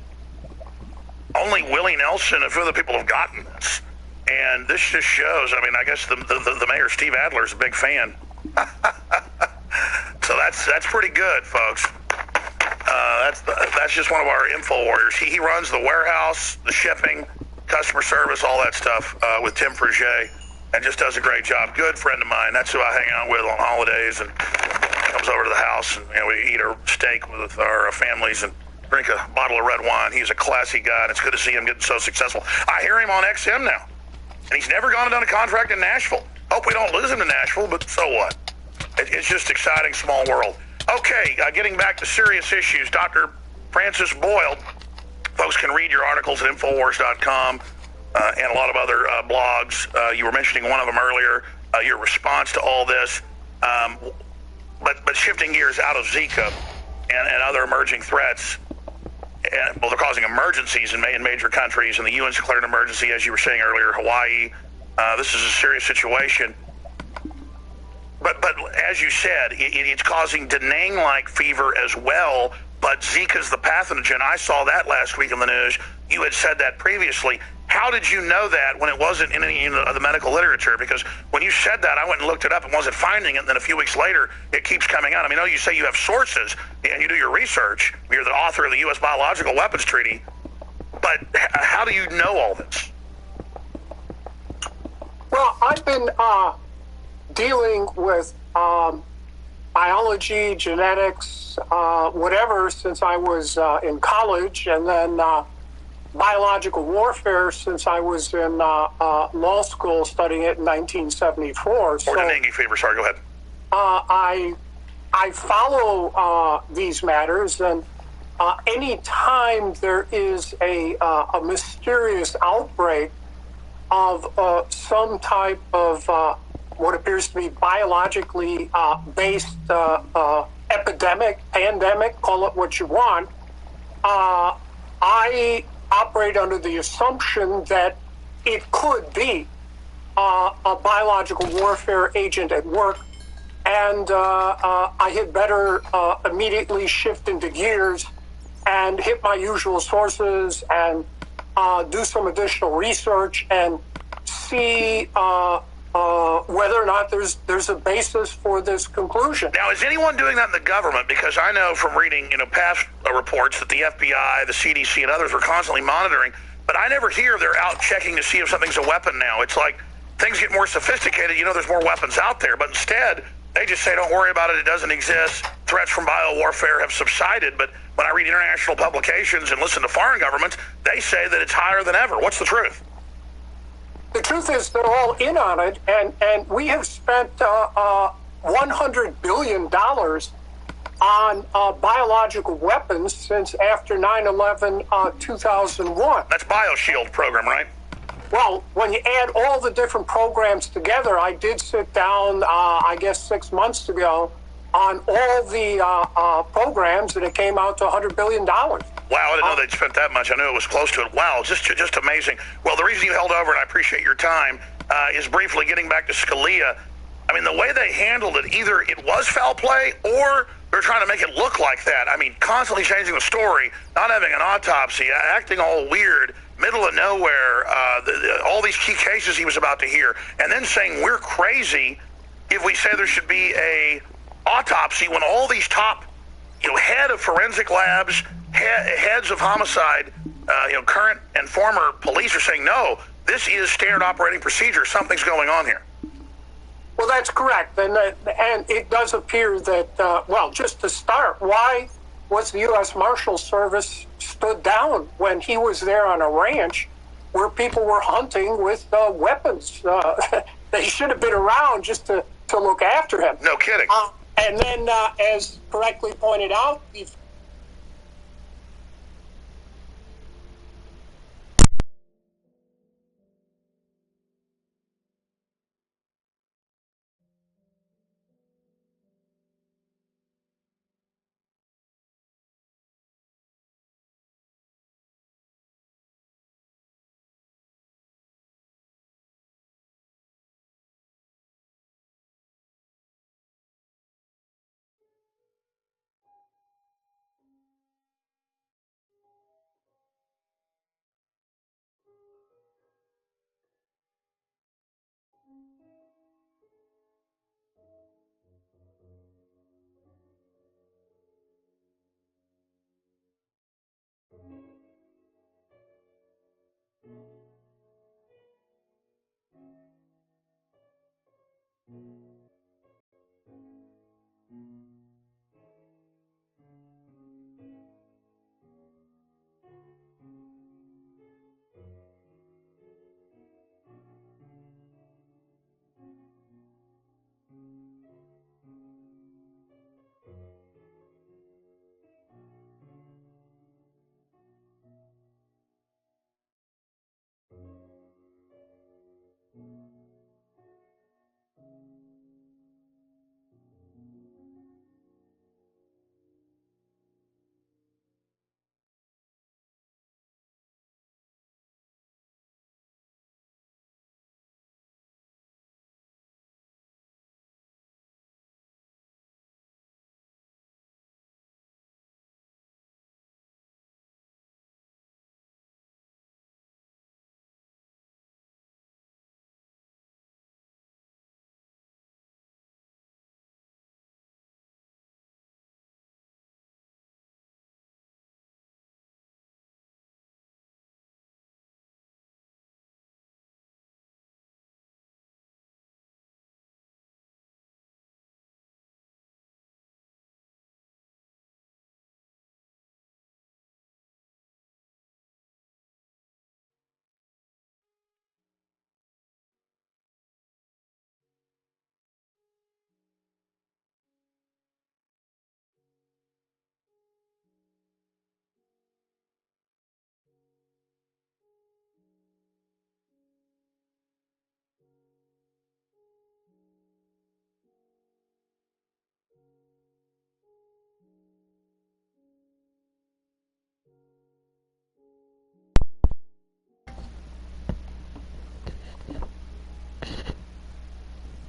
only Willie Nelson and a few other people have gotten this. And this just shows, I mean, I guess the mayor, Steve Adler, is a big fan. So that's pretty good, folks. That's just one of our info warriors. He runs the warehouse, the shipping, customer service, all that stuff with Tim Frigé, and just does a great job. Good friend of mine. That's who I hang out with on holidays, and comes over to the house, and we eat our steak with our families and drink a bottle of red wine. He's a classy guy, and it's good to see him getting so successful. I hear him on XM now, and he's never gone and done a contract in Nashville. Hope we don't lose him to Nashville, but so what? It's just exciting, small world. Okay, getting back to serious issues, Dr. Francis Boyle. Folks can read your articles at Infowars.com and a lot of other blogs. You were mentioning one of them earlier, your response to all this. But shifting gears out of Zika and other emerging threats, well, they're causing emergencies in major countries, and the UN's declared an emergency, as you were saying earlier, Hawaii. This is a serious situation. But as you said, it's causing Da Nang-like fever as well, but Zika's the pathogen. I saw that last week in the news. You had said that previously. How did you know that when it wasn't in any of the medical literature? Because when you said that, I went and looked it up and wasn't finding it, and then a few weeks later, it keeps coming out. I mean, you say you have sources, and you do your research. You're the author of the U.S. Biological Weapons Treaty, but how do you know all this? Well, I've been dealing with biology, genetics, whatever, since I was in college, and then biological warfare since I was in law school studying it in 1974. Or Da Nang fever, sorry, go ahead. I follow these matters, and any time there is a mysterious outbreak of some type of what appears to be biologically based epidemic, pandemic, call it what you want, I operate under the assumption that it could be a biological warfare agent at work, and I had better immediately shift into gears and hit my usual sources and do some additional research and see whether or not there's a basis for this conclusion. Now, is anyone doing that in the government? Because I know from reading past reports that the FBI, the CDC, and others were constantly monitoring, but I never hear they're out checking to see if something's a weapon now. It's like things get more sophisticated, there's more weapons out there, but instead they just say, don't worry about it, it doesn't exist. Threats from biowarfare have subsided, but when I read international publications and listen to foreign governments, they say that it's higher than ever. What's the truth? The truth is they're all in on it, and we have spent $100 billion on biological weapons since after 9/11, 2001. That's BioShield program, right? Well, when you add all the different programs together, I did sit down, I guess 6 months ago, on all the programs, and it came out to $100 billion. Wow, I didn't know they'd spent that much. I knew it was close to it. Wow, just amazing. Well, the reason you held over, and I appreciate your time, is briefly getting back to Scalia. I mean, the way they handled it, either it was foul play or they're trying to make it look like that. I mean, constantly changing the story, not having an autopsy, acting all weird, middle of nowhere, all these key cases he was about to hear, and then saying we're crazy if we say there should be a autopsy when all these top, head of forensic labs, heads of homicide, current and former police are saying, no, this is standard operating procedure. Something's going on here. Well, that's correct. And it does appear that, just to start, why was the U.S. Marshal Service stood down when he was there on a ranch where people were hunting with weapons? They should have been around just to look after him. No kidding. And then, as correctly pointed out,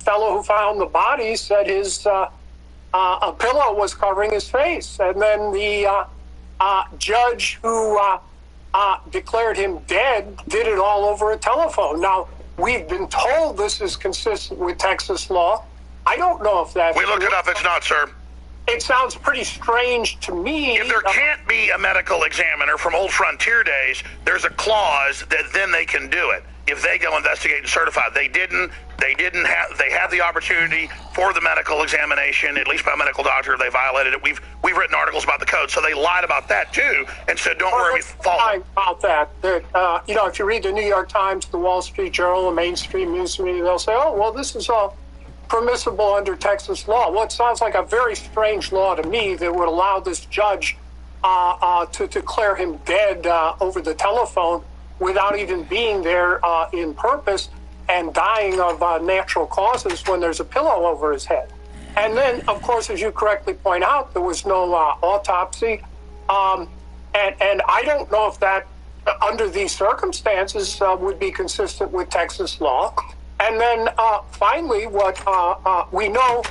fellow who found the body said his a pillow was covering his face, and then the judge who declared him dead did it all over a telephone. Now, we've been told this is consistent with Texas law. I don't know if that's We looked it up. It's not, sir. It sounds pretty strange to me. If there can't be a medical examiner from old frontier days, there's a clause that then they can do it. If they go investigate and certify, they had the opportunity for the medical examination, at least by a medical doctor. They violated it. We've written articles about the code, so they lied about that too, and said, "Don't worry, we follow." About that, if you read the New York Times, the Wall Street Journal, the mainstream news media, they'll say, "Oh, well, this is all permissible under Texas law." Well, it sounds like a very strange law to me that would allow this judge to declare him dead over the telephone without even being there in purpose and dying of natural causes when there's a pillow over his head. And then, of course, as you correctly point out, there was no autopsy. And I don't know if that, under these circumstances, would be consistent with Texas law. And then finally, what we know,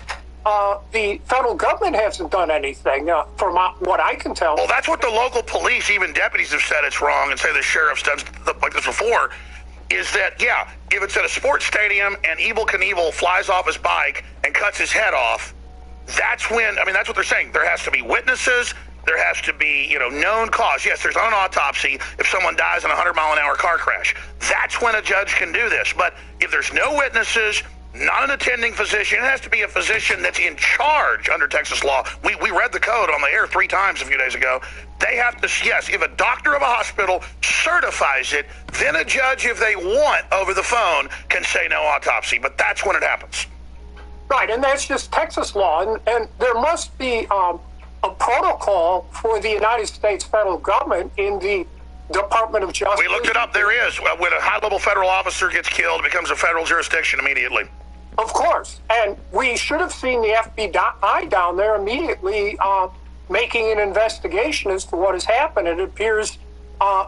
the federal government hasn't done anything, from what I can tell. Well, that's what the local police, even deputies, have said it's wrong, and say the sheriff's done like this before, is that, yeah, if it's at a sports stadium and Evel Knievel flies off his bike and cuts his head off, that's when, I mean, that's what they're saying. There has to be witnesses. There has to be, known cause. Yes, there's not an autopsy if someone dies in a 100-mile-an-hour car crash. That's when a judge can do this. But if there's no witnesses, not an attending physician, it has to be a physician that's in charge under Texas law. We read the code on the air 3 times a few days ago. They have to, yes, if a doctor of a hospital certifies it, then a judge, if they want, over the phone, can say no autopsy. But that's when it happens. Right, and that's just Texas law. And there must be a protocol for the United States federal government in the Department of Justice. We looked it up. There is. When a high-level federal officer gets killed, it becomes a federal jurisdiction immediately. Of course. And we should have seen the FBI down there immediately making an investigation as to what has happened. It appears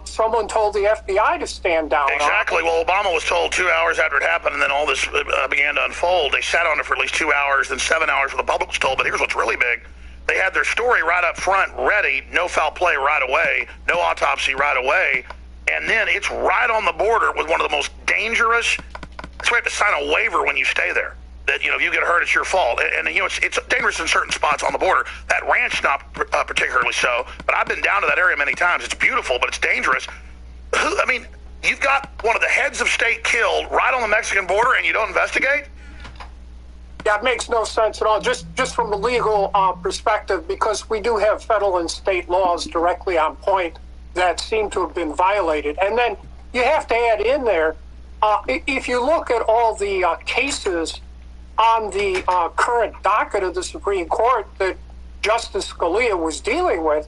someone told the FBI to stand down. Exactly. Well, Obama was told 2 hours after it happened, and then all this began to unfold. They sat on it for at least 2 hours, then 7 hours when the public was told. But here's what's really big. They had their story right up front, ready, no foul play right away, no autopsy right away, and then it's right on the border with one of the most dangerous. That's why you have to sign a waiver when you stay there. That, if you get hurt, it's your fault. And it's dangerous in certain spots on the border. That ranch, not particularly so, but I've been down to that area many times. It's beautiful, but it's dangerous. You've got one of the heads of state killed right on the Mexican border, and you don't investigate? Yeah, it makes no sense at all, just from the legal perspective, because we do have federal and state laws directly on point that seem to have been violated. And then you have to add in there, if you look at all the cases on the current docket of the Supreme Court that Justice Scalia was dealing with,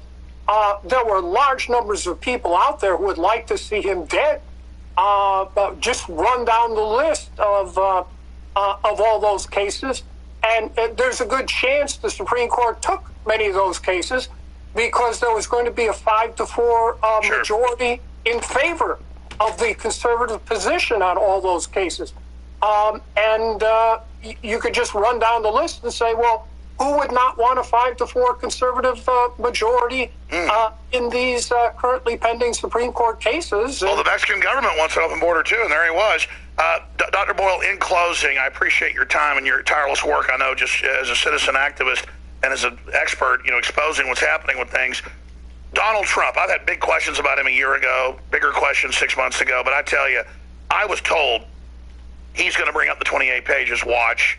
there were large numbers of people out there who would like to see him dead. Just run down the list of all those cases, and there's a good chance the Supreme Court took many of those cases because there was going to be a 5-4 majority in favor of the conservative position on all those cases. And you could just run down the list and say, well, who would not want a 5-4 conservative majority in these currently pending Supreme Court cases? Well, the Mexican government wants an open border, too, and there he was. Dr. Boyle, in closing, I appreciate your time and your tireless work. I know just as a citizen activist and as an expert, exposing what's happening with things. Donald Trump, I've had big questions about him a year ago, bigger questions 6 months ago, but I tell you, I was told he's going to bring up the 28 pages, watch,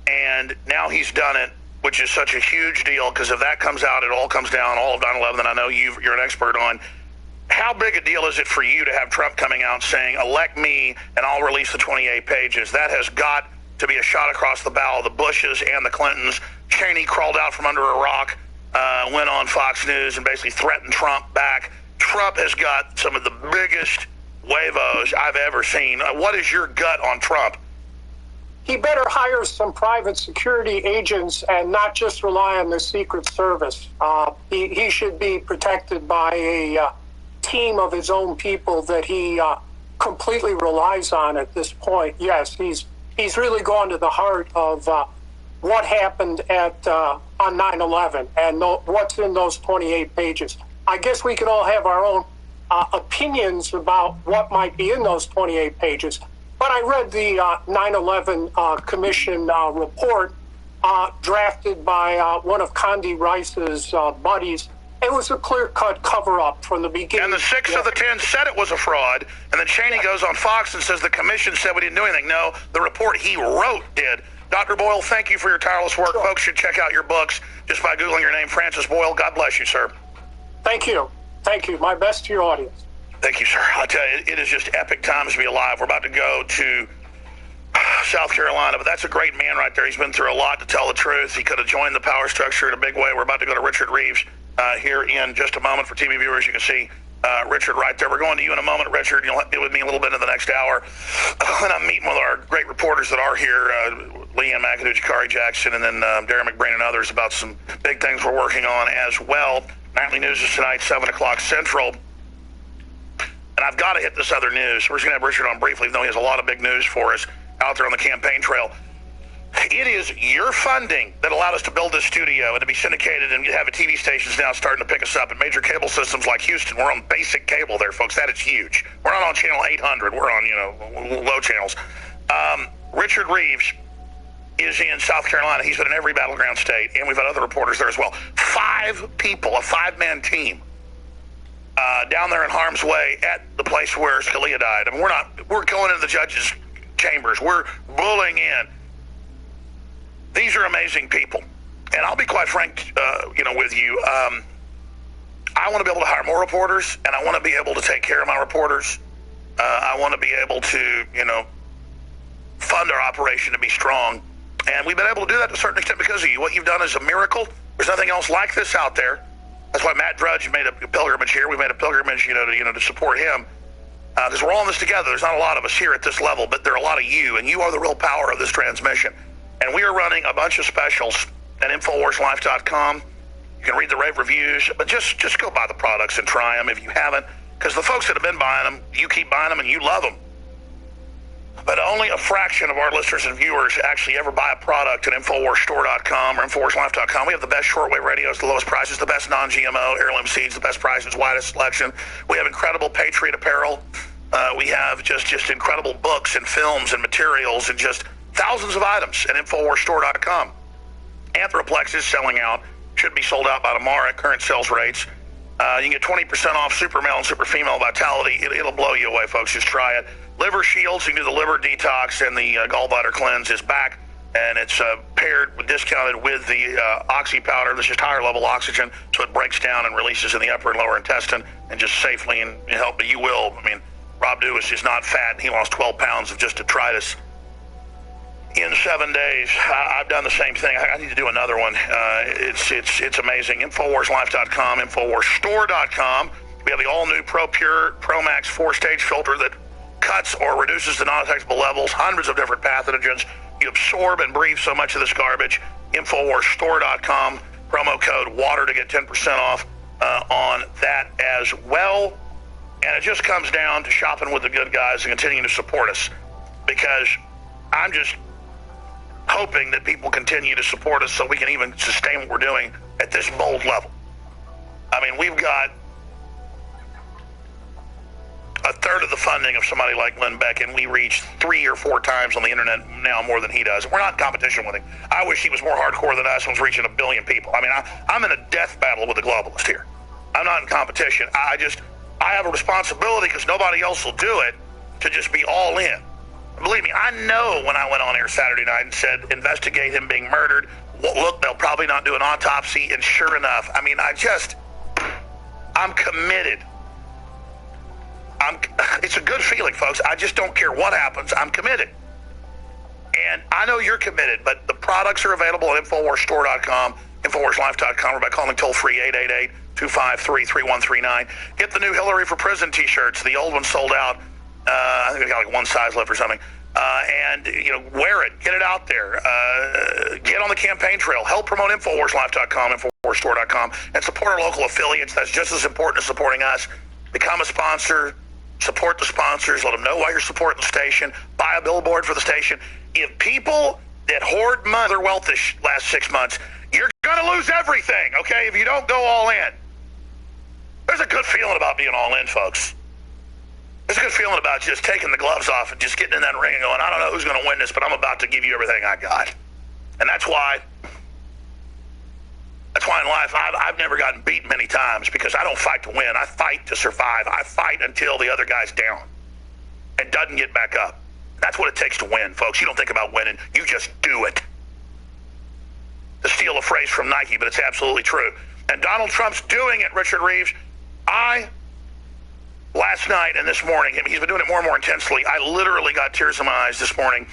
and now he's done it, which is such a huge deal, because if that comes out, it all comes down, all of 9/11 that I know you're an expert on. How big a deal is it for you to have Trump coming out saying, elect me and I'll release the 28 pages? That has got to be a shot across the bow of the Bushes and the Clintons. Cheney crawled out from under a rock, went on Fox News and basically threatened Trump back. Trump has got some of the biggest huevos I've ever seen. What is your gut on Trump? He better hire some private security agents and not just rely on the Secret Service. He should be protected by a team of his own people that he completely relies on at this point. Yes, he's really gone to the heart of what happened on 9/11 and what's in those 28 pages. I guess we can all have our own opinions about what might be in those 28 pages. But I read the 9/11 Commission report drafted by one of Condi Rice's buddies. It was a clear-cut cover-up from the beginning. And the 6 of the 10 said it was a fraud. And then Cheney goes on Fox and says the commission said we didn't do anything. No, the report he wrote did. Dr. Boyle, thank you for your tireless work. Sure. Folks should check out your books just by Googling your name, Francis Boyle. God bless you, sir. Thank you. Thank you. My best to your audience. Thank you, sir. I tell you, it is just epic times to be alive. We're about to go to South Carolina, but that's a great man right there. He's been through a lot, to tell the truth. He could have joined the power structure in a big way. We're about to go to Richard Reeves here in just a moment. For TV viewers, you can see Richard right there. We're going to you in a moment, Richard. You'll be with me a little bit in the next hour. And I'm meeting with our great reporters that are here, Leanne McAdoo, Jakari Jackson, and then Darren McBrain and others about some big things we're working on as well. Nightly News is tonight, 7 o'clock Central. And I've got to hit this other news. We're just going to have Richard on briefly, even though he has a lot of big news for us out there on the campaign trail. It is your funding that allowed us to build this studio and to be syndicated and have TV stations now starting to pick us up. And major cable systems like Houston, we're on basic cable there, folks. That is huge. We're not on channel 800. We're on, low channels. Richard Reeves is in South Carolina. He's been in every battleground state, and we've had other reporters there as well. 5 people, a 5-man team, down there in harm's way at the place where Scalia died. I mean, we're going into the judges' chambers. We're bullying in. These are amazing people. And I'll be quite frank, with you. I want to be able to hire more reporters, and I want to be able to take care of my reporters. I want to be able to, fund our operation to be strong. And we've been able to do that to a certain extent because of you. What you've done is a miracle. There's nothing else like this out there. That's why Matt Drudge made a pilgrimage here. We made a pilgrimage, to support him. Because we're all in this together. There's not a lot of us here at this level, but there are a lot of you, and you are the real power of this transmission. And we are running a bunch of specials at InfoWarsLife.com. You can read the rave reviews, but just go buy the products and try them if you haven't. Because the folks that have been buying them, you keep buying them and you love them. But only a fraction of our listeners and viewers actually ever buy a product at InfoWarsStore.com or InfoWarsLife.com. We have the best shortwave radios, the lowest prices, the best non-GMO, heirloom seeds, the best prices, widest selection. We have incredible Patriot apparel. We have just incredible books and films and materials and just thousands of items at InfoWarsStore.com. Anthroplex is selling out. Should be sold out by tomorrow at current sales rates. You can get 20% off Super Male and Super Female Vitality. It'll blow you away, folks. Just try it. Liver Shields, you can do the liver detox, and the gallbladder cleanse is back. And it's discounted with the oxy powder. That's just higher level oxygen, so it breaks down and releases in the upper and lower intestine and just safely and help. But you will. I mean, Rob Dew is just not fat, and he lost 12 pounds of just detritus in 7 days. I've done the same thing. I need to do another one. It's amazing. InfoWarsLife.com, InfoWarsStore.com. We have the all-new Pro Pure Pro Max 4-stage filter that cuts or reduces the non-detectable levels, hundreds of different pathogens. You absorb and breathe so much of this garbage. InfoWarsStore.com, promo code WATER to get 10% off on that as well. And it just comes down to shopping with the good guys and continuing to support us, because I'm just hoping that people continue to support us so we can even sustain what we're doing at this bold level. I mean, we've got a third of the funding of somebody like Lynn Beck, and we reach 3 or 4 times on the internet now more than he does. We're not in competition with him. I wish he was more hardcore than us and was reaching 1 billion people. I mean, I'm in a death battle with the globalist here. I'm not in competition. I have a responsibility, because nobody else will do it, to just be all in. Believe me, I know when I went on air Saturday night and said, investigate him being murdered. Well, look, they'll probably not do an autopsy. And sure enough, I mean, I'm committed. It's a good feeling, folks. I just don't care what happens. I'm committed. And I know you're committed, but the products are available at InfoWarsStore.com, InfoWarsLife.com, or by calling toll-free 888-253-3139. Get the new Hillary for Prison t-shirts. The old one sold out. I think we got like one size left or something. And wear it. Get it out there. Get on the campaign trail. Help promote InfoWarsLife.com, InfoWarsStore.com, and support our local affiliates. That's just as important as supporting us. Become a sponsor. Support the sponsors. Let them know why you're supporting the station. Buy a billboard for the station. If people that hoard money, their wealth this last 6 months, you're going to lose everything, okay, if you don't go all in. There's a good feeling about being all in, folks. There's a good feeling about just taking the gloves off and just getting in that ring and going, I don't know who's going to win this, but I'm about to give you everything I got. And that's why in life I've never gotten beat many times, because I don't fight to win. I fight to survive. I fight until the other guy's down and doesn't get back up. That's what it takes to win, folks. You don't think about winning. You just do it. To steal a phrase from Nike, but it's absolutely true. And Donald Trump's doing it, Richard Reeves. Last night and this morning, he's been doing it more and more intensely. I literally got tears in my eyes this morning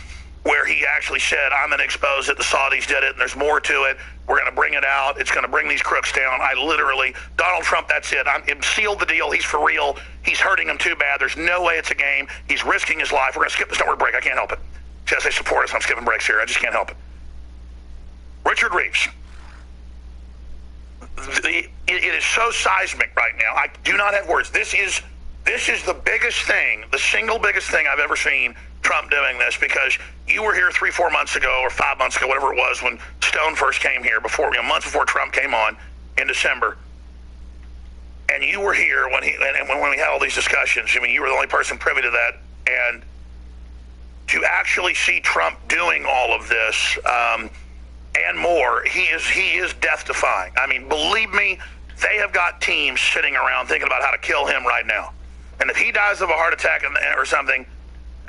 where he actually said, I'm going to expose it, the Saudis did it, and there's more to it. We're going to bring it out. It's going to bring these crooks down. Donald Trump, that's it. I'm sealed the deal. He's for real. He's hurting them too bad. There's no way it's a game. He's risking his life. We're going to skip the network break. I can't help it. Just they support us. I'm skipping breaks here. I just can't help it. Richard Reeves. It is so seismic right now. I do not have words. This is the biggest thing, the single biggest thing I've ever seen Trump doing this, because you were here 3-4 months ago or 5 months ago, whatever it was, when Stone first came here, months before Trump came on in December. And you were here when we had all these discussions. I mean, you were the only person privy to that. And to actually see Trump doing all of this and more, he is death-defying. I mean, believe me, they have got teams sitting around thinking about how to kill him right now. And if he dies of a heart attack or something,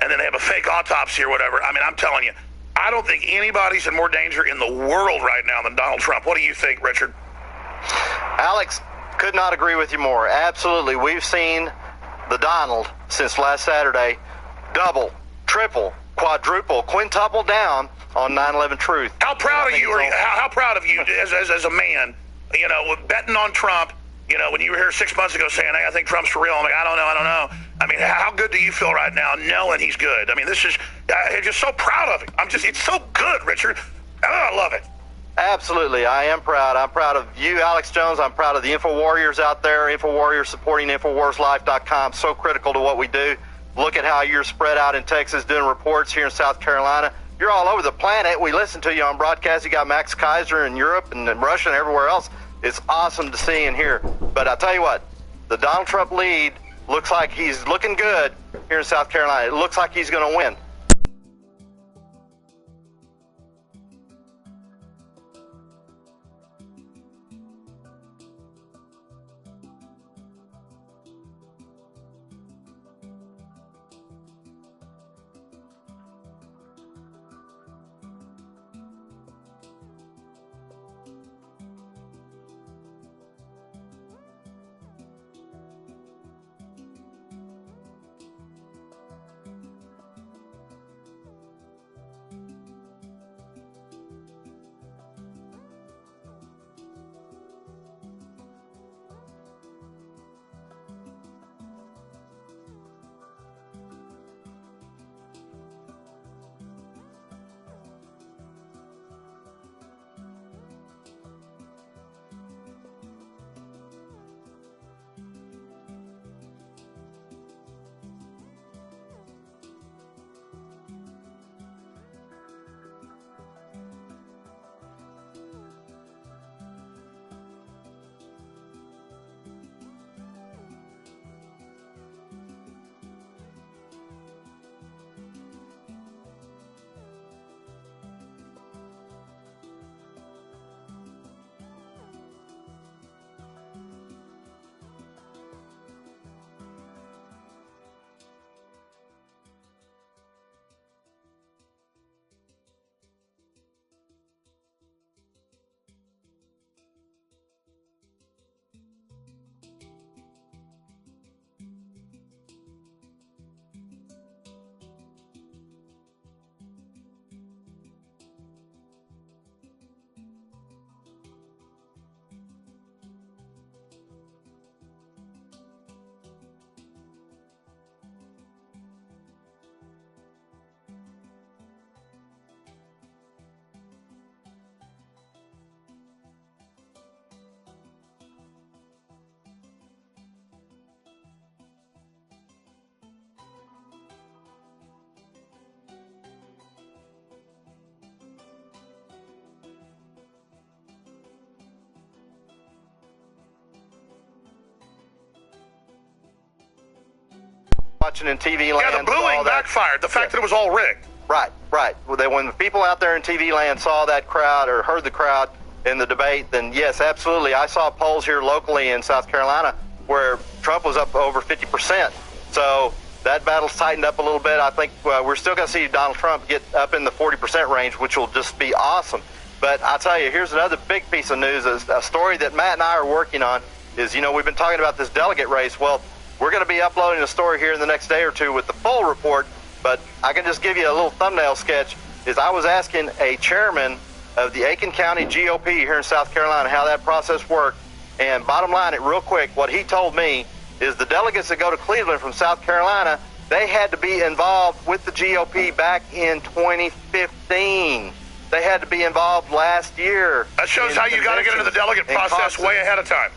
and then they have a fake autopsy or whatever, I mean, I'm telling you, I don't think anybody's in more danger in the world right now than Donald Trump. What do you think, Richard? Alex, could not agree with you more. Absolutely. We've seen the Donald since last Saturday double, triple, quadruple, quintuple down on 9/11 Truth. How proud of you? How proud of you as a man? You know, betting on Trump. You know, when you were here 6 months ago saying, "Hey, I think Trump's for real," I'm like, I don't know. I mean, how good do you feel right now knowing he's good? I mean, this is I'm just so proud of him. It's so good, Richard. I love it. Absolutely. I am proud. I'm proud of you, Alex Jones. I'm proud of the InfoWarriors out there. InfoWarriors supporting InfoWarsLife.com. So critical to what we do. Look at how you're spread out in Texas doing reports here in South Carolina. You're all over the planet. We listen to you on broadcast. You got Max Kaiser in Europe and in Russia and everywhere else. It's awesome to see and hear. But I'll tell you what, the Donald Trump lead looks like he's looking good here in South Carolina. It looks like he's going to win. Watching in TV land. Yeah, the booing backfired. The fact that it was all rigged. Right. When the people out there in TV land saw that crowd or heard the crowd in the debate, then yes, absolutely. I saw polls here locally in South Carolina where Trump was up over 50%. So that battle's tightened up a little bit. I think we're still going to see Donald Trump get up in the 40% range, which will just be awesome. But I'll tell you, here's another big piece of news. A story that Matt and I are working on is, we've been talking about this delegate race. Well, we're going to be uploading a story here in the next day or two with the full report, but I can just give you a little thumbnail sketch. is I was asking a chairman of the Aiken County GOP here in South Carolina how that process worked. And bottom line, it real quick, what he told me is the delegates that go to Cleveland from South Carolina, they had to be involved with the GOP back in 2015. They had to be involved last year. That shows how you got to get into the delegate process way ahead of time.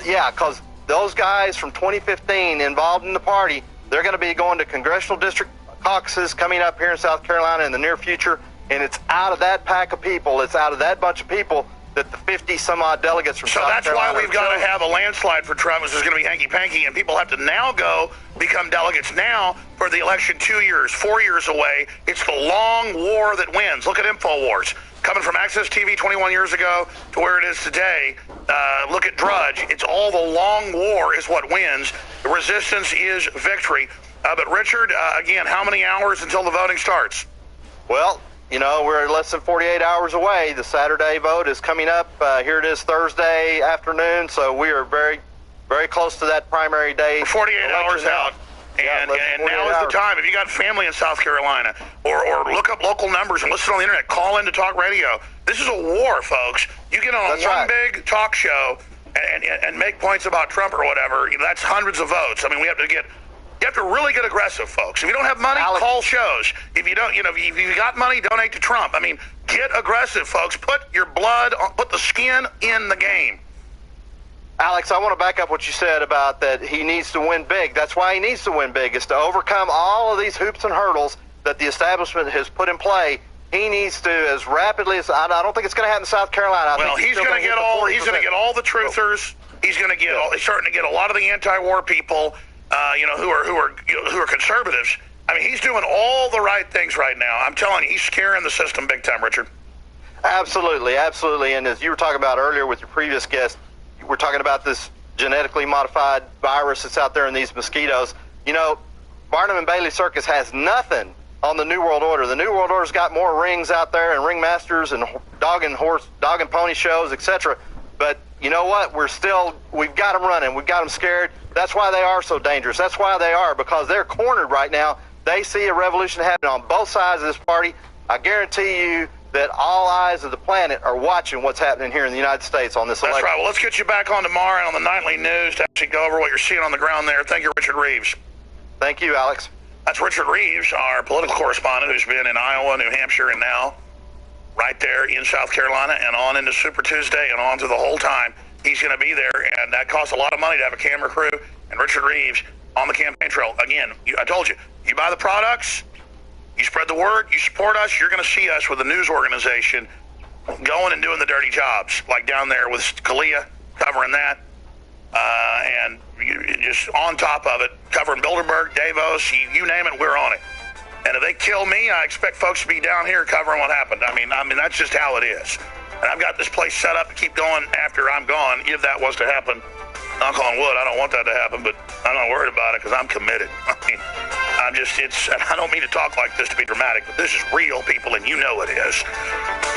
Yeah, because those guys from 2015 involved in the party, they're going to be going to congressional district caucuses coming up here in South Carolina in the near future, and it's out of that pack of people, it's out of that bunch of people that the 50-some-odd delegates from South Carolina... So that's why we've got to have a landslide for Trump, which is going to be hanky-panky, and people have to now go become delegates now for the election 2 years, 4 years away. It's the long war that wins. Look at InfoWars. Coming from Access TV 21 years ago to where it is today, look at Drudge. It's all the long war is what wins. The resistance is victory. But Richard, again, how many hours until the voting starts? Well, you know, we're less than 48 hours away. The Saturday vote is coming up. Here it is Thursday afternoon, so we are very, very close to that primary day. We're 48 hours out. And now is the time. If you got family in South Carolina, or look up local numbers and listen on the internet, call into talk radio. This is a war, folks. You get on big talk show and make points about Trump or whatever, you know, that's hundreds of votes. I mean, you have to really get aggressive, folks. If you don't have money, call shows. If you don't, if you got money, donate to Trump. I mean, get aggressive, folks. Put your blood, put the skin in the game. Alex, I want to back up what you said about that he needs to win big. That's why he needs to win big, is to overcome all of these hoops and hurdles that the establishment has put in play. He needs to, as rapidly as I don't think it's going to happen in South Carolina. Well, he's going to get all the truthers. He's going to get he's starting to get a lot of the anti-war people. Who are conservatives. I mean, he's doing all the right things right now. I'm telling you, he's scaring the system big time, Richard. Absolutely, absolutely. And as you were talking about earlier with your previous guest, we're talking about this genetically modified virus that's out there in these mosquitoes. You know, Barnum and Bailey Circus has nothing on the New World Order. The New World Order's got more rings out there and ringmasters and dog and pony shows, etc. But you know what? We've got them running. We've got them scared. That's why they are so dangerous. That's why they are, because they're cornered right now. They see a revolution happening on both sides of this party. I guarantee you that all eyes of the planet are watching what's happening here in the United States on this election. That's right. Well, let's get you back on tomorrow and on the nightly news to actually go over what you're seeing on the ground there. Thank you, Richard Reeves. Thank you, Alex. That's Richard Reeves, our political correspondent who's been in Iowa, New Hampshire, and now right there in South Carolina and on into Super Tuesday and on through the whole time. He's going to be there, and that costs a lot of money to have a camera crew. And Richard Reeves on the campaign trail. Again, I told you, you buy the products, you spread the word, you support us, you're going to see us with a news organization going and doing the dirty jobs, like down there with Scalia covering that, and just on top of it, covering Bilderberg, Davos, you name it, we're on it. And if they kill me, I expect folks to be down here covering what happened. I mean, that's just how it is. And I've got this place set up to keep going after I'm gone, if that was to happen. Knock on wood, I don't want that to happen, but I'm not worried about it because I'm committed. I mean, I don't mean to talk like this to be dramatic, but this is real, people, and you know it is.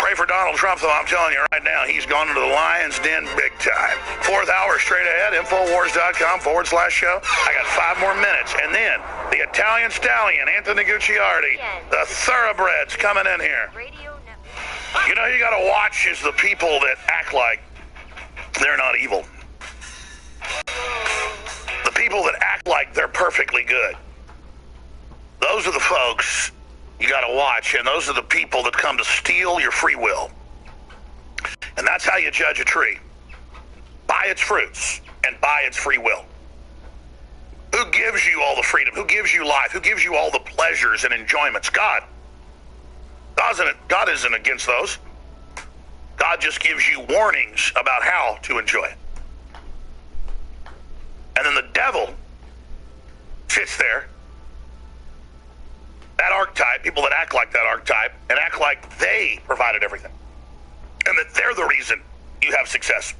Pray for Donald Trump, though. I'm telling you right now, he's gone into the lion's den big time. 4th hour straight ahead, Infowars.com/show. I got 5 more minutes. And then the Italian stallion, Anthony Gucciardi, the thoroughbreds coming in here. You know, you got to watch is the people that act like they're not evil. The people that act like they're perfectly good. Those are the folks you got to watch, and those are the people that come to steal your free will. And that's how you judge a tree. By its fruits and by its free will. Who gives you all the freedom? Who gives you life? Who gives you all the pleasures and enjoyments? God. God isn't against those. God just gives you warnings about how to enjoy it. And then the devil sits there, that archetype, people that act like that archetype, and act like they provided everything. And that they're the reason you have success.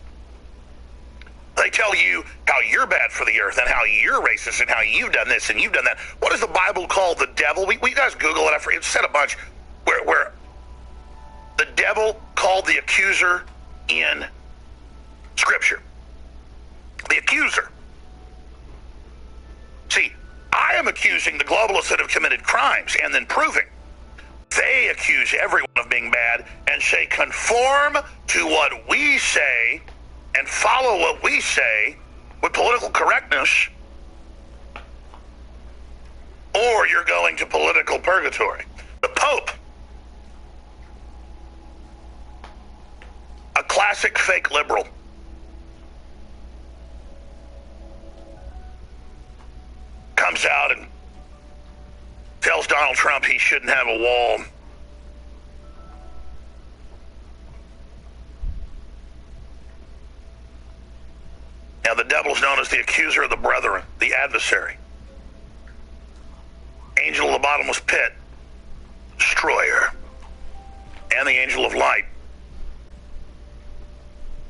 They tell you how you're bad for the earth and how you're racist and how you've done this and you've done that. What does the Bible call the devil? We guys Google it. It said a bunch where the devil called the accuser in Scripture. The accuser. See, I am accusing the globalists that have committed crimes and then proving They accuse everyone of being bad and say conform to what we say and follow what we say with political correctness, or you're going to political purgatory. The Pope, a classic fake liberal, comes out and tells Donald Trump he shouldn't have a wall. Now, the devil is known as the accuser of the brethren, the adversary. Angel of the bottomless pit, destroyer, and the angel of light,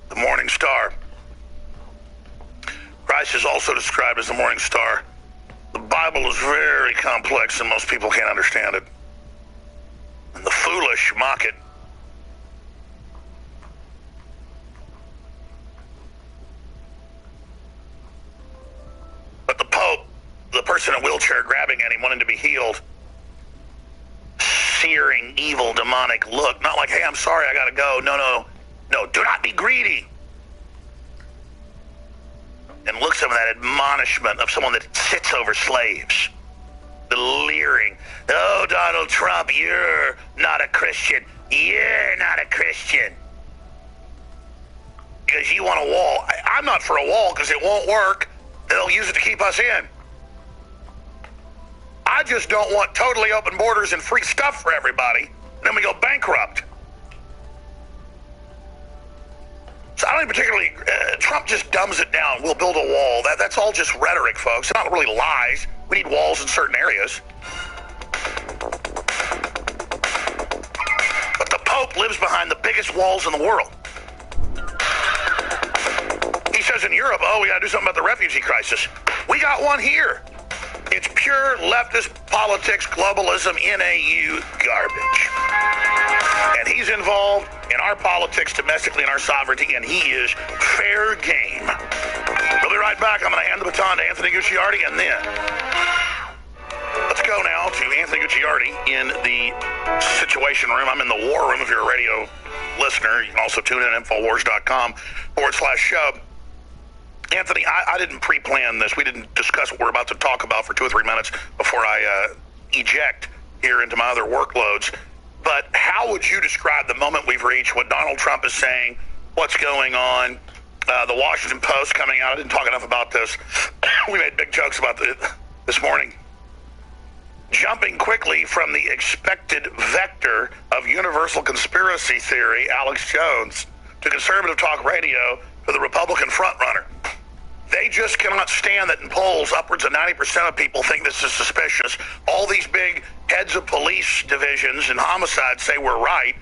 the morning star. Christ is also described as the morning star. The Bible is very complex and most people can't understand it. And the foolish mock it. But the Pope, the person in a wheelchair grabbing at him, wanting to be healed, searing, evil, demonic look. Not like, hey, I'm sorry, I gotta go. No, do not be greedy. And looks at him with that admonishment of someone that sits over slaves. The leering. Oh, Donald Trump, you're not a Christian. You're not a Christian. Because you want a wall. I'm not for a wall because it won't work. They'll use it to keep us in. I just don't want totally open borders and free stuff for everybody. And then we go bankrupt. So I don't even particularly, Trump just dumbs it down. We'll build a wall. That's all just rhetoric, folks. It's not really lies. We need walls in certain areas. But the Pope lives behind the biggest walls in the world. He says in Europe, oh, we got to do something about the refugee crisis. We got one here. It's pure leftist politics, globalism, NAU garbage. And he's involved in our politics domestically and our sovereignty, and he is fair game. We'll be right back. I'm going to hand the baton to Anthony Gucciardi, and then let's go now to Anthony Gucciardi in the Situation Room. I'm in the War Room if you're a radio listener. You can also tune in at Infowars.com/show. Anthony, I didn't pre-plan this. We didn't discuss what we're about to talk about for 2 or 3 minutes before I eject here into my other workloads. But how would you describe the moment we've reached, what Donald Trump is saying, what's going on, the Washington Post coming out? I didn't talk enough about this. We made big jokes about this morning. Jumping quickly from the expected vector of universal conspiracy theory, Alex Jones, to conservative talk radio for the Republican frontrunner. They just cannot stand that in polls, upwards of 90% of people think this is suspicious. All these big heads of police divisions and homicides say we're right.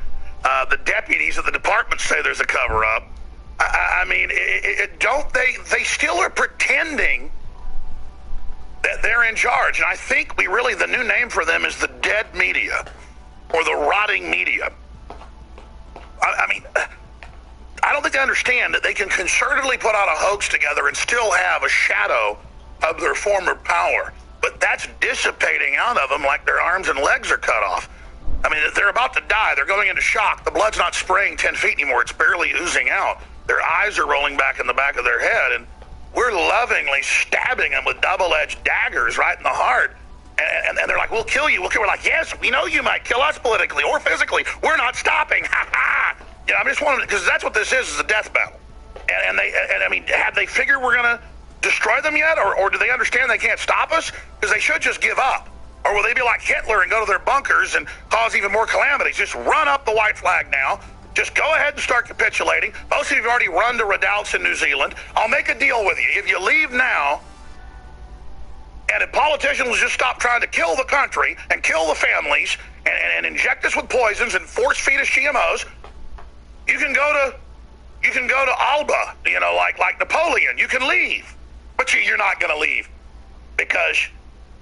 The deputies of the department say there's a cover-up. I mean, they still are pretending that they're in charge. And I think the new name for them is the dead media or the rotting media. I mean, I don't think they understand that they can concertedly put out a hoax together and still have a shadow of their former power. But that's dissipating out of them like their arms and legs are cut off. I mean, they're about to die. They're going into shock. The blood's not spraying 10 feet anymore. It's barely oozing out. Their eyes are rolling back in the back of their head, and we're lovingly stabbing them with double-edged daggers right in the heart. And they're like, we'll kill you. We're like, yes, we know you might kill us politically or physically. We're not stopping. Ha ha. Yeah, I just wanted, because that's what this is a death battle. And I mean, have they figured we're going to destroy them yet? Or do they understand they can't stop us? Because they should just give up. Or will they be like Hitler and go to their bunkers and cause even more calamities? Just run up the white flag now. Just go ahead and start capitulating. Most of you have already run to redoubts in New Zealand. I'll make a deal with you. If you leave now, and if politicians just stop trying to kill the country and kill the families and inject us with poisons and force feed us GMOs, you can go to Alba, like Napoleon. You can leave, but you're not going to leave because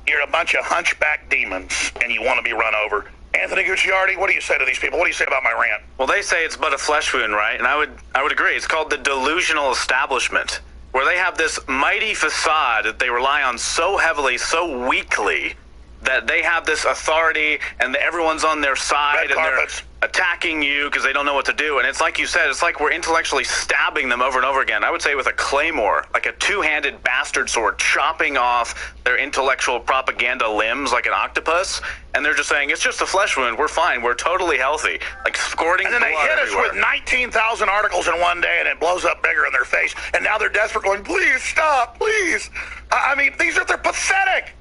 you're a bunch of hunchback demons and you want to be run over. Anthony Gucciardi, what do you say to these people? What do you say about my rant? Well, they say it's but a flesh wound, right? And I would agree. It's called the delusional establishment, where they have this mighty facade that they rely on so heavily, so weakly, that they have this authority and that everyone's on their side and they're attacking you because they don't know what to do. And it's like you said, it's like we're intellectually stabbing them over and over again. I would say with a claymore, like a two-handed bastard sword, chopping off their intellectual propaganda limbs like an octopus. And they're just saying, it's just a flesh wound. We're fine. We're totally healthy. Like squirting blood everywhere. And then they hit us with 19,000 articles in one day and it blows up bigger in their face. And now they're desperate going, please stop, please. I mean, they're pathetic.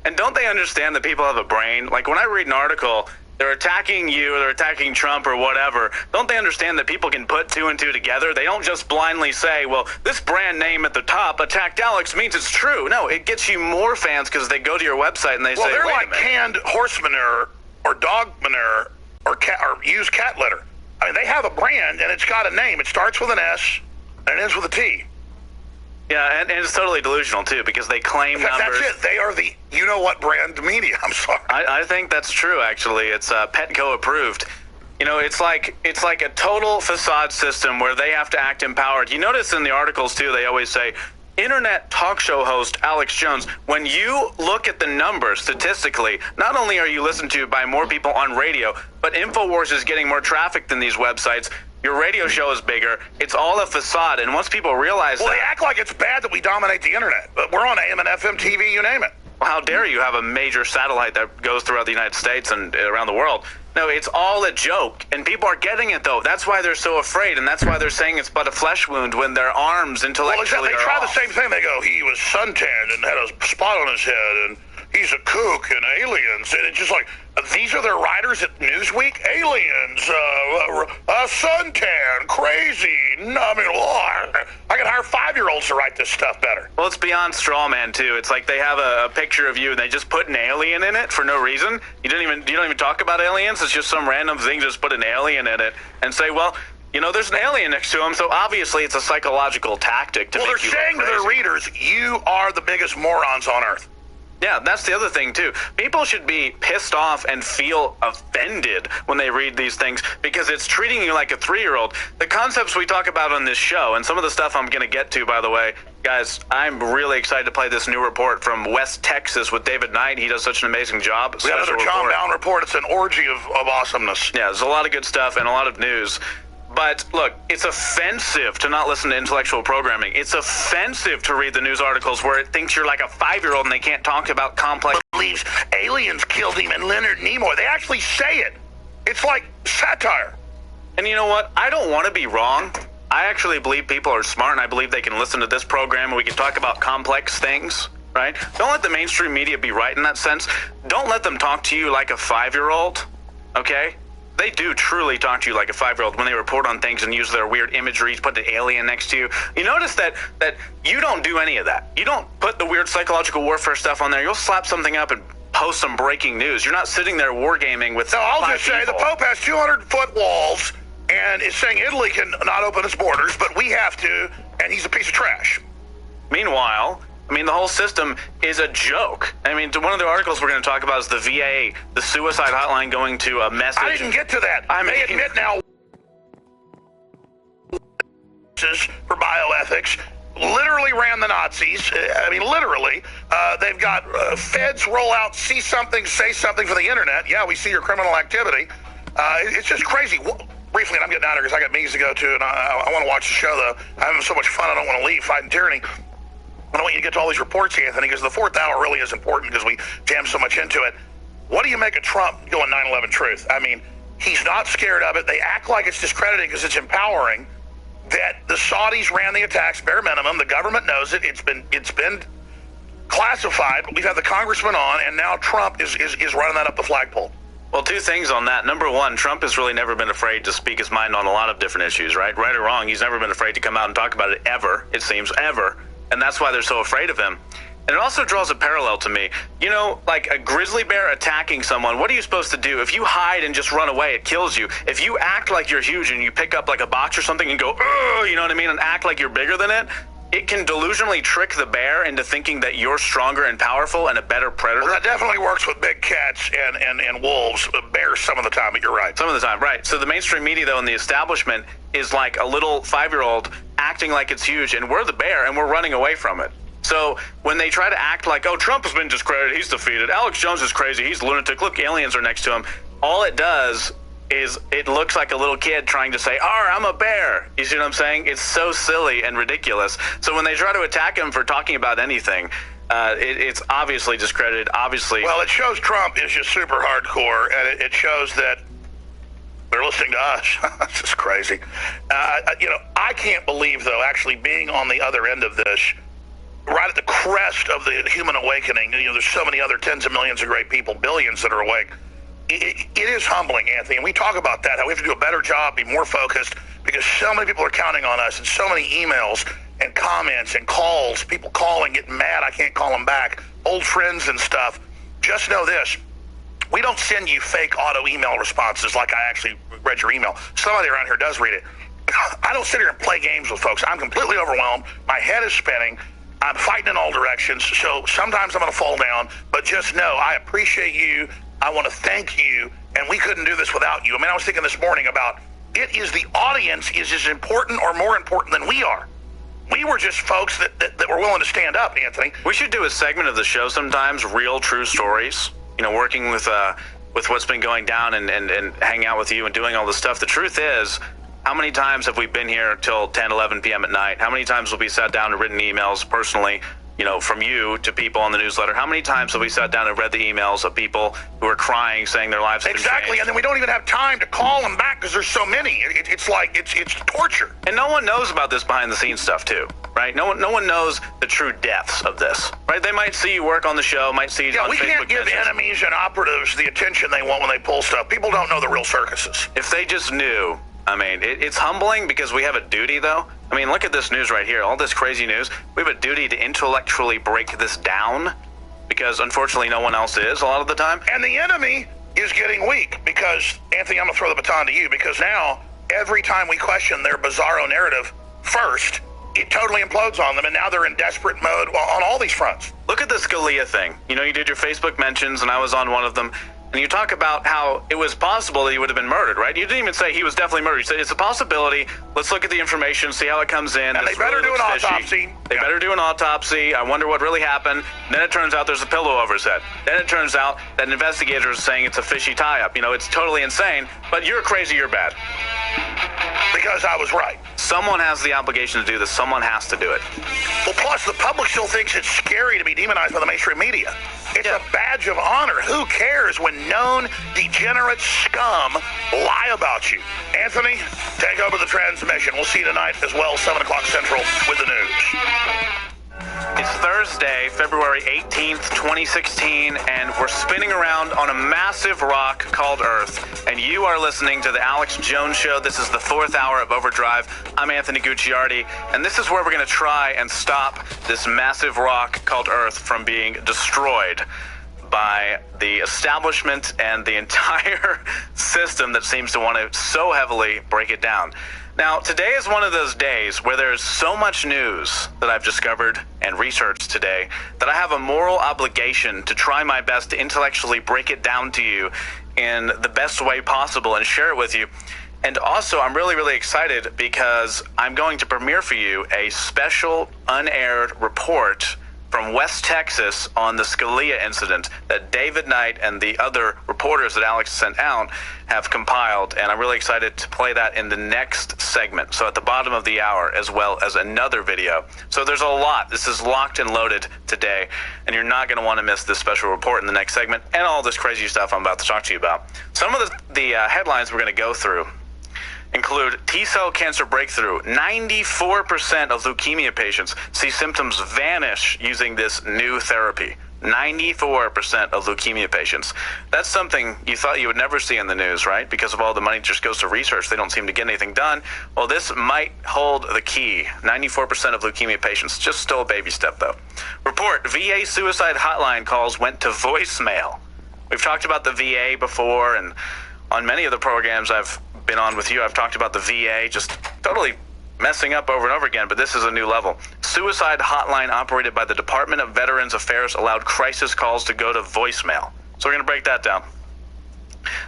And don't they understand that people have a brain? Like when I read an article, they're attacking you, or they're attacking Trump or whatever. Don't they understand that people can put two and two together? They don't just blindly say, well, this brand name at the top, attacked Alex, means it's true. No, it gets you more fans because they go to your website and they say, they're wait like a minute. Canned horse manure or dog manure or used cat litter. I mean, they have a brand and it's got a name. It starts with an S and it ends with a T. Yeah, and it's totally delusional, too, because they claim numbers. That's it. They are the you-know-what brand media. I'm sorry. I think that's true, actually. It's Petco approved. You know, it's like a total facade system where they have to act empowered. You notice in the articles, too, they always say, Internet talk show host Alex Jones. When you look at the numbers statistically, not only are you listened to by more people on radio, but InfoWars is getting more traffic than these websites. Your radio show is bigger. It's all a facade. And once people realize they act like it's bad that we dominate the internet. But we're on AM and FM TV, you name it. Well, how dare you have a major satellite that goes throughout the United States and around the world? No, it's all a joke. And people are getting it, though. That's why they're so afraid. And that's why they're saying it's but a flesh wound when their arms intellectually they try the same thing. They go, he was suntanned and had a spot on his head and he's a kook and aliens. And it's just like, these are their writers at Newsweek? Aliens, suntan, crazy. No, I mean, I could hire 5-year-olds to write this stuff better. Well, it's beyond straw man, too. It's like they have a picture of you and they just put an alien in it for no reason. You don't even talk about aliens. It's just some random thing, just put an alien in it and say, well, you know, there's an alien next to him, so obviously it's a psychological tactic to make you look crazy. Well, they're saying to their readers, you are the biggest morons on earth. Yeah, that's the other thing, too. People should be pissed off and feel offended when they read these things because it's treating you like a 3-year-old. The concepts we talk about on this show and some of the stuff I'm going to get to, by the way, guys, I'm really excited to play this new report from West Texas with David Knight. He does such an amazing job. We got another John Bound report. It's an orgy of awesomeness. Yeah, there's a lot of good stuff and a lot of news. But look, it's offensive to not listen to intellectual programming. It's offensive to read the news articles where it thinks you're like a 5-year-old and they can't talk about complex. Believes aliens killed him and Leonard Nimoy. They actually say it. It's like satire. And you know what? I don't want to be wrong. I actually believe people are smart and I believe they can listen to this program and we can talk about complex things, right? Don't let the mainstream media be right in that sense. Don't let them talk to you like a 5-year-old, okay? They do truly talk to you like a 5-year-old when they report on things and use their weird imagery to put the alien next to you. You notice that you don't do any of that. You don't put the weird psychological warfare stuff on there. You'll slap something up and post some breaking news. You're not sitting there wargaming with. No, I'll just say the Pope has 200-foot walls and is saying Italy can not open its borders, but we have to, and he's a piece of trash. Meanwhile, I mean, the whole system is a joke. I mean, one of the articles we're going to talk about is the VA, the suicide hotline going to a message. I didn't get to that. They admit now for bioethics literally ran the Nazis. I mean, literally. They've got feds roll out, see something, say something for the internet. Yeah, we see your criminal activity. It's just crazy. Briefly, and I'm getting out of here because I got meetings to go to, and I want to watch the show, though. I'm having so much fun, I don't want to leave fighting tyranny. I don't want you to get to all these reports, Anthony, because the fourth hour really is important because we jam so much into it. What do you make of Trump going 9/11 truth? I mean, he's not scared of it. They act like it's discrediting because it's empowering. That the Saudis ran the attacks, bare minimum. The government knows it. It's been classified. But we've had the congressman on, and now Trump is running that up the flagpole. Well, two things on that. Number one, Trump has really never been afraid to speak his mind on a lot of different issues, right? Right or wrong, he's never been afraid to come out and talk about it ever, it seems, ever. And that's why they're so afraid of him. And it also draws a parallel to me. You know, like a grizzly bear attacking someone, what are you supposed to do? If you hide and just run away, it kills you. If you act like you're huge and you pick up like a box or something and go, ugh, you know what I mean, and act like you're bigger than it, it can delusionally trick the bear into thinking that you're stronger and powerful and a better predator. Well, that definitely works with big cats and wolves. Bears some of the time, but you're right. Some of the time, right. So the mainstream media, though, and the establishment is like a little 5-year-old acting like it's huge, and we're the bear, and we're running away from it. So when they try to act like, oh, Trump has been discredited, he's defeated, Alex Jones is crazy, he's a lunatic, look, aliens are next to him, all it does is it looks like a little kid trying to say, I'm a bear. You see what I'm saying? It's so silly and ridiculous. So when they try to attack him for talking about anything, it's obviously discredited, obviously. Well, it shows Trump is just super hardcore, and it shows that they're listening to us. This is crazy. I can't believe, though, actually being on the other end of this, right at the crest of the human awakening, there's so many other tens of millions of great people, billions that are awake. It is humbling, Anthony, and we talk about that, how we have to do a better job, be more focused, because so many people are counting on us, and so many emails and comments and calls, people calling, getting mad, I can't call them back, old friends and stuff. Just know this, we don't send you fake auto email responses like I actually read your email. Somebody around here does read it. I don't sit here and play games with folks. I'm completely overwhelmed. My head is spinning. I'm fighting in all directions, so sometimes I'm going to fall down, but just know I appreciate you. I want to thank you, and we couldn't do this without you. I mean, I was thinking this morning about it is the audience is as important or more important than we are. We were just folks that were willing to stand up, Anthony. We should do a segment of the show sometimes, real, true stories, working with what's been going down and hanging out with you and doing all this stuff. The truth is, how many times have we been here till 10, 11 p.m. at night? How many times have we sat down and written emails personally, from you to people on the newsletter? How many times have we sat down and read the emails of people who are crying, saying their lives have been Exactly, changed? and then we don't even have time to call them back because there's so many. It's like, it's torture. And no one knows about this behind-the-scenes stuff, too, right? No one knows the true depths of this, right? They might see you work on the show, might see you on Facebook. We can't give enemies and operatives the attention they want when they pull stuff. People don't know the real circuses. If they just knew, it's humbling because we have a duty, though. Look at this news right here. All this crazy news. We have a duty to intellectually break this down because, unfortunately, no one else is a lot of the time. And the enemy is getting weak because, Anthony, I'm going to throw the baton to you because now every time we question their bizarro narrative first, it totally implodes on them, and now they're in desperate mode on all these fronts. Look at the Scalia thing. You did your Facebook mentions, and I was on one of them. And you talk about how it was possible that he would have been murdered, right? You didn't even say he was definitely murdered. You said it's a possibility. Let's look at the information, see how it comes in. And they better do an autopsy. They better do an autopsy. I wonder what really happened. Then it turns out there's a pillow over his head. Then it turns out that investigators are saying it's a fishy tie-up. It's totally insane. But you're crazy, you're bad. Because I was right. Someone has the obligation to do this. Someone has to do it. Well, plus the public still thinks it's scary to be demonized by the mainstream media. It's a badge of honor. Who cares when known degenerate scum lie about you? Anthony, take over the transmission. We'll see you tonight as well, 7 o'clock Central, with the news. It's Thursday, February 18th, 2016, and we're spinning around on a massive rock called Earth, and you are listening to The Alex Jones Show. This is the 4th hour of Overdrive. I'm Anthony Gucciardi, and this is where we're going to try and stop this massive rock called Earth from being destroyed by the establishment and the entire system that seems to want to so heavily break it down. Now, today is one of those days where there's so much news that I've discovered and researched today that I have a moral obligation to try my best to intellectually break it down to you in the best way possible and share it with you. And also, I'm really, really excited because I'm going to premiere for you a special unaired report from West Texas on the Scalia incident that David Knight and the other reporters that Alex sent out have compiled, and I'm really excited to play that in the next segment, so at the bottom of the hour, as well as another video. So there's a lot. This is locked and loaded today, and you're not going to want to miss this special report in the next segment and all this crazy stuff I'm about to talk to you about. Some of the headlines we're going to go through include T-cell cancer breakthrough. 94% of leukemia patients see symptoms vanish using this new therapy. 94% of leukemia patients. That's something you thought you would never see in the news, right? Because of all the money just goes to research. They don't seem to get anything done. Well, this might hold the key. 94% of leukemia patients. Just still a baby step, though. Report, VA suicide hotline calls went to voicemail. We've talked about the VA before, and on many of the programs I've been on with you, I've talked about the VA just totally messing up over and over again, but this is a new level. Suicide hotline operated by the Department of Veterans Affairs allowed crisis calls to go to voicemail. So we're going to break that down.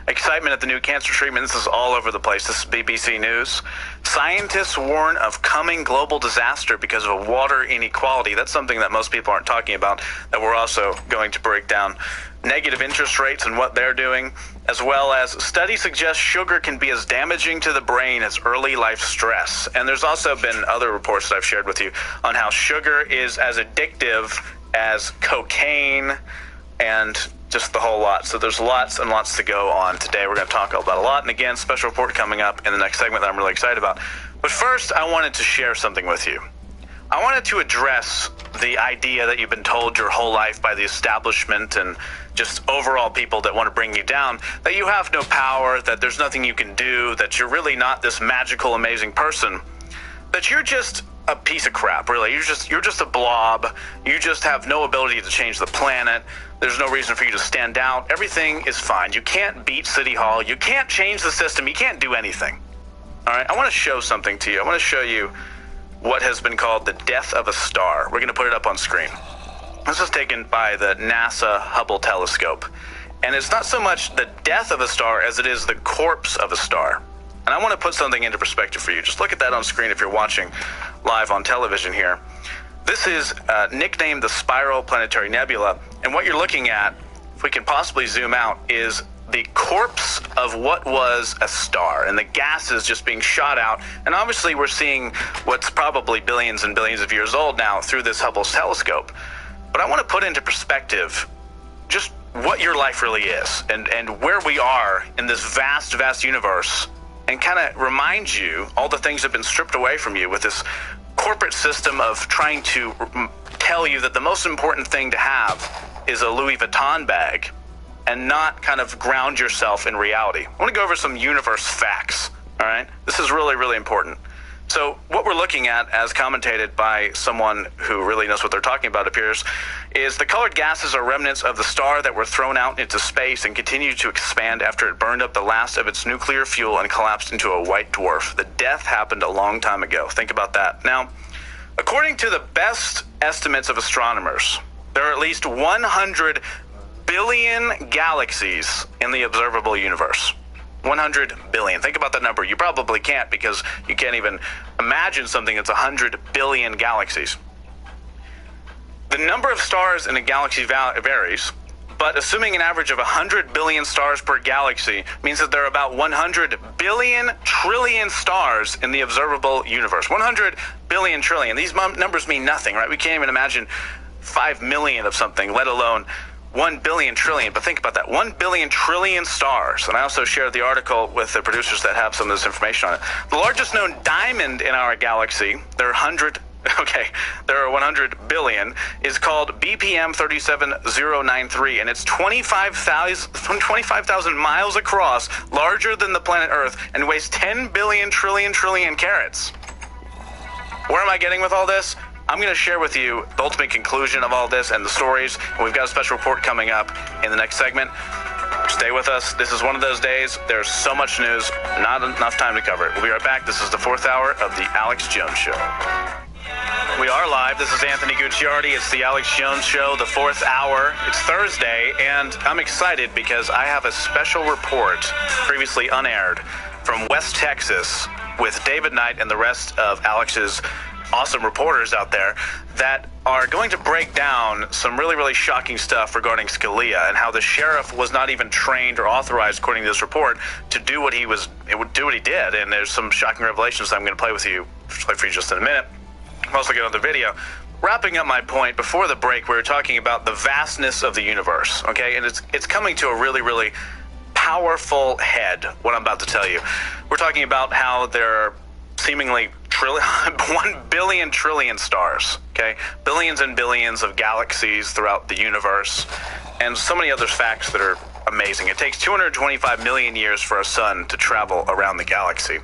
Excitement at the new cancer treatment. This is all over the place. This is BBC News. Scientists warn of coming global disaster because of water inequality. That's something that most people aren't talking about, that we're also going to break down. Negative interest rates and what they're doing, as well as studies suggest sugar can be as damaging to the brain as early life stress. And there's also been other reports that I've shared with you on how sugar is as addictive as cocaine and just the whole lot. So there's lots and lots to go on today. We're going to talk about a lot. And again, special report coming up in the next segment that I'm really excited about. But first, I wanted to share something with you. I wanted to address the idea that you've been told your whole life by the establishment and just overall people that want to bring you down, that you have no power, that there's nothing you can do, that you're really not this magical, amazing person, that you're just a piece of crap, really. You're just a blob. You just have no ability to change the planet. There's no reason for you to stand out. Everything is fine. You can't beat City Hall. You can't change the system. You can't do anything. All right? I want to show something to you. I want to show you what has been called the death of a star. We're going to put it up on screen. This was taken by the NASA Hubble telescope. And it's not so much the death of a star as it is the corpse of a star. And I want to put something into perspective for you. Just look at that on screen if you're watching live on television here. This is nicknamed the Spiral Planetary Nebula. And what you're looking at, if we can possibly zoom out, is the corpse of what was a star and the gases just being shot out. And obviously we're seeing what's probably billions and billions of years old now through this Hubble telescope. But I want to put into perspective just what your life really is and where we are in this vast, vast universe, and kind of remind you all the things that have been stripped away from you with this corporate system of trying to tell you that the most important thing to have is a Louis Vuitton bag and not kind of ground yourself in reality. I want to go over some universe facts, all right? This is really, really important. So what we're looking at, as commentated by someone who really knows what they're talking about, appears, is the colored gases are remnants of the star that were thrown out into space and continued to expand after it burned up the last of its nuclear fuel and collapsed into a white dwarf. The death happened a long time ago. Think about that. Now, according to the best estimates of astronomers, there are at least 100 billion galaxies in the observable universe. 100 billion. Think about that number. You probably can't, because you can't even imagine something that's 100 billion galaxies. The number of stars in a galaxy varies, but assuming an average of 100 billion stars per galaxy means that there are about 100 billion trillion stars in the observable universe. 100 billion trillion. These numbers mean nothing, right? We can't even imagine 5 million of something, let alone 1 billion trillion. But think about that. 1 billion trillion stars. And I also shared the article with the producers that have some of this information on it. The largest known diamond in our galaxy, there are 100 billion, is called BPM 37093, and it's 25,000 miles across, larger than the planet Earth, and weighs 10 billion trillion carats. Where am I getting with all this? I'm going to share with you the ultimate conclusion of all this and the stories. And we've got a special report coming up in the next segment. Stay with us. This is one of those days. There's so much news, not enough time to cover it. We'll be right back. This is the 4th hour of the Alex Jones Show. We are live. This is Anthony Gucciardi. It's the Alex Jones Show, the 4th hour. It's Thursday, and I'm excited because I have a special report, previously unaired, from West Texas with David Knight and the rest of Alex's awesome reporters out there that are going to break down some really, really shocking stuff regarding Scalia and how the sheriff was not even trained or authorized, according to this report, to do what he did. And there's some shocking revelations that I'm going to play for you just in a minute. I'm also getting on the video. Wrapping up my point, before the break, we were talking about the vastness of the universe, okay? And it's coming to a really, really powerful head, what I'm about to tell you. We're talking about how there are seemingly 1 billion trillion stars, okay? Billions and billions of galaxies throughout the universe, and so many other facts that are amazing. It takes 225 million years for a sun to travel around the galaxy.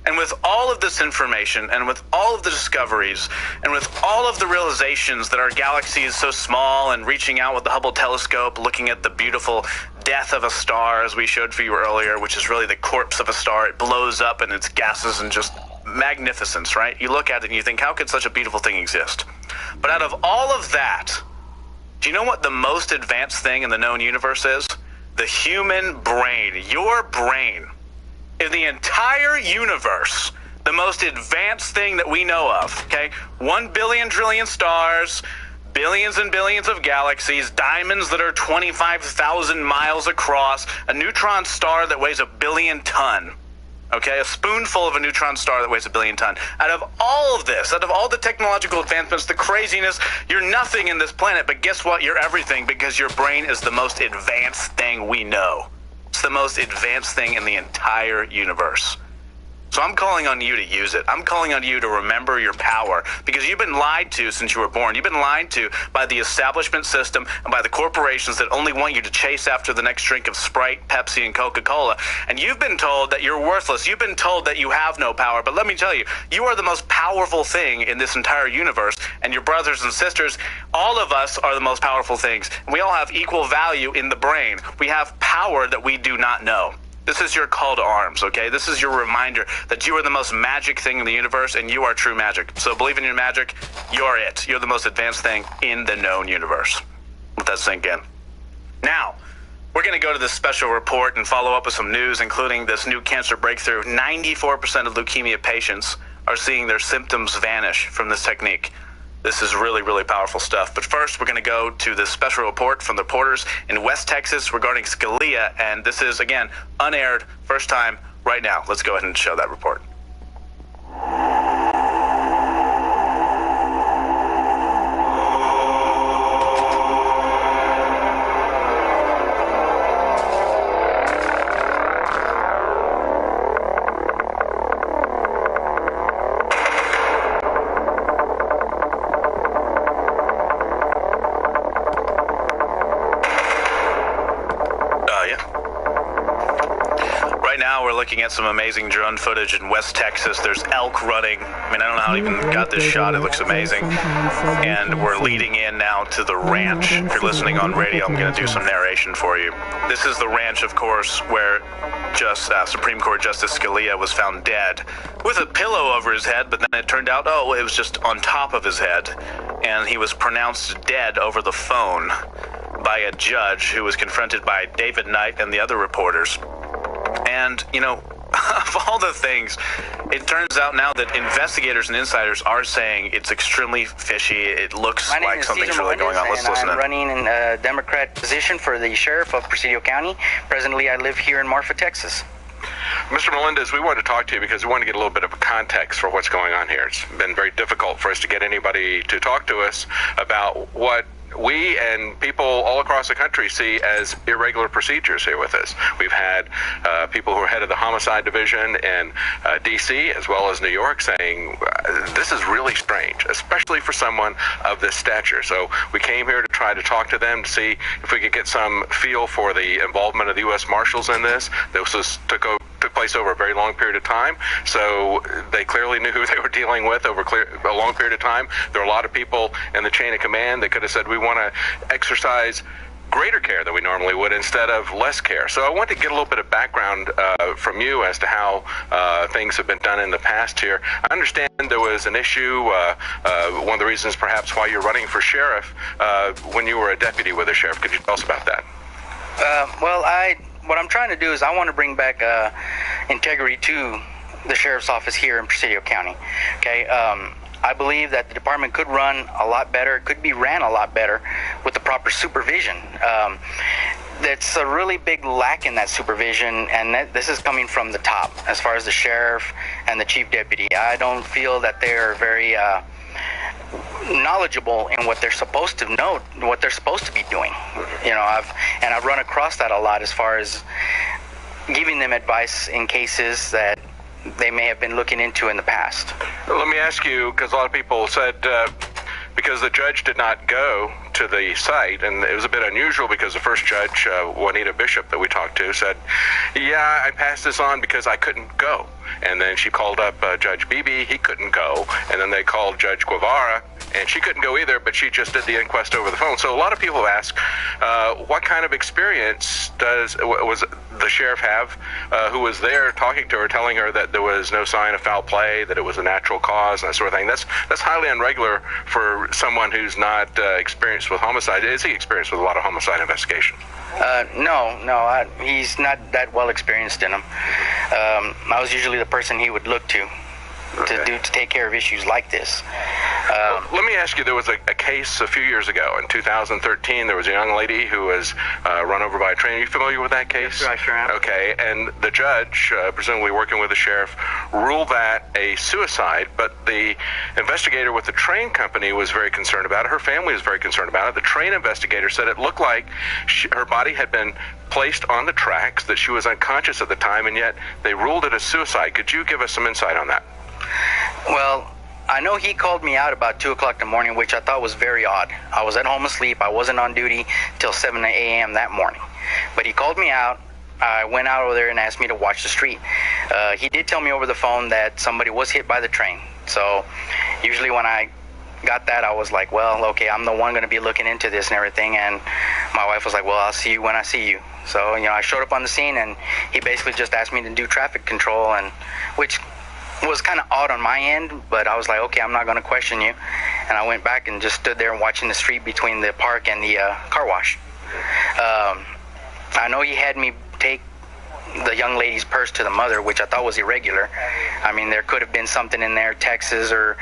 And with all of this information, and with all of the discoveries, and with all of the realizations that our galaxy is so small, and reaching out with the Hubble telescope, looking at the beautiful death of a star, as we showed for you earlier, which is really the corpse of a star. It blows up and its gases and just magnificence, right? You look at it and you think, how could such a beautiful thing exist? But out of all of that, do you know what the most advanced thing in the known universe is? the human brain, your brain, in the entire universe, the most advanced thing that we know of, okay? 1 billion trillion stars, billions and billions of galaxies, diamonds that are 25,000 miles across, a neutron star that weighs 1 billion ton. Okay, a spoonful of a neutron star that weighs 1 billion ton. Out of all of this, out of all the technological advancements, the craziness, you're nothing in this planet, but guess what? You're everything, because your brain is the most advanced thing we know. It's the most advanced thing in the entire universe. So I'm calling on you to use it. I'm calling on you to remember your power, because you've been lied to since you were born. You've been lied to by the establishment system and by the corporations that only want you to chase after the next drink of Sprite, Pepsi, and Coca-Cola. And you've been told that you're worthless. You've been told that you have no power. But let me tell you, you are the most powerful thing in this entire universe. And your brothers and sisters, all of us are the most powerful things. And we all have equal value in the brain. We have power that we do not know. This is your call to arms, okay? This is your reminder that you are the most magic thing in the universe, and you are true magic. So believe in your magic. You're it. You're the most advanced thing in the known universe. Let that sink in. Now, we're going to go to this special report and follow up with some news, including this new cancer breakthrough. 94% of leukemia patients are seeing their symptoms vanish from this technique. This is really, really powerful stuff. But first, we're going to go to this special report from the reporters in West Texas regarding Scalia. And this is, again, unaired, first time, right now. Let's go ahead and show that report. Looking at some amazing drone footage in West Texas. There's elk running. I mean, I don't know how I even got this shot. It looks amazing. And we're leading in now to the ranch. If you're listening on radio, I'm going to do some narration for you. This is the ranch, of course, where Supreme Court Justice Scalia was found dead with a pillow over his head, but then it turned out, it was just on top of his head. And he was pronounced dead over the phone by a judge who was confronted by David Knight and the other reporters. And, of all the things, it turns out now that investigators and insiders are saying it's extremely fishy. It looks like something's really going on. Let's listen in. I'm running in a Democrat position for the sheriff of Presidio County. Presently, I live here in Marfa, Texas. Mr. Melendez, we wanted to talk to you because we want to get a little bit of a context for what's going on here. It's been very difficult for us to get anybody to talk to us about what we and people all across the country see as irregular procedures here with us. We've had people who are head of the homicide division in D.C. as well as New York saying this is really strange, especially for someone of this stature. So we came here to try to talk to them to see if we could get some feel for the involvement of the U.S. Marshals in this. This took place over a very long period of time, so they clearly knew who they were dealing with over a long period of time. There are a lot of people in the chain of command that could have said we want to exercise greater care than we normally would instead of less care. So I want to get a little bit of background from you as to how things have been done in the past here. I understand there was an issue, one of the reasons perhaps why you're running for sheriff when you were a deputy with the sheriff. Could you tell us about that? What I'm trying to do is I want to bring back integrity to the sheriff's office here in Presidio County. Okay, I believe that the department could run a lot better, could be ran a lot better with the proper supervision. That's a really big lack in that supervision, and this is coming from the top as far as the sheriff and the chief deputy. I don't feel that they're very knowledgeable in what they're supposed to know, what they're supposed to be doing. I've run across that a lot as far as giving them advice in cases that they may have been looking into in the past. Let me ask you, because a lot of people said because the judge did not go to the site, and it was a bit unusual because the first judge, Juanita Bishop, that we talked to, said, yeah, I passed this on because I couldn't go. And then she called up Judge Beebe, he couldn't go. And then they called Judge Guevara, and she couldn't go either, but she just did the inquest over the phone. So a lot of people ask, what kind of experience was the sheriff have, who was there talking to her, telling her that there was no sign of foul play, that it was a natural cause, and that sort of thing. That's highly irregular for someone who's not experienced with homicide. Is he experienced with a lot of homicide investigation? No, he's not that well experienced in them. I was usually the person he would look to take care of issues like this. Let me ask you, there was a case a few years ago in 2013. There was a young lady who was run over by a train. Are you familiar with that case? Yes, I sure am. Okay, and the judge, presumably working with the sheriff, ruled that a suicide, but the investigator with the train company was very concerned about it. Her family was very concerned about it. The train investigator said it looked like her body had been placed on the tracks, that she was unconscious at the time, and yet they ruled it a suicide. Could you give us some insight on that? Well, I know he called me out about 2 o'clock in the morning, which I thought was very odd. I was at home asleep. I wasn't on duty till 7 a.m. that morning. But he called me out. I went out over there and asked me to watch the street. He did tell me over the phone that somebody was hit by the train. So usually when I got that, I was like, well, okay, I'm the one going to be looking into this and everything. And my wife was like, well, I'll see you when I see you. So, I showed up on the scene, and he basically just asked me to do traffic control, and which was kind of odd on my end, but I was like, okay, I'm not going to question you. And I went back and just stood there watching the street between the park and the car wash. I know he had me take the young lady's purse to the mother, which I thought was irregular. I mean, there could have been something in there, texts or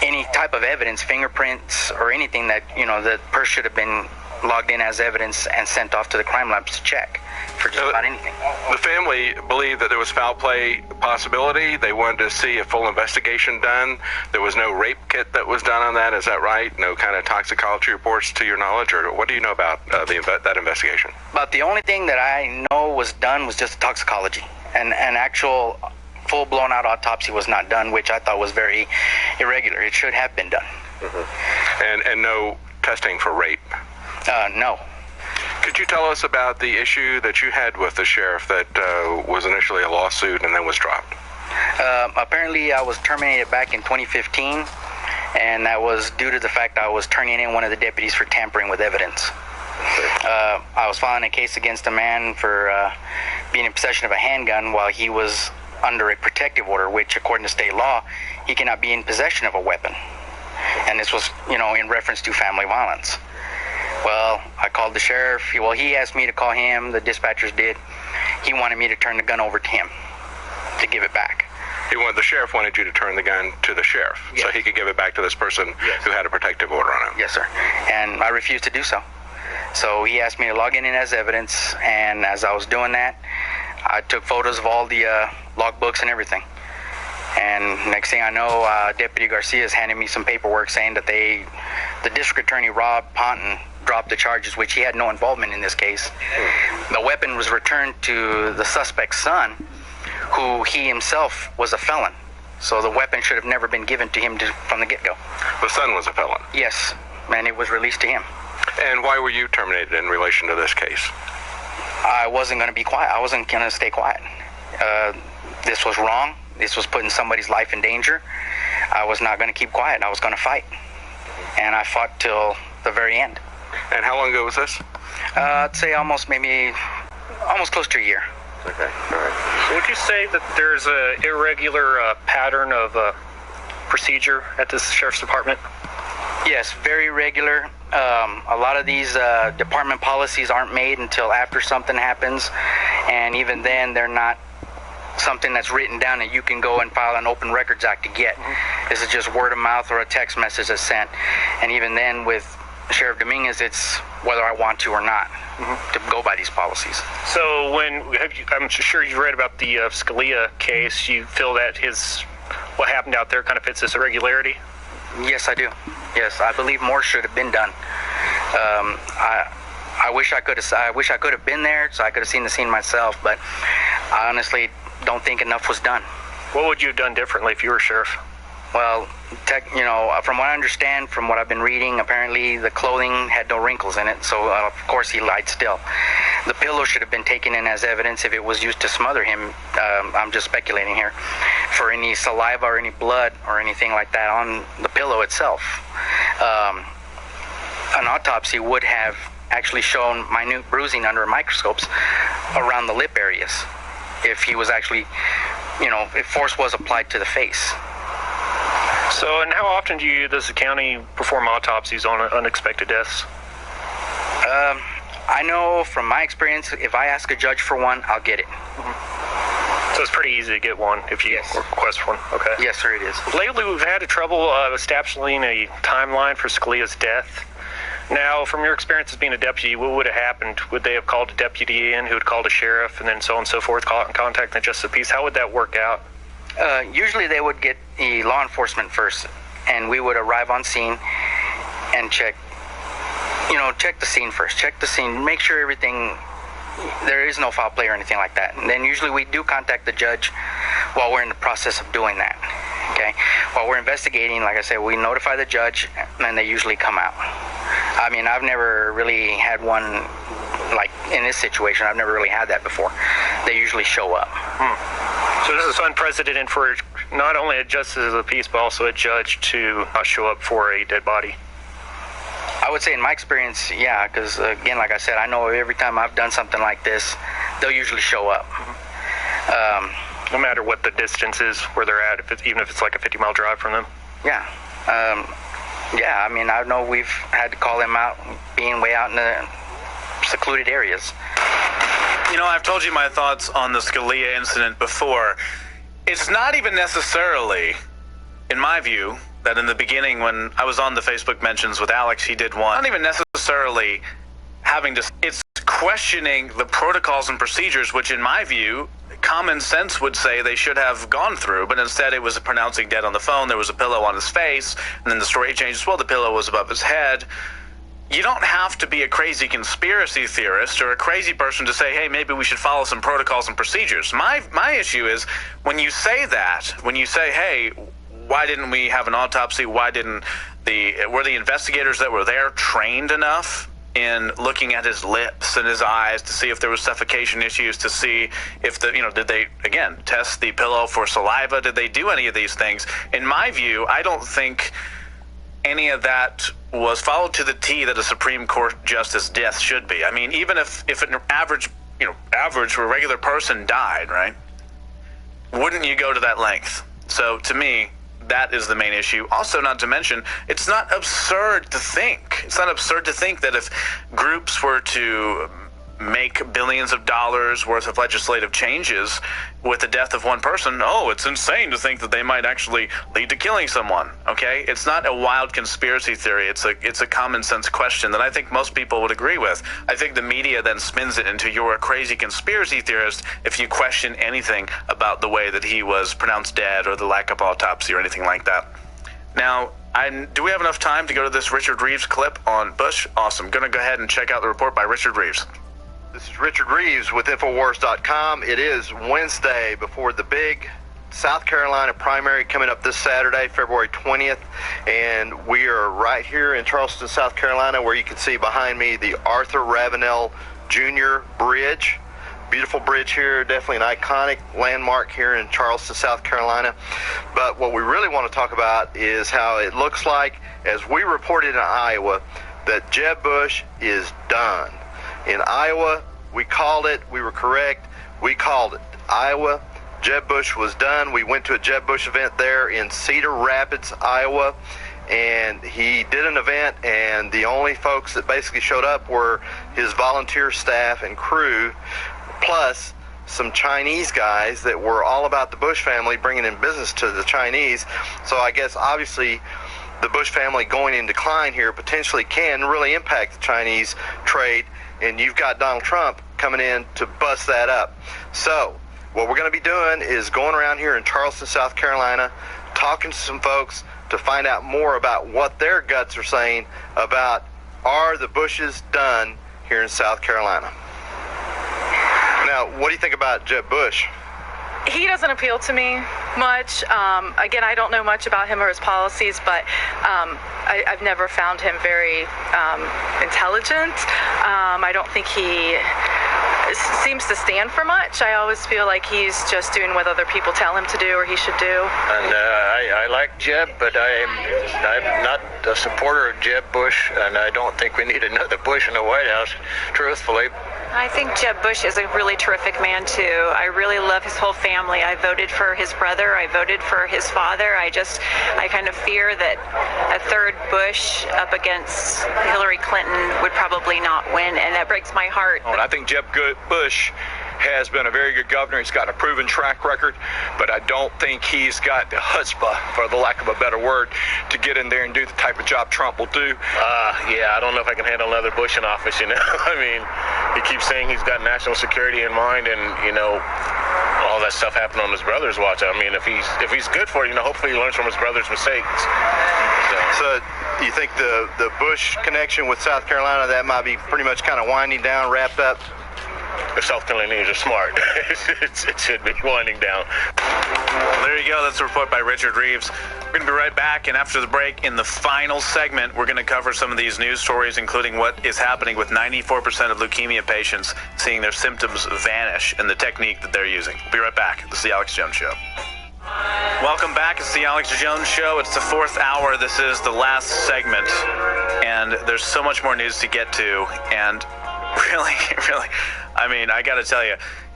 any type of evidence, fingerprints or anything that, the purse should have been logged in as evidence and sent off to the crime labs to check for just about anything. The family believed that there was foul play possibility. They wanted to see a full investigation done. There was no rape kit that was done on that. Is that right? No kind of toxicology reports to your knowledge? Or what do you know about that investigation? About the only thing that I know was done was just toxicology. And an actual full-blown out autopsy was not done, which I thought was very irregular. It should have been done. Mm-hmm. And no testing for rape? No. Could you tell us about the issue that you had with the sheriff that was initially a lawsuit and then was dropped? Apparently, I was terminated back in 2015, and that was due to the fact I was turning in one of the deputies for tampering with evidence. I was filing a case against a man for being in possession of a handgun while he was under a protective order, which, according to state law, he cannot be in possession of a weapon. And this was, in reference to family violence. Well, I called the sheriff. He asked me to call him. The dispatchers did. He wanted me to turn the gun over to him to give it back. The sheriff wanted you to turn the gun to the sheriff, yes, so he could give it back to this person, yes, who had a protective order on him. Yes, sir. And I refused to do so. So he asked me to log in as evidence, and as I was doing that, I took photos of all the logbooks and everything. And next thing I know, Deputy Garcia is handing me some paperwork saying that the district attorney, Rob Ponton, dropped the charges, which he had no involvement in this case. The weapon was returned to the suspect's son, who he himself was a felon. So the weapon should have never been given to him from the get-go. The son was a felon? Yes, and it was released to him. And why were you terminated in relation to this case? I wasn't going to be quiet. I wasn't going to stay quiet. This was wrong. This was putting somebody's life in danger. I was not going to keep quiet. I was going to fight. And I fought till the very end. And how long ago was this? I'd say almost close to a year. Okay, all right. Would you say that there's an irregular pattern of procedure at this sheriff's department? Yes, very regular. A lot of these department policies aren't made until after something happens, and even then they're not something that's written down that you can go and file an Open Records Act to get. Mm-hmm. This is just word of mouth or a text message that's sent, and even then with Sheriff Dominguez, it's whether I want to or not, mm-hmm, to go by these policies. So I'm sure you've read about the Scalia case. You feel that what happened out there kind of fits this irregularity? Yes, I do. Yes, I believe more should have been done. I wish I could have been there, so I could have seen the scene myself. But I honestly don't think enough was done. What would you have done differently if you were sheriff? Well, from what I understand, from what I've been reading, apparently the clothing had no wrinkles in it, so of course he lied still. The pillow should have been taken in as evidence if it was used to smother him. I'm just speculating here. For any saliva or any blood or anything like that on the pillow itself. An autopsy would have actually shown minute bruising under microscopes around the lip areas if he was actually, if force was applied to the face. So, and how often does the county perform autopsies on unexpected deaths? I know from my experience, if I ask a judge for one, I'll get it. So it's pretty easy to get one if you request one. Okay. Yes, sir, it is. Lately, we've had trouble establishing a timeline for Scalia's death. Now, from your experience as being a deputy, what would have happened? Would they have called a deputy in who had called a sheriff and then so on and so forth, contact the justice of peace? How would that work out? Usually they would get the law enforcement first, and we would arrive on scene and check the scene first. Check the scene, make sure there is no foul play or anything like that. And then usually we do contact the judge while we're in the process of doing that. Okay? While we're investigating, like I said, we notify the judge, and they usually come out. I mean, I've never really had one, like in this situation, I've never really had that before. They usually show up. So this is unprecedented for not only a justice of the peace, but also a judge to not show up for a dead body. I would say in my experience, yeah, because again, like I said, I know every time I've done something like this, they'll usually show up. No matter what the distance is where they're at, even if it's like a 50-mile drive from them? Yeah. I mean, I know we've had to call them out, being way out in the secluded areas. I've told you my thoughts on the Scalia incident before. It's not even necessarily, in my view, that in the beginning when I was on the Facebook mentions with Alex, he did one. Not even necessarily it's questioning the protocols and procedures, which in my view, common sense would say they should have gone through, but instead it was pronouncing dead on the phone. There was a pillow on his face, and then the story changes. Well, the pillow was above his head. You don't have to be a crazy conspiracy theorist or a crazy person to say, hey, maybe we should follow some protocols and procedures. My issue is when you say that, when you say, hey, why didn't we have an autopsy? Were the investigators that were there trained enough in looking at his lips and his eyes to see if there was suffocation issues, to see if did they, again, test the pillow for saliva? Did they do any of these things? In my view, I don't think any of that was followed to the T that a Supreme Court justice death should be. I mean, even if an average or regular person died, right? Wouldn't you go to that length? So to me, that is the main issue. Also, not to mention, it's not absurd to think. It's not absurd to think that if groups were to make billions of dollars worth of legislative changes with the death of one person, it's insane to think that they might actually lead to killing someone. Okay, it's not a wild conspiracy theory. It's a common sense question that I think most people would agree with. I think the media then spins it into you're a crazy conspiracy theorist if you question anything about the way that he was pronounced dead or the lack of autopsy or anything like that. Now, do we have enough time to go to this Richard Reeves clip on Bush? Awesome. Going to go ahead and check out the report by Richard Reeves. This is Richard Reeves with Infowars.com. It is Wednesday before the big South Carolina primary coming up this Saturday, February 20th. And we are right here in Charleston, South Carolina, where you can see behind me the Arthur Ravenel Jr. Bridge. Beautiful bridge here, definitely an iconic landmark here in Charleston, South Carolina. But what we really want to talk about is how it looks like, as we reported in Iowa, that Jeb Bush is done. In Iowa, we called it. We were correct. We called it. Iowa, Jeb Bush was done. We went to a Jeb Bush event there in Cedar Rapids, Iowa, and he did an event, and the only folks that basically showed up were his volunteer staff and crew, plus some Chinese guys that were all about the Bush family, bringing in business to the Chinese. So I guess obviously the Bush family going in decline here potentially can really impact the Chinese trade. And you've got Donald Trump coming in to bust that up. So what we're going to be doing is going around here in Charleston, South Carolina, talking to some folks to find out more about what their guts are saying about, are the Bushes done here in South Carolina? Now, what do you think about Jeb Bush? He doesn't appeal to me much. Again, I don't know much about him or his policies, but I've never found him very intelligent. I don't think he seems to stand for much. I always feel like he's just doing what other people tell him to do or he should do. And I like Jeb, but I'm not a supporter of Jeb Bush, and I don't think we need another Bush in the White House, truthfully. I think Jeb Bush is a really terrific man, too. I really love his whole family. I voted for his brother. I voted for his father. I kind of fear that a third Bush up against Hillary Clinton would probably not win, and that breaks my heart. I think Jeb Bush has been a very good governor. He's got a proven track record, but I don't think he's got the chutzpah, for the lack of a better word, to get in there and do the type of job Trump will do. Yeah, I don't know if I can handle another Bush in office, you know. I mean, he keeps saying he's got national security in mind, and, you know, all that stuff happened on his brother's watch. I mean, if he's good for it, you know, hopefully he learns from his brother's mistakes. So you think the Bush connection with South Carolina, that might be pretty much kind of winding down, wrapped up? The South Carolinians are smart. It should be winding down. There you go. That's a report by Richard Reeves. We're going to be right back, and after the break, in the final segment, we're going to cover some of these news stories, including what is happening with 94% of leukemia patients seeing their symptoms vanish and the technique that they're using. We'll be right back. This is the Alex Jones Show. Welcome back. It's the Alex Jones Show. It's the fourth hour. This is the last segment, and there's so much more news to get to, and really, I mean, I got to tell you,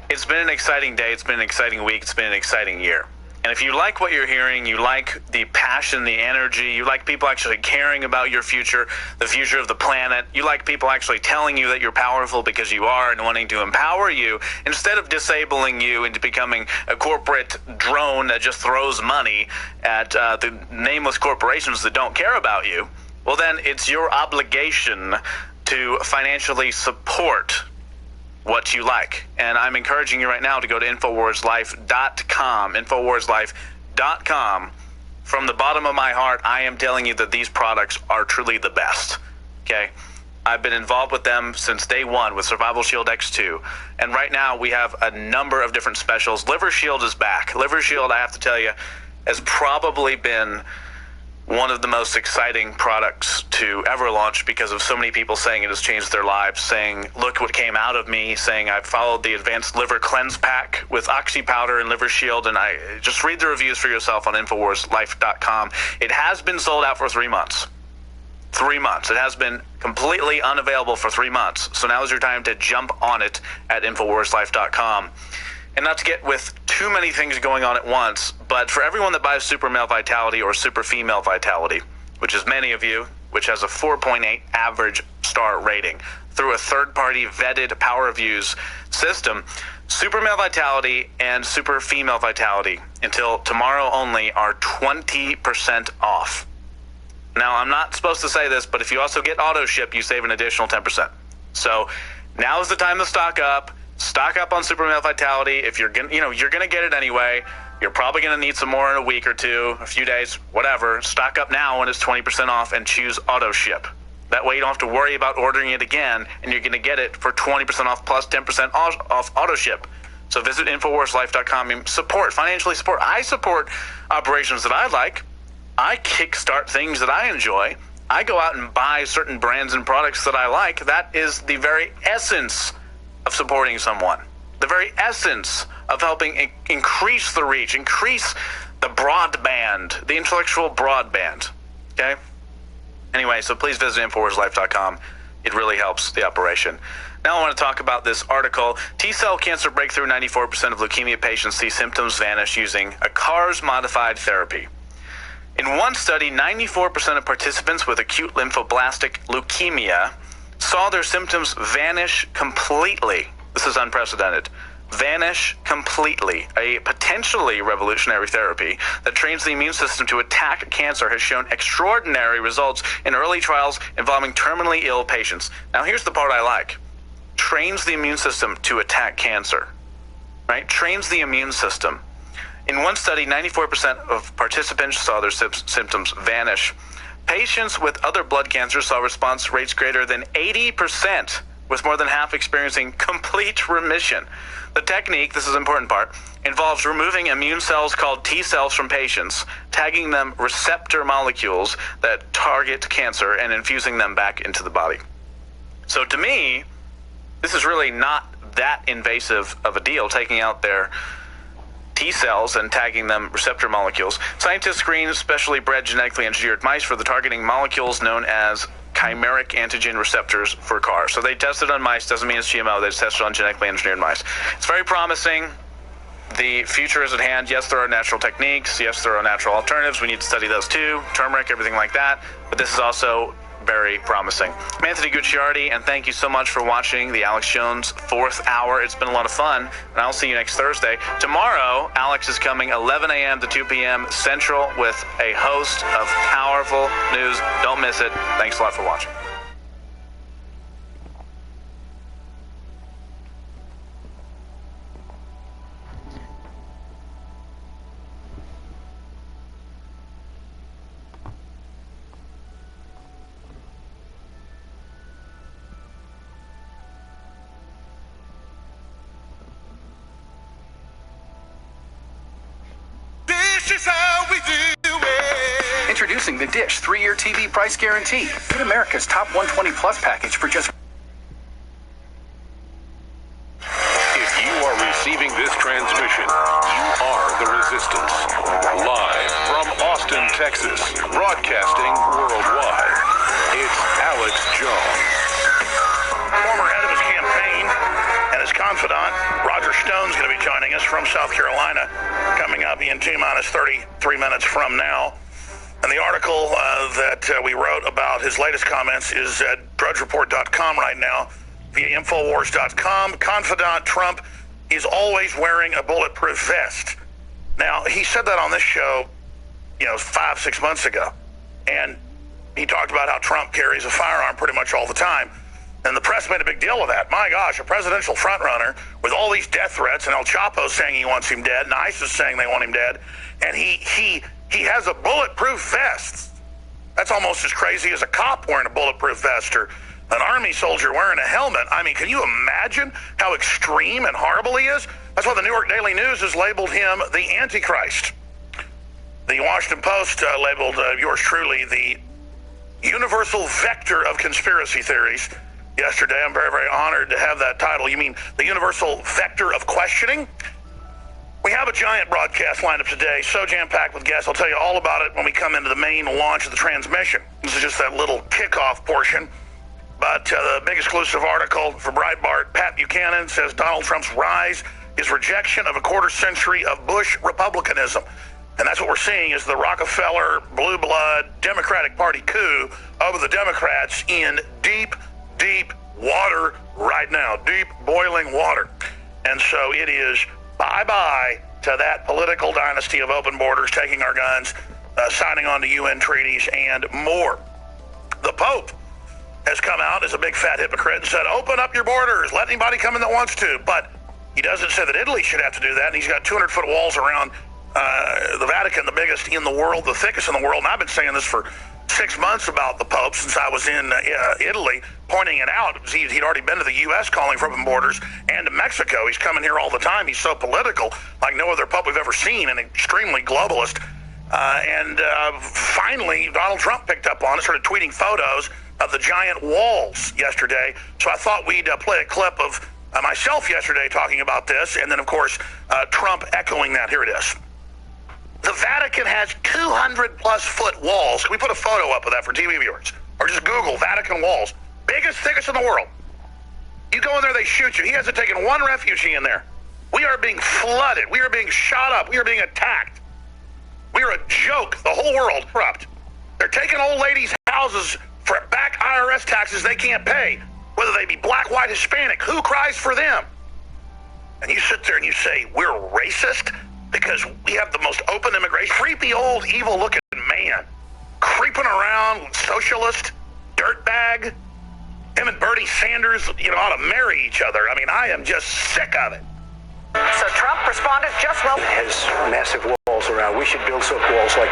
it's been an exciting day. It's been an exciting week. It's been an exciting year. And if you like what you're hearing, you like the passion, the energy, you like people actually caring about your future, the future of the planet, you like people actually telling you that you're powerful because you are and wanting to empower you instead of disabling you into becoming a corporate drone that just throws money at the nameless corporations that don't care about you, well, then it's your obligation to financially support what you like. And I'm encouraging you right now to go to InfoWarsLife.com, InfoWarsLife.com. From the bottom of my heart, I am telling you that these products are truly the best, okay? I've been involved with them since day one with Survival Shield X2. And right now we have a number of different specials. Liver Shield is back. Liver Shield, I have to tell you, has probably been one of the most exciting products to ever launch because of so many people saying it has changed their lives, saying, look what came out of me, saying I've followed the Advanced Liver Cleanse Pack with Oxy Powder and Liver Shield, and I just read the reviews for yourself on InfoWarsLife.com. It has been sold out for 3 months. 3 months. It has been completely unavailable for 3 months. So now is your time to jump on it at InfoWarsLife.com. And not to get with too many things going on at once, but for everyone that buys Super Male Vitality or Super Female Vitality, which is many of you, which has a 4.8 average star rating through a third-party vetted Power Reviews system, Super Male Vitality and Super Female Vitality until tomorrow only are 20% off. Now, I'm not supposed to say this, but if you also get auto ship, you save an additional 10%. So now is the time to stock up. Stock up on Super Male Vitality. If you're gonna, you're gonna get it anyway. You're probably gonna need some more in a week or two, a few days, whatever. Stock up now when it's 20% off and choose auto ship. That way you don't have to worry about ordering it again, and you're gonna get it for 20% off plus 10% off auto ship. So visit InfoWarsLife.com and financially support. I support operations that I like. I kickstart things that I enjoy. I go out and buy certain brands and products that I like. That is the very essence of supporting someone, the very essence of helping increase the reach, increase the broadband, the intellectual broadband, okay? Anyway, so please visit InfoWarsLife.com. It really helps the operation. Now I want to talk about this article. T-cell cancer breakthrough, 94% of leukemia patients see symptoms vanish using a CARS-modified therapy. In one study, 94% of participants with acute lymphoblastic leukemia saw their symptoms vanish completely. This is unprecedented. Vanish completely. A potentially revolutionary therapy that trains the immune system to attack cancer has shown extraordinary results in early trials involving terminally ill patients. Now, here's the part I like. Trains the immune system to attack cancer. Right? Trains the immune system. In one study, 94% of participants saw their symptoms vanish. Patients with other blood cancers saw response rates greater than 80%, with more than half experiencing complete remission. The technique, this is the important part, involves removing immune cells called T cells from patients, tagging them receptor molecules that target cancer, and infusing them back into the body. So to me, this is really not that invasive of a deal, taking out their T cells and tagging them receptor molecules. Scientists screen specially bred genetically engineered mice for the targeting molecules known as chimeric antigen receptors for CAR. So they tested on mice, doesn't mean it's GMO, they tested on genetically engineered mice. It's very promising. The future is at hand. Yes, there are natural techniques. Yes, there are natural alternatives. We need to study those too. Turmeric, everything like that. But this is also very promising. I'm Anthony Gucciardi, and thank you so much for watching the Alex Jones 4th Hour. It's been a lot of fun, and I'll see you next Thursday. Tomorrow, Alex is coming 11 a.m. to 2 p.m. Central with a host of powerful news. Don't miss it. Thanks a lot for watching. Introducing the Dish 3-year TV price guarantee. Get America's top 120 plus package for just... If you are receiving this transmission, you are the resistance. Live from Austin, Texas, broadcasting worldwide, it's Alex Jones. Former head of his campaign and his confidant, Roger Stone's going to be joining us from South Carolina, coming up in T-minus 33 minutes from now. And the article that we wrote about his latest comments is at drudgereport.com right now, via Infowars.com. Confidant Trump is always wearing a bulletproof vest. Now, he said that on this show, 5-6 months ago. And he talked about how Trump carries a firearm pretty much all the time. And the press made a big deal of that. My gosh, a presidential frontrunner with all these death threats, and El Chapo saying he wants him dead, and ISIS saying they want him dead, and he has a bulletproof vest. That's almost as crazy as a cop wearing a bulletproof vest or an army soldier wearing a helmet. I mean, can you imagine how extreme and horrible he is? That's why the New York Daily News has labeled him the Antichrist. The Washington Post labeled yours truly the universal vector of conspiracy theories yesterday. I'm very, very honored to have that title. You mean the universal vector of questioning? We have a giant broadcast lineup today, so jam-packed with guests. I'll tell you all about it when we come into the main launch of the transmission. This is just that little kickoff portion. But the big exclusive article for Breitbart, Pat Buchanan says Donald Trump's rise is rejection of a quarter century of Bush republicanism. And that's what we're seeing is the Rockefeller, blue blood, Democratic Party coup over the Democrats in deep, deep water right now, deep boiling water. And so it is bye-bye to that political dynasty of open borders, taking our guns, signing on to UN treaties, and more. The Pope has come out as a big fat hypocrite and said, open up your borders, let anybody come in that wants to. But he doesn't say that Italy should have to do that, and he's got 200-foot walls around the Vatican, the biggest in the world, the thickest in the world. And I've been saying this for 6 months about the Pope since I was in Italy, pointing it out. He'd already been to the U.S. calling for open borders, and to Mexico. He's coming here all the time. He's so political, like no other Pope we've ever seen, and extremely globalist. Finally, Donald Trump picked up on it, started tweeting photos of the giant walls yesterday. So I thought we'd play a clip of myself yesterday talking about this, and then, of course, Trump echoing that. Here it is. The Vatican has 200-plus foot walls. Can we put a photo up of that for TV viewers? Or just Google Vatican walls. Biggest, thickest in the world. You go in there, they shoot you. He hasn't taken one refugee in there. We are being flooded. We are being shot up. We are being attacked. We are a joke. The whole world corrupt. They're taking old ladies' houses for back IRS taxes they can't pay, whether they be black, white, Hispanic. Who cries for them? And you sit there and you say, we're racist? Because we have the most open immigration. Creepy old evil-looking man creeping around, socialist, dirtbag. Him and Bernie Sanders, ought to marry each other. I mean, I am just sick of it. So Trump responded just well. Has massive walls around. We should build some walls like